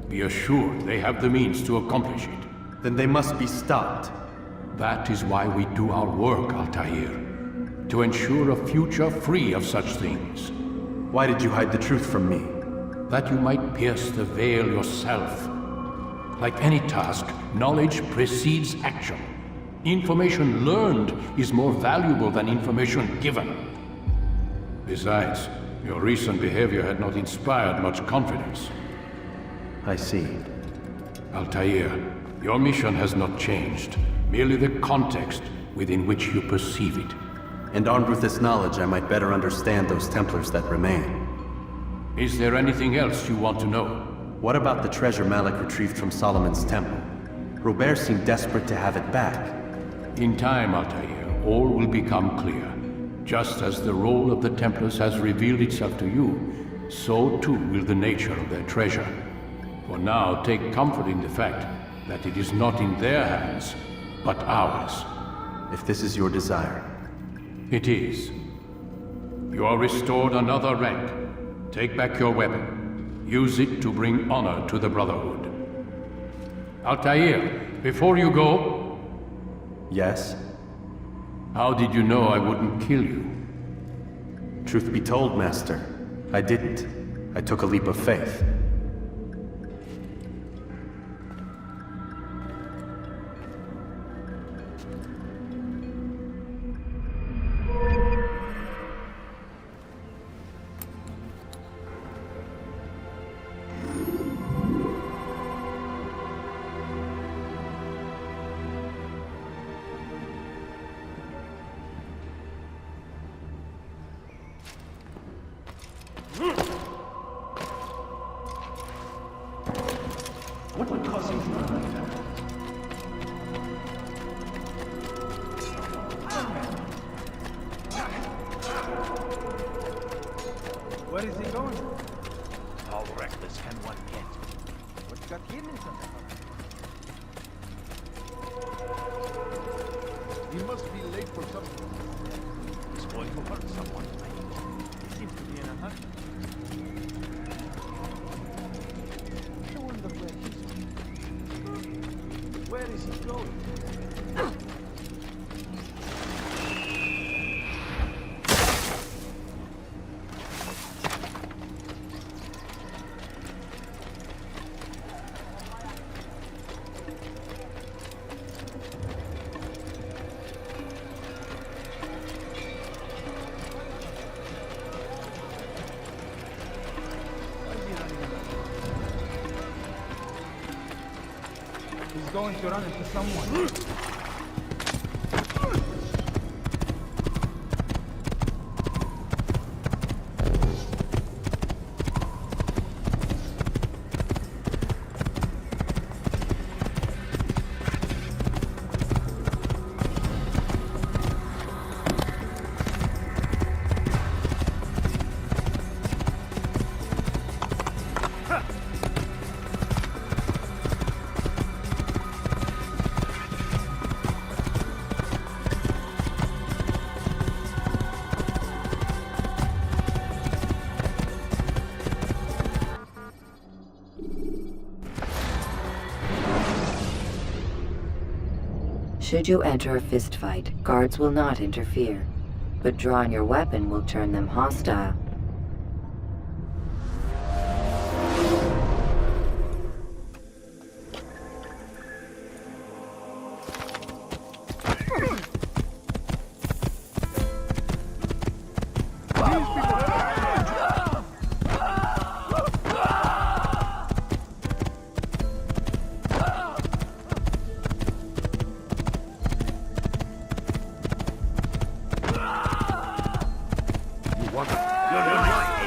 Be assured they have the means to accomplish it. Then they must be stopped. That is why we do our work, Altaïr. To ensure a future free of such things. Why did you hide the truth from me? That you might pierce the veil yourself. Like any task, knowledge precedes action. Information learned is more valuable than information given. Besides, your recent behavior had not inspired much confidence. I see. Altaïr, your mission has not changed. Merely the context within which you perceive it. And armed with this knowledge, I might better understand those Templars that remain. Is there anything else you want to know? What about the treasure Malik retrieved from Solomon's temple? Robert seemed desperate to have it back. In time, Altaïr, all will become clear. Just as the role of the Templars has revealed itself to you, so too will the nature of their treasure. For now, take comfort in the fact that it is not in their hands, but ours. If this is your desire. It is. You are restored another rank. Take back your weapon. Use it to bring honor to the Brotherhood. Altaïr, before you go... Yes? How did you know I wouldn't kill you? Truth be told, Master, I didn't. I took a leap of faith. What would cause him to run like that? Where is he going? How reckless can one get? What got him in something? He must be late for something. He's going to hurt someone. He seems to be in a hurry. I wonder where is he going? He's going to run into someone. Should you enter a fistfight, guards will not interfere, but drawing your weapon will turn them hostile.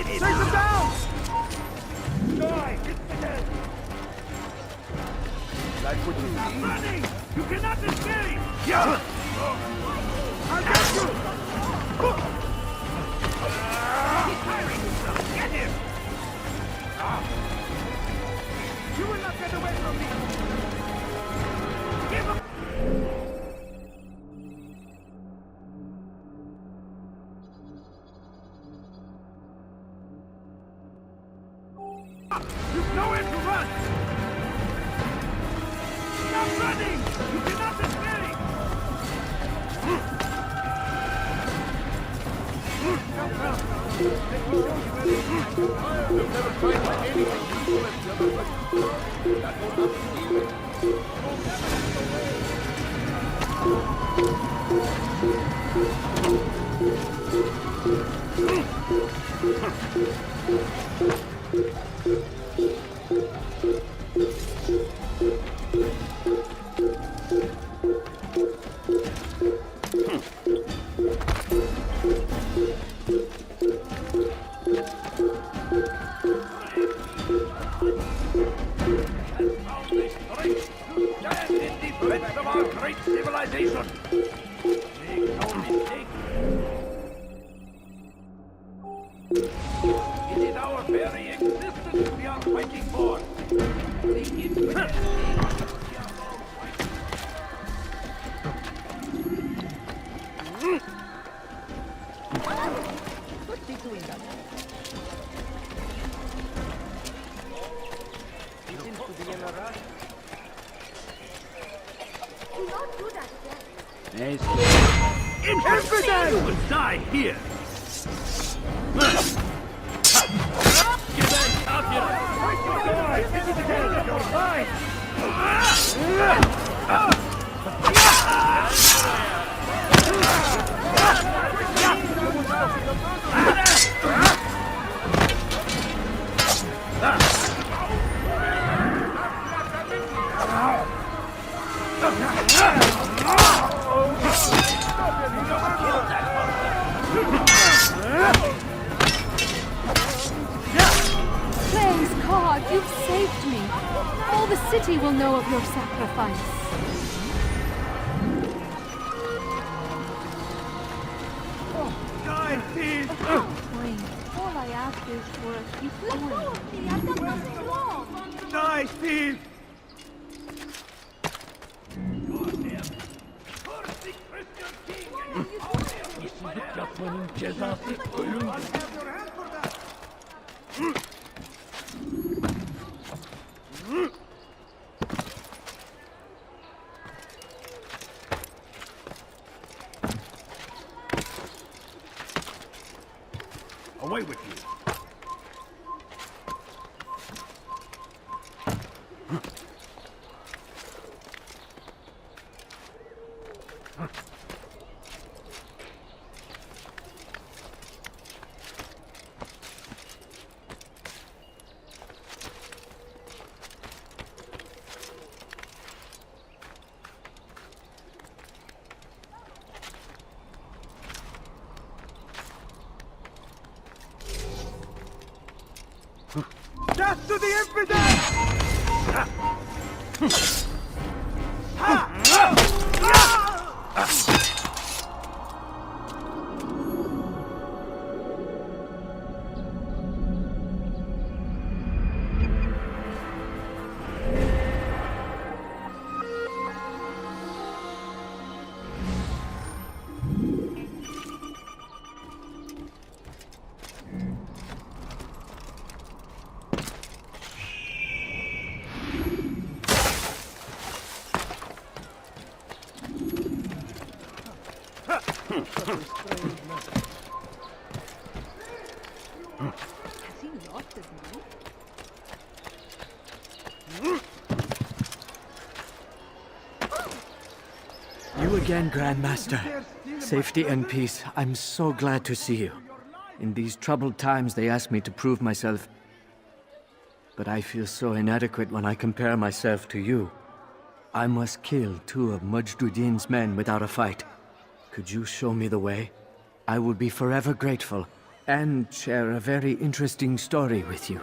Take them down! Die! Like what you see? Running! You cannot escape! Yeah! I'll get you! He's tiring himself! Get him! You will not get away from me! Give him! You've nowhere to run! Stop running! You cannot escape! You'll never find anything useful at the other side. That will not steal it. You'll never have the way. Stand in defense of our great civilization! Make no mistake. It is our very existence we are fighting for. The infinite things we are all fighting What's he doing that? He seems to be in a rush. Do not do that, Jack. Infidel! You will die here! Praise God, you've saved me. All the city will know of your sacrifice. Die, thief! Wayne, all I ask is for a few coins. Let go of me! I've done nothing wrong! Die, thief! Away with you! Death to the infidel! Has he lost his mind? You again, Grandmaster. Safety and peace. I'm so glad to see you. In these troubled times, they ask me to prove myself. But I feel so inadequate when I compare myself to you. I must kill 2 of Mujduddin's men without a fight. Could you show me the way? I will be forever grateful, and share a very interesting story with you.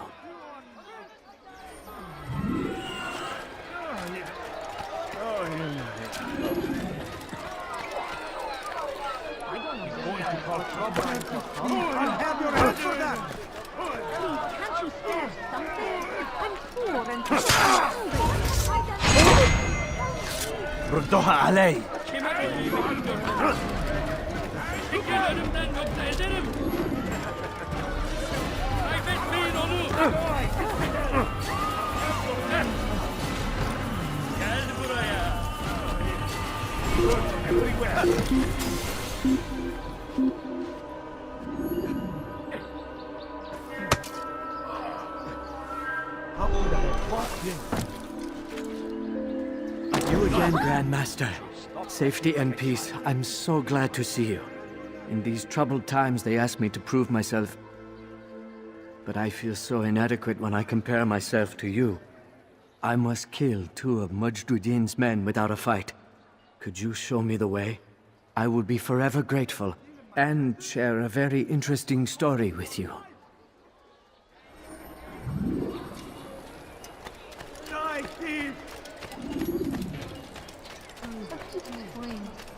I'll have your head for that! Please, can't you spare something? I'm poor and ردوها علي. Önümden yoksa ederim. Kaybetmeyin onu. Gel buraya. You again, Grand Master. Safety and peace. I'm so glad to see you. In these troubled times, they ask me to prove myself. But I feel so inadequate when I compare myself to you. I must kill 2 of Mujduddin's men without a fight. Could you show me the way? I will be forever grateful, and share a very interesting story with you.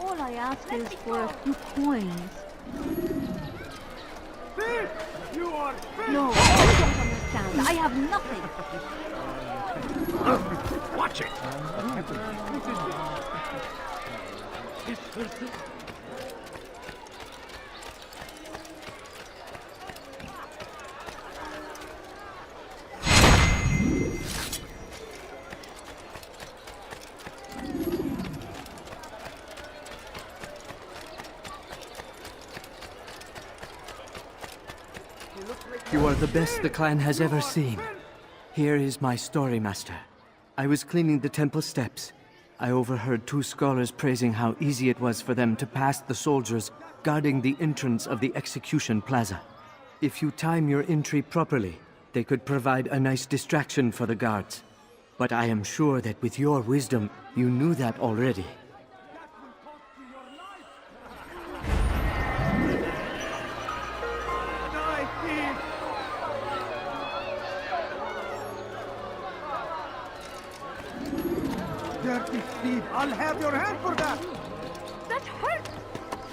all I ask is for a few coins. Thief! You are thief! No, you don't understand. I have nothing. Watch it! You are the best the clan has ever seen. Here is my story, Master. I was cleaning the temple steps. I overheard 2 scholars praising how easy it was for them to pass the soldiers guarding the entrance of the execution plaza. If you time your entry properly, they could provide a nice distraction for the guards. But I am sure that with your wisdom, you knew that already. Dirty thief! I'll have your hand for that! That hurts!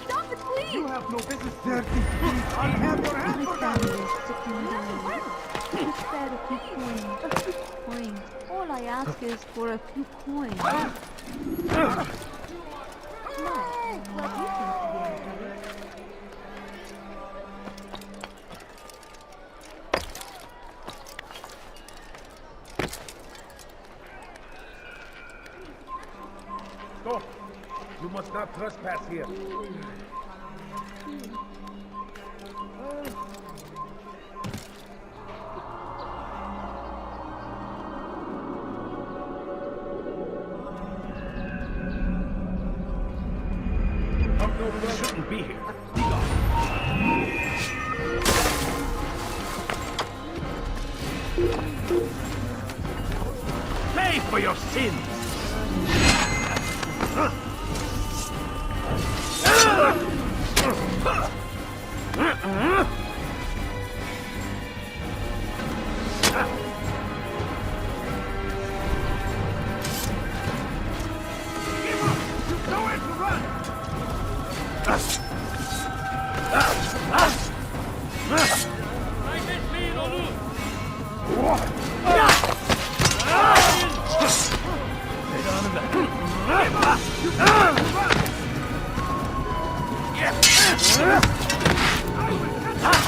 Stop it, please! You have no business, dirty thief! I'll have your hand for that! You said a few coins. A few coins. All I ask is for a few coins. No, what do you think? Stop! You must not trespass here. You shouldn't be here. Be gone. Pay for your sins!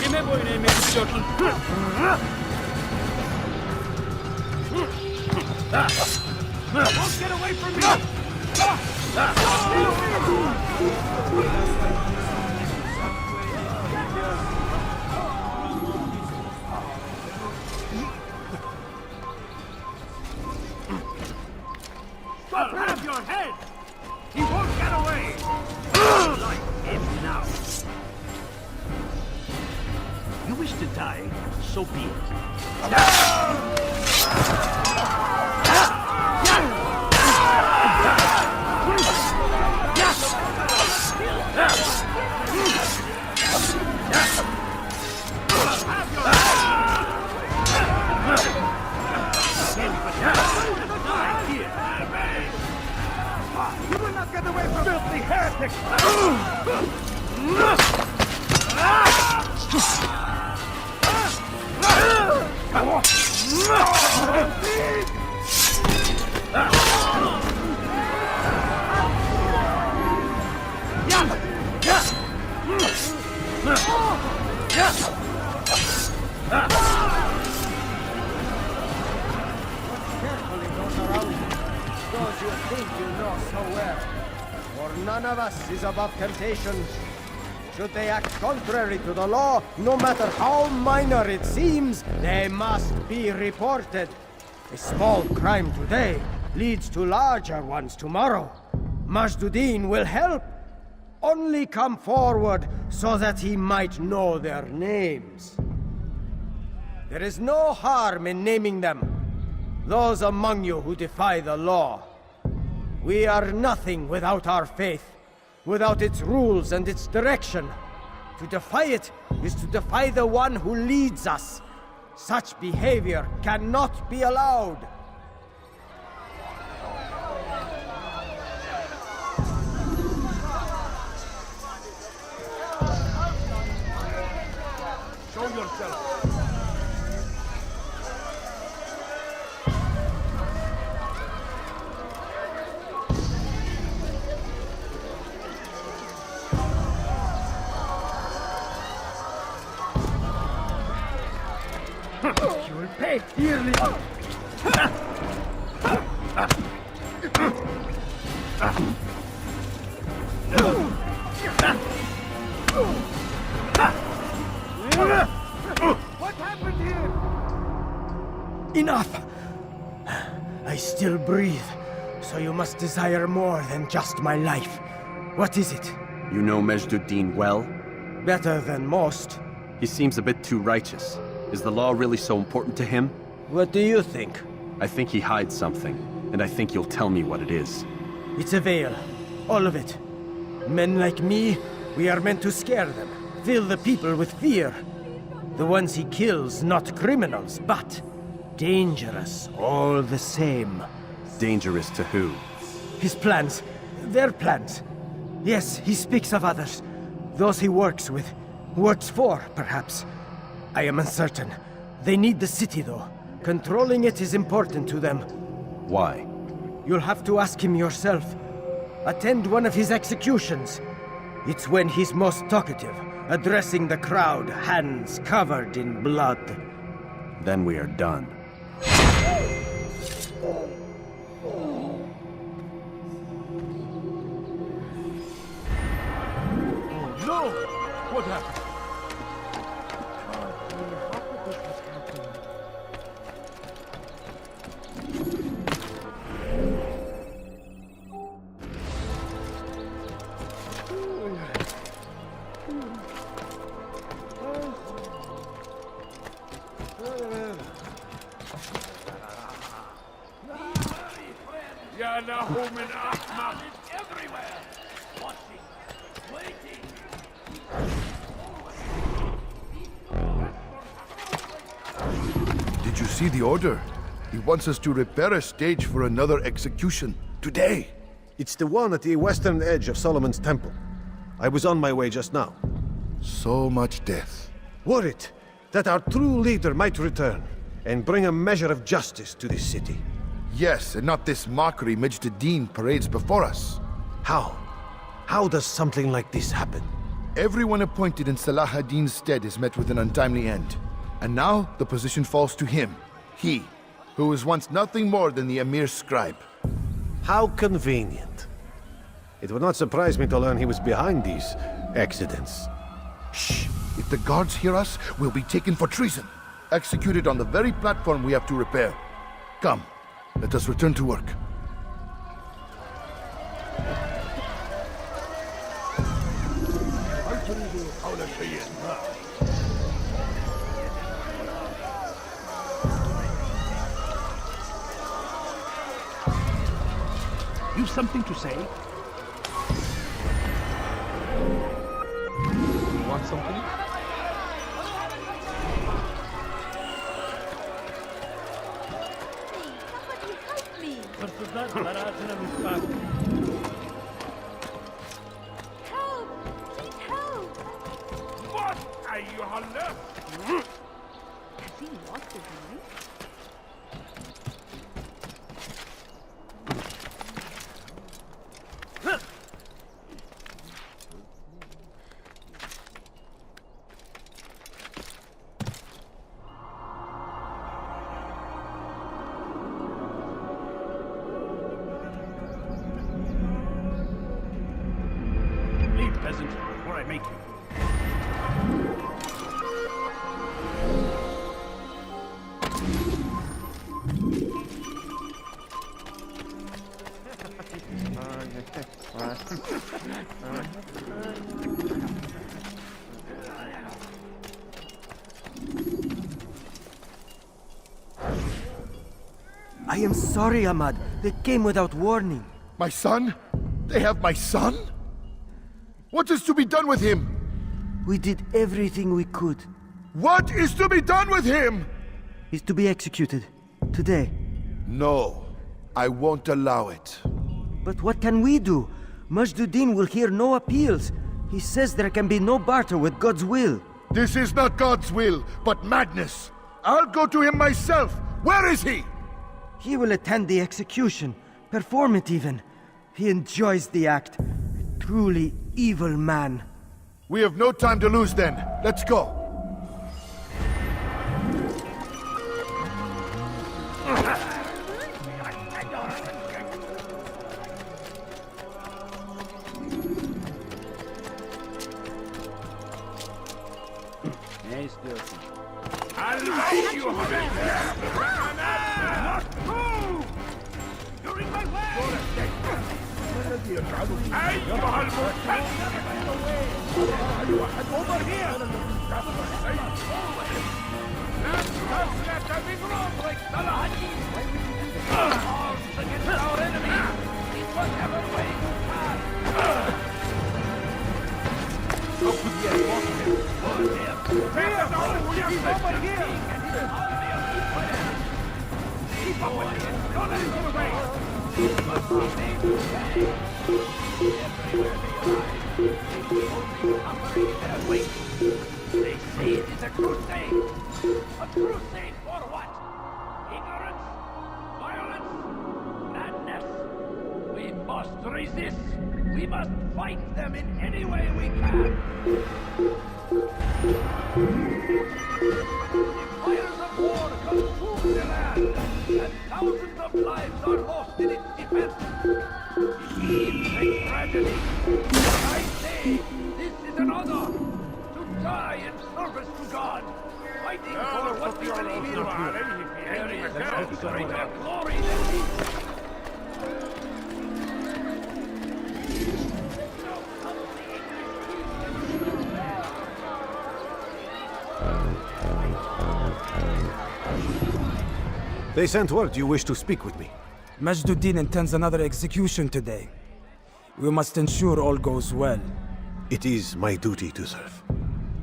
Kime boyun eğmek istiyorsun? Don't get away from me! Stop! Rid of your head! He won't get away! Like him now. You wish to die, so be it. Carefully, those around you. Those you think you know so well. For none of us is above temptations. Should they act contrary to the law, no matter how minor it seems, they must be reported. A small crime today leads to larger ones tomorrow. Majduddin will help. Only come forward so that he might know their names. There is no harm in naming them. Those among you who defy the law. We are nothing without our faith, without its rules and its direction. To defy it is to defy the one who leads us. Such behavior cannot be allowed. Show yourself. You will pay dearly. What happened here? Enough! I still breathe, so you must desire more than just my life. What is it? You know Majduddin well? Better than most. He seems a bit too righteous. Is the law really so important to him? What do you think? I think he hides something, and I think you'll tell me what it is. It's a veil. All of it. Men like me, we are meant to scare them, fill the people with fear. The ones he kills, not criminals, but dangerous all the same. Dangerous to who? His plans. Their plans. Yes, he speaks of others. Those he works with. Works for, perhaps. I am uncertain. They need the city, though. Controlling it is important to them. Why? You'll have to ask him yourself. Attend one of his executions. It's when he's most talkative, addressing the crowd, hands covered in blood. Then we are done. No! What happened? Ya lahu min ahmaq everywhere. Watching, waiting. Did you see the order? He wants us to repair a stage for another execution. Today. It's the one at the western edge of Solomon's Temple. I was on my way just now. So much death. Worried that our true leader might return and bring a measure of justice to this city. Yes, and not this mockery Majduddin parades before us. How? How does something like this happen? Everyone appointed in Salah ad-Din's stead is met with an untimely end. And now the position falls to him. He, who was once nothing more than the Emir's scribe. How convenient. It would not surprise me to learn he was behind these accidents. Shh! If the guards hear us, we'll be taken for treason. Executed on the very platform we have to repair. Come, let us return to work. You've something to say? Want something? Help! Please help! What are you holler? Has he lost his mind? I am sorry, Ahmad. They came without warning. My son? They have my son? What is to be done with him? We did everything we could. What is to be done with him? He's to be executed. Today. No. I won't allow it. But what can we do? Majduddin will hear no appeals. He says there can be no barter with God's will. This is not God's will, but madness. I'll go to him myself. Where is he? He will attend the execution. Perform it even. He enjoys the act. A truly evil man. We have no time to lose then. Let's go. I'll make you You're in my way! Over here! Like arms against our enemy! In whatever way you can! How could we have lost him? Over here! Keep up with me! Don't let him get away! You must be made to pay! Everywhere they arrive, only suffering their wait. They say it is a crusade. A crusade for what? Ignorance? Violence? Madness? We must resist. We must fight them in any way we can. The fires of war consume the land, and thousands of lives are lost in its defense. It seems a tragedy. I say, this is an honor. To die in service to God, fighting for what we believe in. There is no greater glory than this. They sent word you wish to speak with me. Majduddin intends another execution today. We must ensure all goes well. It is my duty to serve.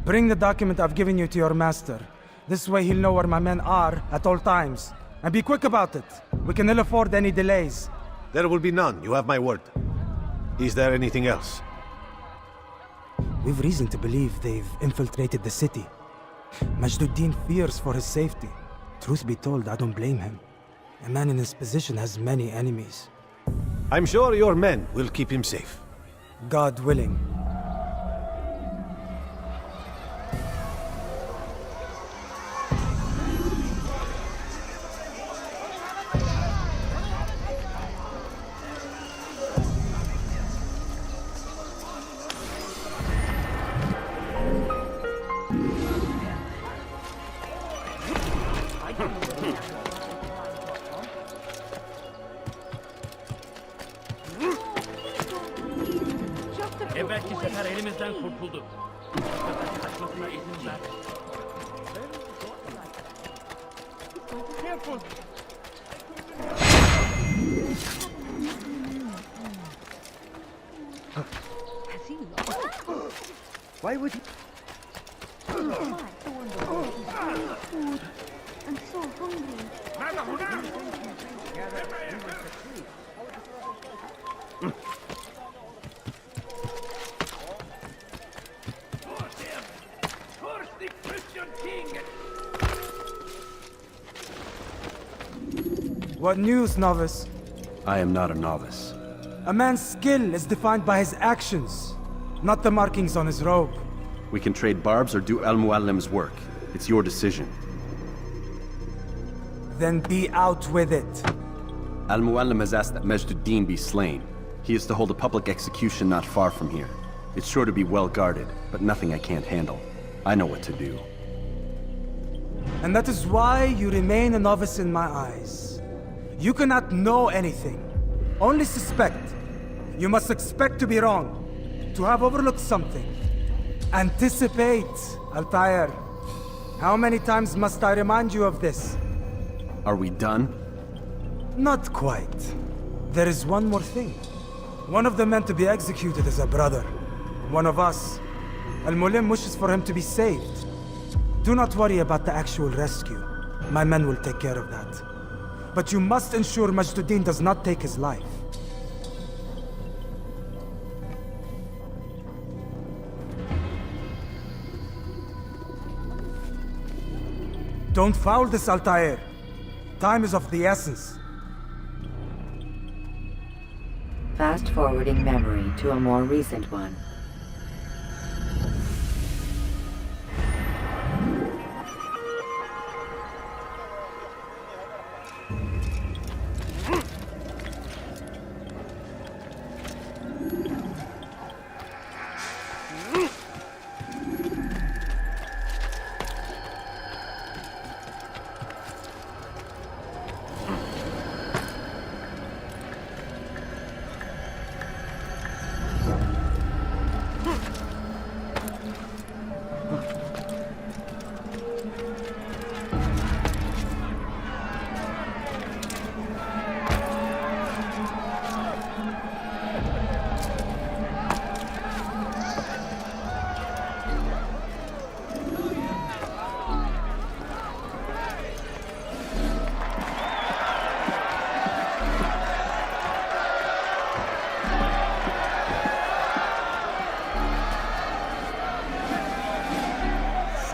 Bring the document I've given you to your master. This way he'll know where my men are at all times. And be quick about it. We can ill afford any delays. There will be none, you have my word. Is there anything else? We've reason to believe they've infiltrated the city. Majduddin fears for his safety. Truth be told, I don't blame him. A man in his position has many enemies. I'm sure your men will keep him safe. God willing. Evvelki sefer elimizden kurtuldu. Kaçmasına izin ver. Careful. Has he lost? Why would he? Food. I'm so hungry. Curse the Christian king! What news, novice? I am not a novice. A man's skill is defined by his actions, not the markings on his robe. We can trade barbs or do Al-Muallim's work. It's your decision. Then be out with it. Al-Muallim has asked that Majduddin be slain. He is to hold a public execution not far from here. It's sure to be well guarded, but nothing I can't handle. I know what to do. And that is why you remain a novice in my eyes. You cannot know anything, only suspect. You must expect to be wrong, to have overlooked something. Anticipate, Altaïr. How many times must I remind you of this? Are we done? Not quite. There is one more thing. One of the men to be executed is a brother. One of us. Al-Mulim wishes for him to be saved. Do not worry about the actual rescue. My men will take care of that. But you must ensure Majduddin does not take his life. Don't foul this, Altaïr. Time is of the essence. Fast-forwarding memory to a more recent one.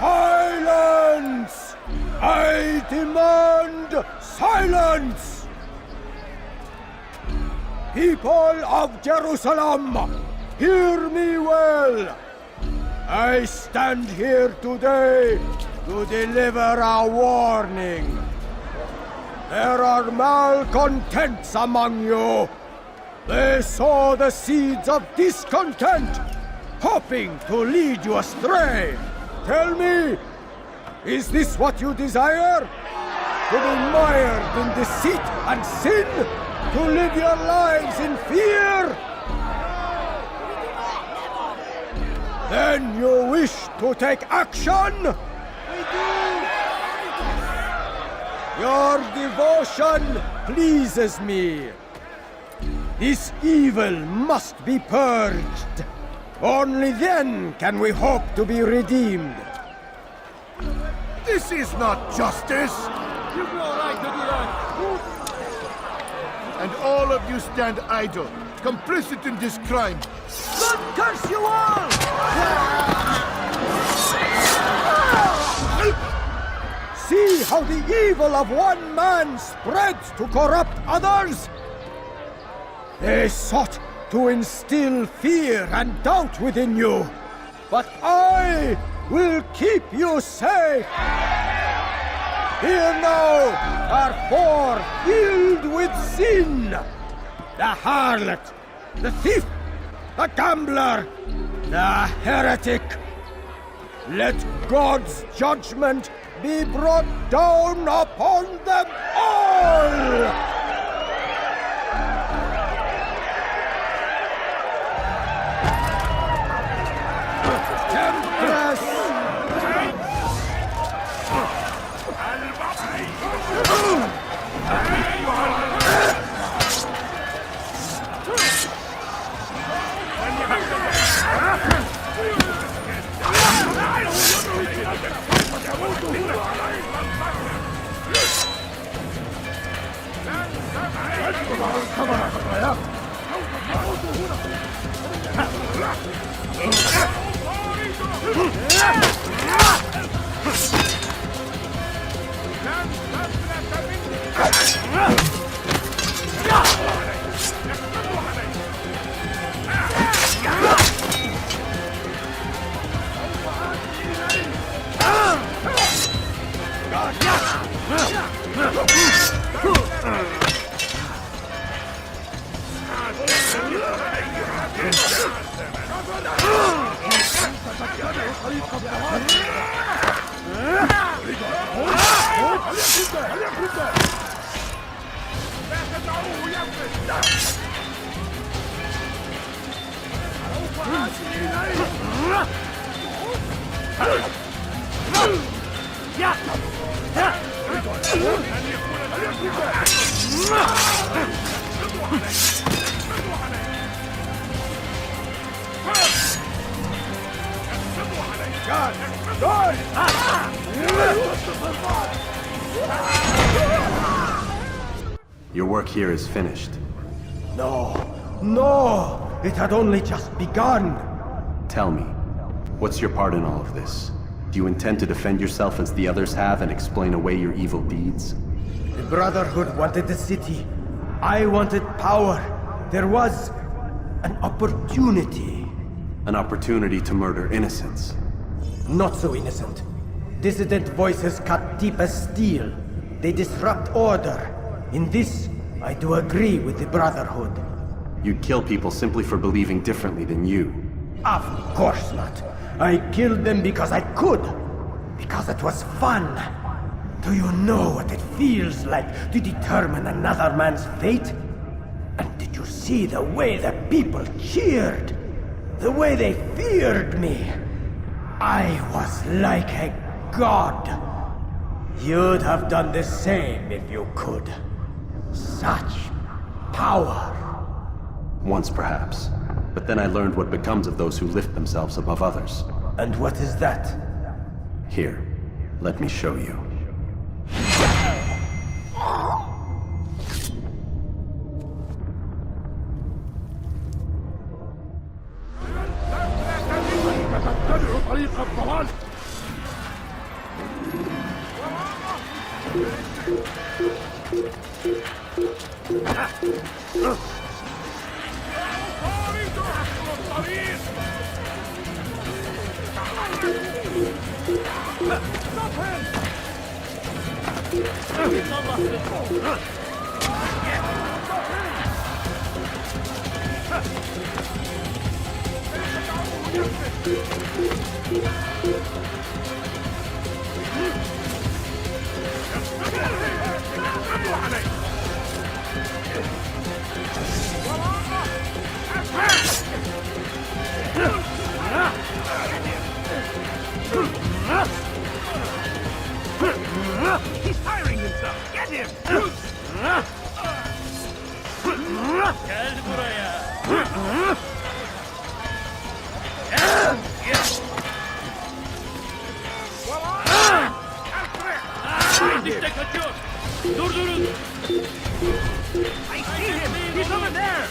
Silence! I demand silence! People of Jerusalem, hear me well. I stand here today to deliver a warning. There are malcontents among you. They sow the seeds of discontent, hoping to lead you astray. Tell me, is this what you desire? To be mired in deceit and sin? To live your lives in fear? Then you wish to take action? We do! Your devotion pleases me. This evil must be purged. Only then can we hope to be redeemed. This is not justice! You've no right to do that! And all of you stand idle, complicit in this crime. God curse you all! See how the evil of one man spreads to corrupt others? They sought to instill fear and doubt within you, but I will keep you safe. Here now are four filled with sin. The harlot, the thief, the gambler, the heretic. Let God's judgment be brought down upon them all! Your work here is finished. No, no! It had only just begun! Tell me, what's your part in all of this? Do you intend to defend yourself as the others have and explain away your evil deeds? The Brotherhood wanted the city. I wanted power. There was an opportunity. An opportunity to murder innocents. Not so innocent. Dissident voices cut deep as steel. They disrupt order. In this, I do agree with the Brotherhood. You'd kill people simply for believing differently than you. Of course not. I killed them because I could. Because it was fun. Do you know what it feels like to determine another man's fate? And did you see the way the people cheered? The way they feared me? I was like a god. You'd have done the same if you could. Such power. Once perhaps. But then I learned what becomes of those who lift themselves above others. And what is that? Here, let me show you. He's firing himself! Get him! Gel buraya! İşte kaçıyor! Durdurun! I see him! He's over there!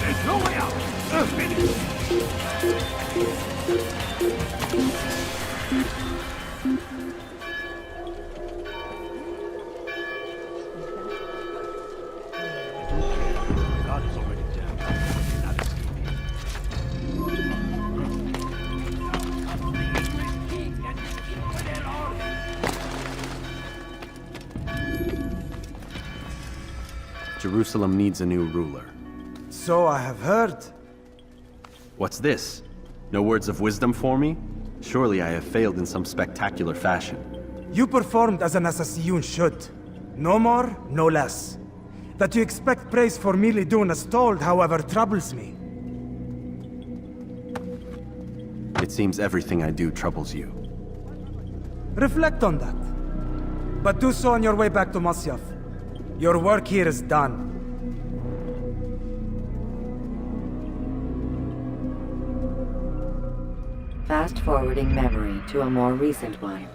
There's no way out! God is already dead. Not escaping. Jerusalem needs a new ruler. So I have heard. What's this? No words of wisdom for me? Surely I have failed in some spectacular fashion. You performed as an assassin should. No more, no less. That you expect praise for merely doing as told, however, troubles me. It seems everything I do troubles you. Reflect on that. But do so on your way back to Masyaf. Your work here is done. Fast-forwarding memory to a more recent one.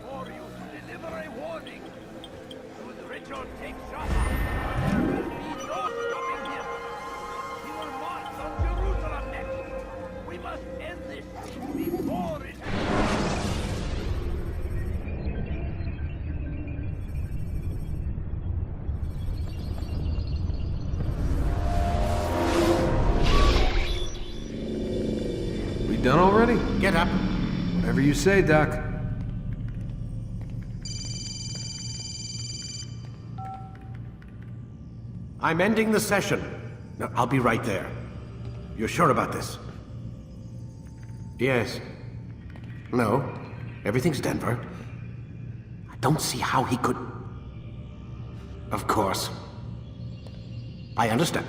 Done already? Get up. Whatever you say, Doc. I'm ending the session. No, I'll be right there. You're sure about this? Yes. No. Everything's Denver. don't see how he could... Of course. I understand.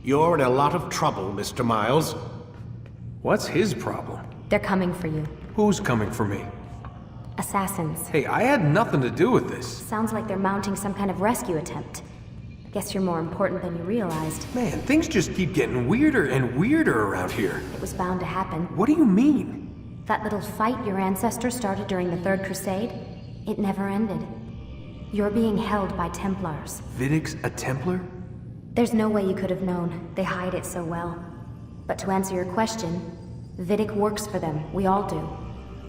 You're in a lot of trouble, Mr. Miles. What's his problem? They're coming for you. Who's coming for me? Assassins. Hey, I had nothing to do with this. Sounds like they're mounting some kind of rescue attempt. Guess you're more important than you realized. Man, things just keep getting weirder and weirder around here. It was bound to happen. What do you mean? That little fight your ancestor started during the Third Crusade, it never ended. You're being held by Templars. Vidic's a Templar? There's no way you could have known. They hide it so well. But to answer your question, Vidic works for them. We all do.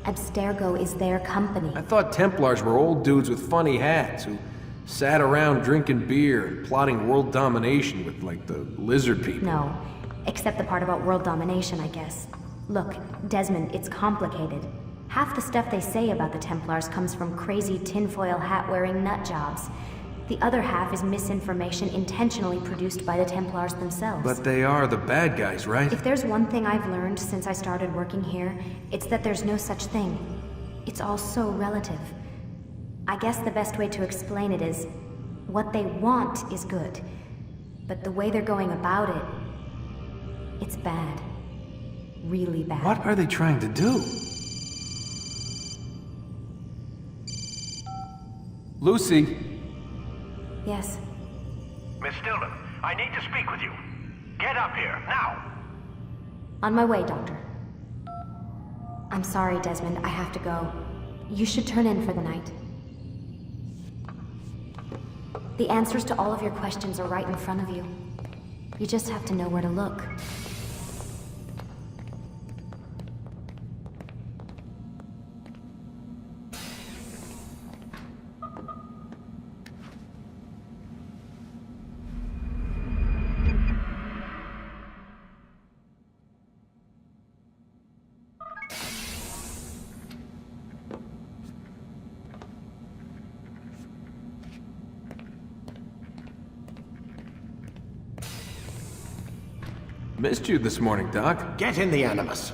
Abstergo is their company. I thought Templars were old dudes with funny hats who sat around drinking beer and plotting world domination with, like, the lizard people. No, except the part about world domination, I guess. Look, Desmond, it's complicated. Half the stuff they say about the Templars comes from crazy tinfoil hat-wearing nut jobs. The other half is misinformation intentionally produced by the Templars themselves. But they are the bad guys, right? If there's one thing I've learned since I started working here, it's that there's no such thing. It's all so relative. I guess the best way to explain it is, what they want is good. But the way they're going about it, it's bad. Really bad. What are they trying to do? Lucy? Yes. Miss Stillman, I need to speak with you. Get up here, now! On my way, Doctor. I'm sorry, Desmond, I have to go. You should turn in for the night. The answers to all of your questions are right in front of you. You just have to know where to look. Missed you this morning, Doc. Get in the Animus.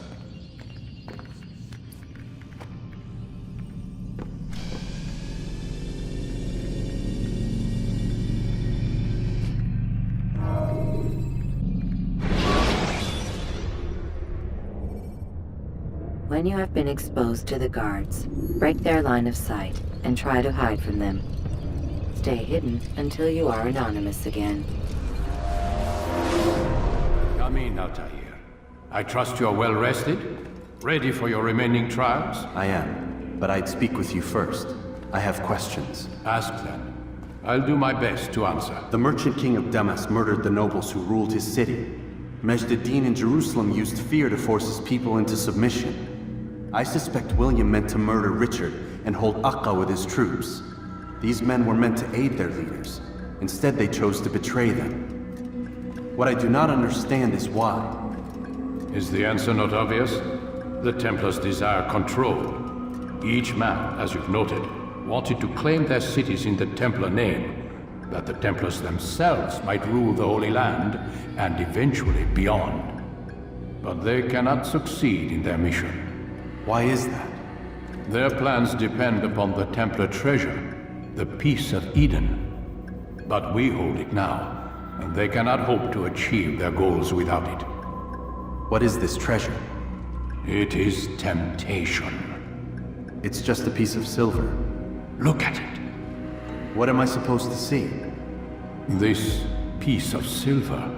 When you have been exposed to the guards, break their line of sight and try to hide from them. Stay hidden until you are anonymous again. Come in, Altaïr. I trust you are well rested? Ready for your remaining trials? I am, but I'd speak with you first. I have questions. Ask them. I'll do my best to answer. The merchant king of Damas murdered the nobles who ruled his city. Majd-ad-Din in Jerusalem used fear to force his people into submission. I suspect William meant to murder Richard and hold Aqqa with his troops. These men were meant to aid their leaders. Instead, they chose to betray them. What I do not understand is why. Is the answer not obvious? The Templars desire control. Each man, as you've noted, wanted to claim their cities in the Templar name, that the Templars themselves might rule the Holy Land, and eventually beyond. But they cannot succeed in their mission. Why is that? Their plans depend upon the Templar treasure, the Peace of Eden. But we hold it now, and they cannot hope to achieve their goals without it. What is this treasure? It is temptation. It's just a piece of silver. Look at it. What am I supposed to see? This piece of silver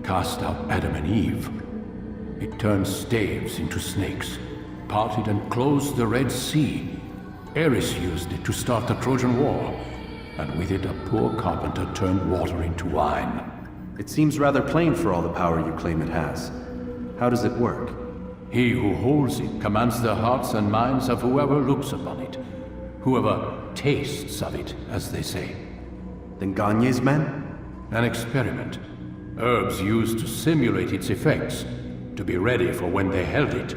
cast out Adam and Eve. It turned staves into snakes, parted and closed the Red Sea. Ares used it to start the Trojan War, and with it a poor carpenter turned water into wine. It seems rather plain for all the power you claim it has. How does it work? He who holds it commands the hearts and minds of whoever looks upon it. Whoever tastes of it, as they say. Then Gagne's men? An experiment. Herbs used to simulate its effects, to be ready for when they held it.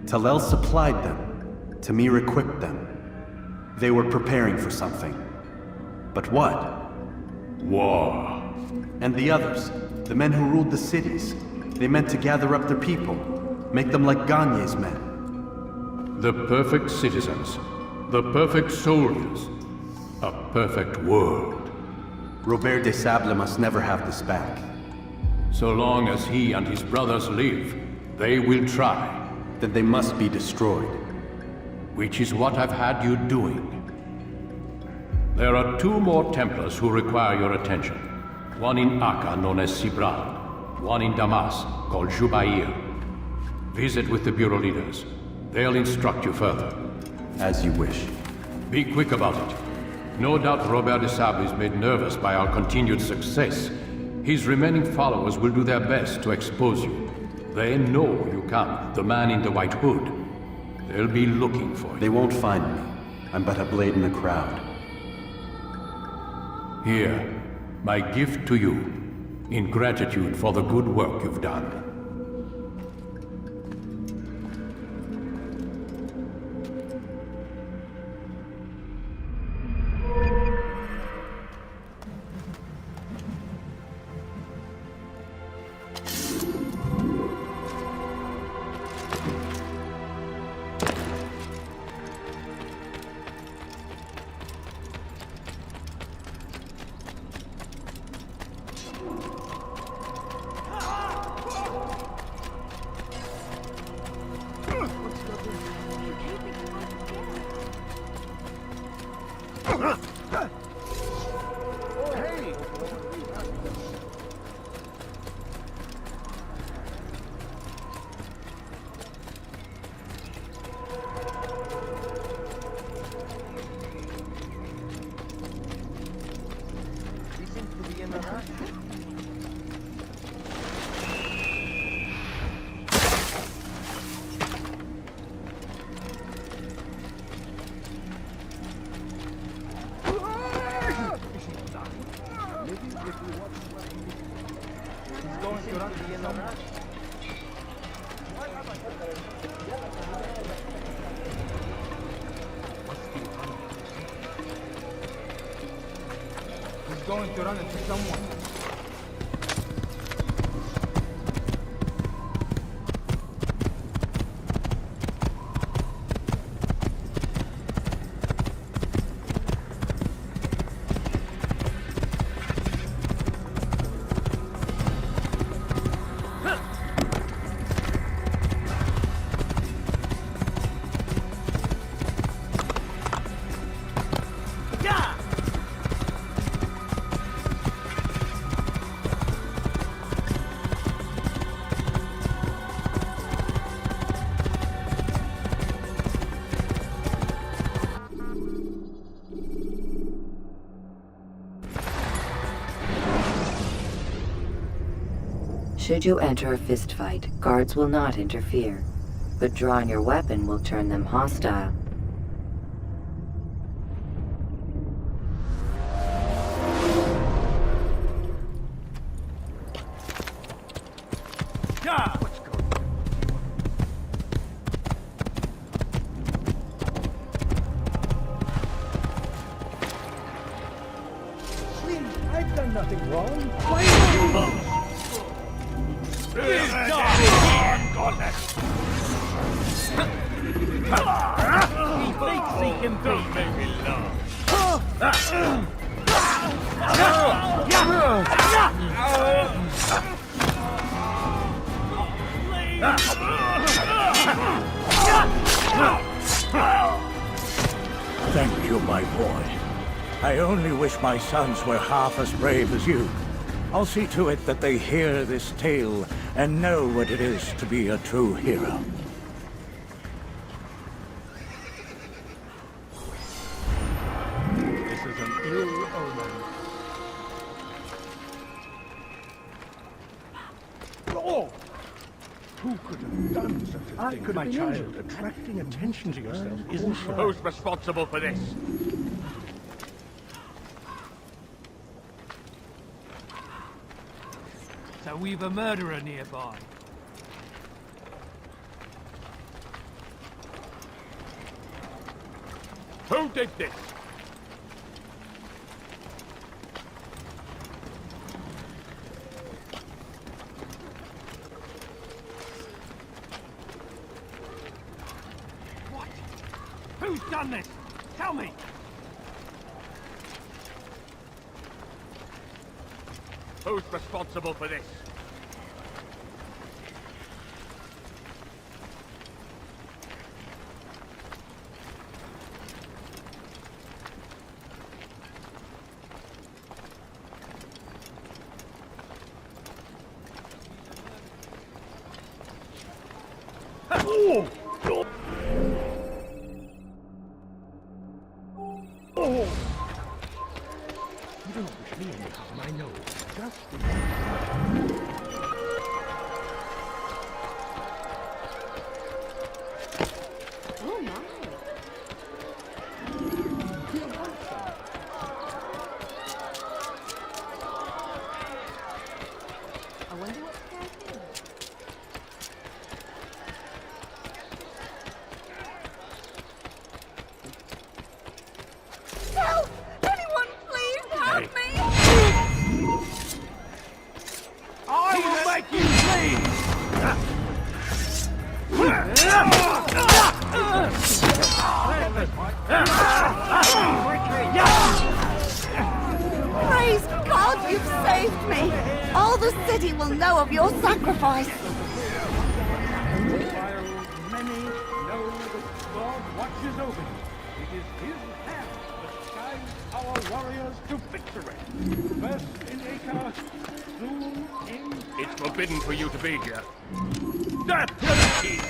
Talel supplied them. Tamir equipped them. They were preparing for something. But what? War. And the others, the men who ruled the cities, they meant to gather up their people, make them like Gagne's men. The perfect citizens. The perfect soldiers. A perfect world. Robert de Sable must never have this back. So long as he and his brothers live, they will try. Then they must be destroyed. Which is what I've had you doing. There are 2 more Templars who require your attention. One in Akka, known as Sibral. One in Damas, called Jubair. Visit with the Bureau leaders. They'll instruct you further. As you wish. Be quick about it. No doubt Robert de Sable is made nervous by our continued success. His remaining followers will do their best to expose you. They know you come, the man in the white hood. They'll be looking for you. They won't find me. I'm but a blade in the crowd. Here, my gift to you, in gratitude for the good work you've done. Going to run into someone. Should you enter a fistfight, guards will not interfere, but drawing your weapon will turn them hostile. I've done nothing wrong. Why Thank you, my boy. I only wish my sons were half as brave as you. I'll see to it that they hear this tale and know what it is to be a true hero. This is an ill omen. Oh! Who could have done such a thing? My child, attracting attention to yourself isn't right. Who's responsible for this? So we've a murderer nearby. Who did this? Who's done this? Tell me! Who's responsible for this? You don't wish me any harm, I know. Just Oh my. I wonder what's happening. Help! Anyone please help me! I will make you Praise God, you've saved me! All the city will know of your sacrifice! while many know that God watches over you, it is His hand that guides our warriors to victory. First in Acre, soon in... It's forbidden for you to be here. Death to the king!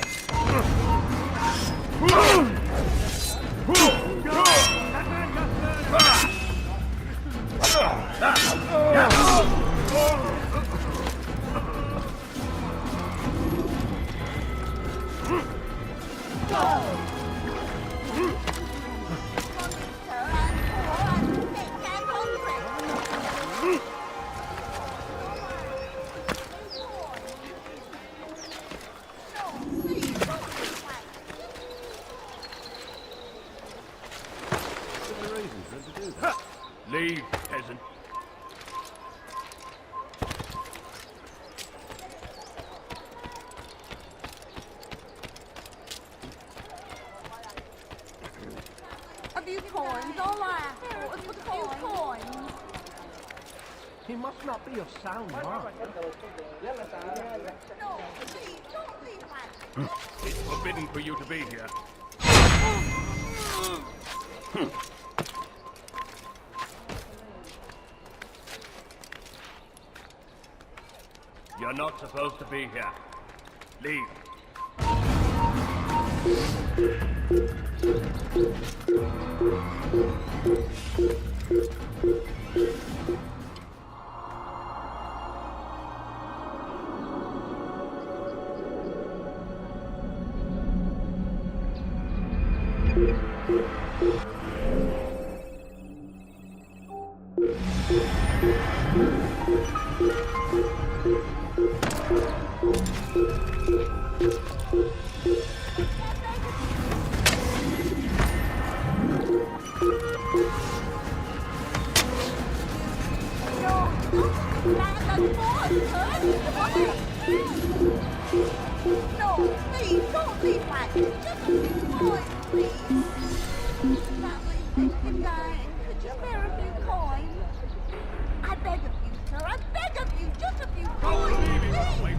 Leave, peasant. A few coins, all I ask for is a few coins. He must not be of sound mind. No, please, don't leave my... It's forbidden for you to be here. You're not supposed to be here. Leave. No, please, don't leave my... Just a few coins, please. Family's been dying. Could you spare a few coins? I beg of you, sir. I beg of you. Just a few coins, please.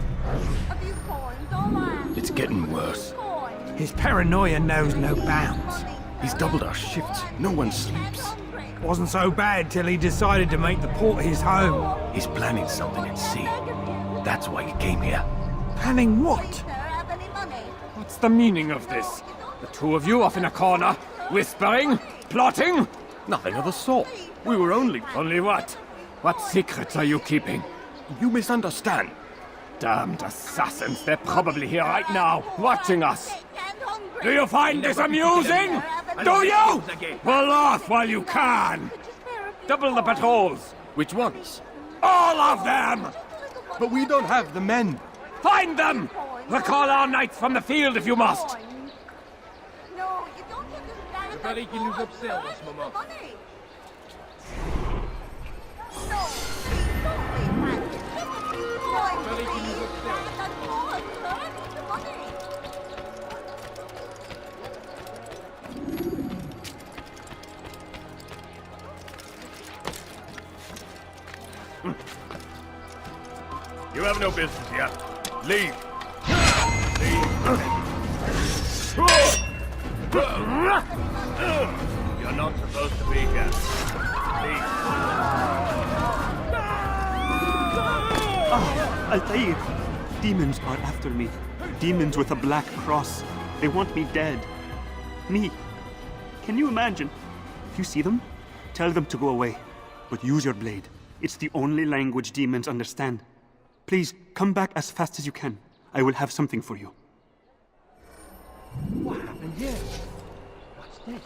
A few coins, all I ask. It's getting worse. Coins. His paranoia knows no bounds. He's doubled our shifts. No one sleeps. Wasn't so bad till he decided to make the port his home. He's planning something at sea. That's why he came here. Planning what? Sir, have any money? What's the meaning of this? The two of you off in a corner, whispering, plotting? Nothing of the sort. We were only... Only what? What secrets are you keeping? You misunderstand. Damned assassins, they're probably here right now, watching us. Do you find this amusing? Do you? Pull off while you can. Double the patrols. Which ones? All of them! But we don't have the men. Find them! Recall our knights from the field if you must. No, you don't understand. Le pari qu'il nous observe en ce moment. No, please, don't leave my... Just a few coins, Pari qu'il nous please. observe. That's all, sir. I need the money. You have no business here. Leave. You're not supposed to be here. Leave. Altaïr! Demons are after me. Demons with a black cross. They want me dead. Me. Can you imagine? If you see them, tell them to go away. But use your blade. It's the only language demons understand. Please, come back as fast as you can. I will have something for you. What happened here? What's this?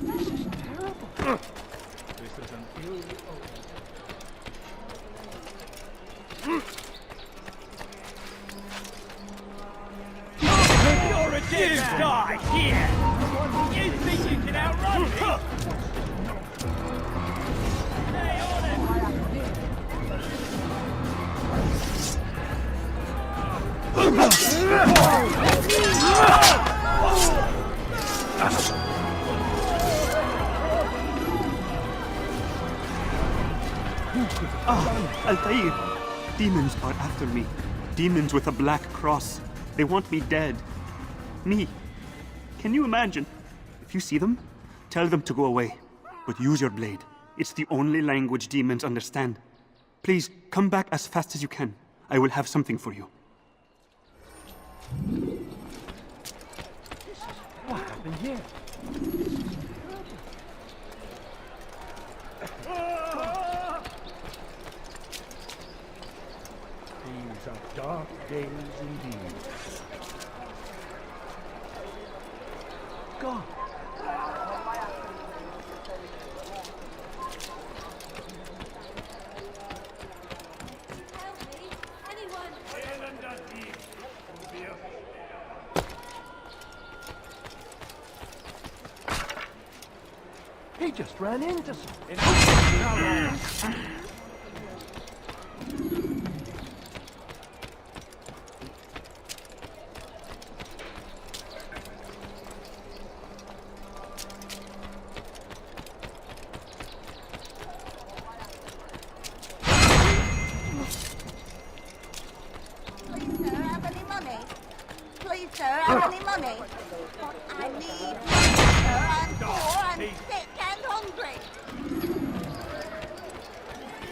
This is terrible. This is an ill You're a dead guy here! You think you can outrun me? Stay on it! Altaïr! Demons are after me. Demons with a black cross. They want me dead. Me. Can you imagine? If you see them, tell them to go away. But use your blade. It's the only language demons understand. Please, come back as fast as you can. I will have something for you. What happened here? These are dark days indeed. God. He just ran into something. Please, sir, have any money? I need money, sir. I'm poor and sick and hungry.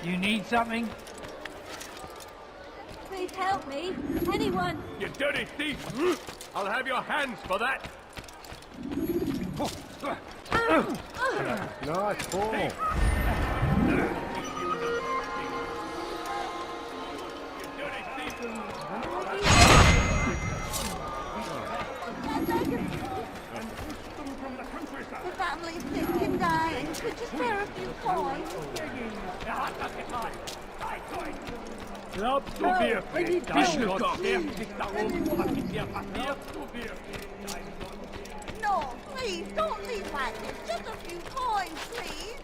You need something? Please help me. Anyone. You dirty thief! I'll have your hands for that! Not full. The family's sick and dying. Could you spare a few coins? Glaub du mir, No, please, don't leave like this. Just a few coins, please.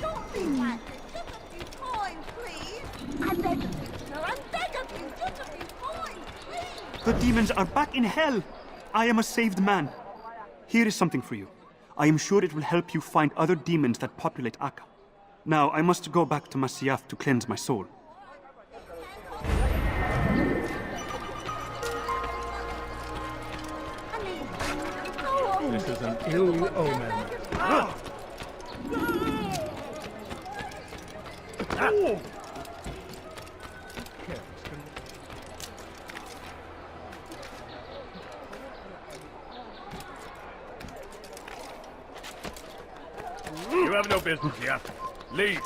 Don't leave like this. Just a few coins, please. I beg of you, sir. I beg of you. Just a few coins, please. The demons are back in hell! I am a saved man. Here is something for you. I am sure it will help you find other demons that populate Akka. Now, I must go back to Masyaf to cleanse my soul. This is an ill omen. You have no business here. Leave.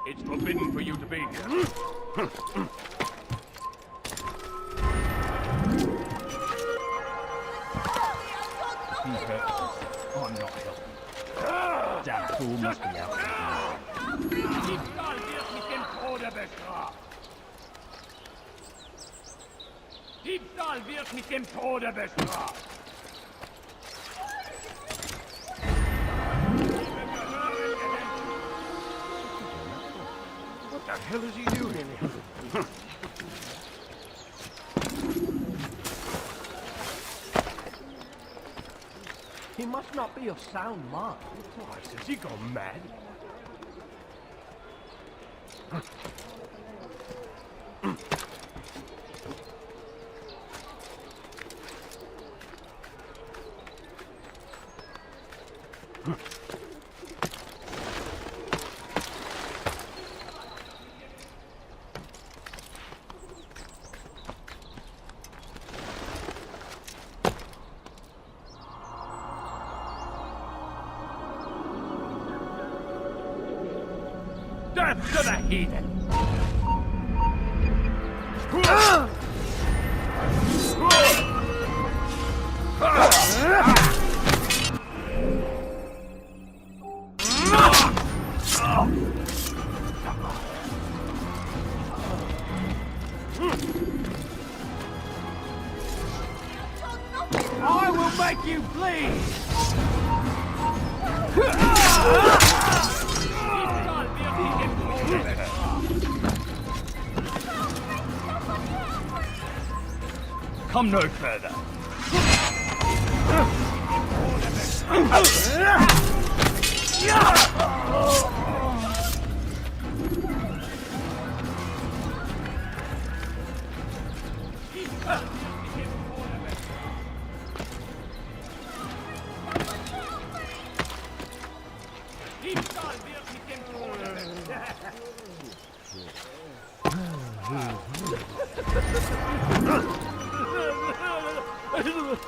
It's forbidden for you to be here. Damn fool must be out. Diebstahl wird mit dem Tode bestraft. Diebstahl wird mit dem Tode bestraft. What the hell is he doing? He must not be of sound mind. Why, has he gone mad? Death to the heathen! I will make you bleed! Come no further.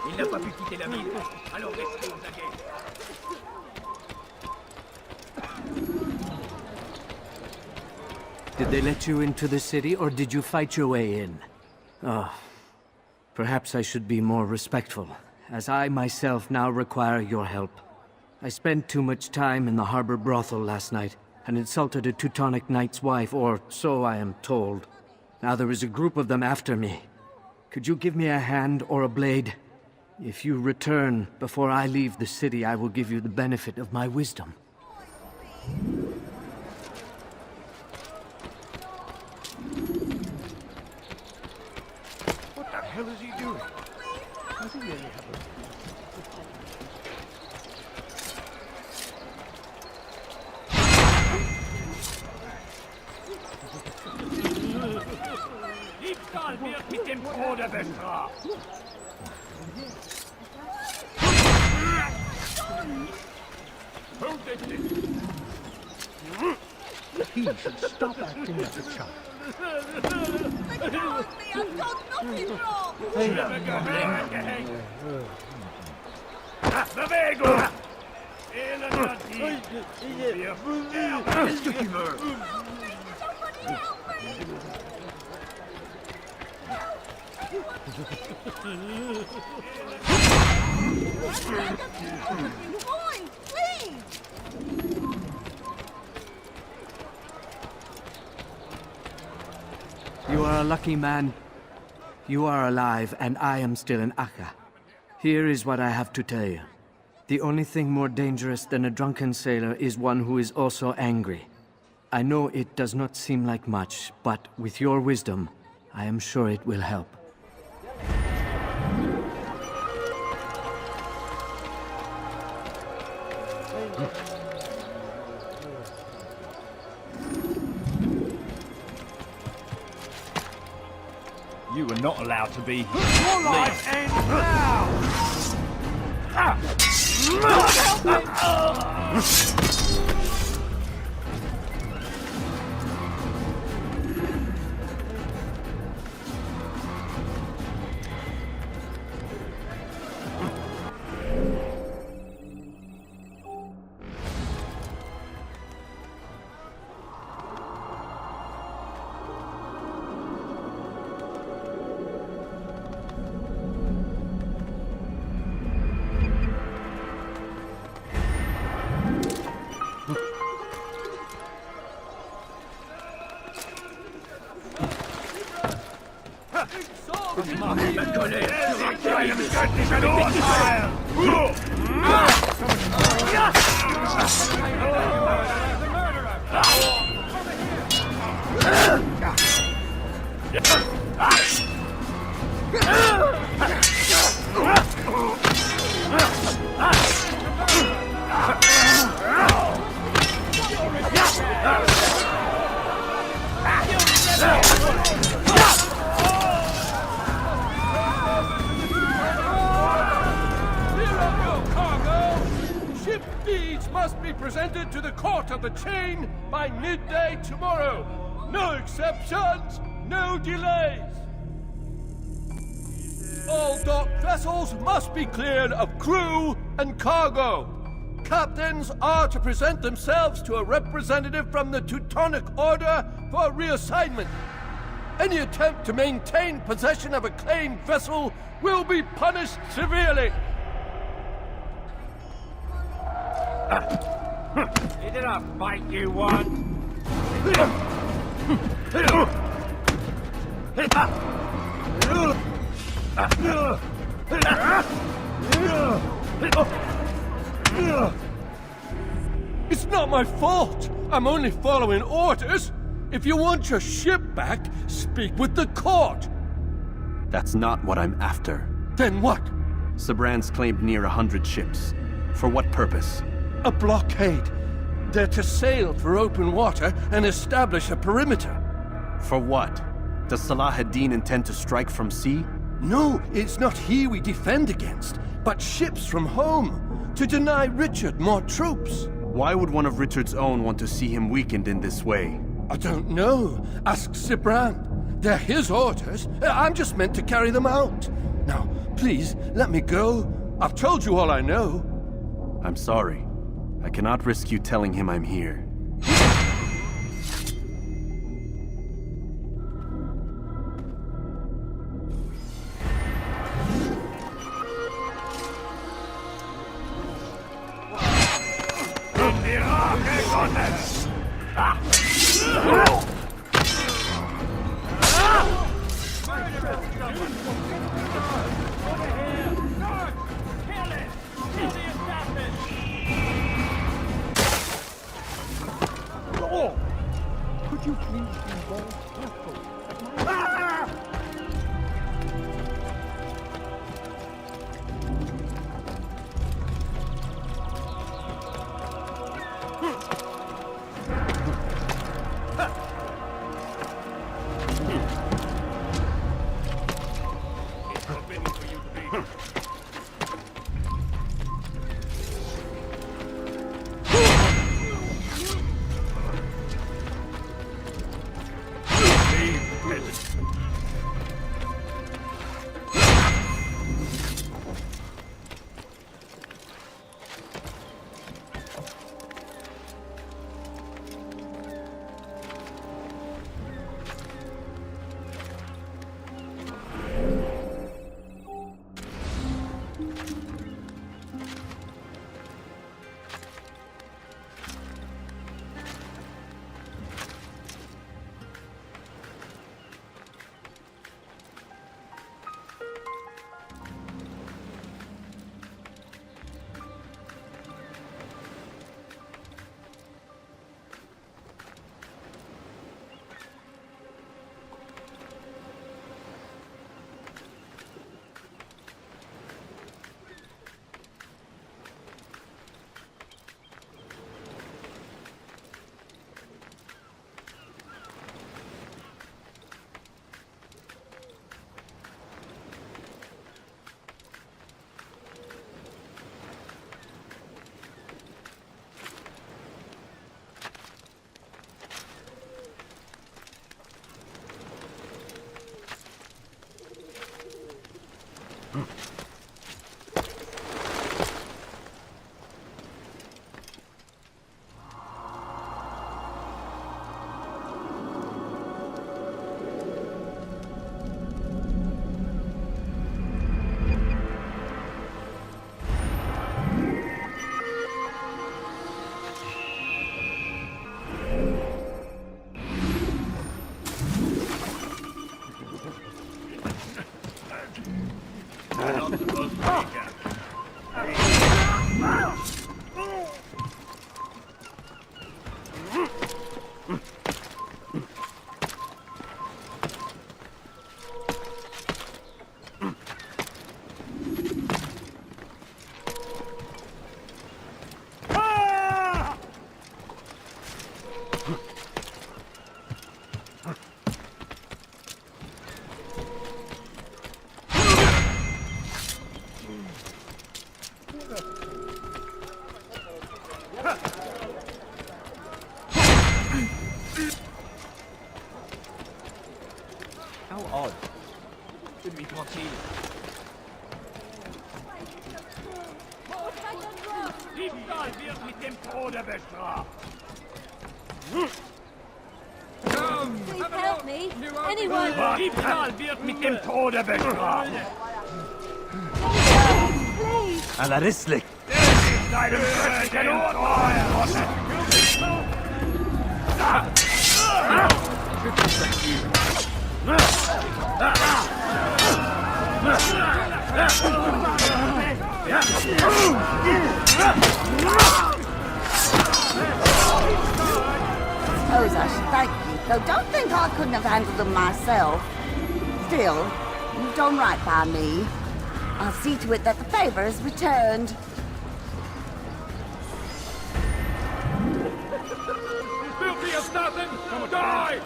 Il n'a pas pu quitter la ville, alors restons à guerre. Did they let you into the city, or did you fight your way in? Oh, perhaps I should be more respectful, as I myself now require your help. I spent too much time in the harbor brothel last night, and insulted a Teutonic knight's wife, or so I am told. Now there is a group of them after me. Could you give me a hand or a blade? If you return before I leave the city, I will give you the benefit of my wisdom. What the hell is he doing? Does he really have a... Diebstahl wird mit dem Tode bestraft. He should stop acting like a child. I've done nothing wrong! Bewegung! Elender Dieb! Qu'est-ce que tu veux? Boy, please! You are a lucky man. You are alive, and I am still in Akka. Here is what I have to tell you. The only thing more dangerous than a drunken sailor is one who is also angry. I know it does not seem like much, but with your wisdom, I am sure it will help. You were not allowed to be here. Your life ends now! Ship deeds must be presented to the court of the chain by midday tomorrow. No exceptions, no delays. All docked vessels must be cleared of crew and cargo. Captains are to present themselves to a representative from the Teutonic Order for reassignment. Any attempt to maintain possession of a claimed vessel will be punished severely. Is it a fight you want? It's not my fault. I'm only following orders. If you want your ship back, speak with the court. That's not what I'm after. Then what? Sabrand's claimed near 100 ships. For what purpose? A blockade. They're to sail through open water and establish a perimeter. For what? Does Salah ad-Din intend to strike from sea? No, it's not he we defend against, but ships from home, to deny Richard more troops. Why would one of Richard's own want to see him weakened in this way? I don't know. Ask Sibrand. They're his orders. I'm just meant to carry them out. Now, please, let me go. I've told you all I know. I'm sorry. I cannot risk you telling him I'm here. Could you please be more careful? How odd. Should be tranquille. Diebstahl wird mit dem Tode bestraft. Please help me. Anyone. Diebstahl wird mit dem Tode bestraft. Please. Alla Risslick. Deinem göttlichen Urteil. Suppose I should thank you, though don't think I couldn't have handled them myself. Still, you've done right by me. I'll see to it that the favor is returned. Filthy as nothing! Die!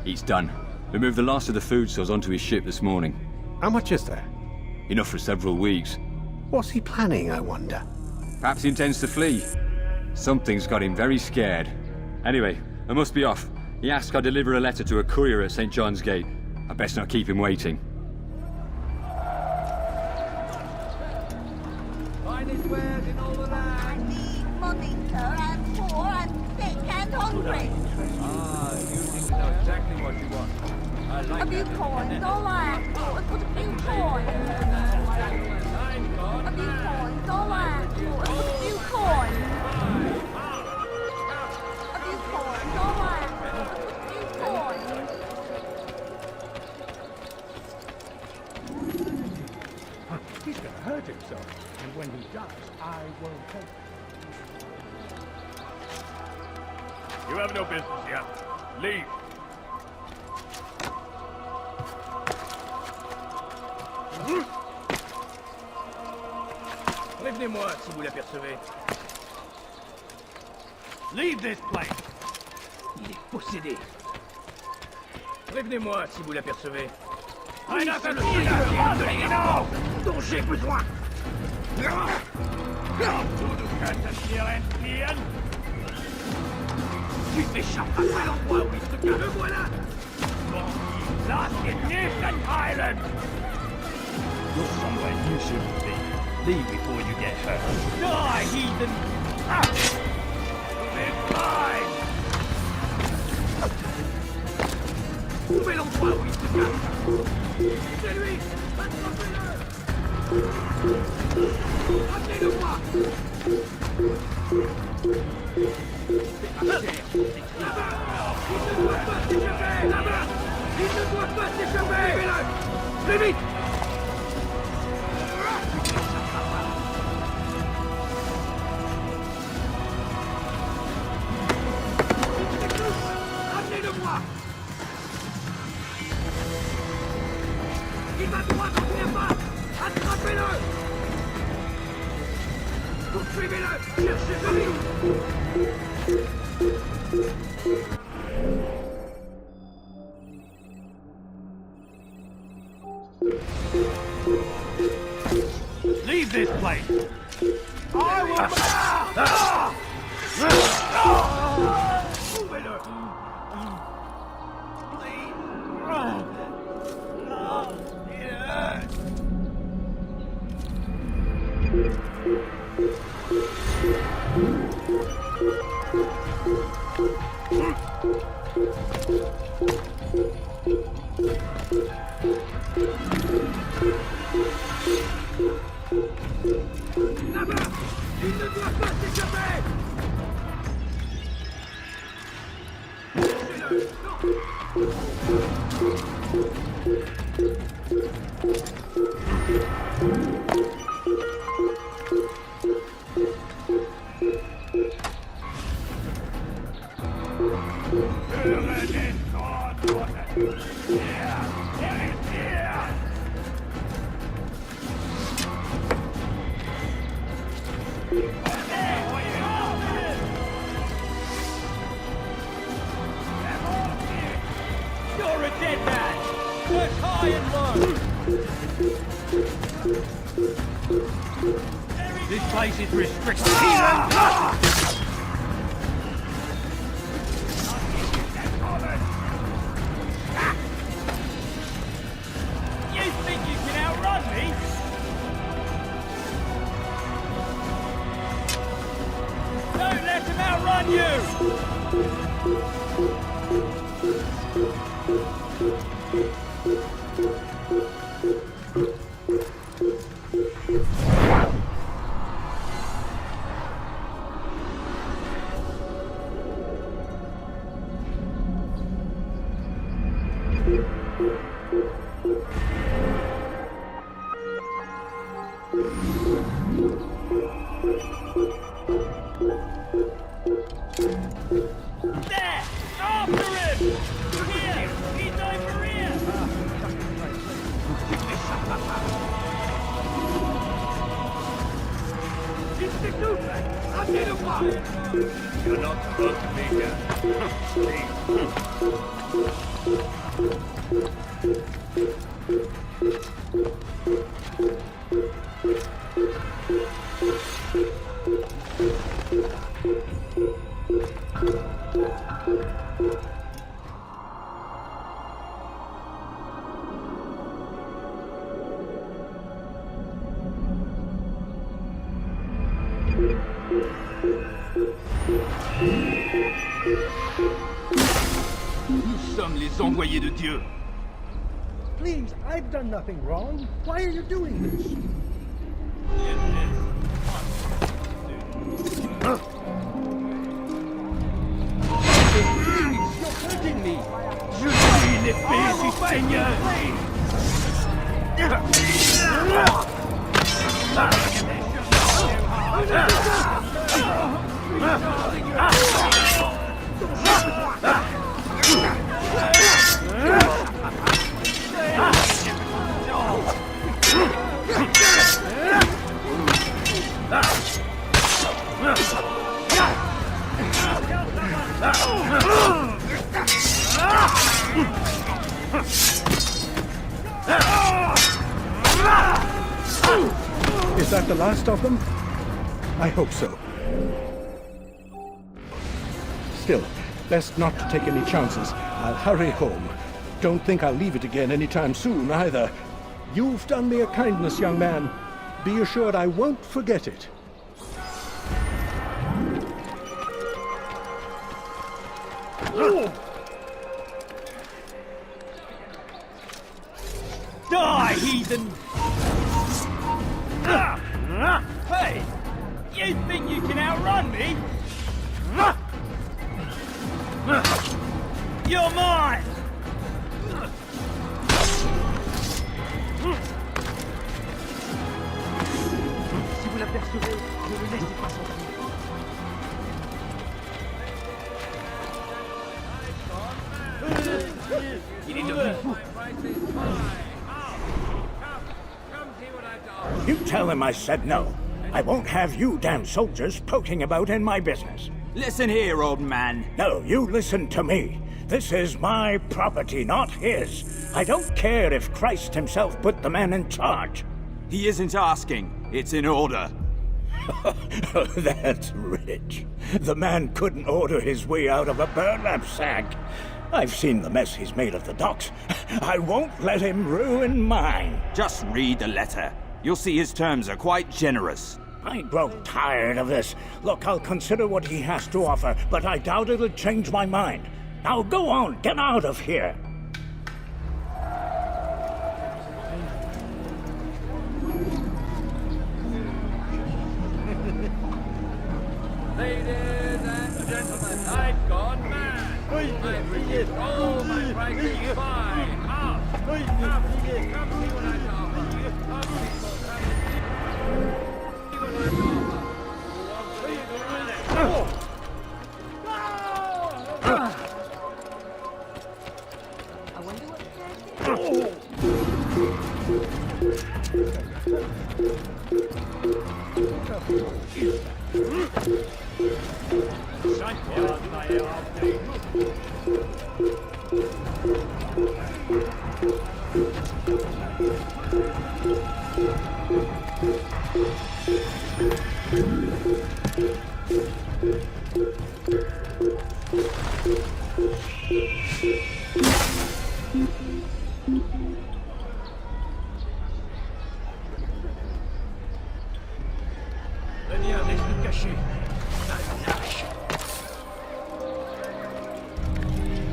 He's done. We moved the last of the food stores onto his ship this morning. How much is there? Enough for several weeks. What's he planning, I wonder? Perhaps he intends to flee. Something's got him very scared. Anyway, I must be off. He asked I deliver a letter to a courier at St. John's Gate. I best not keep him waiting. Finest wares in all the land. I need money, sir. I'm poor and sick and hungry. Ah, you think you know exactly what you want. I like A few coins, all I ask for is put a few coins. A few coins, all I ask for is put a few coins. A few coins, all I ask for is put a few coins. He's gonna hurt himself, and when he does, I won't help. You have no business here. Leave. Prévenez-moi si vous l'apercevez. Leave this place. Il est possédé. Prévenez-moi si vous l'apercevez. Un assassin dont j'ai besoin. Tu t'échappes après l'endroit où il se cache. Le voilà. Last in Nathan Island. You're somewhere you shouldn't be. Leave before you get hurt. Die, heathen! It's mine! Trouvez l'endroit où il se cache. C'est lui! Attrapez-le! Amenez-le-moi! C'est ma chair! Là-bas! Il ne doit pas s'échapper! Là-bas! Il ne doit pas s'échapper! Suivez-le! Plus vite! Amenez-le-moi! Il va droit quand il vient pas! Attrapez-le! Poursuivez-le! Cherchez-le! Leave this place! I will... Trouvez-le! Please! You're a dead man! Work high and low! This place is restricted. You think you can outrun me? Don't let him outrun you! There! After him! Here! He's over here! It's the Cooper! Identify! You're not supposed to be here. Nous sommes les envoyés de Dieu. Please, I've done nothing wrong. Why are you doing this? Please, you're hurting me. Je suis l'épée du Seigneur. Is that the last of them? I hope so. Still, best not to take any chances. I'll hurry home. Don't think I'll leave it again anytime soon, either. You've done me a kindness, young man. Be assured I won't forget it. Die, heathen! Hey! You think you can outrun me? You're mine! Si vous l'apercevez, ne le laissez pas s'enfuir. Il est devenu fou. You tell him I said no. I won't have you damn soldiers poking about in my business. Listen here, old man. No, you listen to me. This is my property, not his. I don't care if Christ himself put the man in charge. He isn't asking. It's in order. That's rich. The man couldn't order his way out of a burlap sack. I've seen the mess he's made of the docks. I won't let him ruin mine. Just read the letter. You'll see his terms are quite generous. I grow tired of this. Look, I'll consider what he has to offer, but I doubt it'll change my mind. Now go on, get out of here. Ladies and gentlemen, I've gone mad. I've released all my priceless fine. Come see what I got.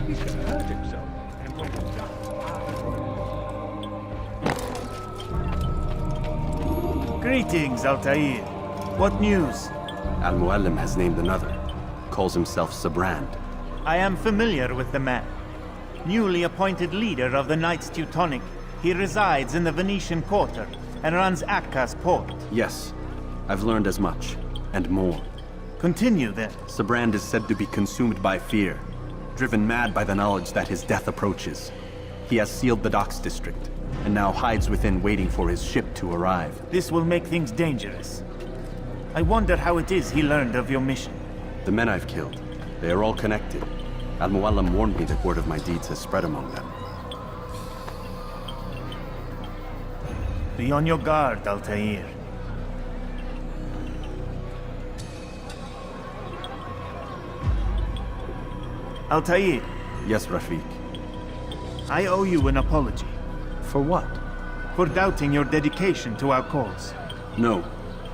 He's gonna hurt himself. And when he's done. Greetings, Altaïr. What news? Al-Mualim has named another. Calls himself Sabrand. I am familiar with the man. Newly appointed leader of the Knights Teutonic, he resides in the Venetian Quarter and runs Akka's port. Yes, I've learned as much, and more. Continue then. Sabrand is said to be consumed by fear, driven mad by the knowledge that his death approaches. He has sealed the docks district, and now hides within waiting for his ship to arrive. This will make things dangerous. I wonder how it is he learned of your mission. The men I've killed, they are all connected. Al-Mualim warned me that word of my deeds has spread among them. Be on your guard, Altaïr. Altaïr. Yes, Rafiq. I owe you an apology. For what? For doubting your dedication to our cause. No,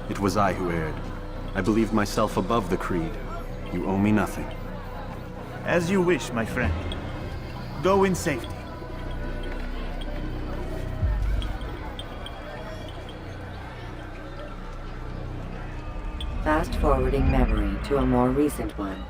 it was I who erred. I believed myself above the creed. You owe me nothing. As you wish, my friend. Go in safety. Fast-forwarding memory to a more recent one.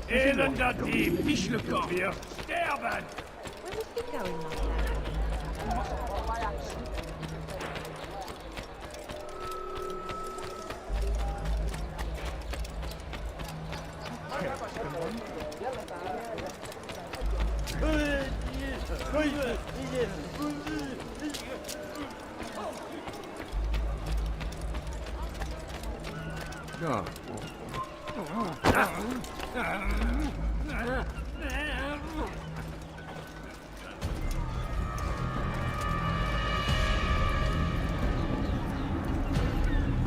Elender Dieb, Fischlücker, wir sterben! Where was he going, my lad? No.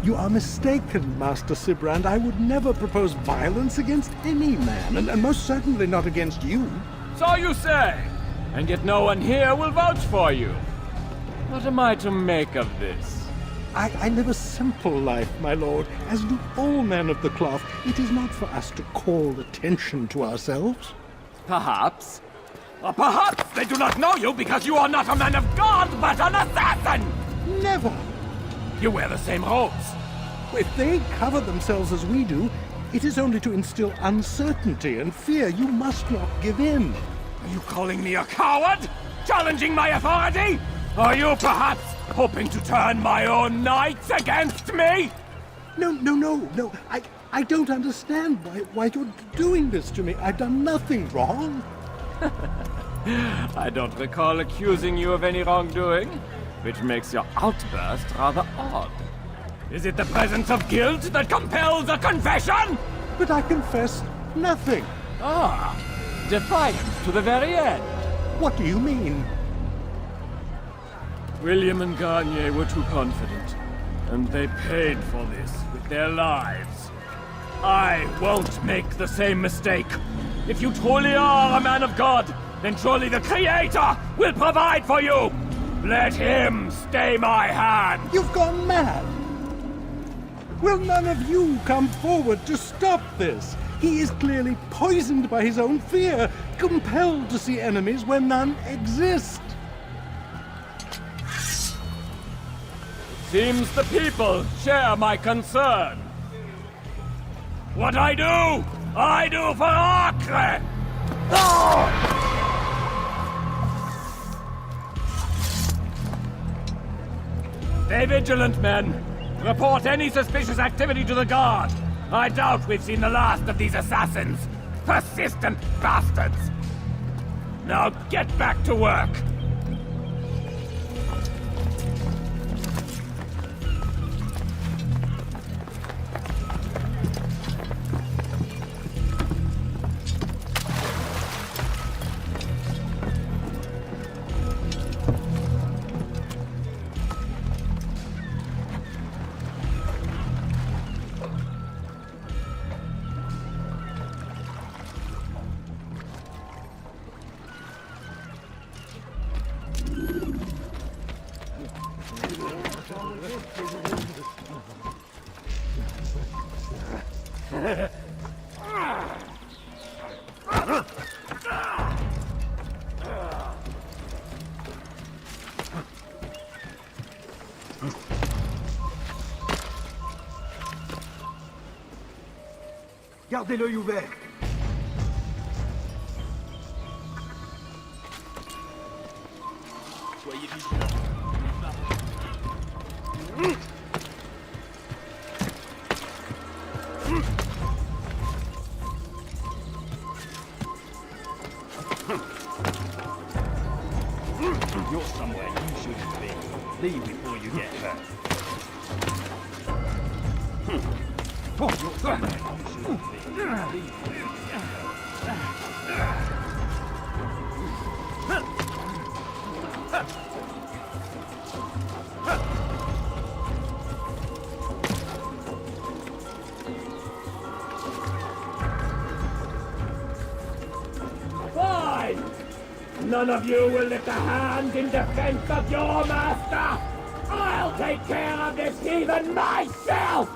You are mistaken, Master Sibrand. I would never propose violence against any man, and most certainly not against you. So you say, and yet no one here will vouch for you. What am I to make of this? I live a simple life, my lord, as do all men of the cloth. It is not for us to call attention to ourselves. Perhaps. Or perhaps they do not know you because you are not a man of God, but an assassin! Never! You wear the same robes. If they cover themselves as we do, it is only to instill uncertainty and fear. You must not give in. Are you calling me a coward? Challenging my authority? Are you perhaps hoping to turn my own knights against me? No. I don't understand why you're doing this to me. I've done nothing wrong. I don't recall accusing you of any wrongdoing, which makes your outburst rather odd. Is it the presence of guilt that compels a confession? But I confess nothing. Ah, defiance to the very end. What do you mean? William and Garnier were too confident, and they paid for this with their lives. I won't make the same mistake. If you truly are a man of God, then surely the Creator will provide for you! Let him stay my hand! You've gone mad! Will none of you come forward to stop this? He is clearly poisoned by his own fear, compelled to see enemies where none exist. Seems the people share my concern. What I do for Acre! Stay vigilant, men. Report any suspicious activity to the guard. I doubt we've seen the last of these assassins. Persistent bastards! Now get back to work! Gardez l'œil ouvert. Soyez vigilants. You're somewhere you shouldn't be. Leave before you get hurt. You're somewhere you shouldn't be. Fine! None of you will lift a hand in defense of your master! I'll take care of this heathen myself!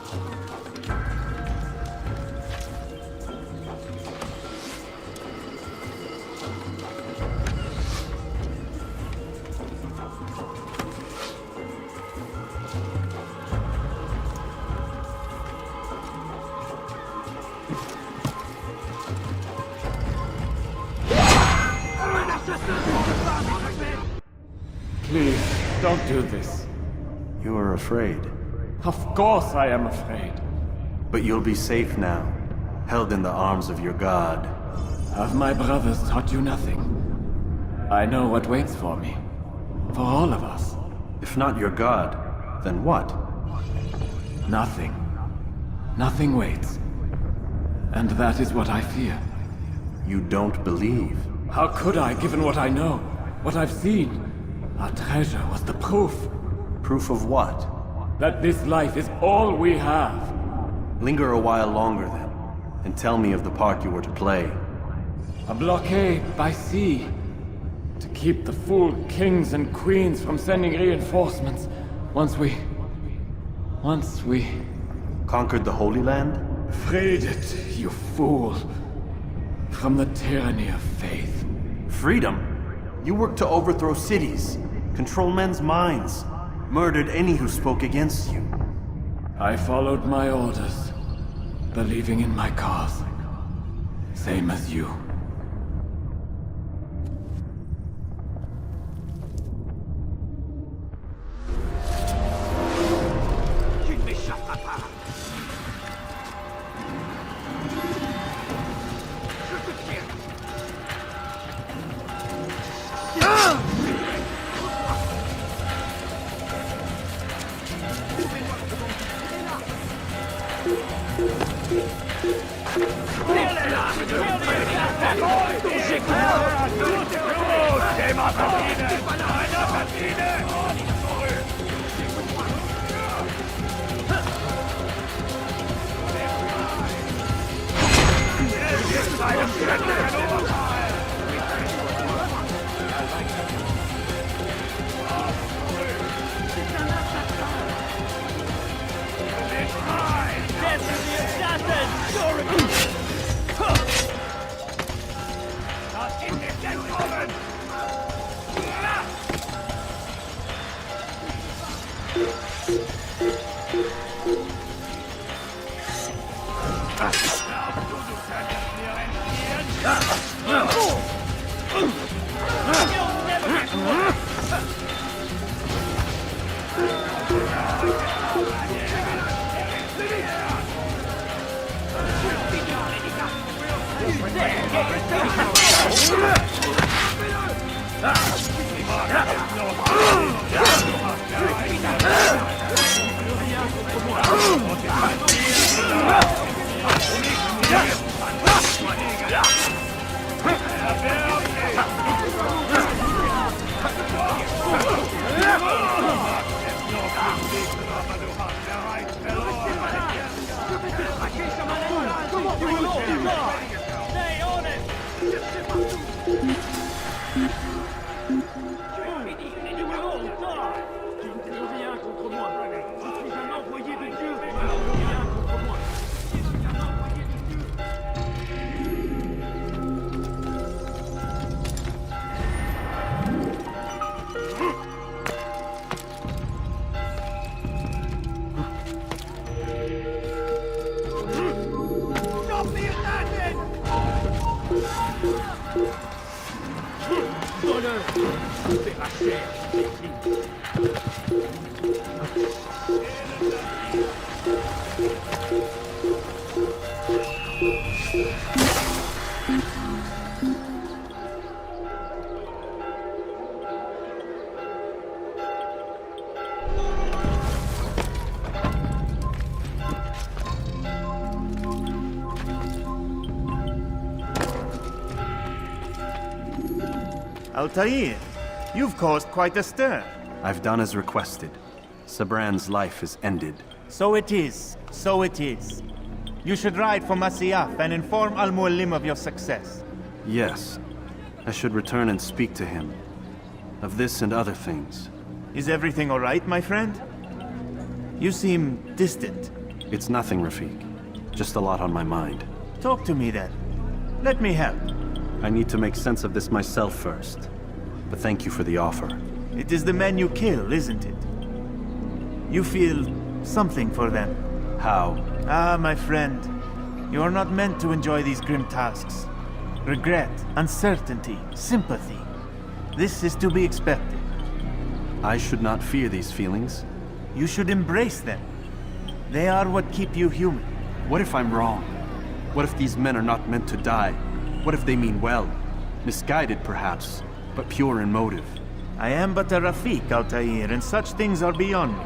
Please, don't do this. You are afraid. Of course I am afraid. But you'll be safe now, held in the arms of your god. Have my brothers taught you nothing? I know what waits for me. For all of us. If not your god, then what? Nothing. Nothing waits. And that is what I fear. You don't believe? How could I, given what I know? What I've seen? Our treasure was the proof. Proof of what? That this life is all we have. Linger a while longer then, and tell me of the part you were to play. A blockade by sea. To keep the fool kings and queens from sending reinforcements. Once we... Conquered the Holy Land? Freed it, you fool. From the tyranny of faith. Freedom? You worked to overthrow cities, control men's minds, murdered any who spoke against you. I followed my orders, believing in my cause. Same as you. Ah! Ils vont all die. Tu ne peux rien contre moi. Je suis un envoyé de Dieu. Tu ne peux rien contre moi. Je suis un envoyé de Dieu. Stop the attacking! Voleur, c'est ma chair. Altaïr, you've caused quite a stir. I've done as requested. Sabran's life is ended. So it is. So it is. You should ride for Masyaf and inform Al-Muallim of your success. Yes. I should return and speak to him. Of this and other things. Is everything all right, my friend? You seem distant. It's nothing, Rafiq. Just a lot on my mind. Talk to me then. Let me help. I need to make sense of this myself first. But thank you for the offer. It is the men you kill, isn't it? You feel something for them. How? Ah, my friend. You are not meant to enjoy these grim tasks. Regret, uncertainty, sympathy. This is to be expected. I should not fear these feelings. You should embrace them. They are what keep you human. What if I'm wrong? What if these men are not meant to die? What if they mean well? Misguided, perhaps, but pure in motive. I am but a Rafiq, Altaïr, and such things are beyond me.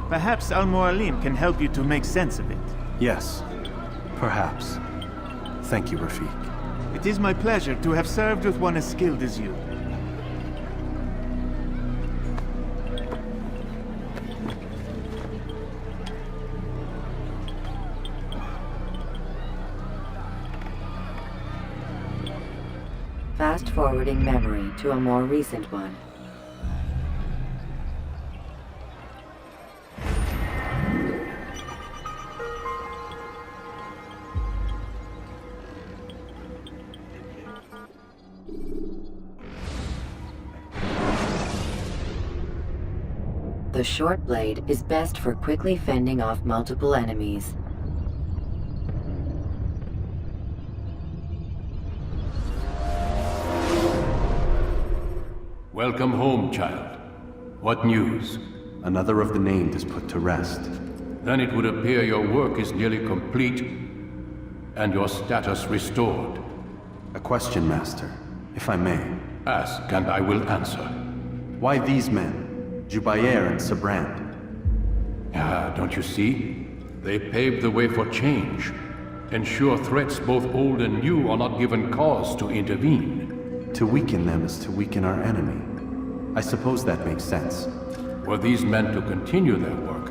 Perhaps Al-Muallim can help you to make sense of it. Yes, perhaps. Thank you, Rafiq. It is my pleasure to have served with one as skilled as you. Fast-forwarding memory to a more recent one. The short blade is best for quickly fending off multiple enemies. Welcome home, child. What news? Another of the named is put to rest. Then it would appear your work is nearly complete, and your status restored. A question, Master, if I may. Ask, and I will answer. Why these men? Jubair and Sabrand? Ah, don't you see? They paved the way for change. Ensure threats both old and new are not given cause to intervene. To weaken them is to weaken our enemy. I suppose that makes sense. Were these men to continue their work,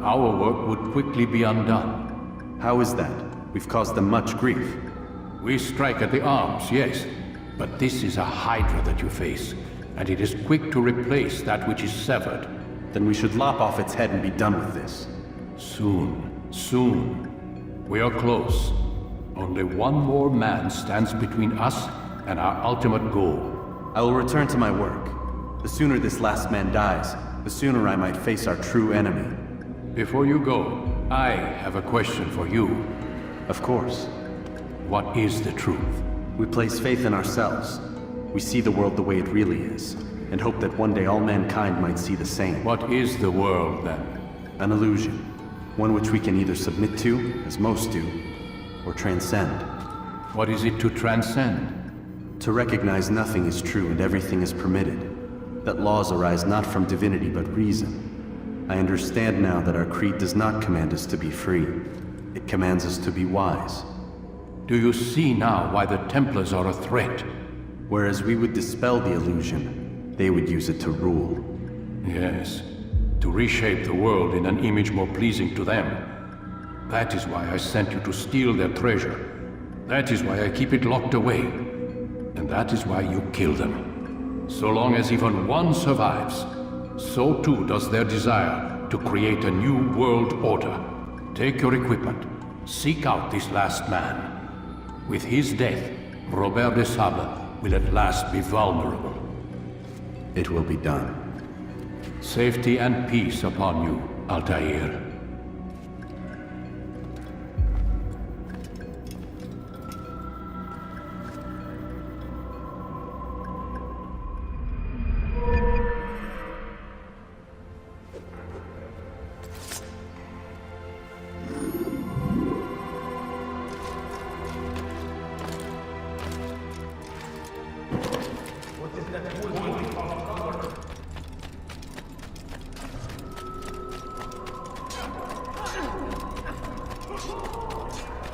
our work would quickly be undone. How is that? We've caused them much grief. We strike at the arms, yes. But this is a hydra that you face, and it is quick to replace that which is severed. Then we should lop off its head and be done with this. Soon, soon. We are close. Only one more man stands between us and our ultimate goal. I will return to my work. The sooner this last man dies, the sooner I might face our true enemy. Before you go, I have a question for you. Of course. What is the truth? We place faith in ourselves. We see the world the way it really is, and hope that one day all mankind might see the same. What is the world, then? An illusion. One which we can either submit to, as most do, or transcend. What is it to transcend? To recognize nothing is true and everything is permitted. That laws arise not from divinity but reason. I understand now that our creed does not command us to be free. It commands us to be wise. Do you see now why the Templars are a threat? Whereas we would dispel the illusion, they would use it to rule. Yes, to reshape the world in an image more pleasing to them. That is why I sent you to steal their treasure. That is why I keep it locked away. And that is why you kill them. So long as even one survives, so too does their desire to create a new world order. Take your equipment. Seek out this last man. With his death, Robert de Sable will at last be vulnerable. It will be done. Safety and peace upon you, Altaïr.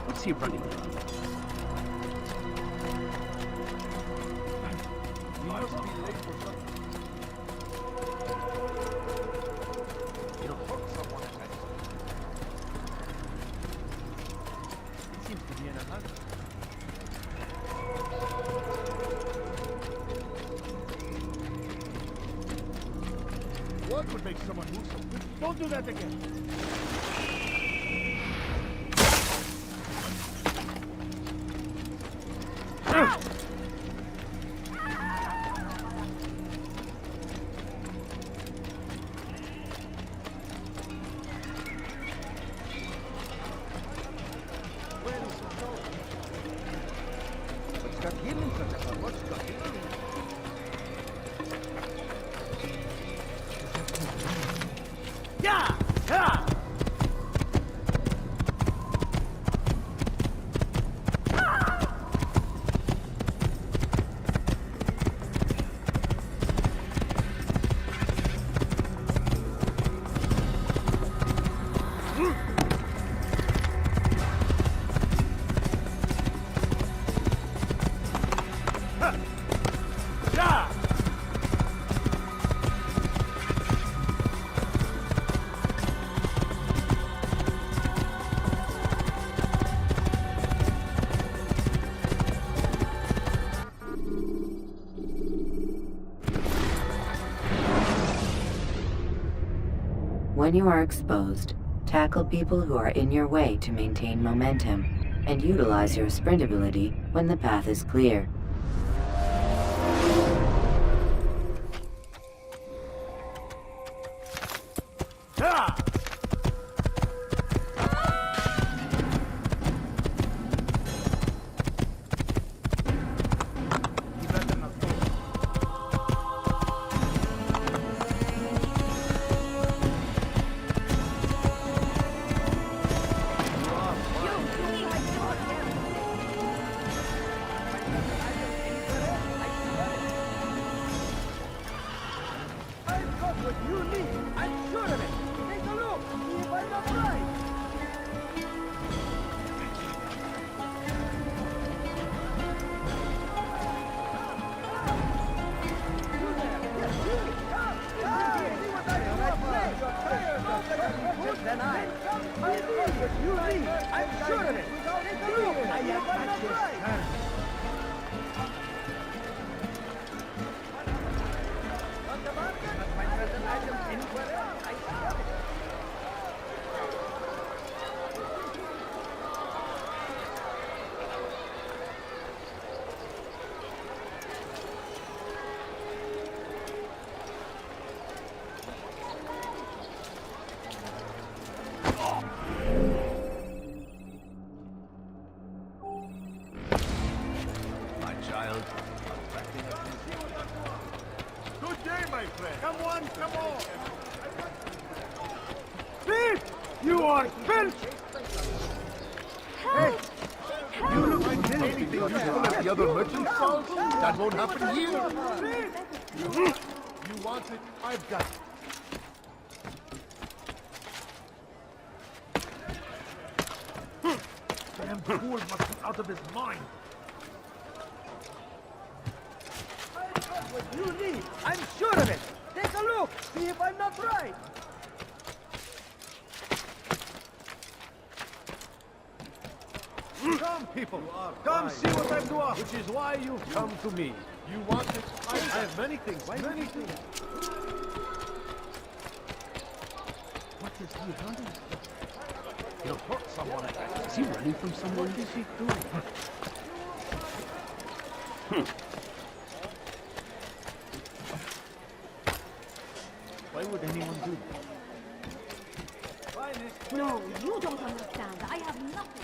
What's he running from? You must be late for something. You'll hurt someone at that. He seems to be in a hurry. What would make someone move so quick? Don't do that again. What's got him in such a hurry? What's got him in? Yeah! Yeah! When you are exposed, tackle people who are in your way to maintain momentum, and utilize your sprint ability when the path is clear. Good day, my friend. Come on, come on. Thief! You are filth! Hey, you look like anything useful at the other merchant stalls? That won't happen here. You want it? I've got it. Damn fool must be out of his mind. What you need, I'm sure of it. Take a look, see if I'm not right. Come, people. Come see what I'm doing. Which is why you've come to me. You want it? I have many things, many things. What is he running from? He'll hurt someone. Is he running from someone? What is he doing? Why would anyone do that? No, you don't understand. I have nothing.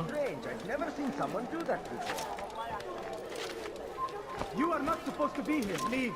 Strange, I've never seen someone do that before. You are not supposed to be here. Leave.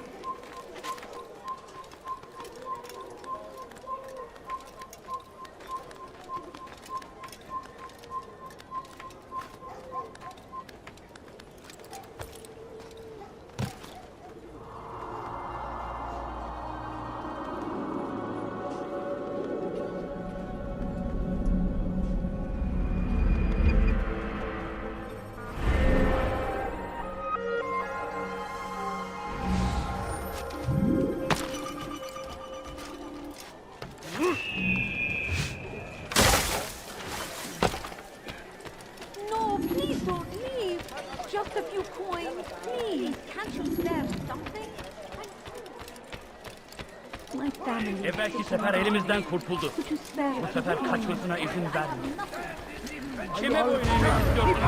No, please don't leave. Just a few coins, please. Can't you spare something? My family. Belki sefer elimizden kurtuldu. Could you spare Bu sefer kaçmasına izin verme. nothing? Kime boyun eğmek istiyorsun?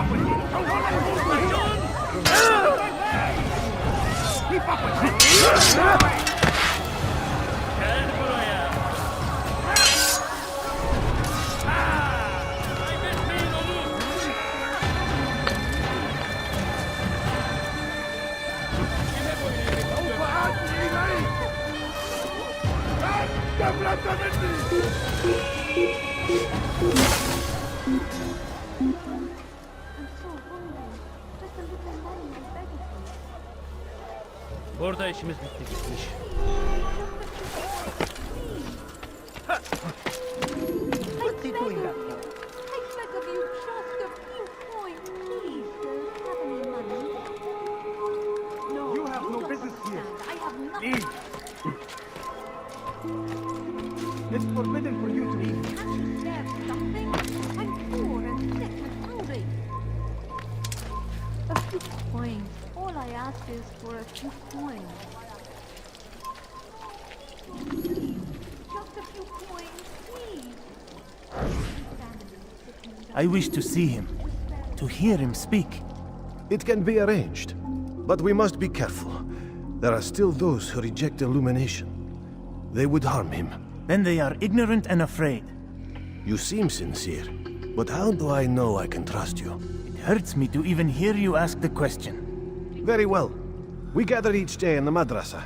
Gel buraya. Kaybetmeyin onu. Kime boyun eğmek istiyorsun? I'm so hungry. Just a little money, I beg of you. Burada işimiz bitti gitmiş. What's he doing that for? I beg of you, just a few coins, please. Have any money? No, You have no don't business here. understand. I have nothing. Leave. It's forbidden for you to leave. Can't you spare something? I'm poor and sick and hungry. A few coins. All I ask is for a few coins. Just a few coins, please. I wish to see him, to hear him speak. It can be arranged, but we must be careful. There are still those who reject illumination. They would harm him. Then they are ignorant and afraid. You seem sincere, but how do I know I can trust you? It hurts me to even hear you ask the question. Very well. We gather each day in the madrasa.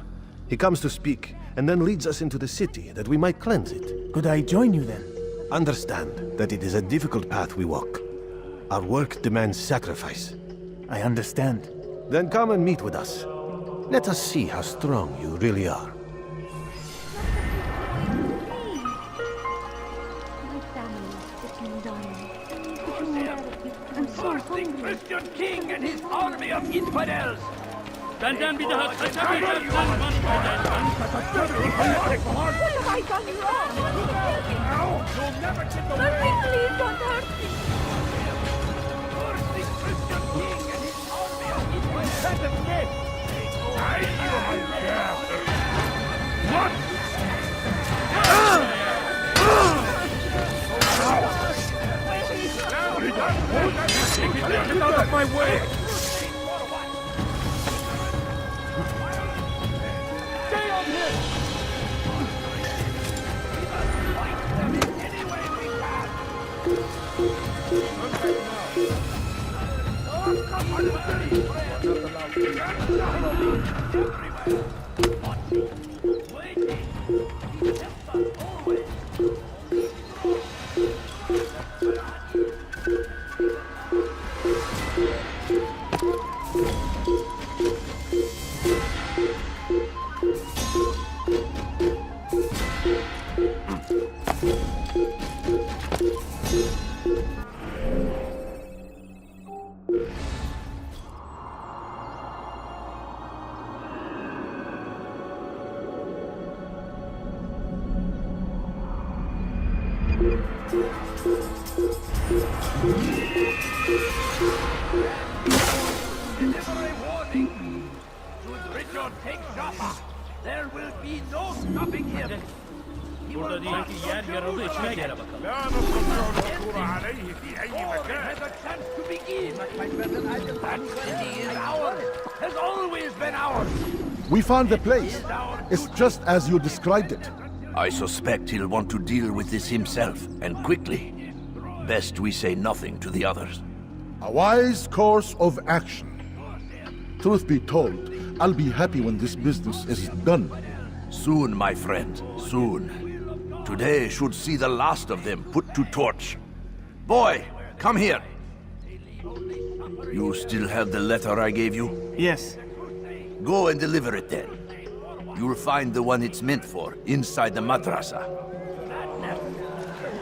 He comes to speak, and then leads us into the city, that we might cleanse it. Could I join you then? Understand that it is a difficult path we walk. Our work demands sacrifice. I understand. Then come and meet with us. Let us see how strong you really are. My family is sick and dying. Could you spare a few coins? I'm so hungry. Christian king and his army of infidels. Benden bir daha kaçamayacaksan mahvedenden. What have I done wrong? You'll never get away. Mercy, please don't hurt me. The Christian king and his army of infidels. Let them live. What? Get out of my way! Stay on him! be no stopping him. He will not stop Jerusalem. لا نستطيع العثور عليه في أي All مكان. has a chance to begin. That city is ours. Has always been ours. We found the place. It's just as you described it. I suspect he'll want to deal with this himself, and quickly. Best we say nothing to the others. A wise course of action. Truth be told, I'll be happy when this business is done. Soon, my friend, soon. Today should see the last of them put to torch. Boy, come here. You still have the letter I gave you? Yes. Go and deliver it then. You'll find the one it's meant for inside the madrasa.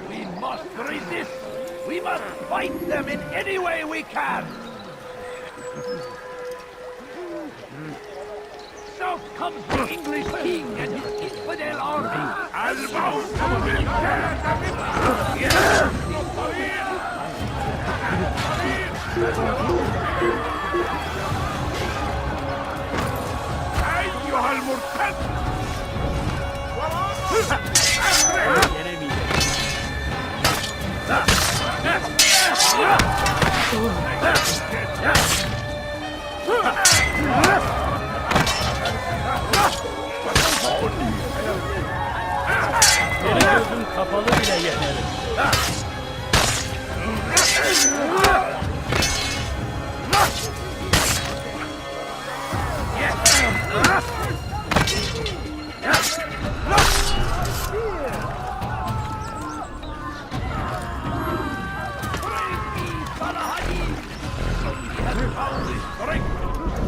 We must resist. We must fight them in any way we can. South comes the English king and his infidel army. أيها المرتد! Gözün kapalı bile yenerim.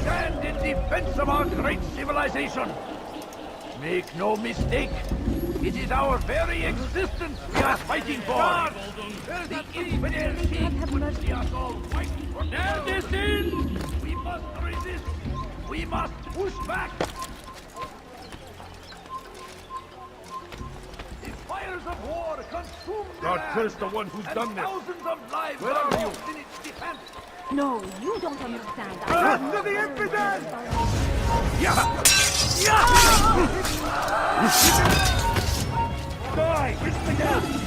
Stand in defense of our great civilization. Make no mistake, it is our very existence we are fighting for. The infidel king would see us all fighting for this in. We must resist. We must push back. The fires of war consume the God land, curse the one who's and done this. thousands of lives Where are are you? lost in its defense. No, you don't understand. To the infidel! Die, infidel!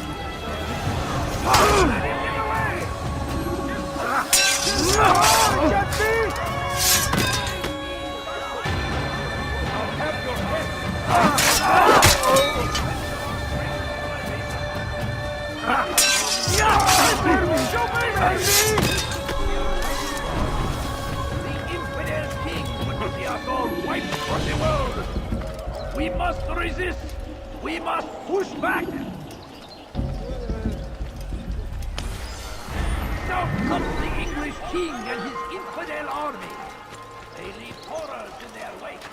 We must resist! We must push back! South comes the English king and his infidel army. They leave horrors in their wake.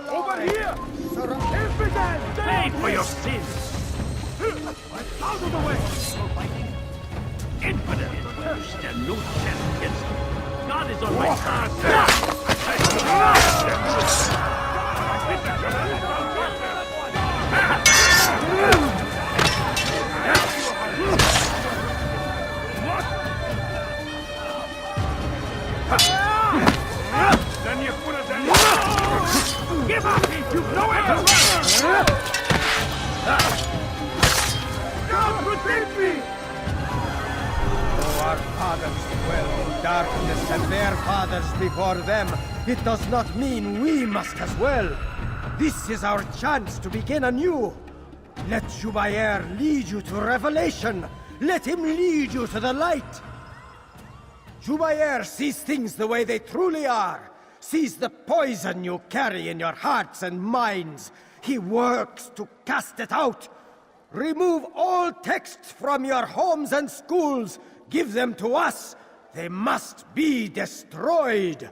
Over here! Infidel! Pay for your sins! Out of the way! Infidel! You stand no chance against me. God is on my side. Give up! You've nowhere to run! God protect me! Oh, our fathers dwell in darkness and their fathers before them. It does not mean we must as well. This is our chance to begin anew. Let Jubair lead you to revelation. Let him lead you to the light. Jubair sees things the way they truly are. Sees the poison you carry in your hearts and minds. He works to cast it out. Remove all texts from your homes and schools. Give them to us. They must be destroyed.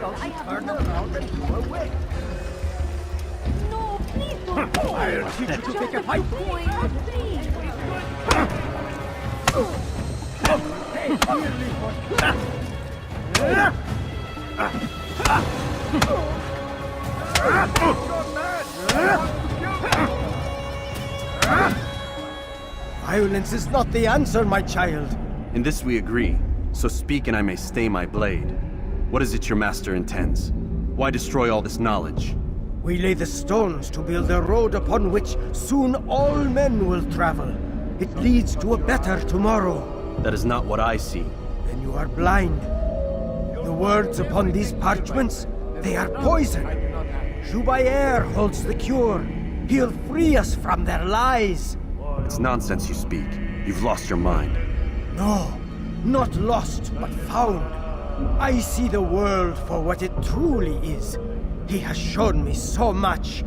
don't you turn around and go away? No, please don't go. I'll teach you to take a fight. Violence is not the answer, my child. In this we agree, so speak and I may stay my blade. What is it your master intends? Why destroy all this knowledge? We lay the stones to build a road upon which soon all men will travel. It leads to a better tomorrow. That is not what I see. Then you are blind. The words upon these parchments, they are poison. Jubair holds the cure. He'll free us from their lies. It's nonsense you speak. You've lost your mind. No, not lost, but found. I see the world for what it truly is. He has shown me so much.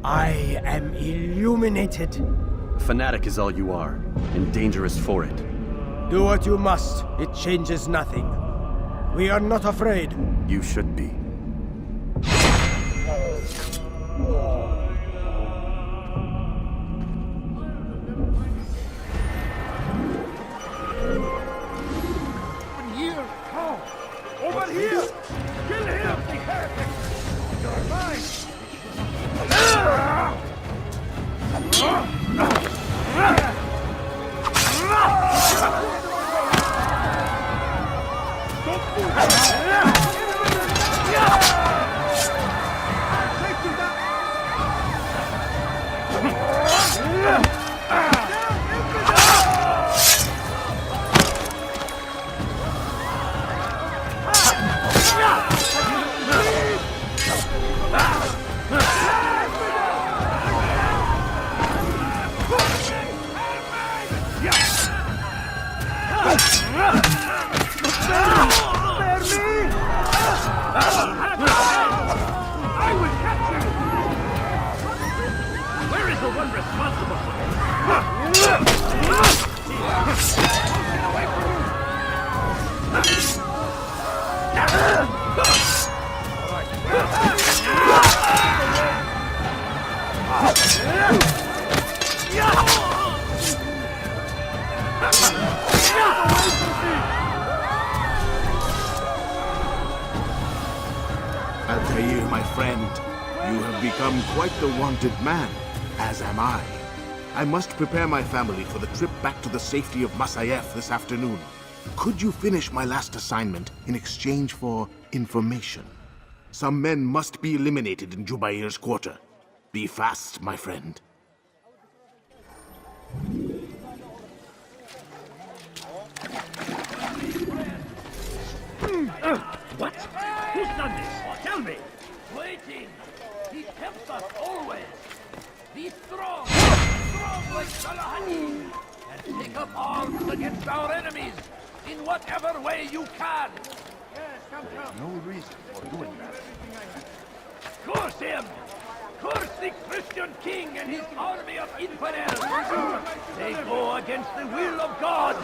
I am illuminated. A fanatic is all you are, and dangerous for it. Do what you must. It changes nothing. We are not afraid. You should be. Over here! Kill him, the heretic! You're mine! Altaïr, my friend, you have become quite the wanted man, as am I. I must prepare my family for the trip back to the safety of Masayef this afternoon. Could you finish my last assignment in exchange for information? Some men must be eliminated in Jubair's quarter. Be fast, my friend. What? Who's done this? Tell me! Waiting! He tempts us always! Be strong! Strong like Salahadin! And take up arms against our enemies in whatever way you can! There's no reason for doing that. Curse him! Curse the Christian king and his army of infidels! They go against the will of God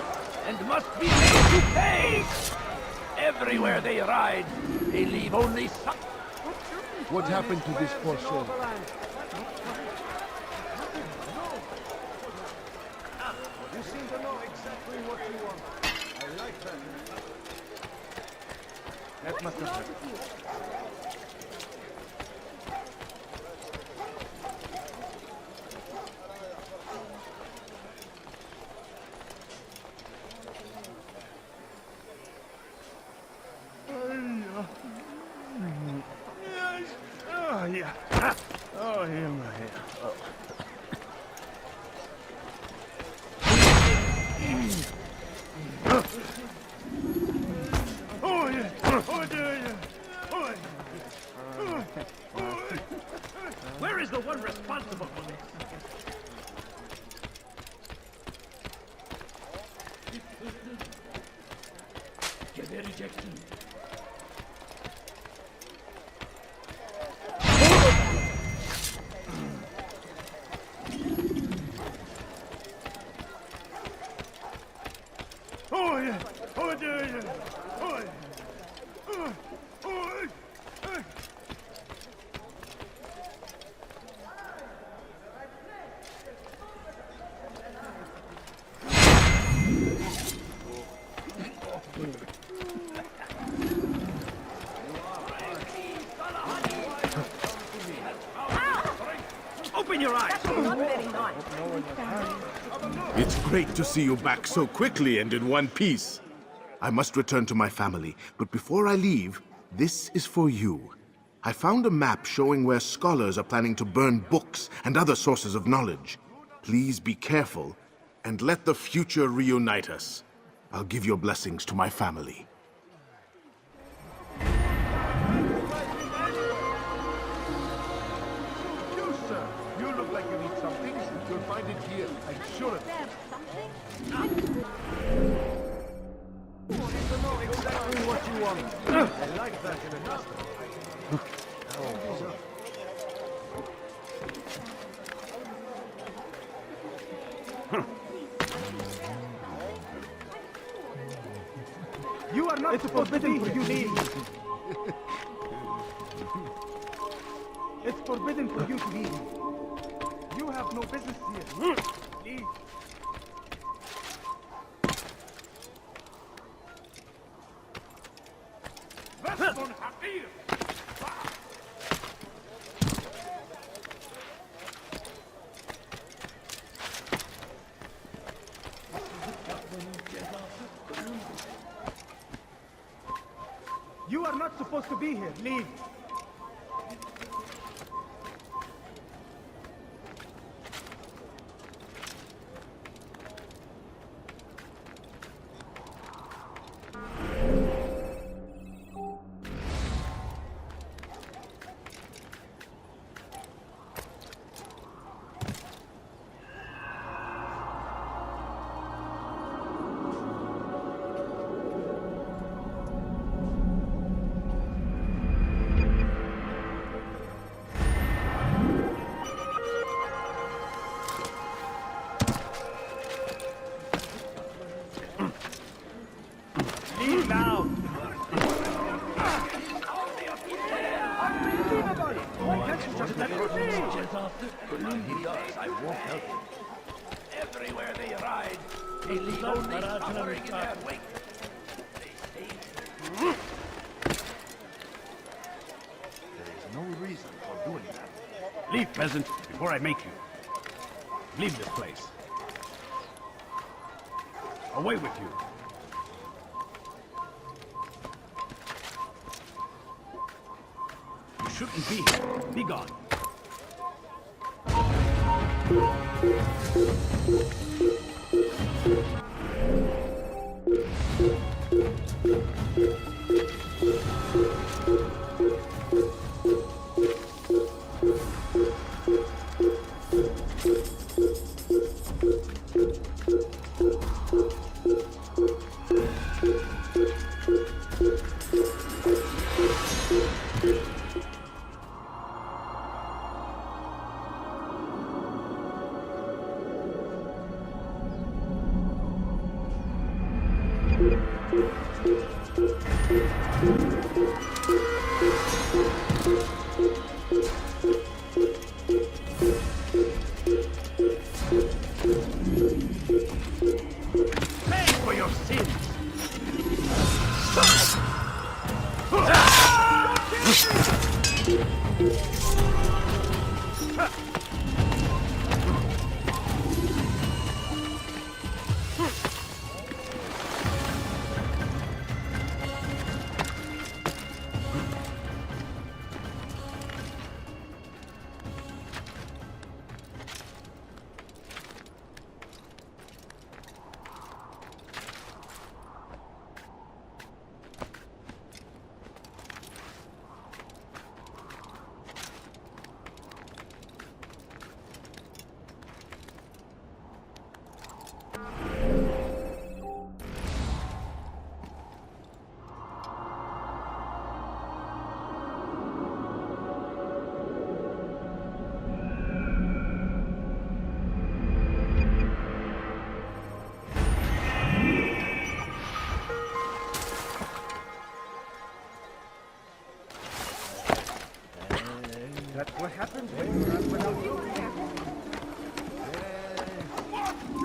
and must be made to pay! Everywhere they ride, they leave only some... What happened to this poor soul? You seem to know exactly what you want. I like that. That must have happened. Oh, yeah. Oh, here, my hair. Oh. Oh, yeah. Oh, yeah. Oh, Where is the one responsible for this? Open your eyes! Not very nice. It's great to see you back so quickly and in one piece. I must return to my family, but before I leave, this is for you. I found a map showing where scholars are planning to burn books and other sources of knowledge. Please be careful, and let the future reunite us. I'll give your blessings to my family. You, sir. You look like you need something. You'll find it here. I'm sure of it. Exactly what you want. I like that in a customer. You are not supposed to be here. It's forbidden for you to be here. You have no business here. Leave. You are not supposed to be here. Leave. I won't help you. Everywhere they ride, they leave only suffering in their wake. There is no reason for doing that. Leave, peasant, before I make you. Leave this place. Away with you. You shouldn't be here. Be gone. Pay for your sins! That's what happens when you run without looking.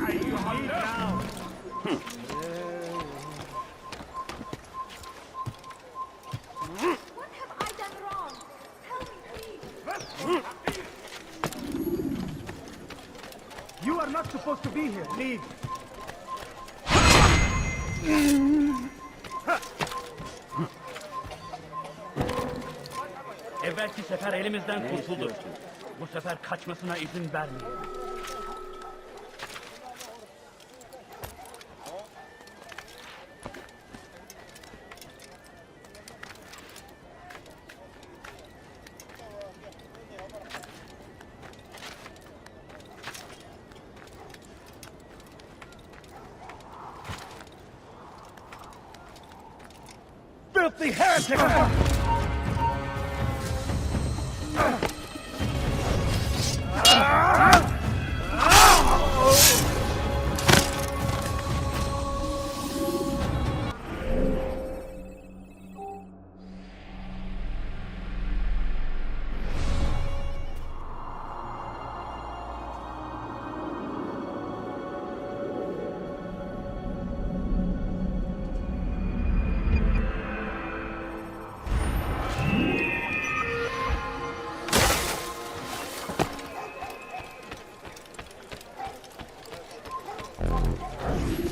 You leave now. What have I done wrong? Tell me, please. not supposed to be here. Leave. Evvelki sefer elimizden kurtuldu. Bu sefer kaçmasına izin vermeyin. Filthy heretic!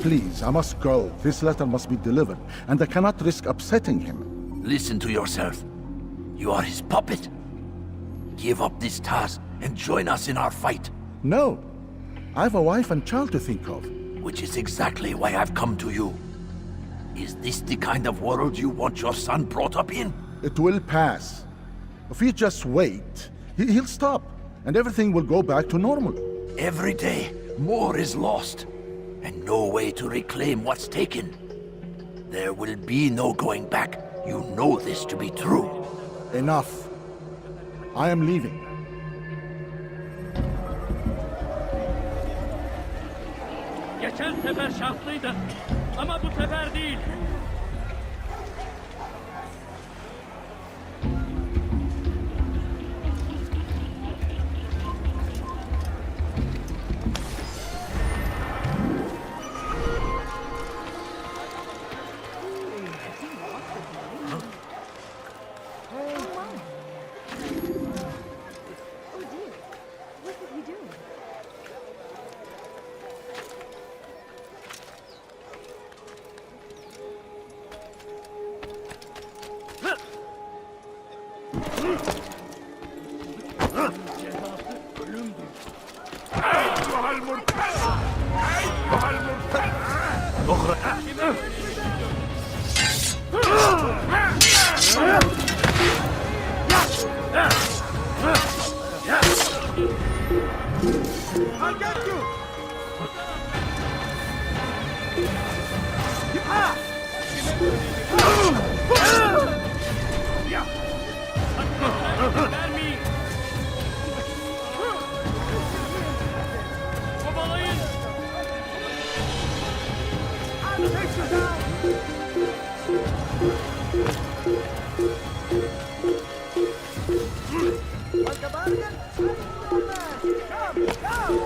Please, I must go. This letter must be delivered, and I cannot risk upsetting him. Listen to yourself. You are his puppet. Give up this task and join us in our fight. No. I have a wife and child to think of. Which is exactly why I've come to you. Is this the kind of world you want your son brought up in? It will pass. If you just wait, he'll stop, and everything will go back to normal. Every day, more is lost, and no way to reclaim what's taken. There will be no going back. You know this to be true. Enough. I am leaving. Geçen sefer şanslıydı ama bu sefer değil. I'll get you! I'll take you down! Want the bargain? Come, come!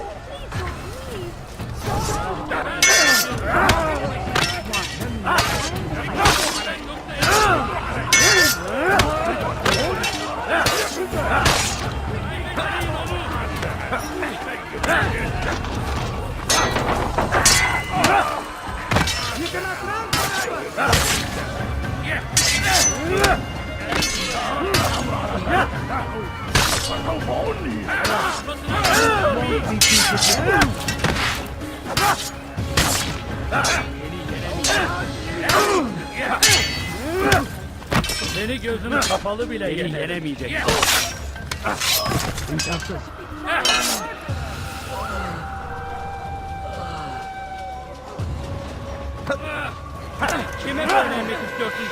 You cannot run forever! Beni gözünü kapalı bile yenemeyecek. İmkansız. Kime söylemek istiyorsun?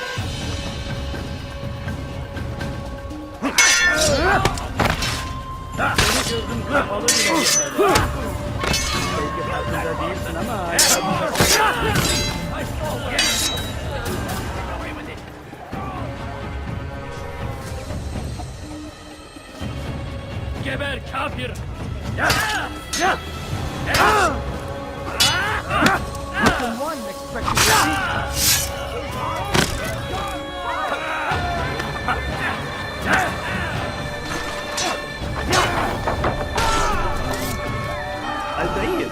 Beni gözün kapalı bile yenemeyecek. Belki farkında değilsin ama... Geber kafir! One expected to see. Altaïr,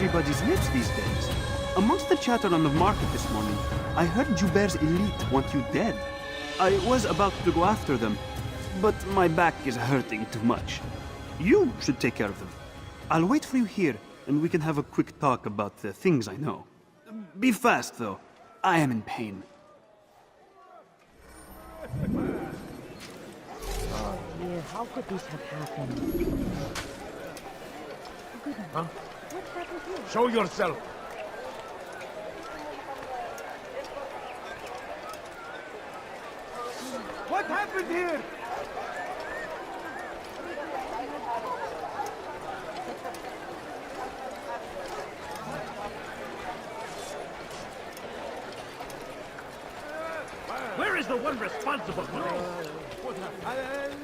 everybody's lips these days. Amongst the chatter on the market this morning, I heard Joubert's elite want you dead. I was about to go after them, but my back is hurting too much. You should take care of them. I'll wait for you here, and we can have a quick talk about the things I know. Be fast, though. I am in pain. Oh dear, how could this have happened? Goodness. Huh? What happened here? Show yourself! What happened here? Where is the one responsible for this? What happened?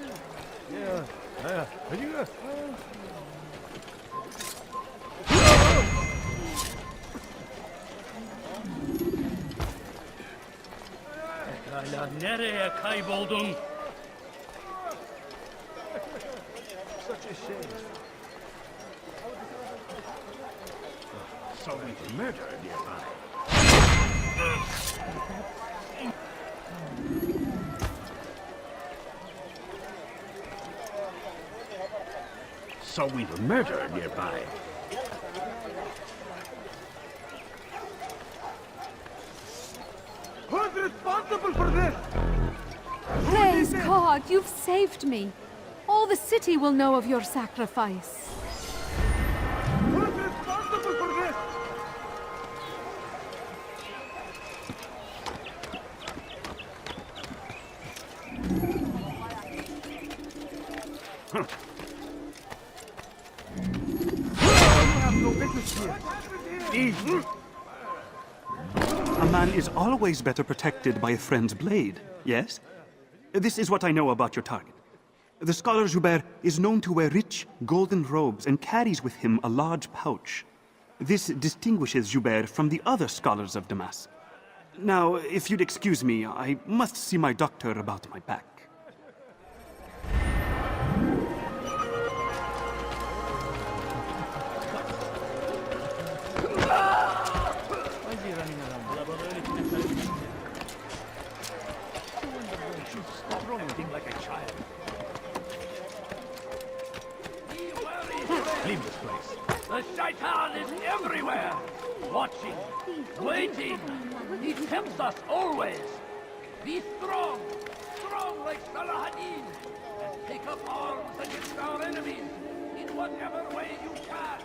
Pekala, nereye kayboldun? Such a shame. Someone's murder nearby. So we've a murderer nearby. Who's responsible for this? Praise God, you've saved me. All the city will know of your sacrifice. Who's responsible for this? A man is always better protected by a friend's blade, yes? This is what I know about your target. The scholar Joubert is known to wear rich, golden robes and carries with him a large pouch. This distinguishes Joubert from the other scholars of Damas. Now, if you'd excuse me, I must see my doctor about my back. Like a child. Leave this place. The shaitan is everywhere. Watching, waiting. He tempts us always. Be strong, strong like Salahadin, and take up arms against our enemies in whatever way you can.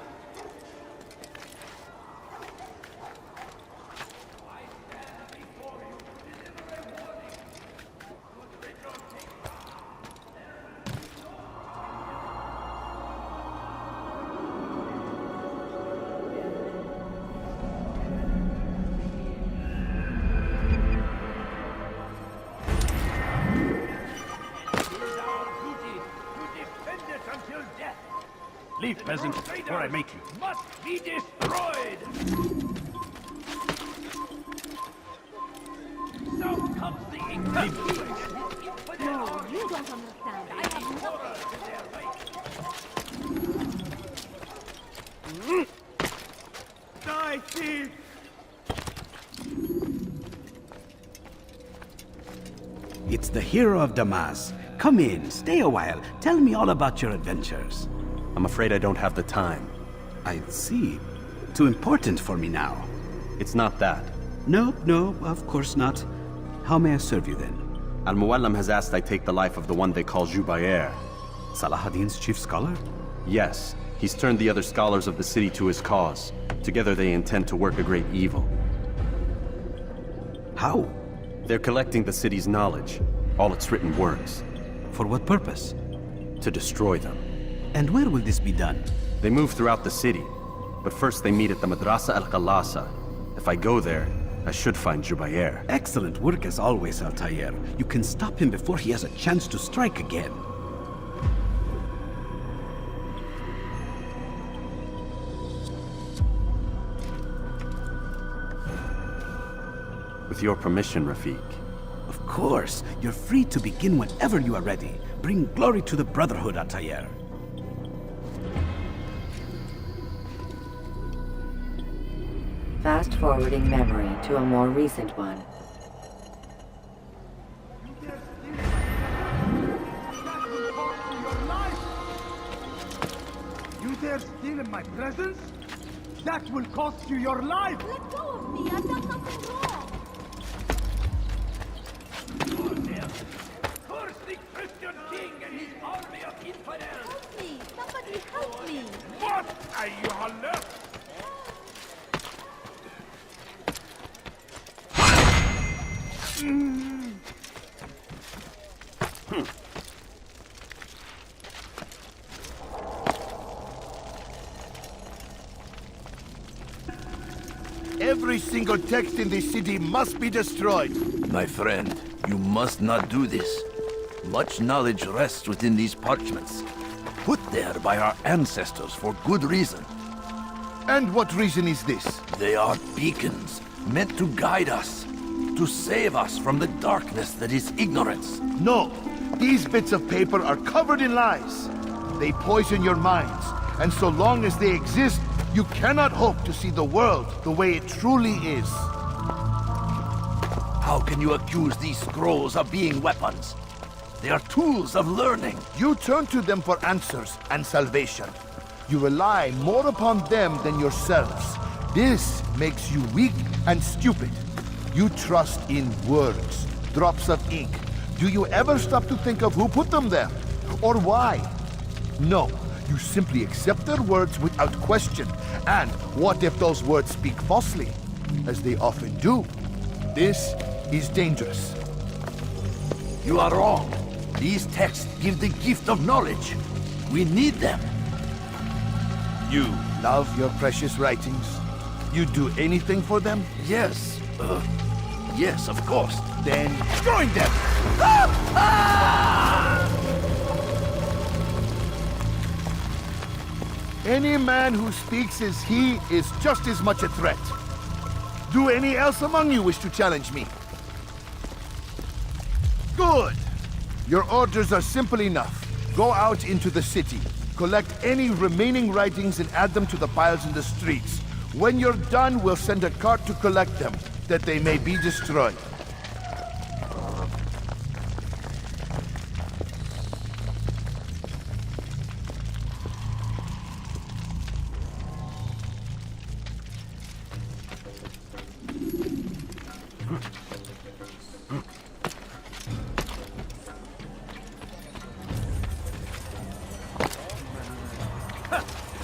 Leave, peasant, or I make you. Must be destroyed. So comes the incoming. No, you don't understand. I have horrors in their wake. Die, thief! It's the hero of Damas. Come in, stay a while. Tell me all about your adventures. I'm afraid I don't have the time. I see. Too important for me now. It's not that. No, of course not. How may I serve you then? Al-Muallim has asked I take the life of the one they call Joubayr. Salahadin's chief scholar? Yes. He's turned the other scholars of the city to his cause. Together they intend to work a great evil. How? They're collecting the city's knowledge, all its written works. For what purpose? To destroy them. And where will this be done? They move throughout the city, but first they meet at the Madrasa al-Qalasa. If I go there, I should find Joubayr. Excellent work as always, Altaïr. You can stop him before he has a chance to strike again. With your permission, Rafiq. Of course. You're free to begin whenever you are ready. Bring glory to the Brotherhood, Altaïr. Fast-forwarding memory to a more recent one. You dare steal in my presence? That will cost you your life! Let go of me! I've done nothing wrong! Curse the Christian king and his army of infidels! Help me! Somebody help me! What are you on left? Every single text in this city must be destroyed. My friend, you must not do this. Much knowledge rests within these parchments, put there by our ancestors for good reason. And what reason is this? They are beacons, meant to guide us, to save us from the darkness that is ignorance. No, these bits of paper are covered in lies. They poison your minds, and so long as they exist, you cannot hope to see the world the way it truly is. How can you accuse these scrolls of being weapons? They are tools of learning. You turn to them for answers and salvation. You rely more upon them than yourselves. This makes you weak and stupid. You trust in words, drops of ink. Do you ever stop to think of who put them there? Or why? No, you simply accept their words without question. And what if those words speak falsely? As they often do. This is dangerous. You are wrong. These texts give the gift of knowledge. We need them. You love your precious writings? You'd do anything for them? Yes. Yes, of course. Then join them! Any man who speaks as he is just as much a threat. Do any else among you wish to challenge me? Good! Your orders are simple enough. Go out into the city, collect any remaining writings and add them to the piles in the streets. When you're done, we'll send a cart to collect them, that they may be destroyed.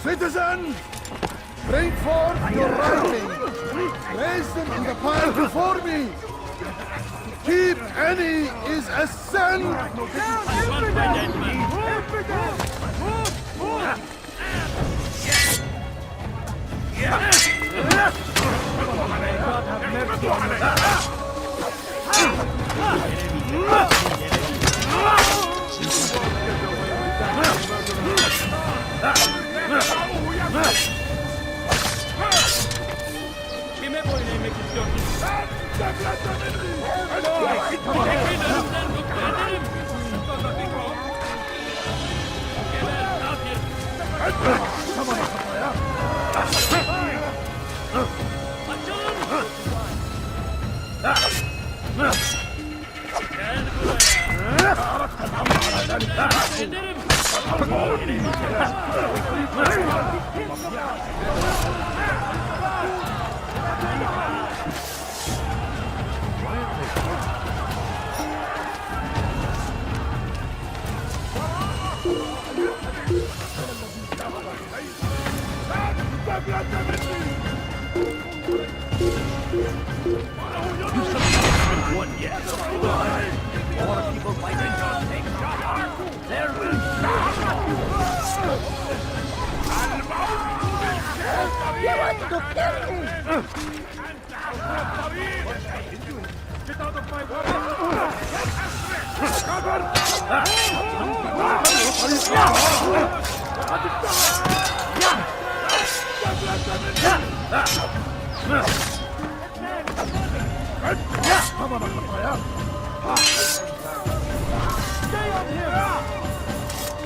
Citizen! Bring forth your writing! Place them in the pile before me! Keep any is a sin!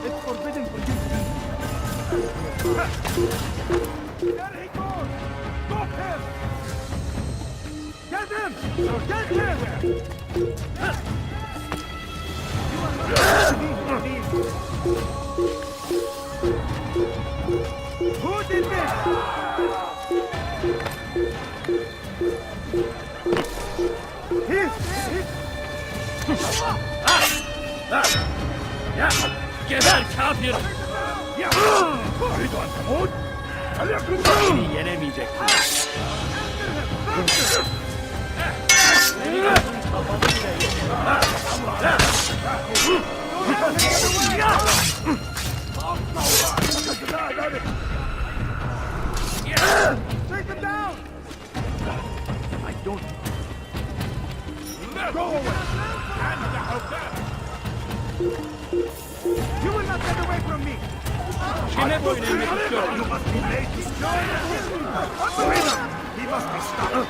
It's forbidden for you to be. There he goes! Stop him! Who did this? Geber kafir! Beni yenemeyeceksin. Take them down! I don't... Go away! You will not get away from me! You must be made to join us! He must be stopped!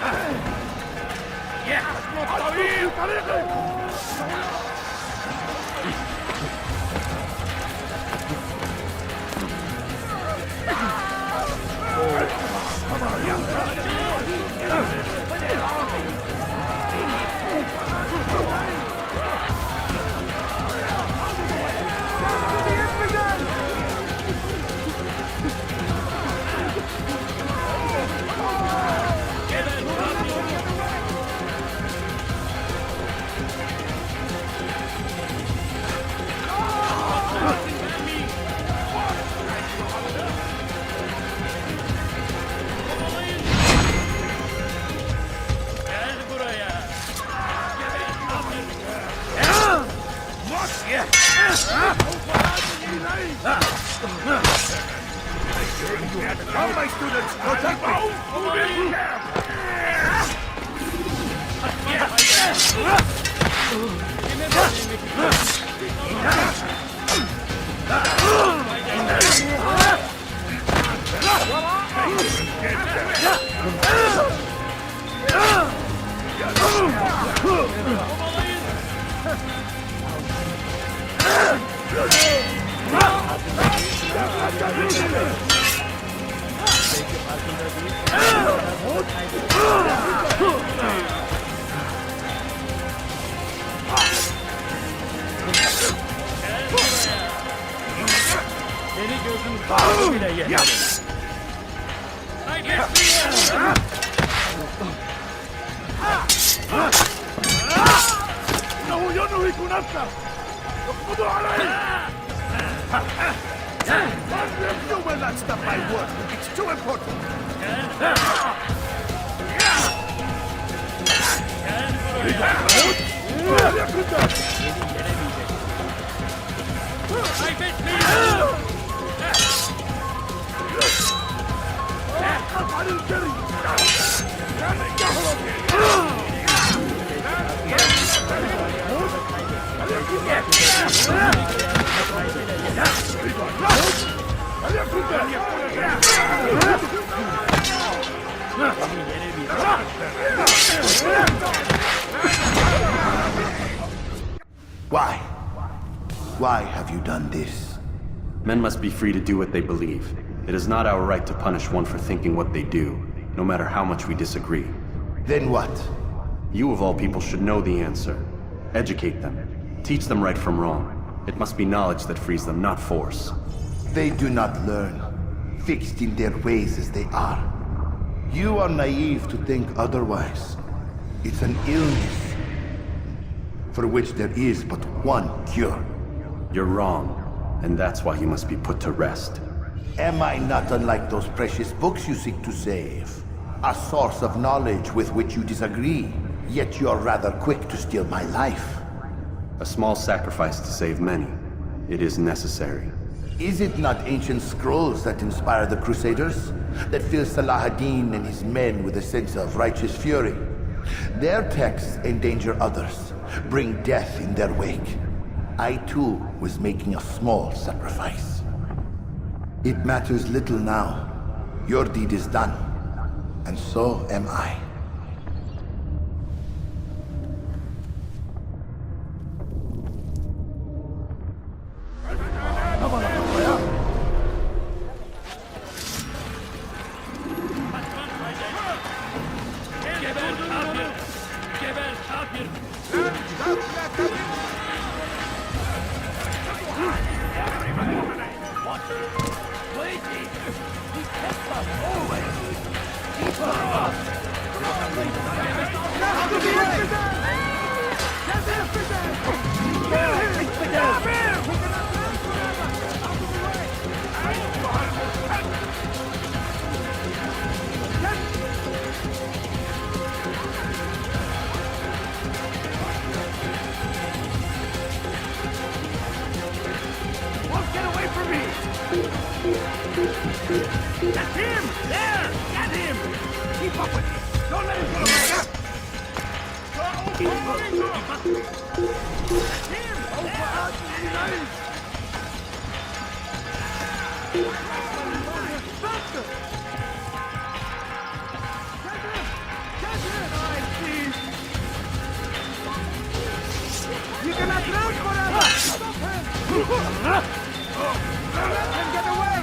Come, my students! Protect me! Seni gözüm sağlığı bile yenemedi. إنه ينهك نفسه! اقبضوا عليه! You will not stop my work. It's too important. عن الجري! Why? Why have you done this? Men must be free to do what they believe. It is not our right to punish one for thinking what they do, no matter how much we disagree. Then what? You of all people should know the answer. Educate them. Teach them right from wrong. It must be knowledge that frees them, not force. They do not learn, fixed in their ways as they are. You are naive to think otherwise. It's an illness for which there is but one cure. You're wrong, and that's why you must be put to rest. Am I not unlike those precious books you seek to save? A source of knowledge with which you disagree, yet you are rather quick to steal my life. A small sacrifice to save many. It is necessary. Is it not ancient scrolls that inspire the Crusaders? That fill Salah ad-Din and his men with a sense of righteous fury? Their texts endanger others, bring death in their wake. I too was making a small sacrifice. It matters little now. Your deed is done, and so am I. Geber What? Waiting! He kept us always! Keep us! Get away from me! That's him! There! Get him! Keep up with him! Don't let him get away! That's him! You cannot run forever! Stop him! Don't let him get away!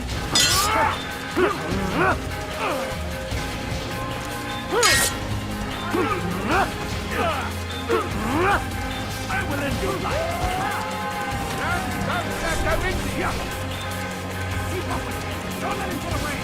I will end your life! Keep up with him! Don't let him get away!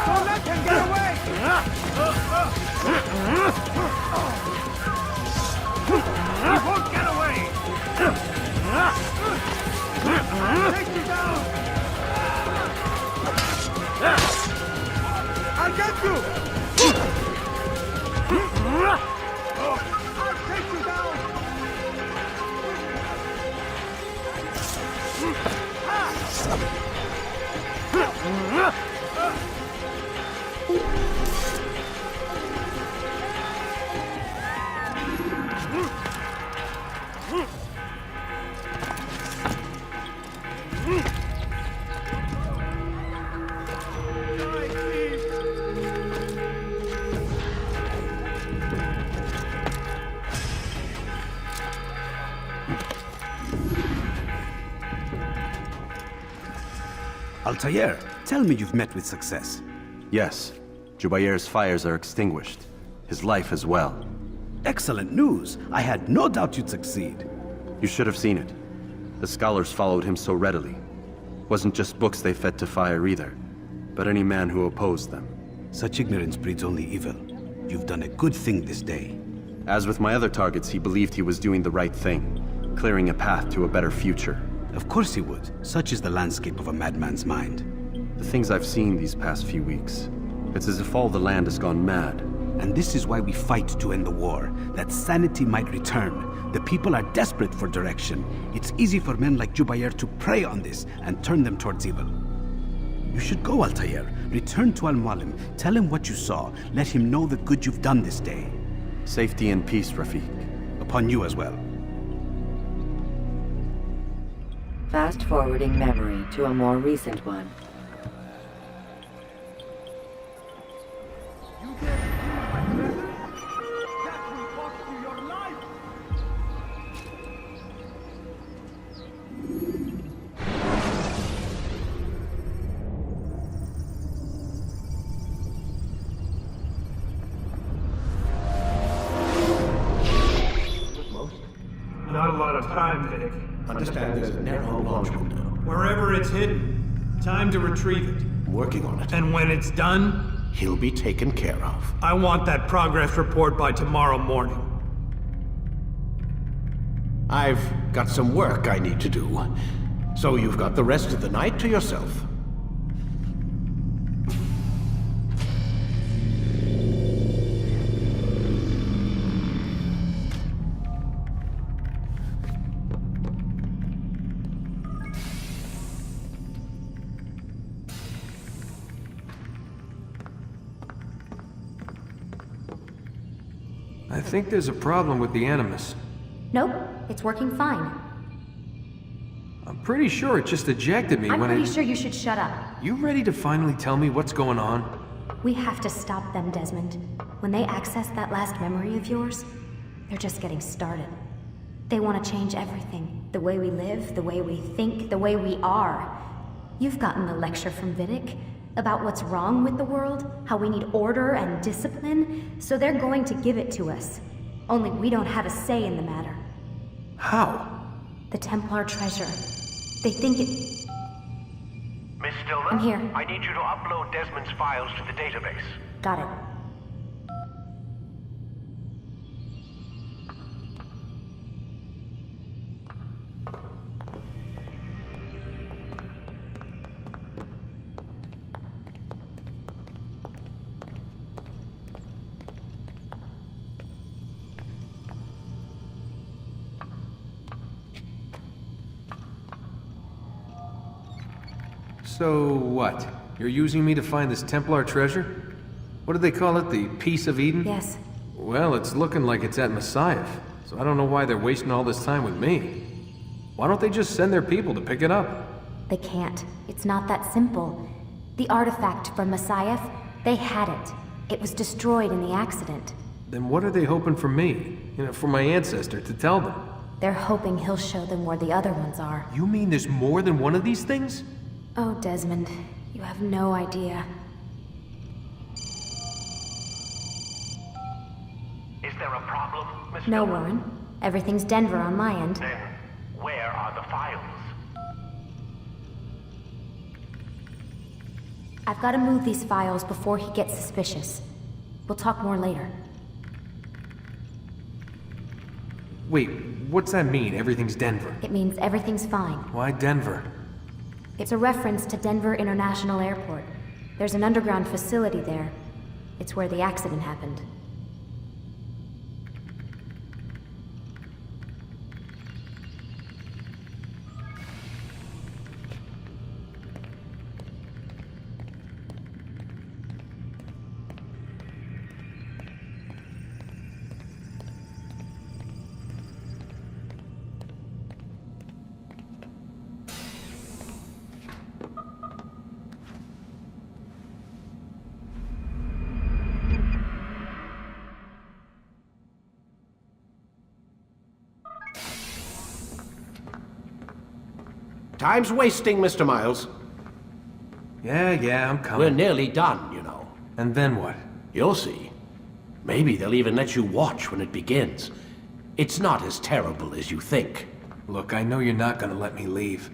Don't let him get away! He won't get away! Take you down! I'll get you! I'll take you down! Altaïr, tell me you've met with success. Yes. Jubayr's fires are extinguished. His life as well. Excellent news. I had no doubt you'd succeed. You should have seen it. The scholars followed him so readily. Wasn't just books they fed to fire either, but any man who opposed them. Such ignorance breeds only evil. You've done a good thing this day. As with my other targets, he believed he was doing the right thing, clearing a path to a better future. Of course he would. Such is the landscape of a madman's mind. The things I've seen these past few weeks, it's as if all the land has gone mad. And this is why we fight to end the war, that sanity might return. The people are desperate for direction. It's easy for men like Jubayr to prey on this and turn them towards evil. You should go, Altaïr. Return to Al-Mualim. Tell him what you saw. Let him know the good you've done this day. Safety and peace, Rafiq. Upon you as well. Fast-forwarding memory to a more recent one. Not a lot of time, Vic. Understand there's a narrow launch window. Wherever it's hidden, time to retrieve it. Working on it. And when it's done, He'll be taken care of. I want that progress report by tomorrow morning. I've got some work I need to do, so you've got the rest of the night to yourself. I think there's a problem with the Animus. Nope, it's working fine. I'm pretty sure it just ejected me I'm when pretty sure you should shut up. You ready to finally tell me what's going on? We have to stop them, Desmond. When they access that last memory of yours, they're just getting started. They want to change everything. The way we live, the way we think, the way we are. You've gotten the lecture from Vidic about what's wrong with the world, how we need order and discipline, so they're going to give it to us. Only we don't have a say in the matter. How? The Templar treasure. They think it... Miss Stillman? I'm here. I need you to upload Desmond's files to the database. Got it. So what? You're using me to find this Templar treasure? What do they call it? The Peace of Eden? Yes. Well, it's looking like it's at Messiah, so I don't know why they're wasting all this time with me. Why don't they just send their people to pick it up? They can't. It's not that simple. The artifact from Messiah, they had it. It was destroyed in the accident. Then what are they hoping for me? You know, for my ancestor to tell them? They're hoping he'll show them where the other ones are. You mean there's more than one of these things? Oh, Desmond, you have no idea. Is there a problem, Miss No, Stillman? Warren. Everything's Denver on my end. Then, where are the files? I've got to move these files before he gets suspicious. We'll talk more later. Wait, what's that mean, everything's Denver? It means everything's fine. Why Denver? It's a reference to Denver International Airport. There's an underground facility there. It's where the accident happened. Time's wasting, Mr. Miles. Yeah, I'm coming. We're nearly done, you know. And then what? You'll see. Maybe they'll even let you watch when it begins. It's not as terrible as you think. Look, I know you're not gonna let me leave.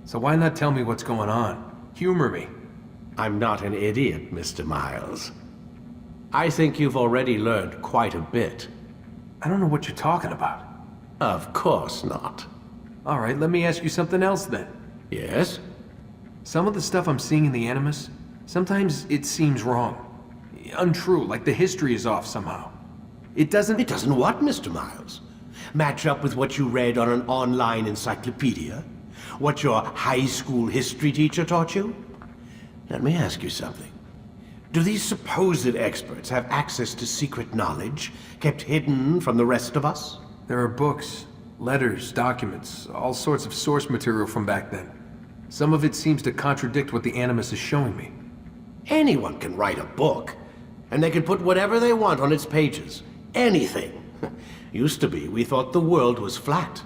So why not tell me what's going on? Humor me. I'm not an idiot, Mr. Miles. I think you've already learned quite a bit. I don't know what you're talking about. Of course not. All right, let me ask you something else then. Yes? Some of the stuff I'm seeing in the Animus, sometimes it seems wrong. Untrue, like the history is off somehow. It doesn't... It doesn't what, Mr. Miles? Match up with what you read on an online encyclopedia? What your high school history teacher taught you? Let me ask you something. Do these supposed experts have access to secret knowledge kept hidden from the rest of us? There are books, letters, documents, all sorts of source material from back then. Some of it seems to contradict what the Animus is showing me. Anyone can write a book, and they can put whatever they want on its pages. Anything. Used to be, we thought the world was flat.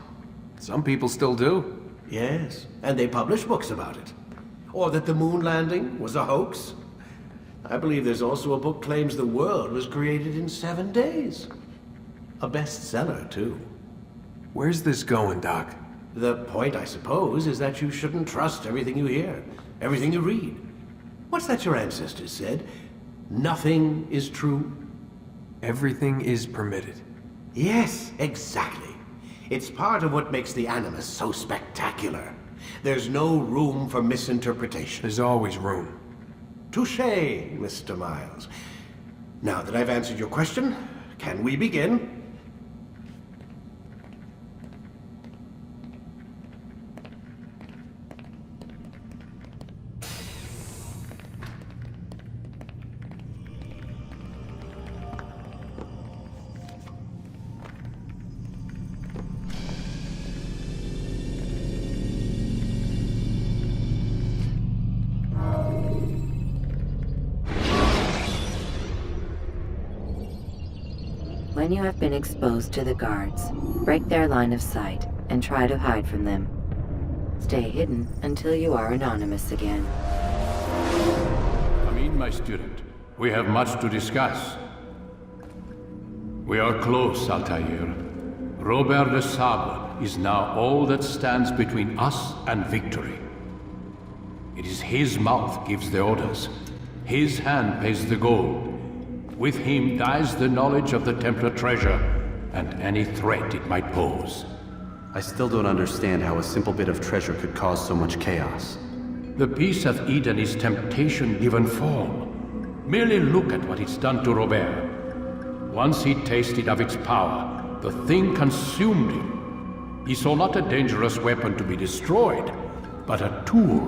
Some people still do. Yes, and they publish books about it. Or that the moon landing was a hoax. I believe there's also a book claims the world was created in 7 days. A bestseller, too. Where's this going, Doc? The point, I suppose, is that you shouldn't trust everything you hear, everything you read. What's that your ancestors said? Nothing is true? Everything is permitted. Yes, exactly. It's part of what makes the Animus so spectacular. There's no room for misinterpretation. There's always room. Touché, Mr. Miles. Now that I've answered your question, can we begin? When you have been exposed to the guards, break their line of sight and try to hide from them. Stay hidden until you are anonymous again. Come in, my student. We have much to discuss. We are close, Altaïr. Robert de Sable is now all that stands between us and victory. It is his mouth gives the orders. His hand pays the gold. With him dies the knowledge of the Templar treasure and any threat it might pose. I still don't understand how a simple bit of treasure could cause so much chaos. The peace of Eden is temptation given form. Merely look at what it's done to Robert. Once he tasted of its power, the thing consumed him. He saw not a dangerous weapon to be destroyed, but a tool.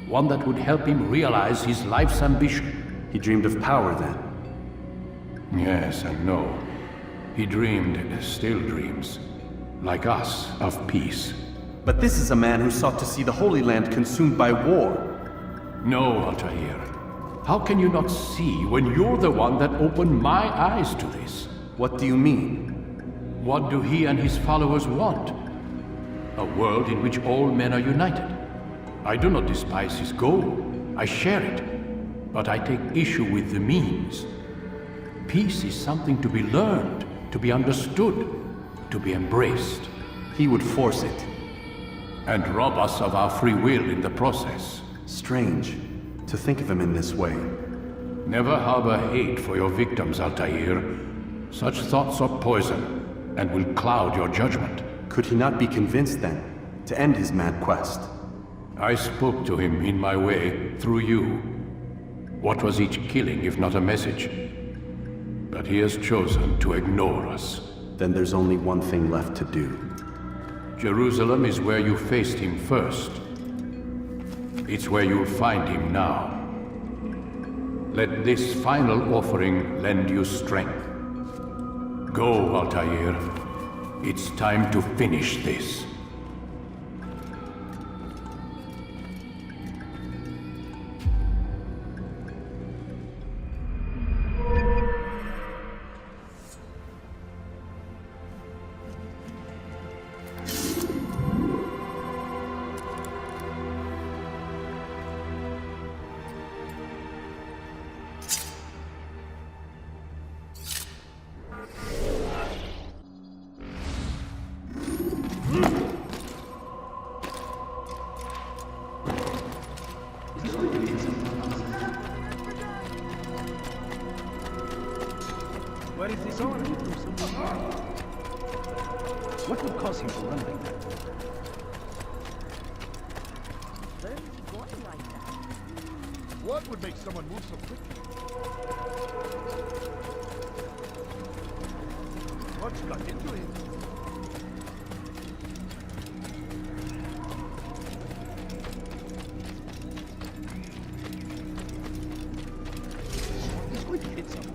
One that would help him realize his life's ambition. He dreamed of power then? Yes and no. He dreamed, still dreams. Like us, of peace. But this is a man who sought to see the Holy Land consumed by war. No, Altaïr. How can you not see when you're the one that opened my eyes to this? What do you mean? What do he and his followers want? A world in which all men are united. I do not despise his goal. I share it. But I take issue with the means. Peace is something to be learned, to be understood, to be embraced. He would force it. And rob us of our free will in the process. Strange, to think of him in this way. Never harbor hate for your victims, Altaïr. Such thoughts are poison, and will cloud your judgment. Could he not be convinced, then, to end his mad quest? I spoke to him in my way, through you. What was each killing if not a message? But he has chosen to ignore us. Then there's only one thing left to do. Jerusalem is where you faced him first. It's where you'll find him now. Let this final offering lend you strength. Go, Altaïr. It's time to finish this. What is this order? What would cause him to run like that? What would make someone move so quickly? What's got into him? He's going to hit someone.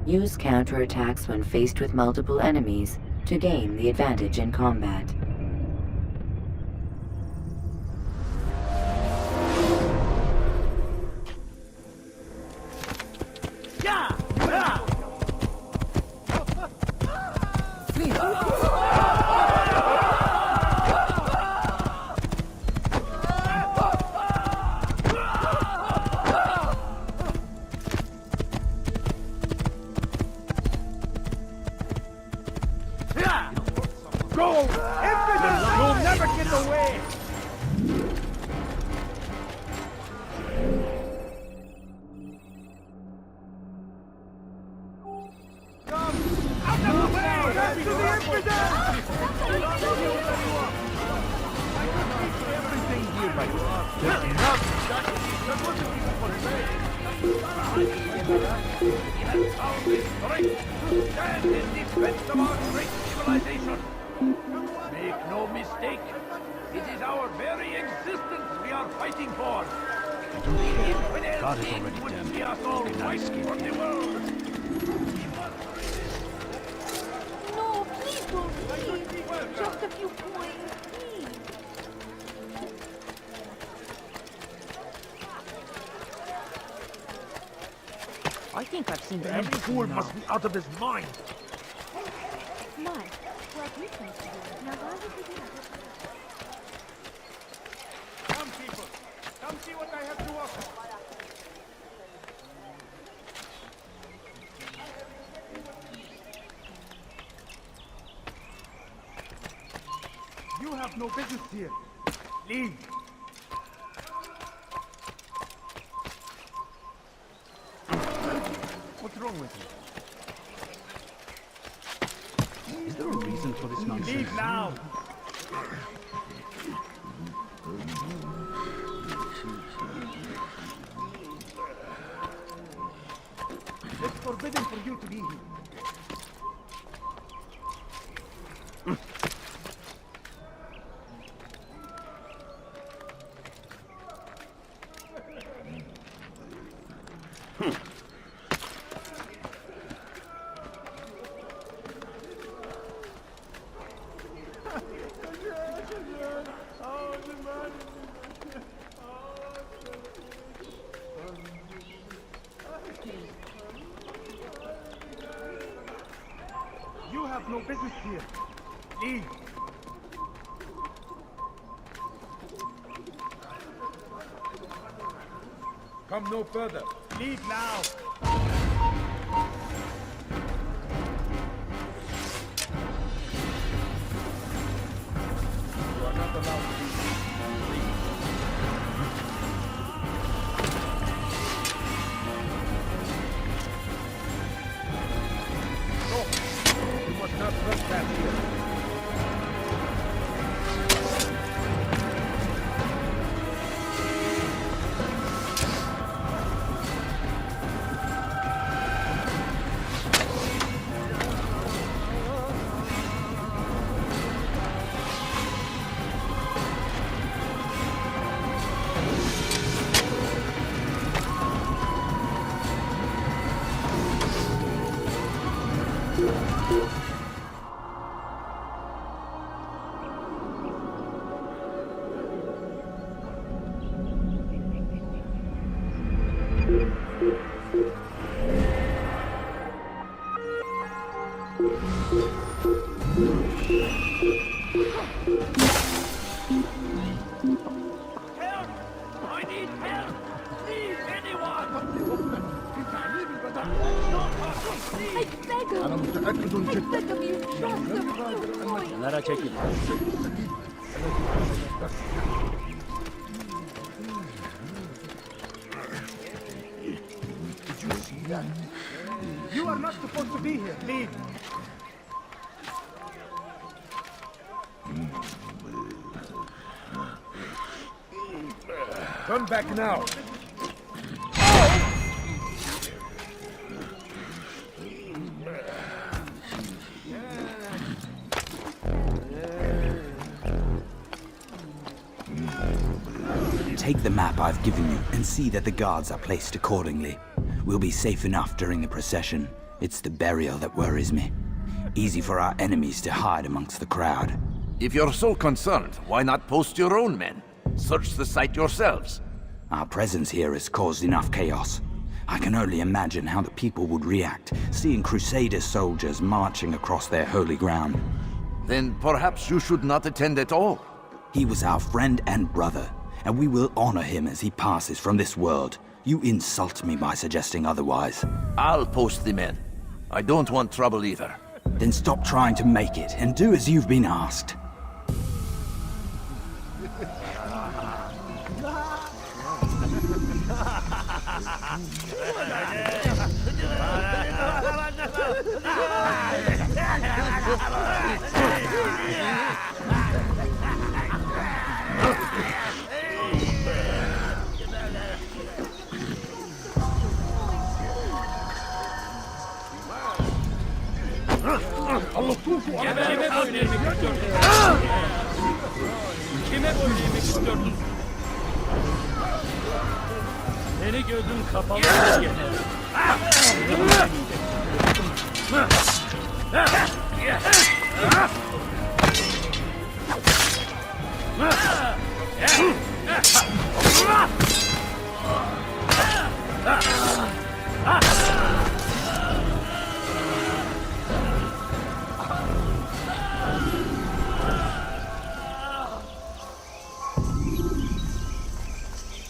Use counterattacks when faced with multiple enemies to gain the advantage in combat. Everything here, my friend. There's enough. That's what the people say. Even found the strength to stand in defense of our great civilization. Make no mistake, it is our very existence we are fighting for. God is already dead. We are all wiped from the world. No, please don't leave. Just a few coins, please. I think I've seen Every fool must be out of his mind. My, well, we can do. Now why would we do that? Come, people. Come see what I have to offer. You have no business here. Leave. What's wrong with you? Is there a reason for this nonsense? Leave now. It's forbidden for you to be here. You have no business here. Leave. Come no further. Leave now. You are not allowed to be here. You must not trespass here. I need help! Leave anyone! I beg of you! I beg of you, just a few coins! Nara çekil. Did you see that? You are not supposed to be here. Leave. Come back now. Take the map I've given you and see that the guards are placed accordingly. We'll be safe enough during the procession. It's the burial that worries me. Easy for our enemies to hide amongst the crowd. If you're so concerned, why not post your own men? Search the site yourselves. Our presence here has caused enough chaos. I can only imagine how the people would react, seeing Crusader soldiers marching across their holy ground. Then perhaps you should not attend at all. He was our friend and brother, and we will honor him as he passes from this world. You insult me by suggesting otherwise. I'll post the men. I don't want trouble either. Then stop trying to make it, and do as you've been asked. Kime boyun eğmek istiyordun? Seni gözün kapalı yeter.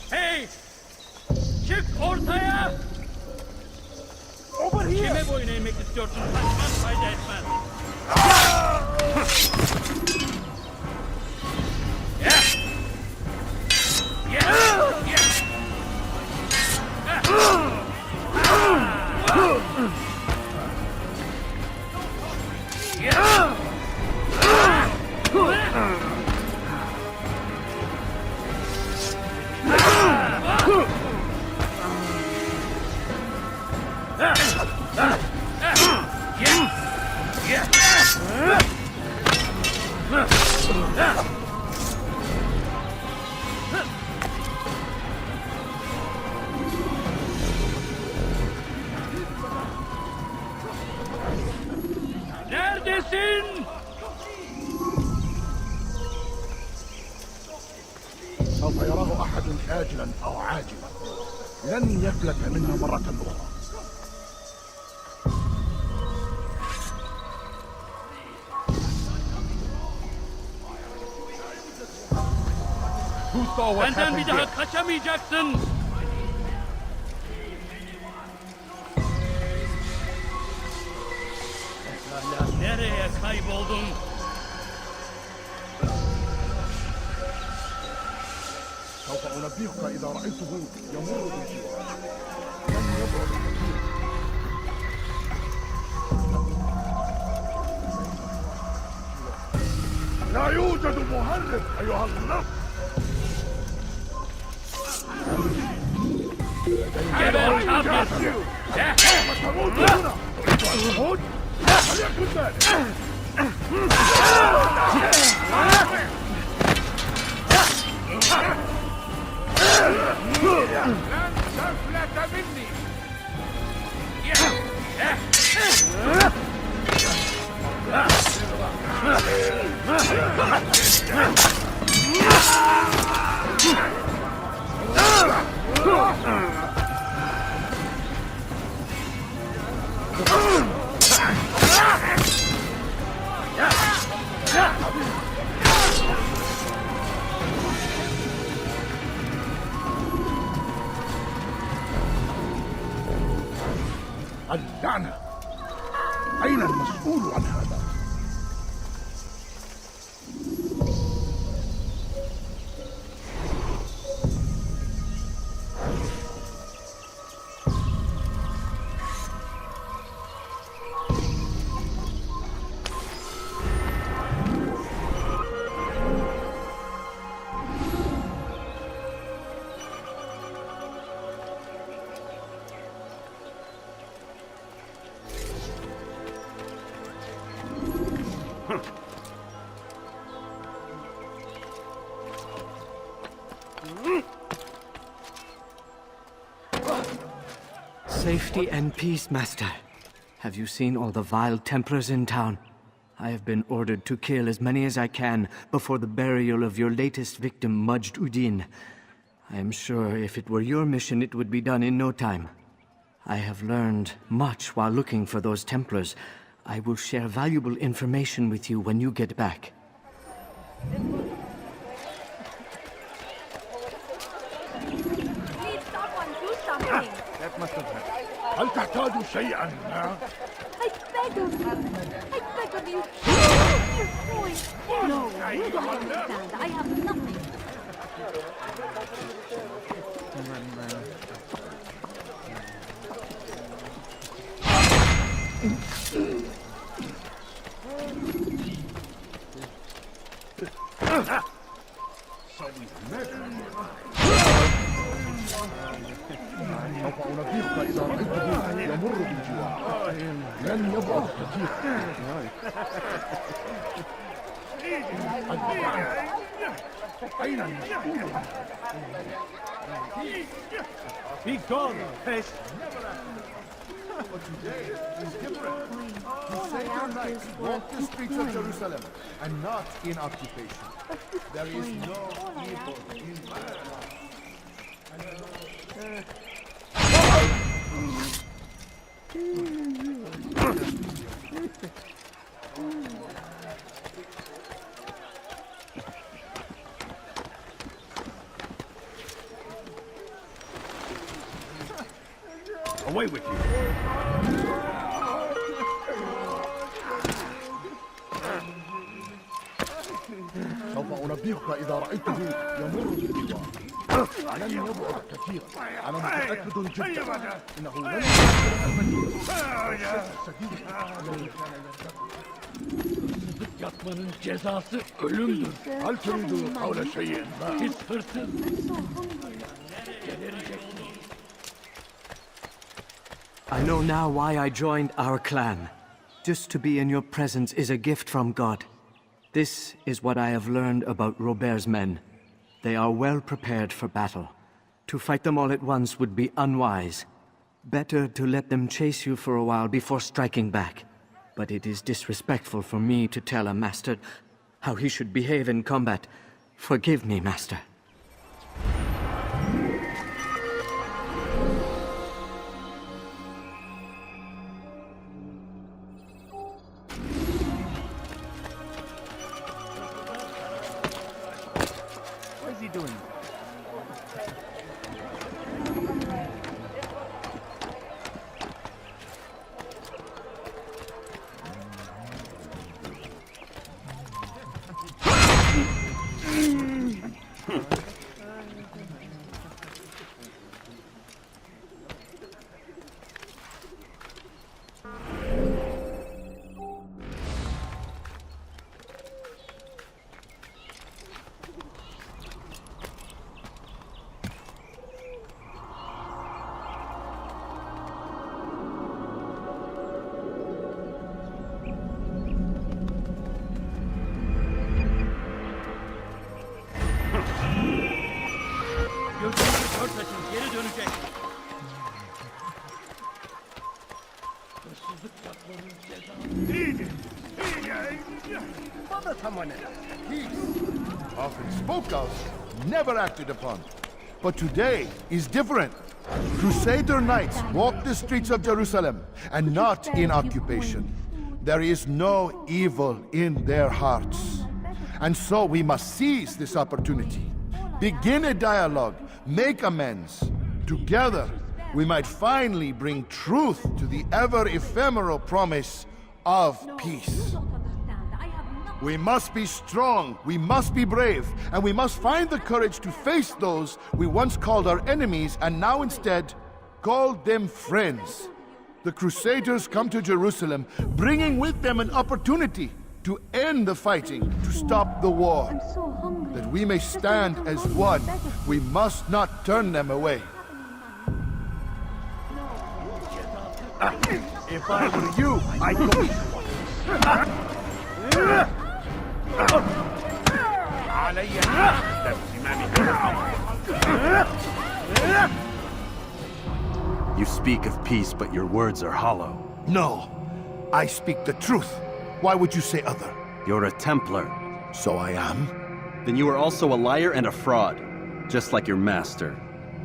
Hey! Çık ortaya! Kime boyun eğmek istiyorsun? Kaçman fayda etmez. Neredesin? سوف يراه أحد آجلا أو عاجلا لن يفلت منها مرة أخرى. Benden bir daha kaçamayacaksın. Hala nereye kayboldun? سوف أنبهك إذا رأيته يمر بالجوار. لن يبعد كثيرا. لا يوجد مهرب أيها اللص. Geber kafir! تموت هنا. تريد أن تموت؟ فليكن ذلك. لن تفلت مني! اللعنة! أين المسؤول عن هذا؟ Safety and peace, Master. Have you seen all the vile Templars in town? I have been ordered to kill as many as I can before the burial of your latest victim, Majd Udin. I am sure if it were your mission, it would be done in no time. I have learned much while looking for those Templars. I will share valuable information with you when you get back. Please, someone do something. That must have happened. هل تحتاج شيئا؟ I beg of you. I beg of you. Your point. No, you don't understand. I have nothing. لن يبعد كثير. Be gone, pest! Crusader knights walk the streets of Jerusalem, and not in occupation. There is no evil in their Away with you! سوف أنبهك إذا رأيته يمر بالجوار. لن يبعد كثيرا. أنا متأكد جدا إنه لن يدخل المدينة. Hırsızlık yapmanın cezası ölümdür. هل تريد قول شيء ما؟ Pis hırsız. Gebereceksin. I know now why I joined our clan. Just to be in your presence is a gift from God. This is what I have learned about Robert's men. They are well prepared for battle. To fight them all at once would be unwise. Better to let them chase you for a while before striking back. But it is disrespectful for me to tell a master how he should behave in combat. Forgive me, master. What is he doing? Gözünüzü kör saçın, geri dönecek. Hırsızlık yapmanın cezası. Peace, often spoke of, never acted upon. But today is different. Crusader knights walk the streets of Jerusalem, and not in occupation. There is no evil in their hearts. And so we must seize this opportunity. Begin a dialogue, make amends. Together, we might finally bring truth to the ever-ephemeral promise of peace. We must be strong, we must be brave, and we must find the courage to face those we once called our enemies and now instead call them friends. The Crusaders come to Jerusalem, bringing with them an opportunity to end the fighting, to stop the war. That we may stand as one, we must not turn them away. If I were you, I'd go eat You speak of peace, but your words are hollow. No, I speak the truth. Why would you say other? You're a Templar. So I am? Then you are also a liar and a fraud, just like your master.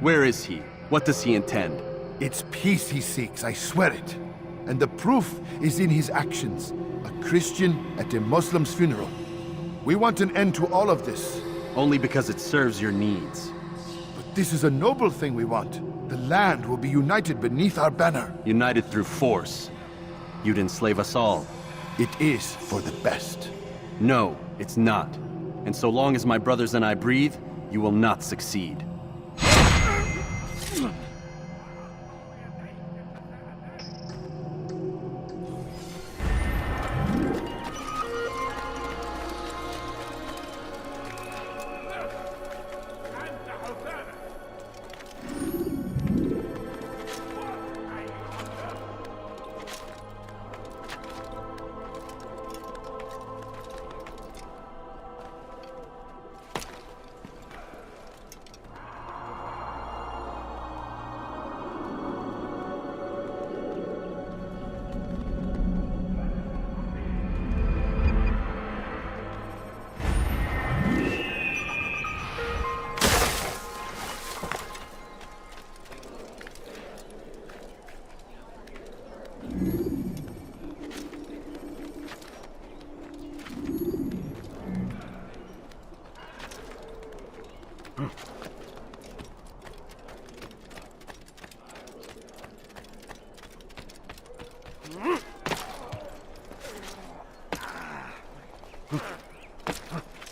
Where is he? What does he intend? It's peace he seeks, I swear it. And the proof is in his actions. A Christian at a Muslim's funeral. We want an end to all of this. Only because it serves your needs. But this is a noble thing we want. The land will be united beneath our banner. United through force. You'd enslave us all. It is for the best. No, it's not. And so long as my brothers and I breathe, you will not succeed.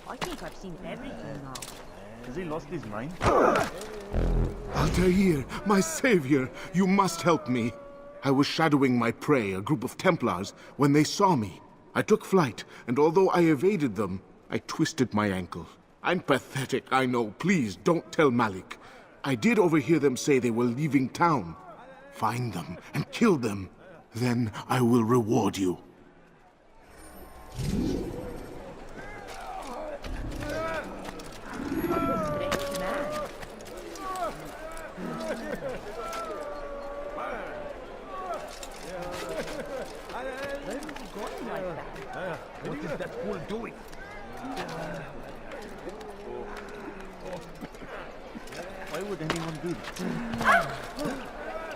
I think I've seen everything now. Has he lost his mind? Altaïr, my savior, you must help me. I was shadowing my prey, a group of Templars, when they saw me. I took flight, and although I evaded them, I twisted my ankle. I'm pathetic, I know. Please, don't tell Malik. I did overhear them say they were leaving town. Find them and kill them. Then I will reward you. What is that fool doing? Why would anyone do that?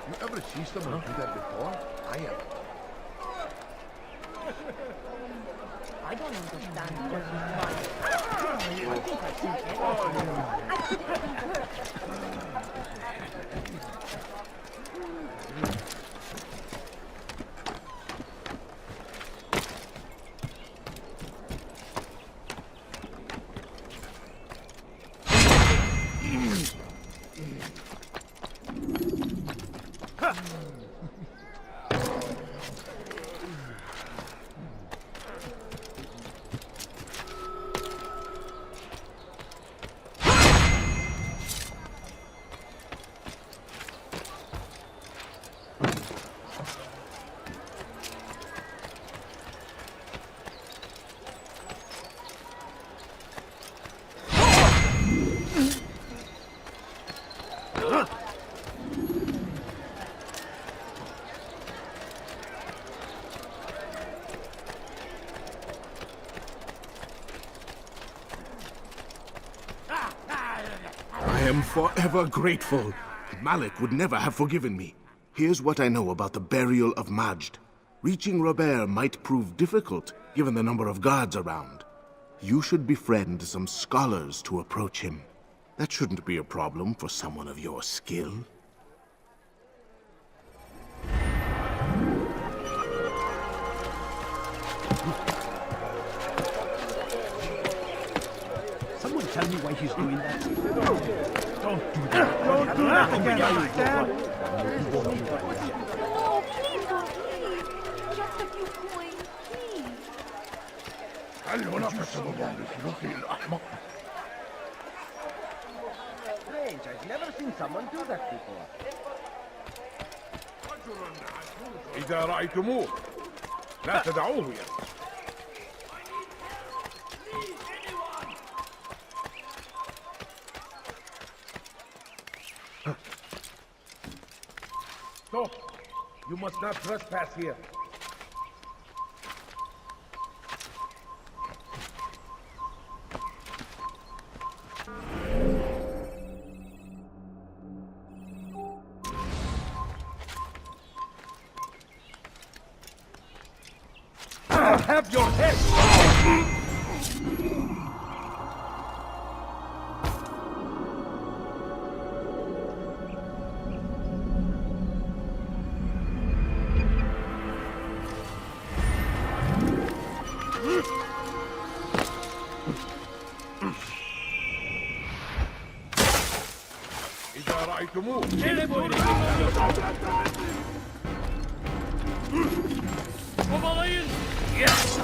You ever see someone do that before? I have. I don't understand what he's trying. I think I've seen I am forever grateful. Malik would never have forgiven me. Here's what I know about the burial of Majd. Reaching Robert might prove difficult, given the number of guards around. You should befriend some scholars to approach him. That shouldn't be a problem for someone of your skill. Someone tell me why he's doing that. Don't do that. Don't do that again, understand? No, please don't leave. Just a few coins, please. Strange, I've never seen someone do that before. إذا رأيتموه لا تدعوه يرجع. Stop! You must not trespass here. I'll have your head! إذا رأيتموه Yes!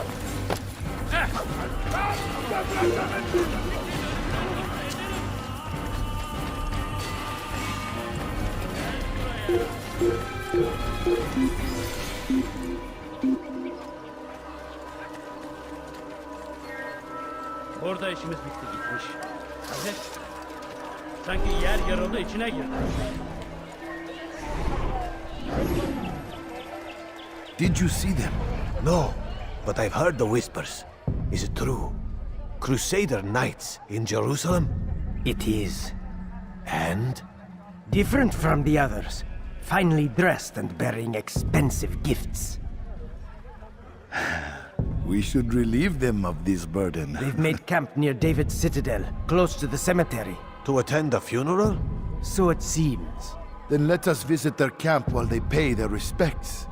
Orada işimiz bitti gitmiş. Hadi. Sanki yer yarıldı içine girdi. Did you see them? No, but I've heard the whispers. Is it true? Crusader knights in Jerusalem? It is. And? Different from the others. Finely dressed and bearing expensive gifts. We should relieve them of this burden. They've made camp near David's citadel, close to the cemetery. To attend a funeral? So it seems. Then let us visit their camp while they pay their respects.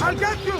I'll get you!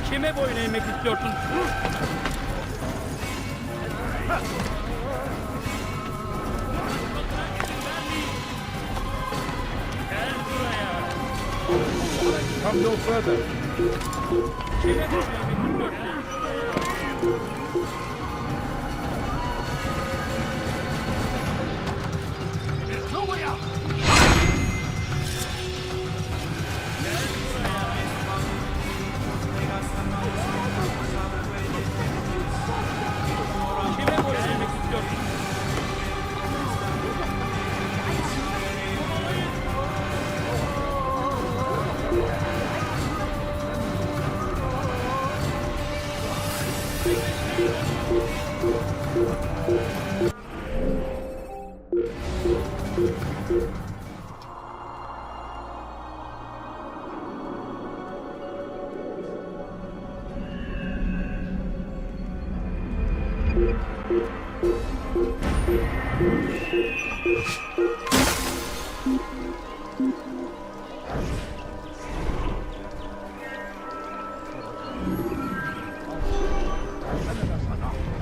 Kime boyun eğmek istiyorsun? Come no further. Kime boyun eğmek istiyorsun? There's no way out. Kime boyun eğmek istiyorsun?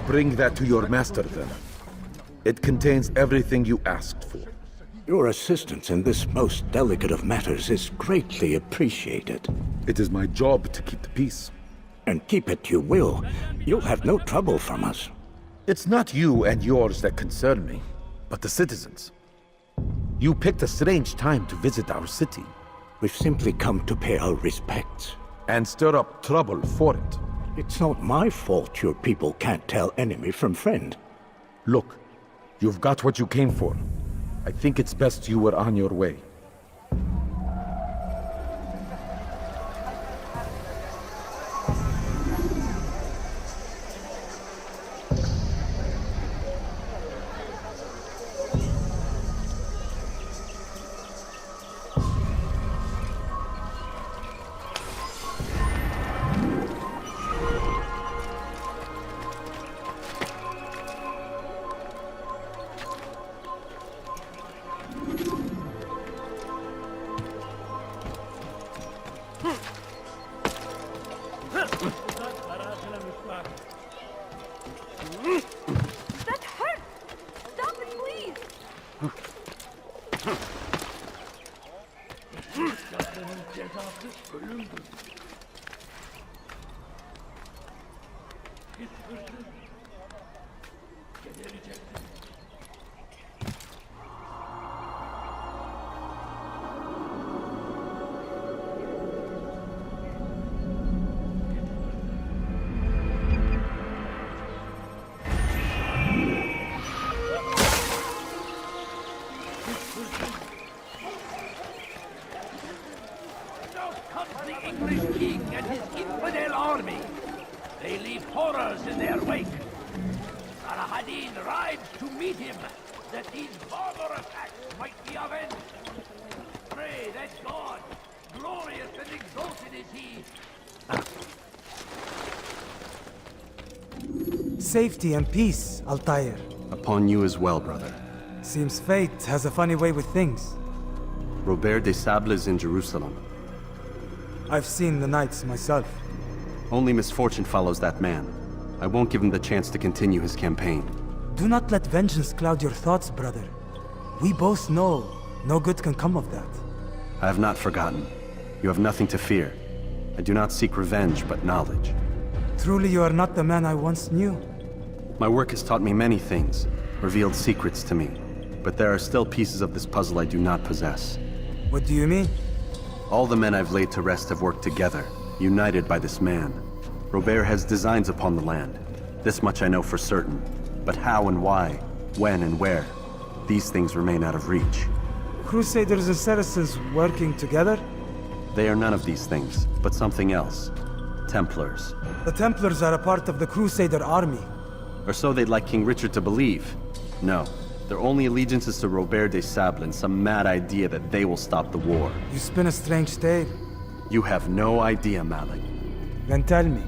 Bring that to your master, then. It contains everything you asked for. Your assistance in this most delicate of matters is greatly appreciated. It is my job to keep the peace. And keep it you will. You'll have no trouble from us. It's not you and yours that concern me, but the citizens. You picked a strange time to visit our city. We've simply come to pay our respects. And stir up trouble for it. It's not my fault your people can't tell enemy from friend. Look, you've got what you came for. I think it's best you were on your way. That hurts! Stop it, please! Yaptığının cezası ölümdür. Pis hırsız geberecektir. horrors in their wake. Saladin rides to meet him, that these barbarous acts might be avenged. Pray that God, glorious and exalted is he. Safety and peace, Altaïr. Upon you as well, brother. Seems fate has a funny way with things. Robert de Sable is in Jerusalem. I've seen the knights myself. Only misfortune follows that man. I won't give him the chance to continue his campaign. Do not let vengeance cloud your thoughts, brother. We both know no good can come of that. I have not forgotten. You have nothing to fear. I do not seek revenge, but knowledge. Truly you are not the man I once knew. My work has taught me many things, revealed secrets to me. But there are still pieces of this puzzle I do not possess. What do you mean? All the men I've laid to rest have worked together, united by this man. Robert has designs upon the land. This much I know for certain. But how and why, when and where, these things remain out of reach. Crusaders and Saracens working together? They are none of these things, but something else. Templars. The Templars are a part of the Crusader army. Or so they'd like King Richard to believe. No. Their only allegiance is to Robert de Sable and some mad idea that they will stop the war. You spin a strange tale. You have no idea, Malik. Then tell me.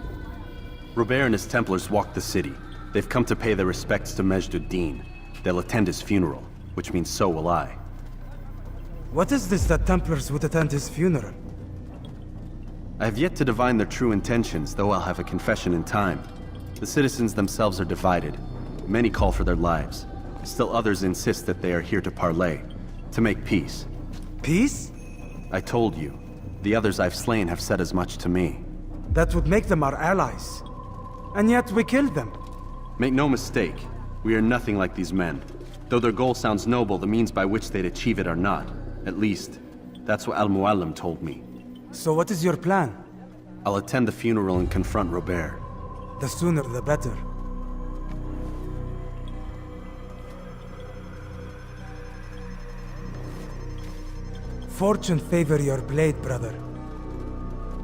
Robert and his Templars walk the city. They've come to pay their respects to Majd ud-Din. They'll attend his funeral, which means so will I. What is this that Templars would attend his funeral? I have yet to divine their true intentions, though I'll have a confession in time. The citizens themselves are divided. Many call for their lives. Still others insist that they are here to parley, to make peace. Peace? I told you. The others I've slain have said as much to me. That would make them our allies. And yet we killed them. Make no mistake, we are nothing like these men. Though their goal sounds noble, the means by which they'd achieve it are not. At least, that's what Al-Muallim told me. So what is your plan? I'll attend the funeral and confront Robert. The sooner the better. Fortune favor your blade, brother.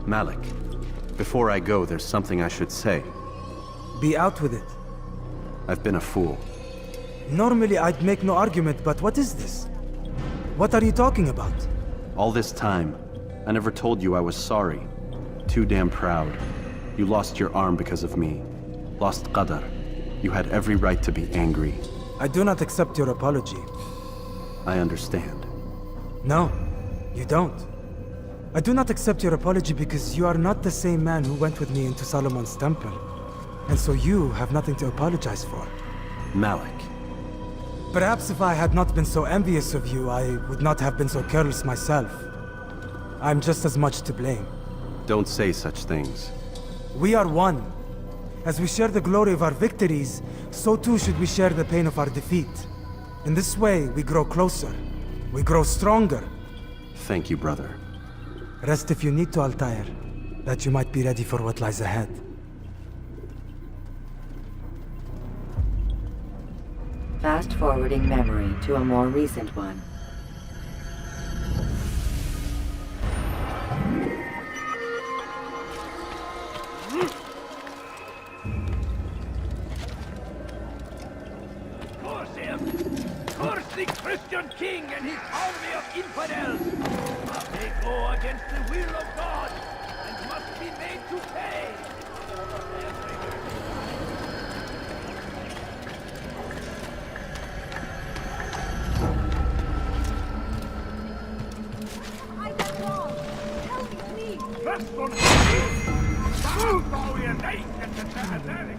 Malik, before I go, there's something I should say. Be out with it. I've been a fool. Normally I'd make no argument, but what is this? What are you talking about? All this time, I never told you I was sorry. Too damn proud. You lost your arm because of me. Lost Qadar. You had every right to be angry. I do not accept your apology. I understand. No, you don't. I do not accept your apology because you are not the same man who went with me into Solomon's temple. And so you have nothing to apologize for. Malik. Perhaps if I had not been so envious of you, I would not have been so careless myself. I'm just as much to blame. Don't say such things. We are one. As we share the glory of our victories, so too should we share the pain of our defeat. In this way, we grow closer. We grow stronger. Thank you, brother. Rest if you need to, Altaïr, that you might be ready for what lies ahead. Fast-forwarding memory to a more recent one. Curse him! Curse the Christian king and his army of infidels! They go against the will of God and must be made to pay! I did wrong. Help me, please. First one! How we are nice at the Atlantic!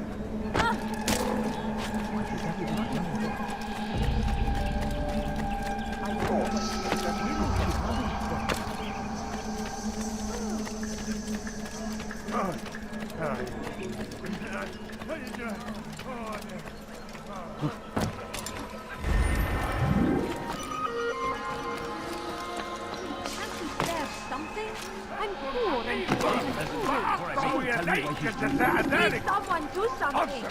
Please, someone do something!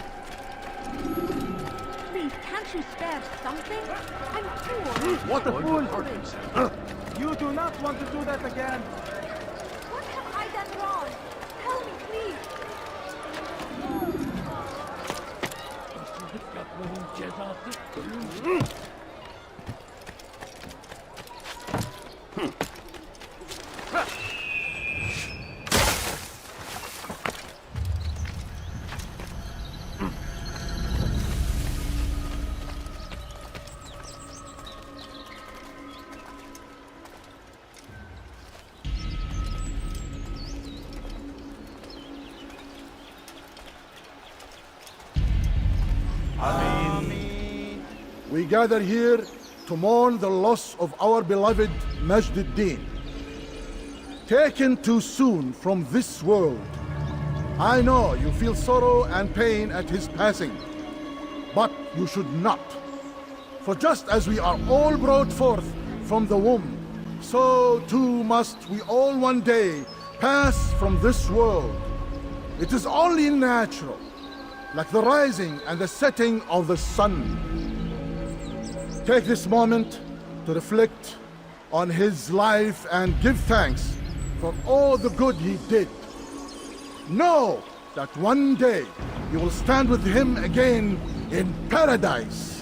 Please, can't you spare something? I'm poor. What a fool! You do not want to do that again. What have I done wrong? Tell me, please. We gather here to mourn the loss of our beloved Majd ad-Din. Taken too soon from this world. I know you feel sorrow and pain at his passing, but you should not. For just as we are all brought forth from the womb, so too must we all one day pass from this world. It is only natural, like the rising and the setting of the sun. Take this moment to reflect on his life and give thanks for all the good he did. Know that one day you will stand with him again in paradise.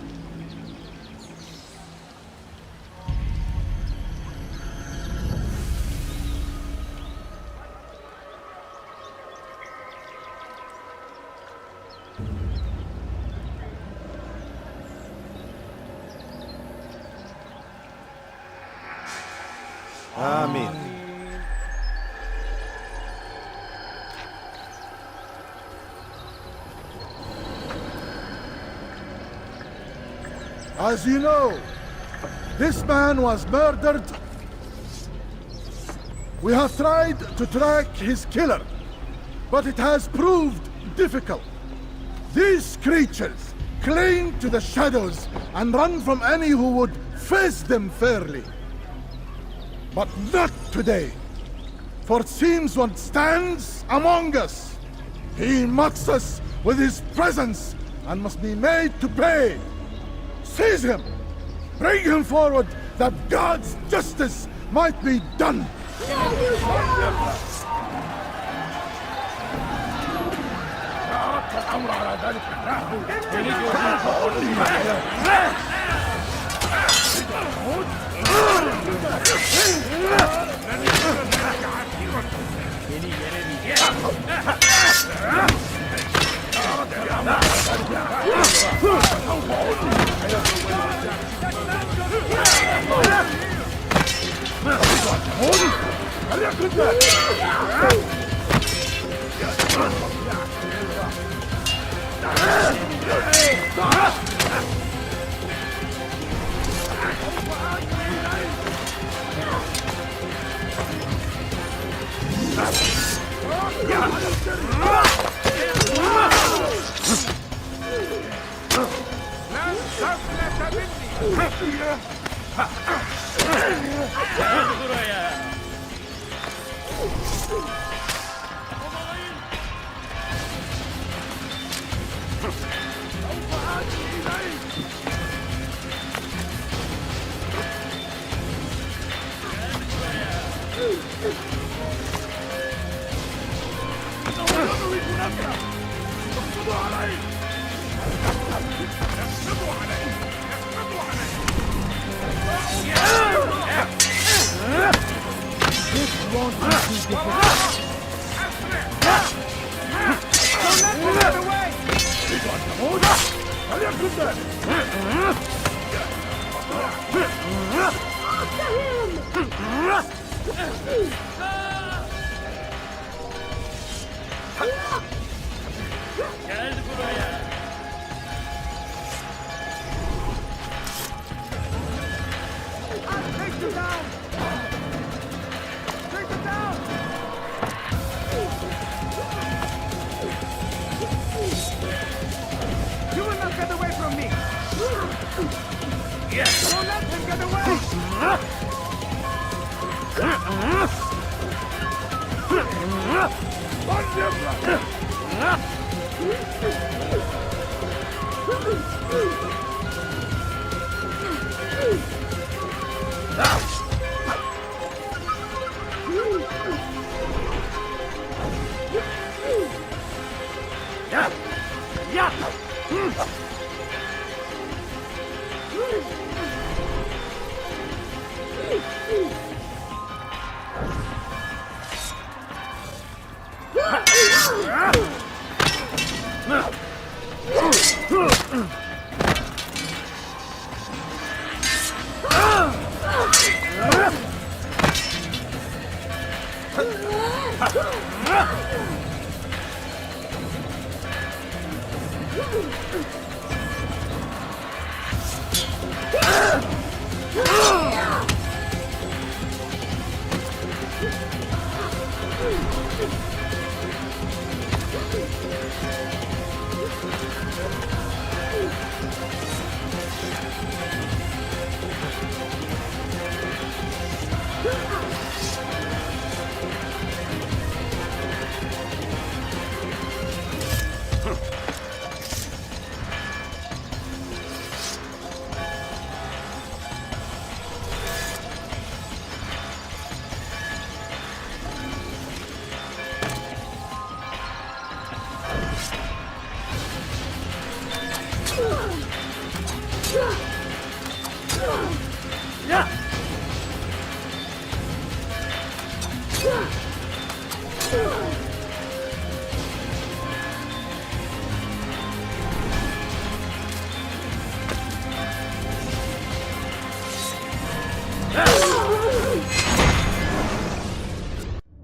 Amen. As you know, this man was murdered. We have tried to track his killer, but it has proved difficult. These creatures cling to the shadows and run from any who would face them fairly. But not today, for it seems one stands among us. He mocks us with his presence and must be made to pay. Seize him! Bring him forward that God's justice might be done!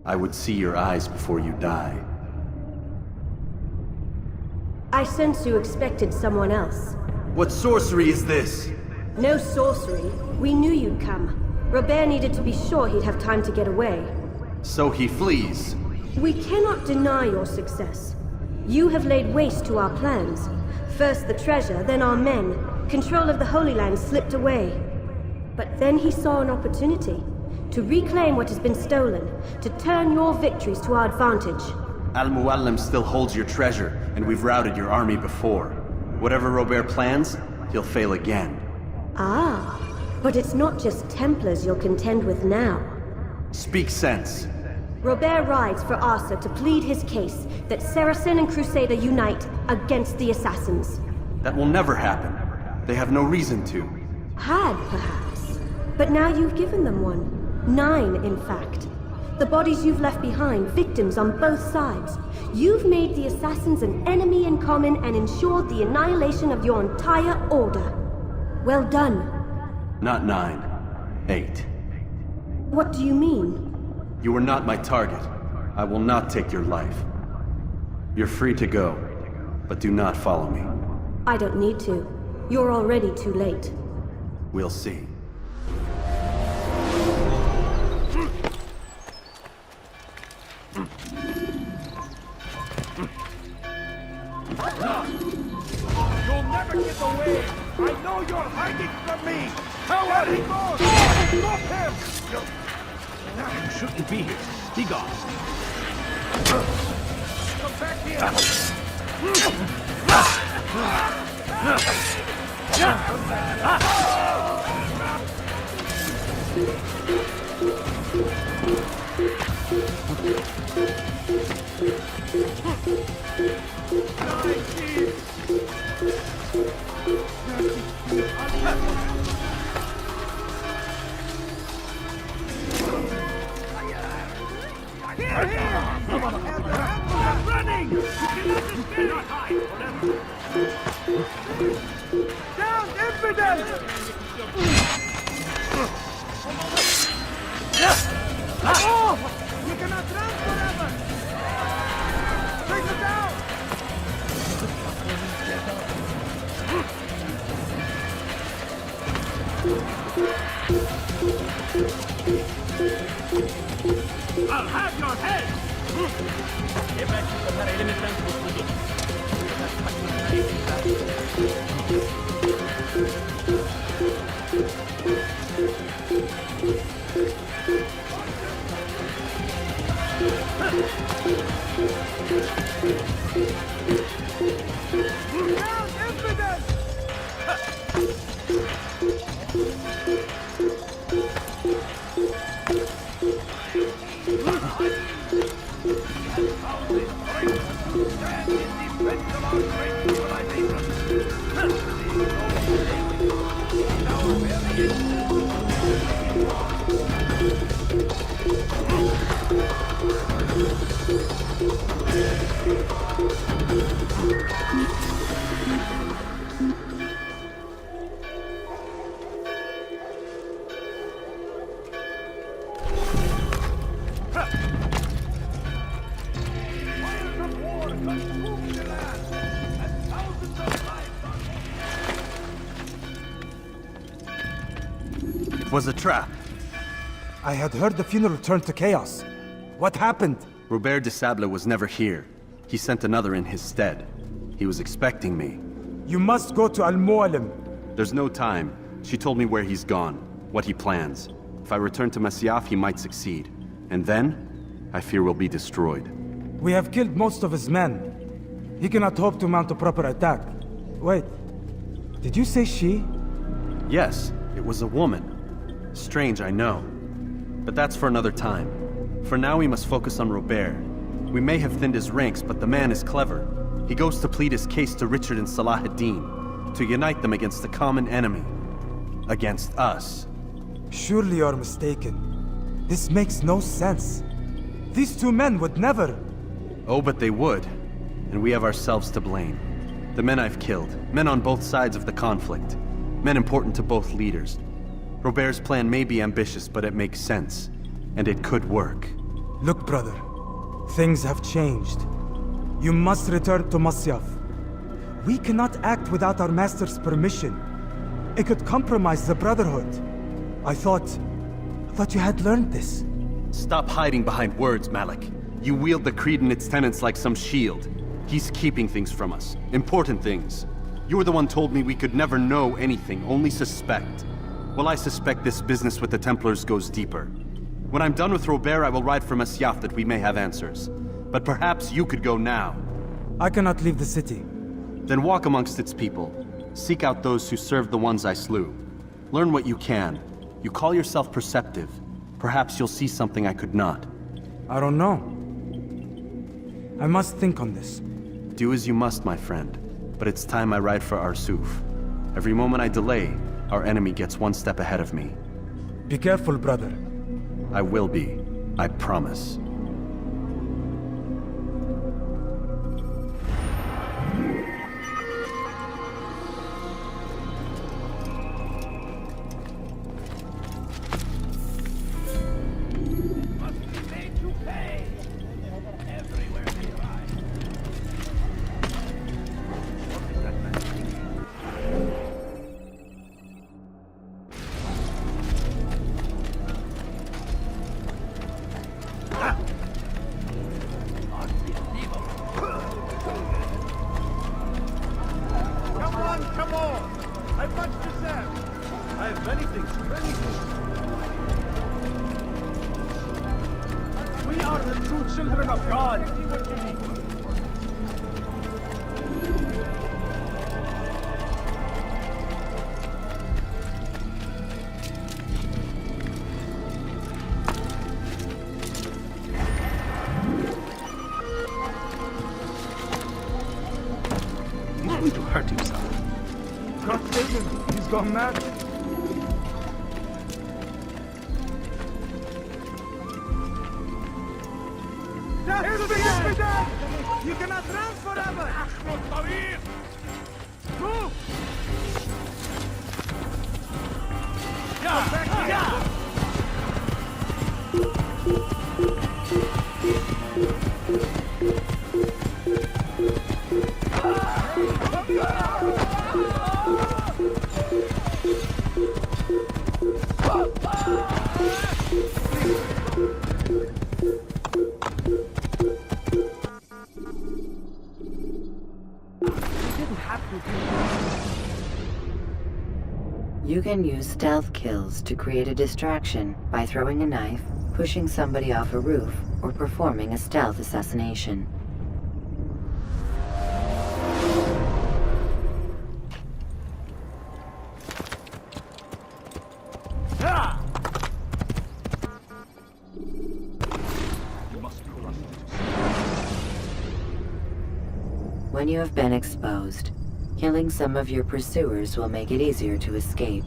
I would see your eyes before you die. I sense you expected someone else. What sorcery is this? No sorcery. We knew you'd come. Robert needed to be sure he'd have time to get away. So he flees. We cannot deny your success. You have laid waste to our plans. First the treasure, then our men. Control of the Holy Land slipped away. But then he saw an opportunity. To reclaim what has been stolen. To turn your victories to our advantage. Al-Muallim still holds your treasure, and we've routed your army before. Whatever Robert plans, he'll fail again. Ah, but it's not just Templars you'll contend with now. Speak sense. Robert rides for Asa to plead his case that Saracen and Crusader unite against the Assassins. That will never happen. They have no reason to. Had, perhaps. But now you've given them one. 9, in fact. The bodies you've left behind, victims on both sides. You've made the Assassins an enemy in common and ensured the annihilation of your entire order. Well done. Not 9. 8. What do you mean? You are not my target. I will not take your life. You're free to go, but do not follow me. I don't need to. You're already too late. We'll see. You'll never get away! I know you're hiding from me! How are he going? Stop him! You shouldn't be here. Be gone. Come back here! I'm running! You cannot just cannot hide forever! Down, infidel! Oh! You cannot run forever! Take it down! I'll have your head! was a trap. I had heard the funeral turned to chaos. What happened? Robert de Sable was never here. He sent another in his stead. He was expecting me. You must go to Al-Mu'alim. There's no time. She told me where he's gone, what he plans. If I return to Masyaf, he might succeed. And then, I fear we'll be destroyed. We have killed most of his men. He cannot hope to mount a proper attack. Wait, did you say she? Yes, it was a woman. Strange, I know. But that's for another time. For now, we must focus on Robert. We may have thinned his ranks, but the man is clever. He goes to plead his case to Richard and Salah ad-Din, to unite them against the common enemy. Against us. Surely you're mistaken. This makes no sense. These two men would never... Oh, but they would. And we have ourselves to blame. The men I've killed, men on both sides of the conflict. Men important to both leaders. Robert's plan may be ambitious, but it makes sense. And it could work. Look, brother. Things have changed. You must return to Masyaf. We cannot act without our master's permission. It could compromise the Brotherhood. I thought you had learned this. Stop hiding behind words, Malik. You wield the creed and its tenets like some shield. He's keeping things from us. Important things. You were the one told me we could never know anything, only suspect. Well, I suspect this business with the Templars goes deeper. When I'm done with Robert, I will ride for Masyaf that we may have answers. But perhaps you could go now. I cannot leave the city. Then walk amongst its people. Seek out those who served the ones I slew. Learn what you can. You call yourself perceptive. Perhaps you'll see something I could not. I don't know. I must think on this. Do as you must, my friend. But it's time I ride for Arsuf. Every moment I delay, our enemy gets one step ahead of me. Be careful, brother. I will be. I promise. Come on! I've much to say. I have many things. We are the true children of God. He's going to hurt himself. God save him. He's gone mad. You cannot run forever! Move! You can use stealth kills to create a distraction by throwing a knife, pushing somebody off a roof, or performing a stealth assassination. When you have been exposed, killing some of your pursuers will make it easier to escape.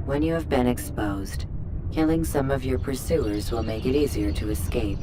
When you have been exposed, killing some of your pursuers will make it easier to escape.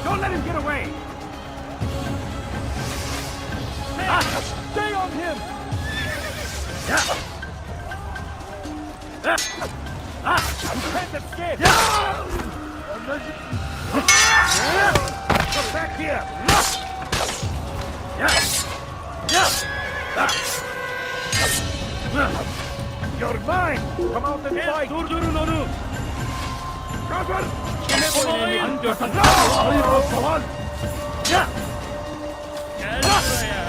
Don't let him get away! Stay on him! You can't escape! Come back here! You're mine! Come out and fight! Durdurun onu! Cover! Kime boyun eğiyorsun? Hayır o kovan! Gel buraya!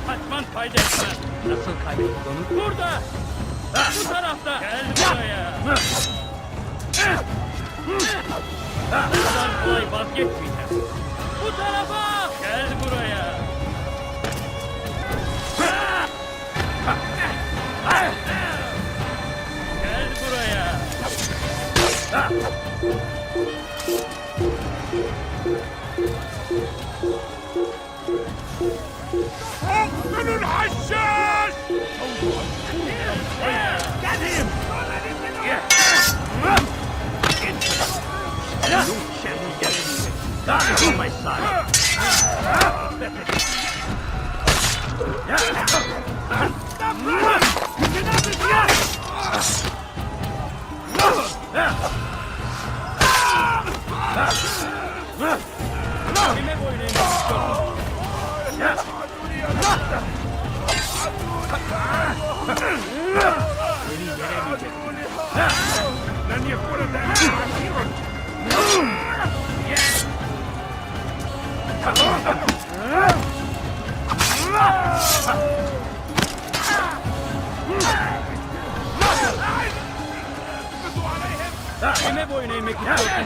Kaçman fayda etmez! Nasıl kaybettik onu? Burada! Bu tarafta! Gel buraya! Bundan kolay vazgeçmeyeceğim! Bu tarafa! Gel buraya! Gel buraya! من الحشاش! Get him! You can't get anything. That on my side. Stop running! You cannot escape! Kime boyun eğiyorsun? Beni yenemeyecek. Lan yapıyorum ben. Kime boyun eğmek istiyorsun?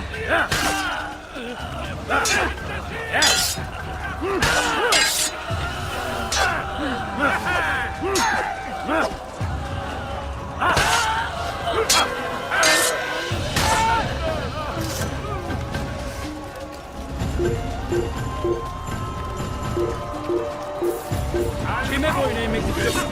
Kime boyun eğmek istiyorsun?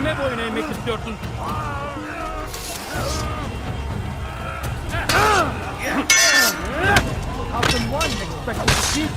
me voy a make a certain. How can one expect to defeat?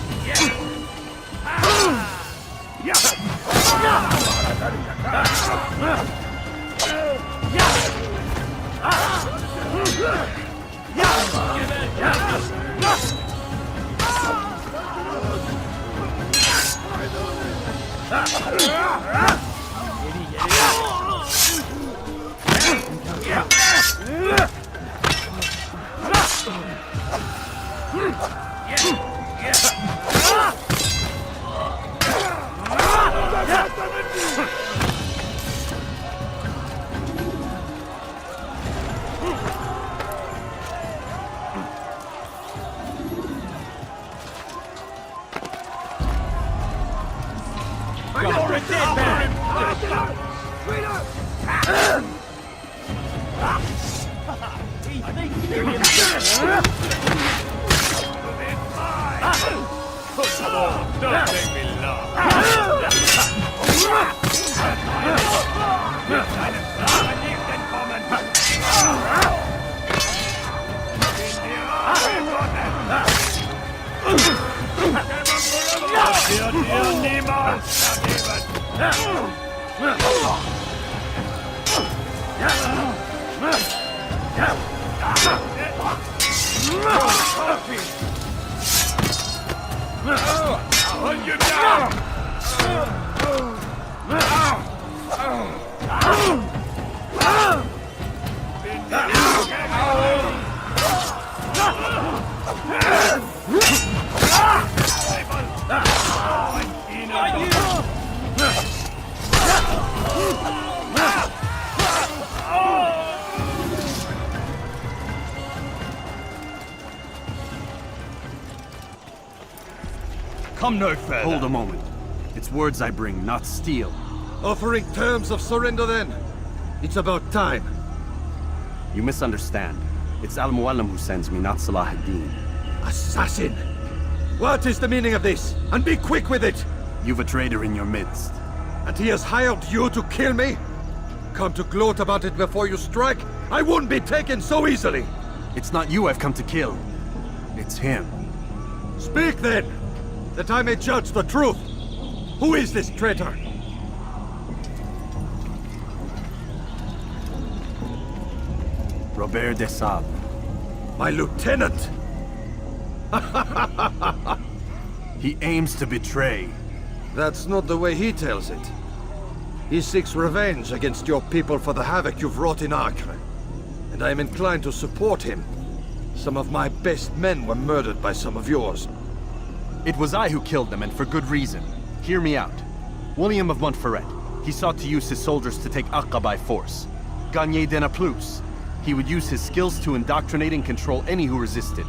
Come no further. Hold a moment. It's words I bring, not steel. Offering terms of surrender then. It's about time. You misunderstand. It's Al-Muallim who sends me, not Salah ad-Din. Assassin! What is the meaning of this? And be quick with it! You've a traitor in your midst. And he has hired you to kill me? Come to gloat about it before you strike? I won't be taken so easily! It's not you I've come to kill. It's him. Speak then! That I may judge the truth! Who is this traitor? Robert de Sable. My lieutenant! He aims to betray. That's not the way he tells it. He seeks revenge against your people for the havoc you've wrought in Acre. And I am inclined to support him. Some of my best men were murdered by some of yours. It was I who killed them, and for good reason. Hear me out. William of Montferrat. He sought to use his soldiers to take Acre by force. Gagné de Naplouse. He would use his skills to indoctrinate and control any who resisted.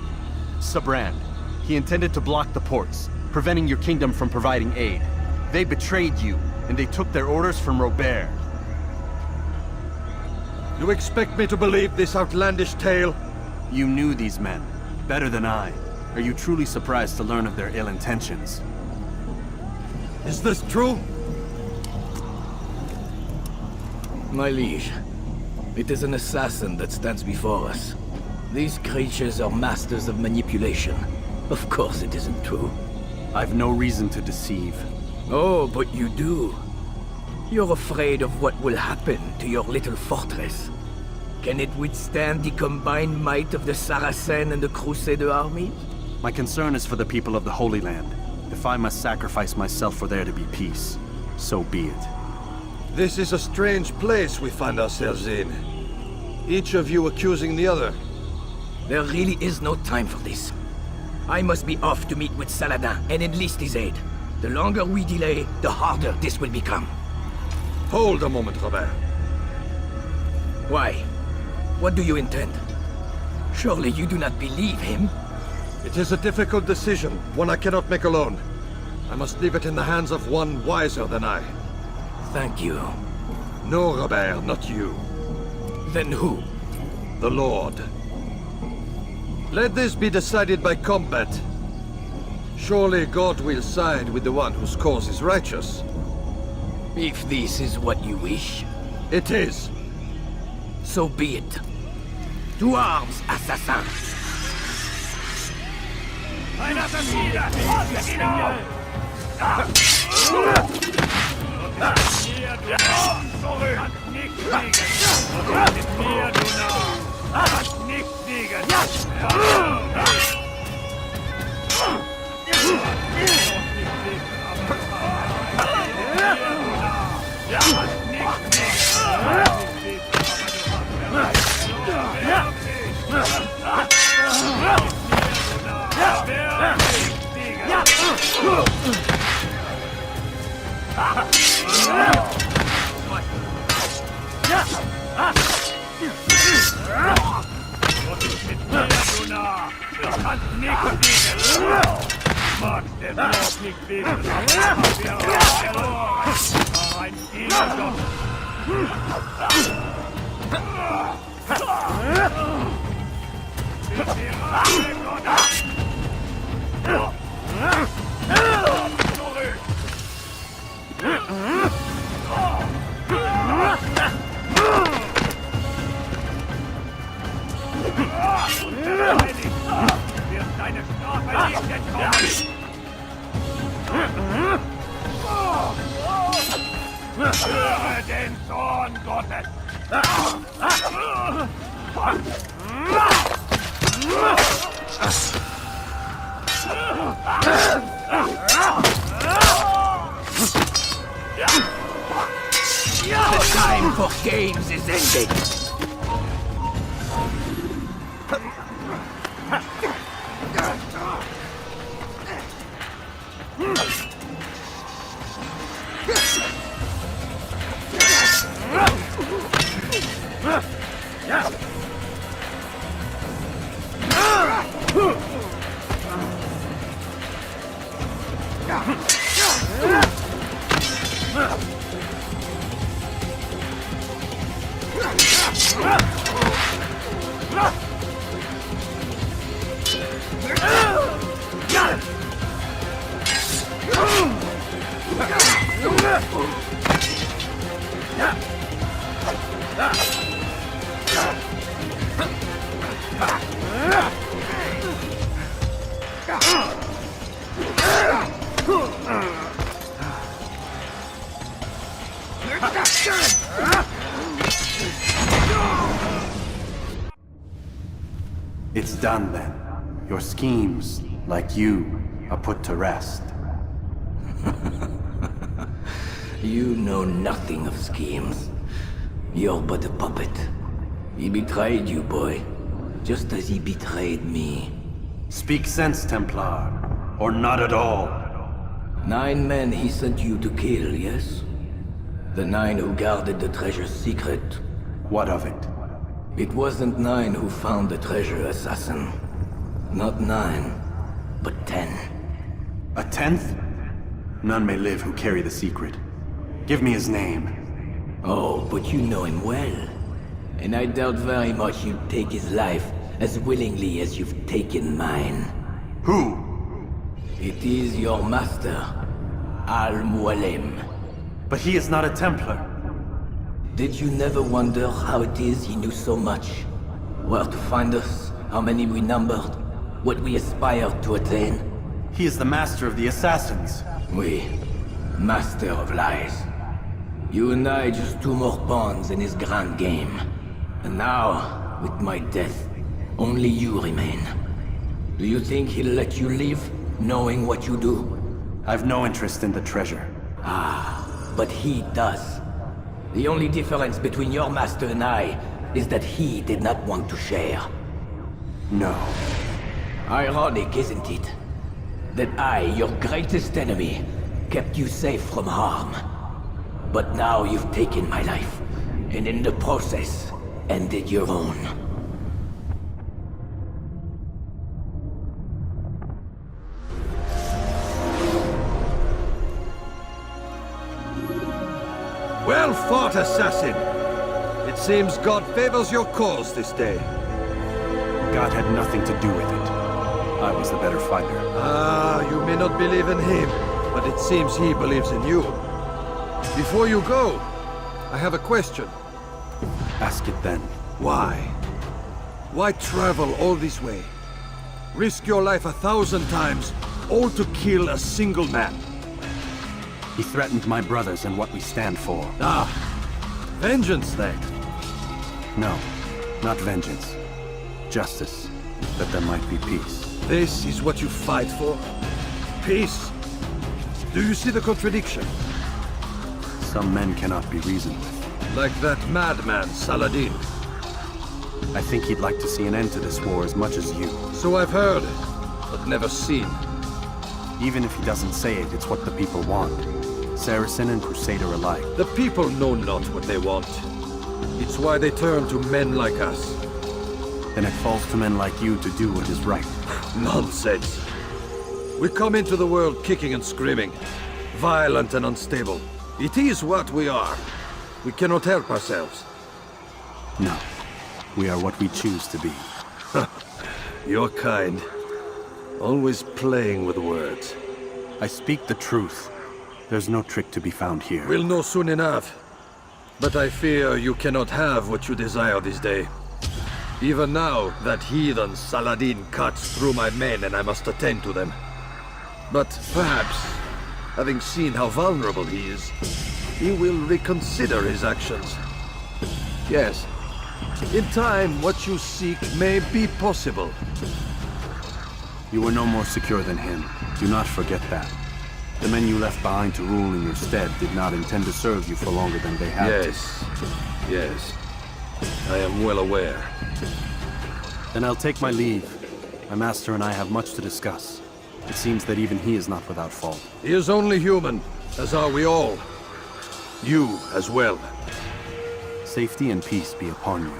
Sabrand. He intended to block the ports, preventing your kingdom from providing aid. They betrayed you, and they took their orders from Robert. You expect me to believe this outlandish tale? You knew these men, better than I. Are you truly surprised to learn of their ill intentions? Is this true? My liege, it is an assassin that stands before us. These creatures are masters of manipulation. Of course it isn't true. I've no reason to deceive. Oh, but you do. You're afraid of what will happen to your little fortress. Can it withstand the combined might of the Saracen and the Crusader armies? My concern is for the people of the Holy Land. If I must sacrifice myself for there to be peace, so be it. This is a strange place we find ourselves in. Each of you accusing the other. There really is no time for this. I must be off to meet with Saladin and enlist his aid. The longer we delay, the harder this will become. Hold a moment, Robert. Why? What do you intend? Surely you do not believe him? It is a difficult decision, one I cannot make alone. I must leave it in the hands of one wiser than I. Thank you. No, Robert, not you. Then who? The Lord. Let this be decided by combat. Surely God will side with the one whose cause is righteous. If this is what you wish. It is. So be it. To arms, assassin! Ein Assassiner! Haltet ihn auf! Zurück! Nicht fliegen! Mit mir, du Narr! Nicht fliegen! Höre den Zorn Gottes! The time for games is ended! It's done then. Your schemes, like you, are put to rest. You know nothing of schemes. You're but a puppet. He betrayed you, boy. Just as he betrayed me. Speak sense, Templar. Or not at all. 9 men he sent you to kill, yes? The 9 who guarded the treasure's secret. What of it? It wasn't 9 who found the treasure, assassin. Not 9, but 10. A 10th? None may live who carry the secret. Give me his name. Oh, but you know him well. And I doubt very much you'd take his life as willingly as you've taken mine. Who? It is your master, Al-Mualim. But he is not a Templar. Did you never wonder how it is he knew so much? Where to find us, how many we numbered, what we aspired to attain? He is the master of the assassins. Oui, master of lies. You and I just 2 more pawns in his grand game. And now, with my death, only you remain. Do you think he'll let you live, knowing what you do? I've no interest in the treasure. Ah, but he does. The only difference between your master and I is that he did not want to share. No. Ironic, isn't it? That I, your greatest enemy, kept you safe from harm. But now you've taken my life, and in the process, ended your own. Well fought, assassin! It seems God favors your cause this day. God had nothing to do with it. I was the better fighter. Ah, you may not believe in him, but it seems he believes in you. Before you go, I have a question. Ask it then. Why? Why travel all this way? Risk your life 1,000 times, all to kill a single man. He threatened my brothers and what we stand for. Ah, vengeance then. No, not vengeance. Justice, that there might be peace. This is what you fight for? Peace? Do you see the contradiction? Some men cannot be reasoned with. Like that madman, Saladin. I think he'd like to see an end to this war as much as you. So I've heard, but never seen. Even if he doesn't say it, it's what the people want. Saracen and Crusader alike. The people know not what they want. It's why they turn to men like us. Then it falls to men like you to do what is right. Nonsense. We come into the world kicking and screaming, violent and unstable. It is what we are. We cannot help ourselves. No. We are what we choose to be. Your kind. Always playing with words. I speak the truth. There's no trick to be found here. We'll know soon enough. But I fear you cannot have what you desire this day. Even now, that heathen Saladin cuts through my men and I must attend to them. But perhaps, having seen how vulnerable he is, he will reconsider his actions. Yes, in time, what you seek may be possible. You were no more secure than him. Do not forget that. The men you left behind to rule in your stead did not intend to serve you for longer than they had to. Yes. I am well aware. Then I'll take my leave. My master and I have much to discuss. It seems that even he is not without fault. He is only human, as are we all. You as well. Safety and peace be upon you.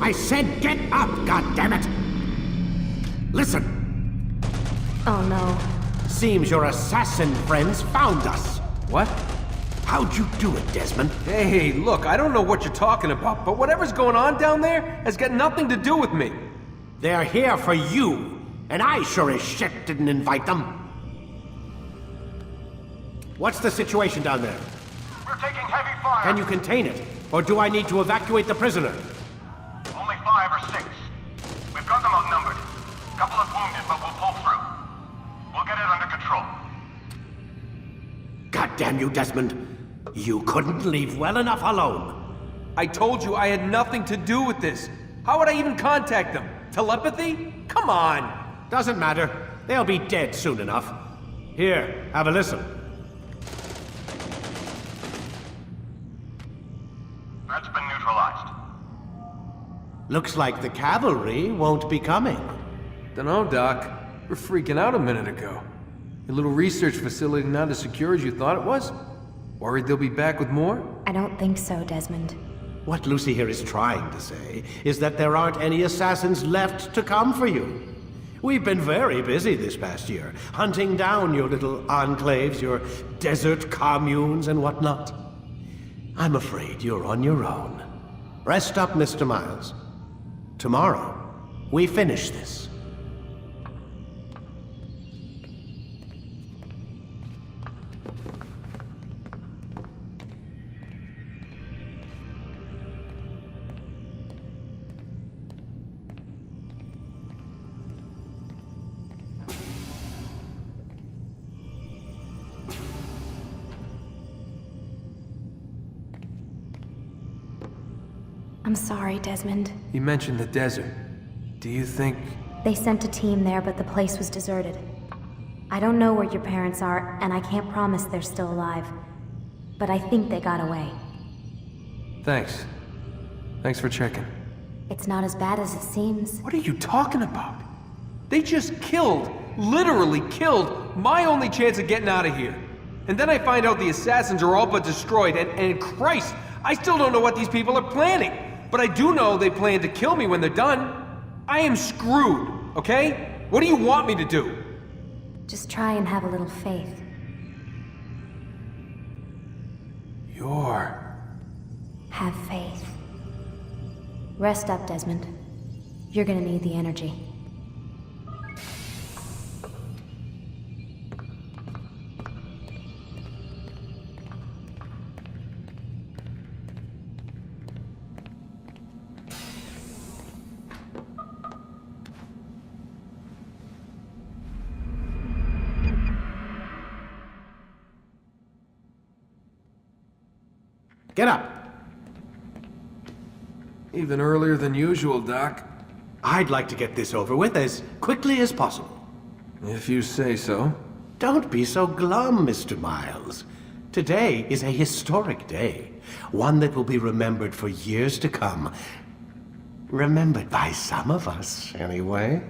I said get up, goddammit! Listen! Oh no. Seems your assassin friends found us. What? How'd you do it, Desmond? Hey, look, I don't know what you're talking about, but whatever's going on down there has got nothing to do with me. They're here for you, and I sure as shit didn't invite them. What's the situation down there? We're taking heavy fire. Can you contain it? Or do I need to evacuate the prisoner? Only 5 or 6. We've got them outnumbered. Couple of wounded, but we'll pull through. We'll get it under control. God damn you, Desmond. You couldn't leave well enough alone. I told you I had nothing to do with this. How would I even contact them? Telepathy? Come on! Doesn't matter. They'll be dead soon enough. Here, have a listen. That's been neutralized. Looks like the cavalry won't be coming. Dunno, Doc. We're freaking out a minute ago. Your little research facility not as secure as you thought it was? Worried they'll be back with more? I don't think so, Desmond. What Lucy here is trying to say is that there aren't any assassins left to come for you. We've been very busy this past year, hunting down your little enclaves, your desert communes and whatnot. I'm afraid you're on your own. Rest up, Mr. Miles. Tomorrow, we finish this. I'm sorry, Desmond. You mentioned the desert. Do you think... They sent a team there, but the place was deserted. I don't know where your parents are, and I can't promise they're still alive. But I think they got away. Thanks. Thanks for checking. It's not as bad as it seems. What are you talking about? They just killed, literally killed, my only chance of getting out of here. And then I find out the assassins are all but destroyed, and Christ, I still don't know what these people are planning. But I do know they plan to kill me when they're done. I am screwed, okay? What do you want me to do? Just try and have a little faith. Have faith. Rest up, Desmond. You're gonna need the energy. Get up! Even earlier than usual, Doc. I'd like to get this over with as quickly as possible. If you say so. Don't be so glum, Mr. Miles. Today is a historic day. One that will be remembered for years to come. Remembered by some of us, anyway.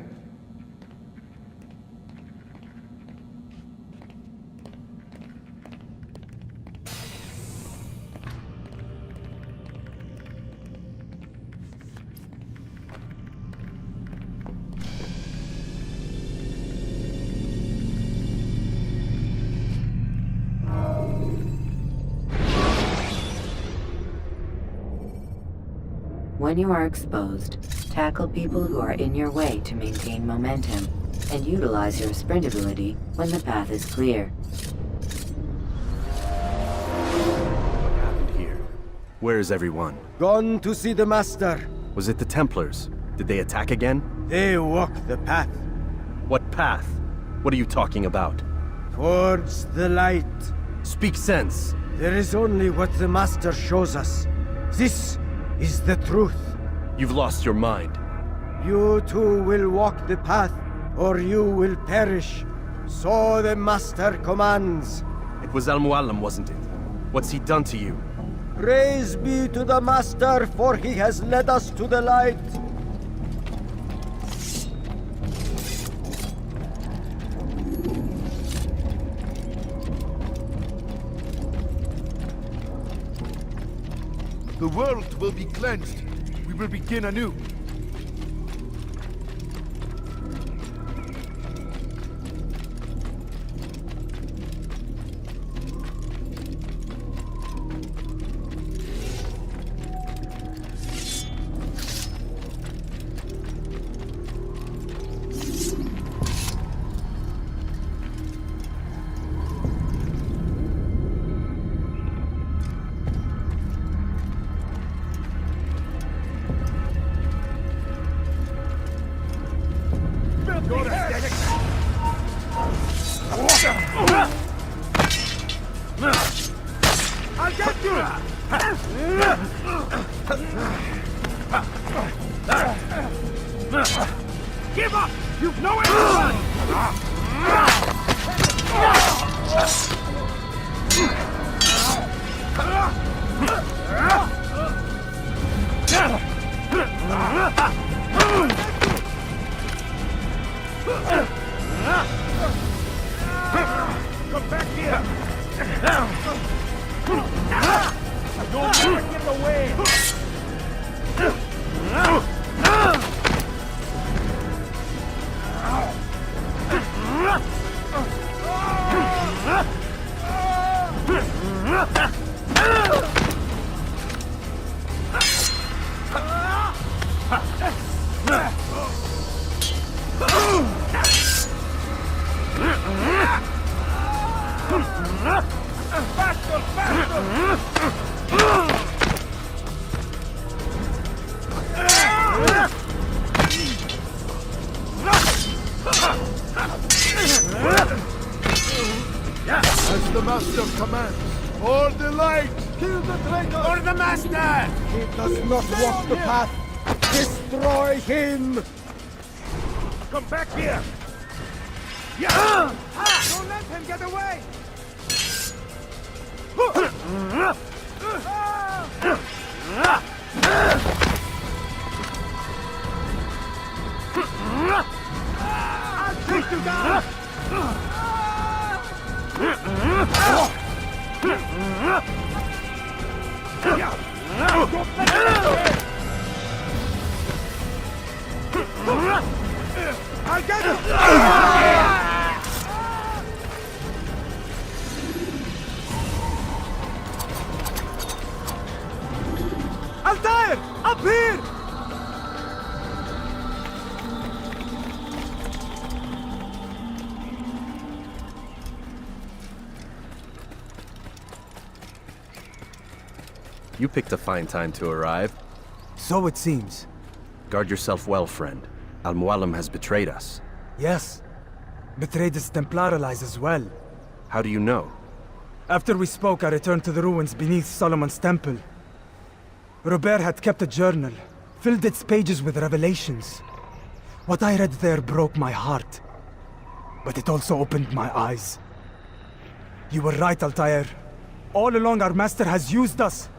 When you are exposed, tackle people who are in your way to maintain momentum, and utilize your sprint ability when the path is clear. What happened here? Where is everyone? Gone to see the Master. Was it the Templars? Did they attack again? They walk the path. What path? What are you talking about? Towards the light. Speak sense. There is only what the Master shows us. This is the truth. You've lost your mind. You too will walk the path, or you will perish. So the Master commands. It was Al-Mualim, wasn't it? What's he done to you? Praise be to the Master, for he has led us to the light. The world will be cleansed. We will begin anew. I'll get you! Give up! You've nowhere to run! Come back here! You'll never get away! Faster! As the Master commands, for the light! Kill the traitor! For the Master! He does not walk the path. Destroy him! Come back here! Yeah! Don't let him get away! I'll take you down! I'll get you! You picked a fine time to arrive. So it seems. Guard yourself well, friend. Al-Mualim has betrayed us. Yes. Betrayed his Templar allies as well. How do you know? After we spoke, I returned to the ruins beneath Solomon's temple. Robert had kept a journal, filled its pages with revelations. What I read there broke my heart. But it also opened my eyes. You were right, Altaïr. All along our master has used us.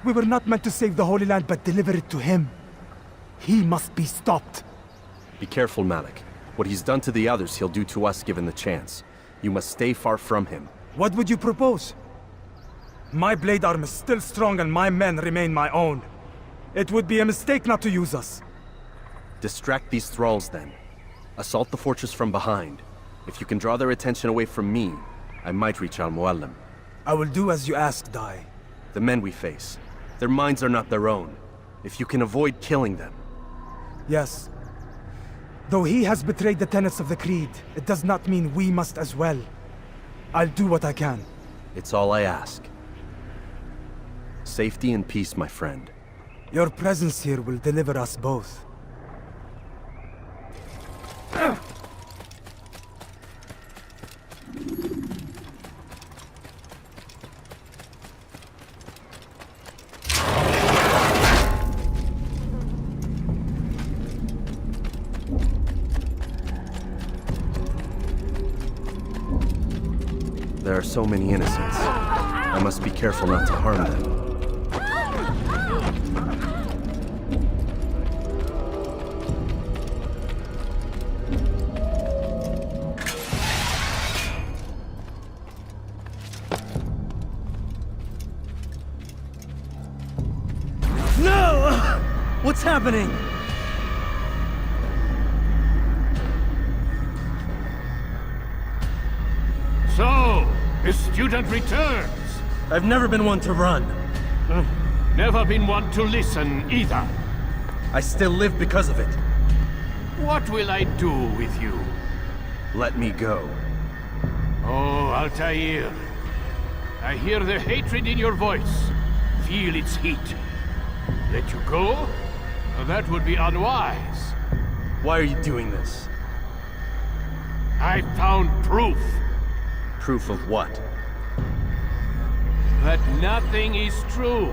We were not meant to save the Holy Land, but deliver it to him. He must be stopped. Be careful, Malik. What he's done to the others, he'll do to us given the chance. You must stay far from him. What would you propose? My blade arm is still strong and my men remain my own. It would be a mistake not to use us. Distract these thralls then. Assault the fortress from behind. If you can draw their attention away from me, I might reach Al-Mualim. I will do as you ask, Dai. The men we face, their minds are not their own. If you can avoid killing them. Yes. Though he has betrayed the tenets of the Creed, it does not mean we must as well. I'll do what I can. It's all I ask. Safety and peace, my friend. Your presence here will deliver us both. There are so many innocents. I must be careful not to harm them. No! What's happening? So, the student returns. I've never been one to run. Never been one to listen either. I still live because of it. What will I do with you? Let me go. Oh, Altaïr. I hear the hatred in your voice. Feel its heat. Let you go? That would be unwise. Why are you doing this? I found proof. Proof of what? That nothing is true.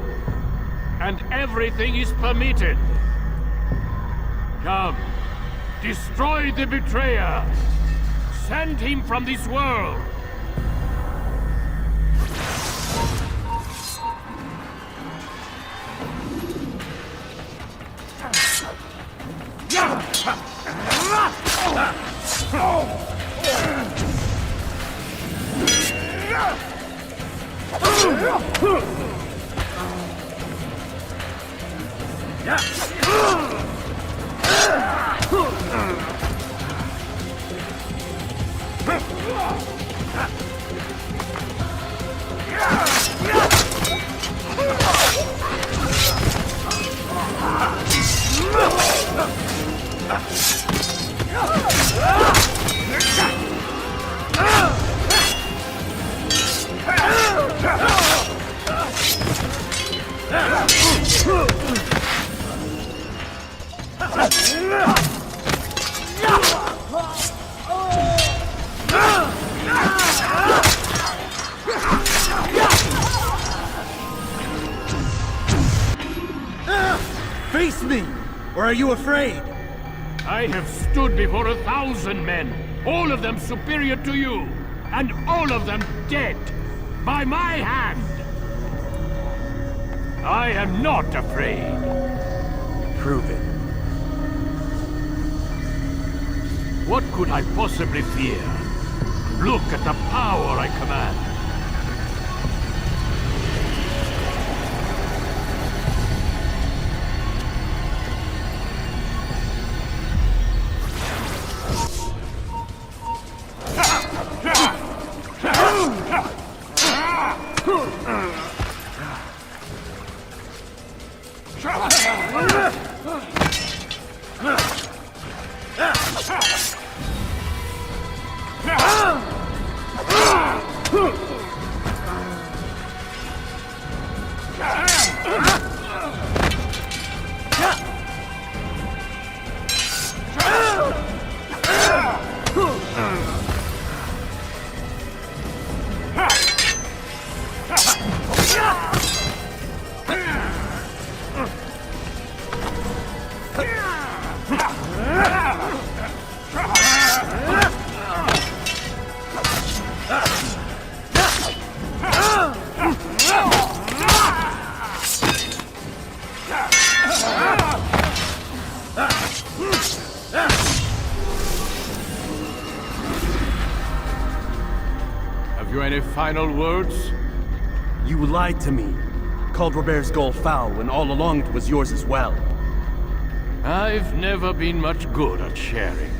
And everything is permitted. Come. Destroy the betrayer. Send him from this world. Face me! Or are you afraid? I have stood before 1,000 men, all of them superior to you, and all of them dead, by my hand. I am not afraid. Prove it. What could I possibly fear? Look at the power I command. you any final words? You lied to me. Called Robert's goal foul when all along it was yours as well. I've never been much good at sharing.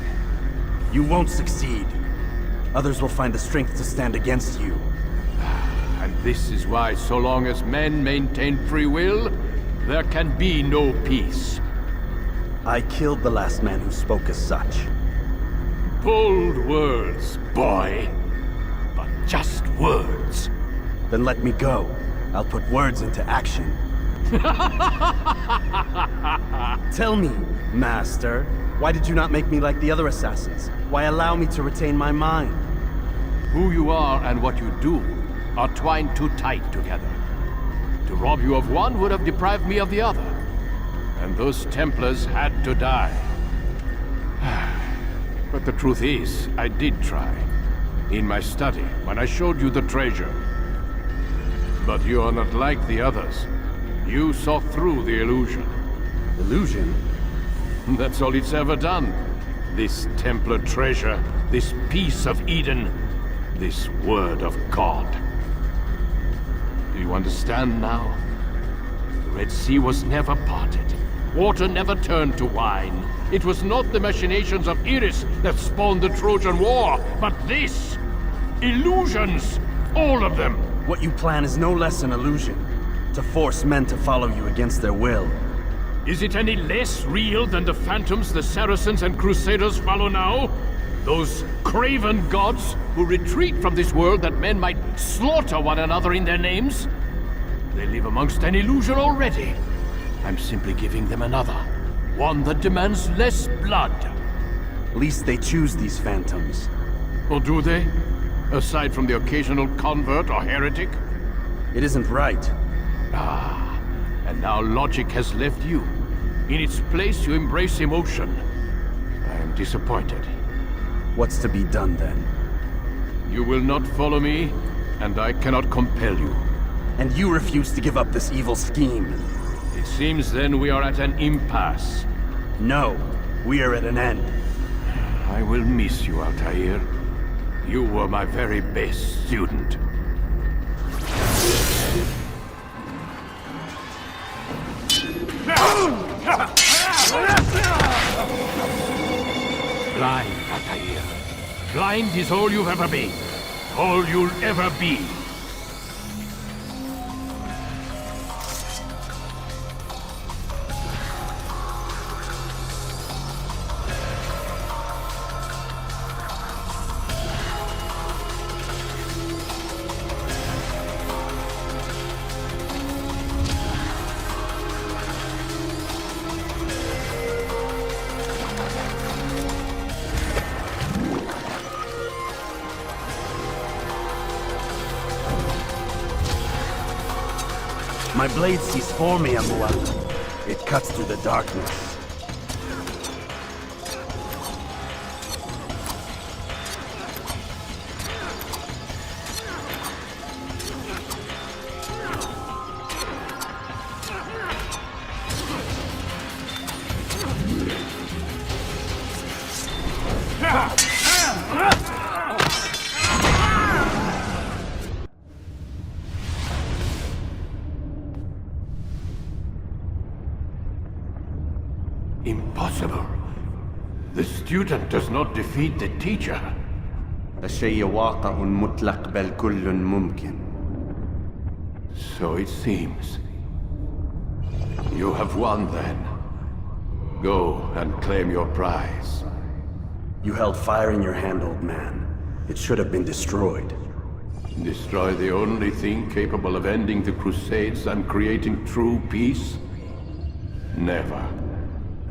You won't succeed. Others will find the strength to stand against you. And this is why, so long as men maintain free will, there can be no peace. I killed the last man who spoke as such. Bold words, boy. But just words. Then let me go. I'll put words into action. Tell me, Master, why did you not make me like the other assassins? Why allow me to retain my mind? Who you are and what you do are twined too tight together. To rob you of one would have deprived me of the other. And those Templars had to die. But the truth is, I did try. In my study, when I showed you the treasure. But you are not like the others. You saw through the illusion. Illusion? That's all it's ever done. This Templar treasure, this piece of Eden, this word of God. Do you understand now? The Red Sea was never parted. Water never turned to wine. It was not the machinations of Iris that spawned the Trojan War, but this! Illusions! All of them! What you plan is no less an illusion. To force men to follow you against their will. Is it any less real than the phantoms the Saracens and Crusaders follow now? Those craven gods who retreat from this world that men might slaughter one another in their names? They live amongst an illusion already. I'm simply giving them another. One that demands less blood. At least they choose these phantoms. Or do they? Aside from the occasional convert or heretic? It isn't right. Ah, and now logic has left you. In its place, you embrace emotion. I am disappointed. What's to be done, then? You will not follow me, and I cannot compel you. And you refuse to give up this evil scheme. It seems then we are at an impasse. No, we are at an end. I will miss you, Altaïr. You were my very best student. Blind, Altaïr. Blind is all you've ever been. All you'll ever be. My blade sees for me, Amual. It cuts through the darkness. Impossible. The student does not defeat the teacher. الشيء واقع مطلق بل كل ممكن. So it seems. You have won then. Go and claim your prize. You held fire in your hand, old man. It should have been destroyed. Destroy the only thing capable of ending the Crusades and creating true peace? Never.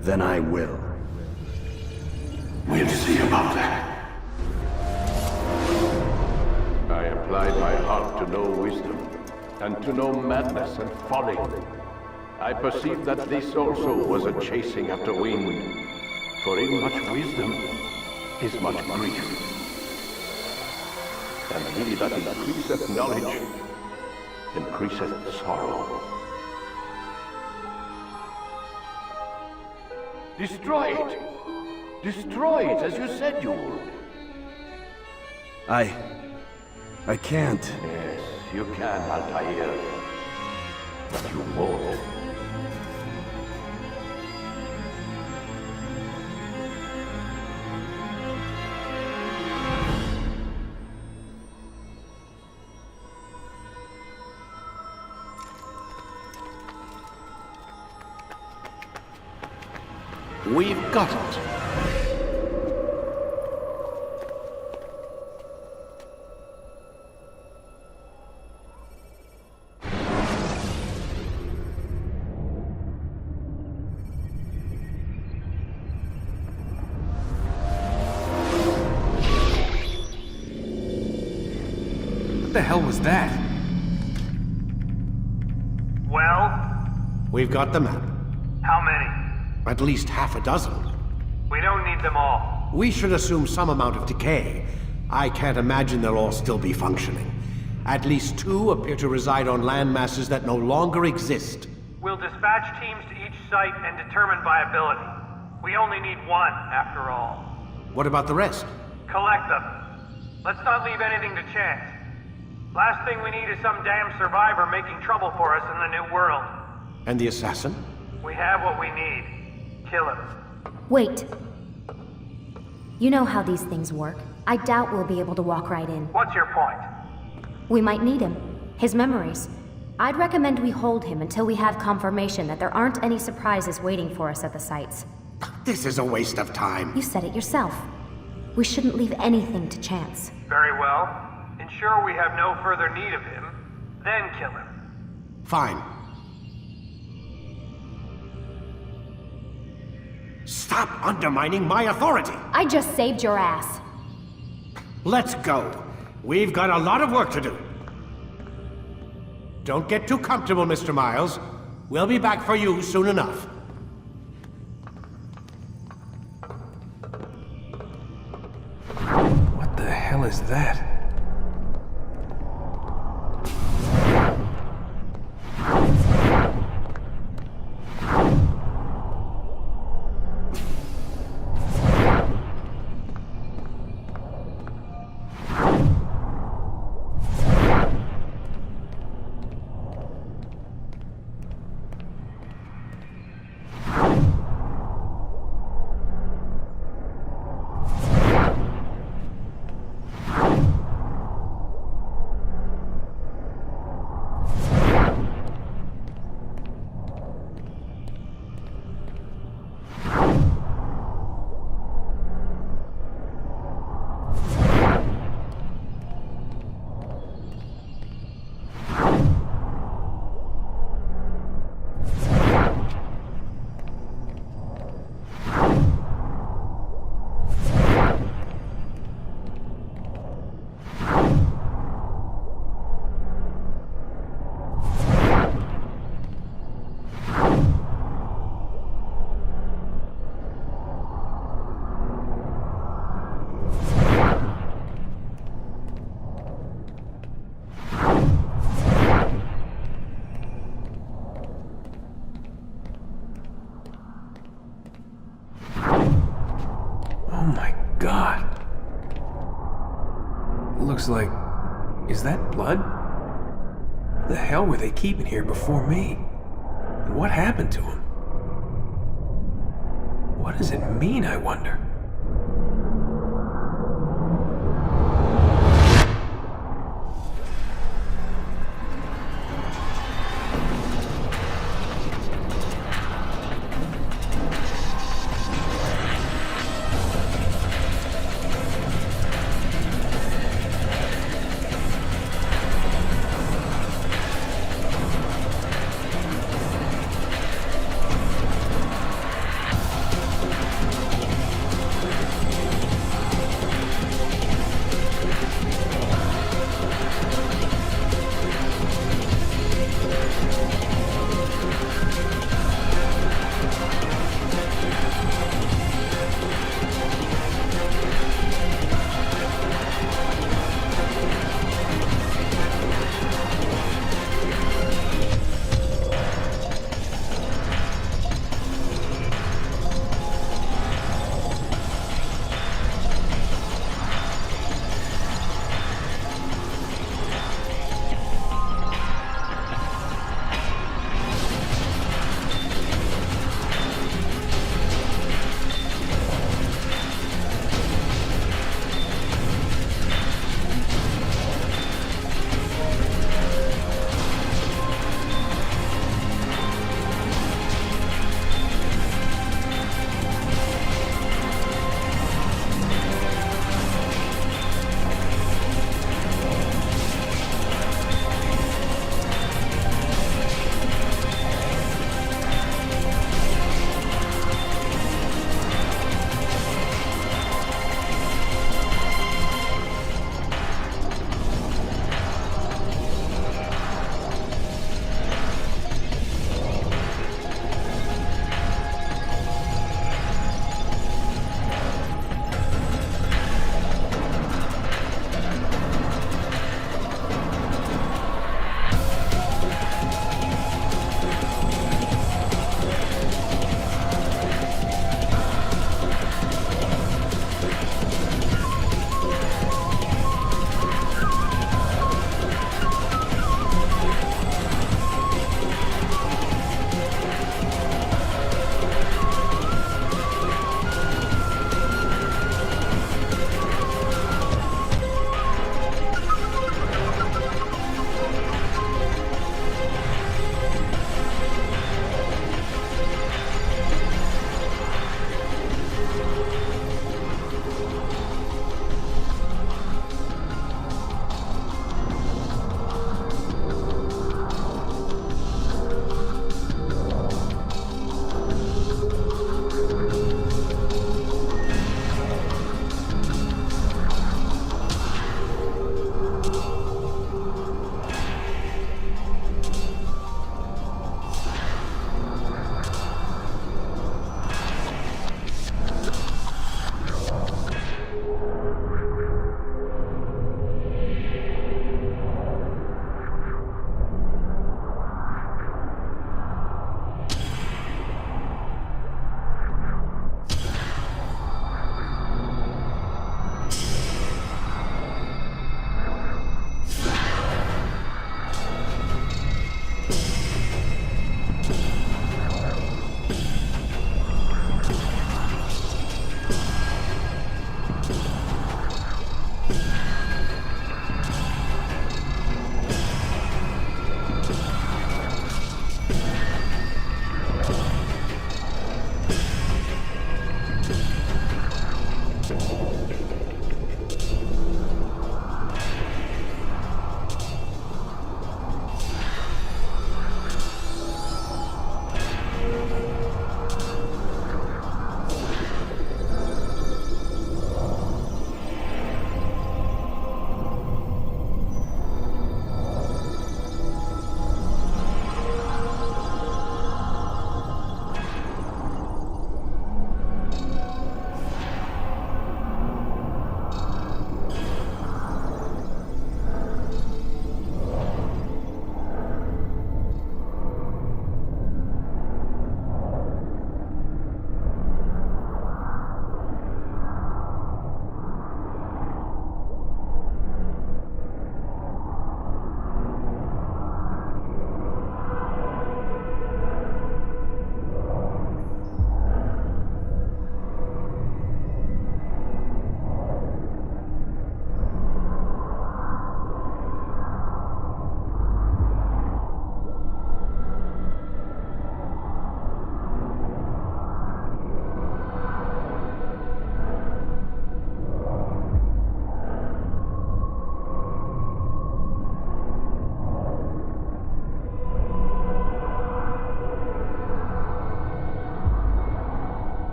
Then I will. We'll see about that. I applied my heart to know wisdom, and to know madness and folly. I perceived that this also was a chasing after wind, for in much wisdom is much grief. And he that increaseth knowledge, increaseth sorrow. Destroy it! Destroy it, as you said you would. I can't. Yes, you can, Altaïr. But you won't. We've got it. What the hell was that? Well? We've got the map. How many? At least half a dozen. We don't need them all. We should assume some amount of decay. I can't imagine they'll all still be functioning. At least 2 appear to reside on land masses that no longer exist. We'll dispatch teams to each site and determine viability. We only need 1, after all. What about the rest? Collect them. Let's not leave anything to chance. Last thing we need is some damn survivor making trouble for us in the new world. And the assassin? We have what we need. Kill him. Wait. You know how these things work. I doubt we'll be able to walk right in. What's your point? We might need him. His memories. I'd recommend we hold him until we have confirmation that there aren't any surprises waiting for us at the sites. This is a waste of time. You said it yourself. We shouldn't leave anything to chance. Very well. Ensure we have no further need of him, then kill him. Fine. Stop undermining my authority! I just saved your ass. Let's go. We've got a lot of work to do. Don't get too comfortable, Mr. Miles. We'll be back for you soon enough. What the hell is that? Looks like... is that blood? What the hell were they keeping here before me? And what happened to him? What does it mean, I wonder?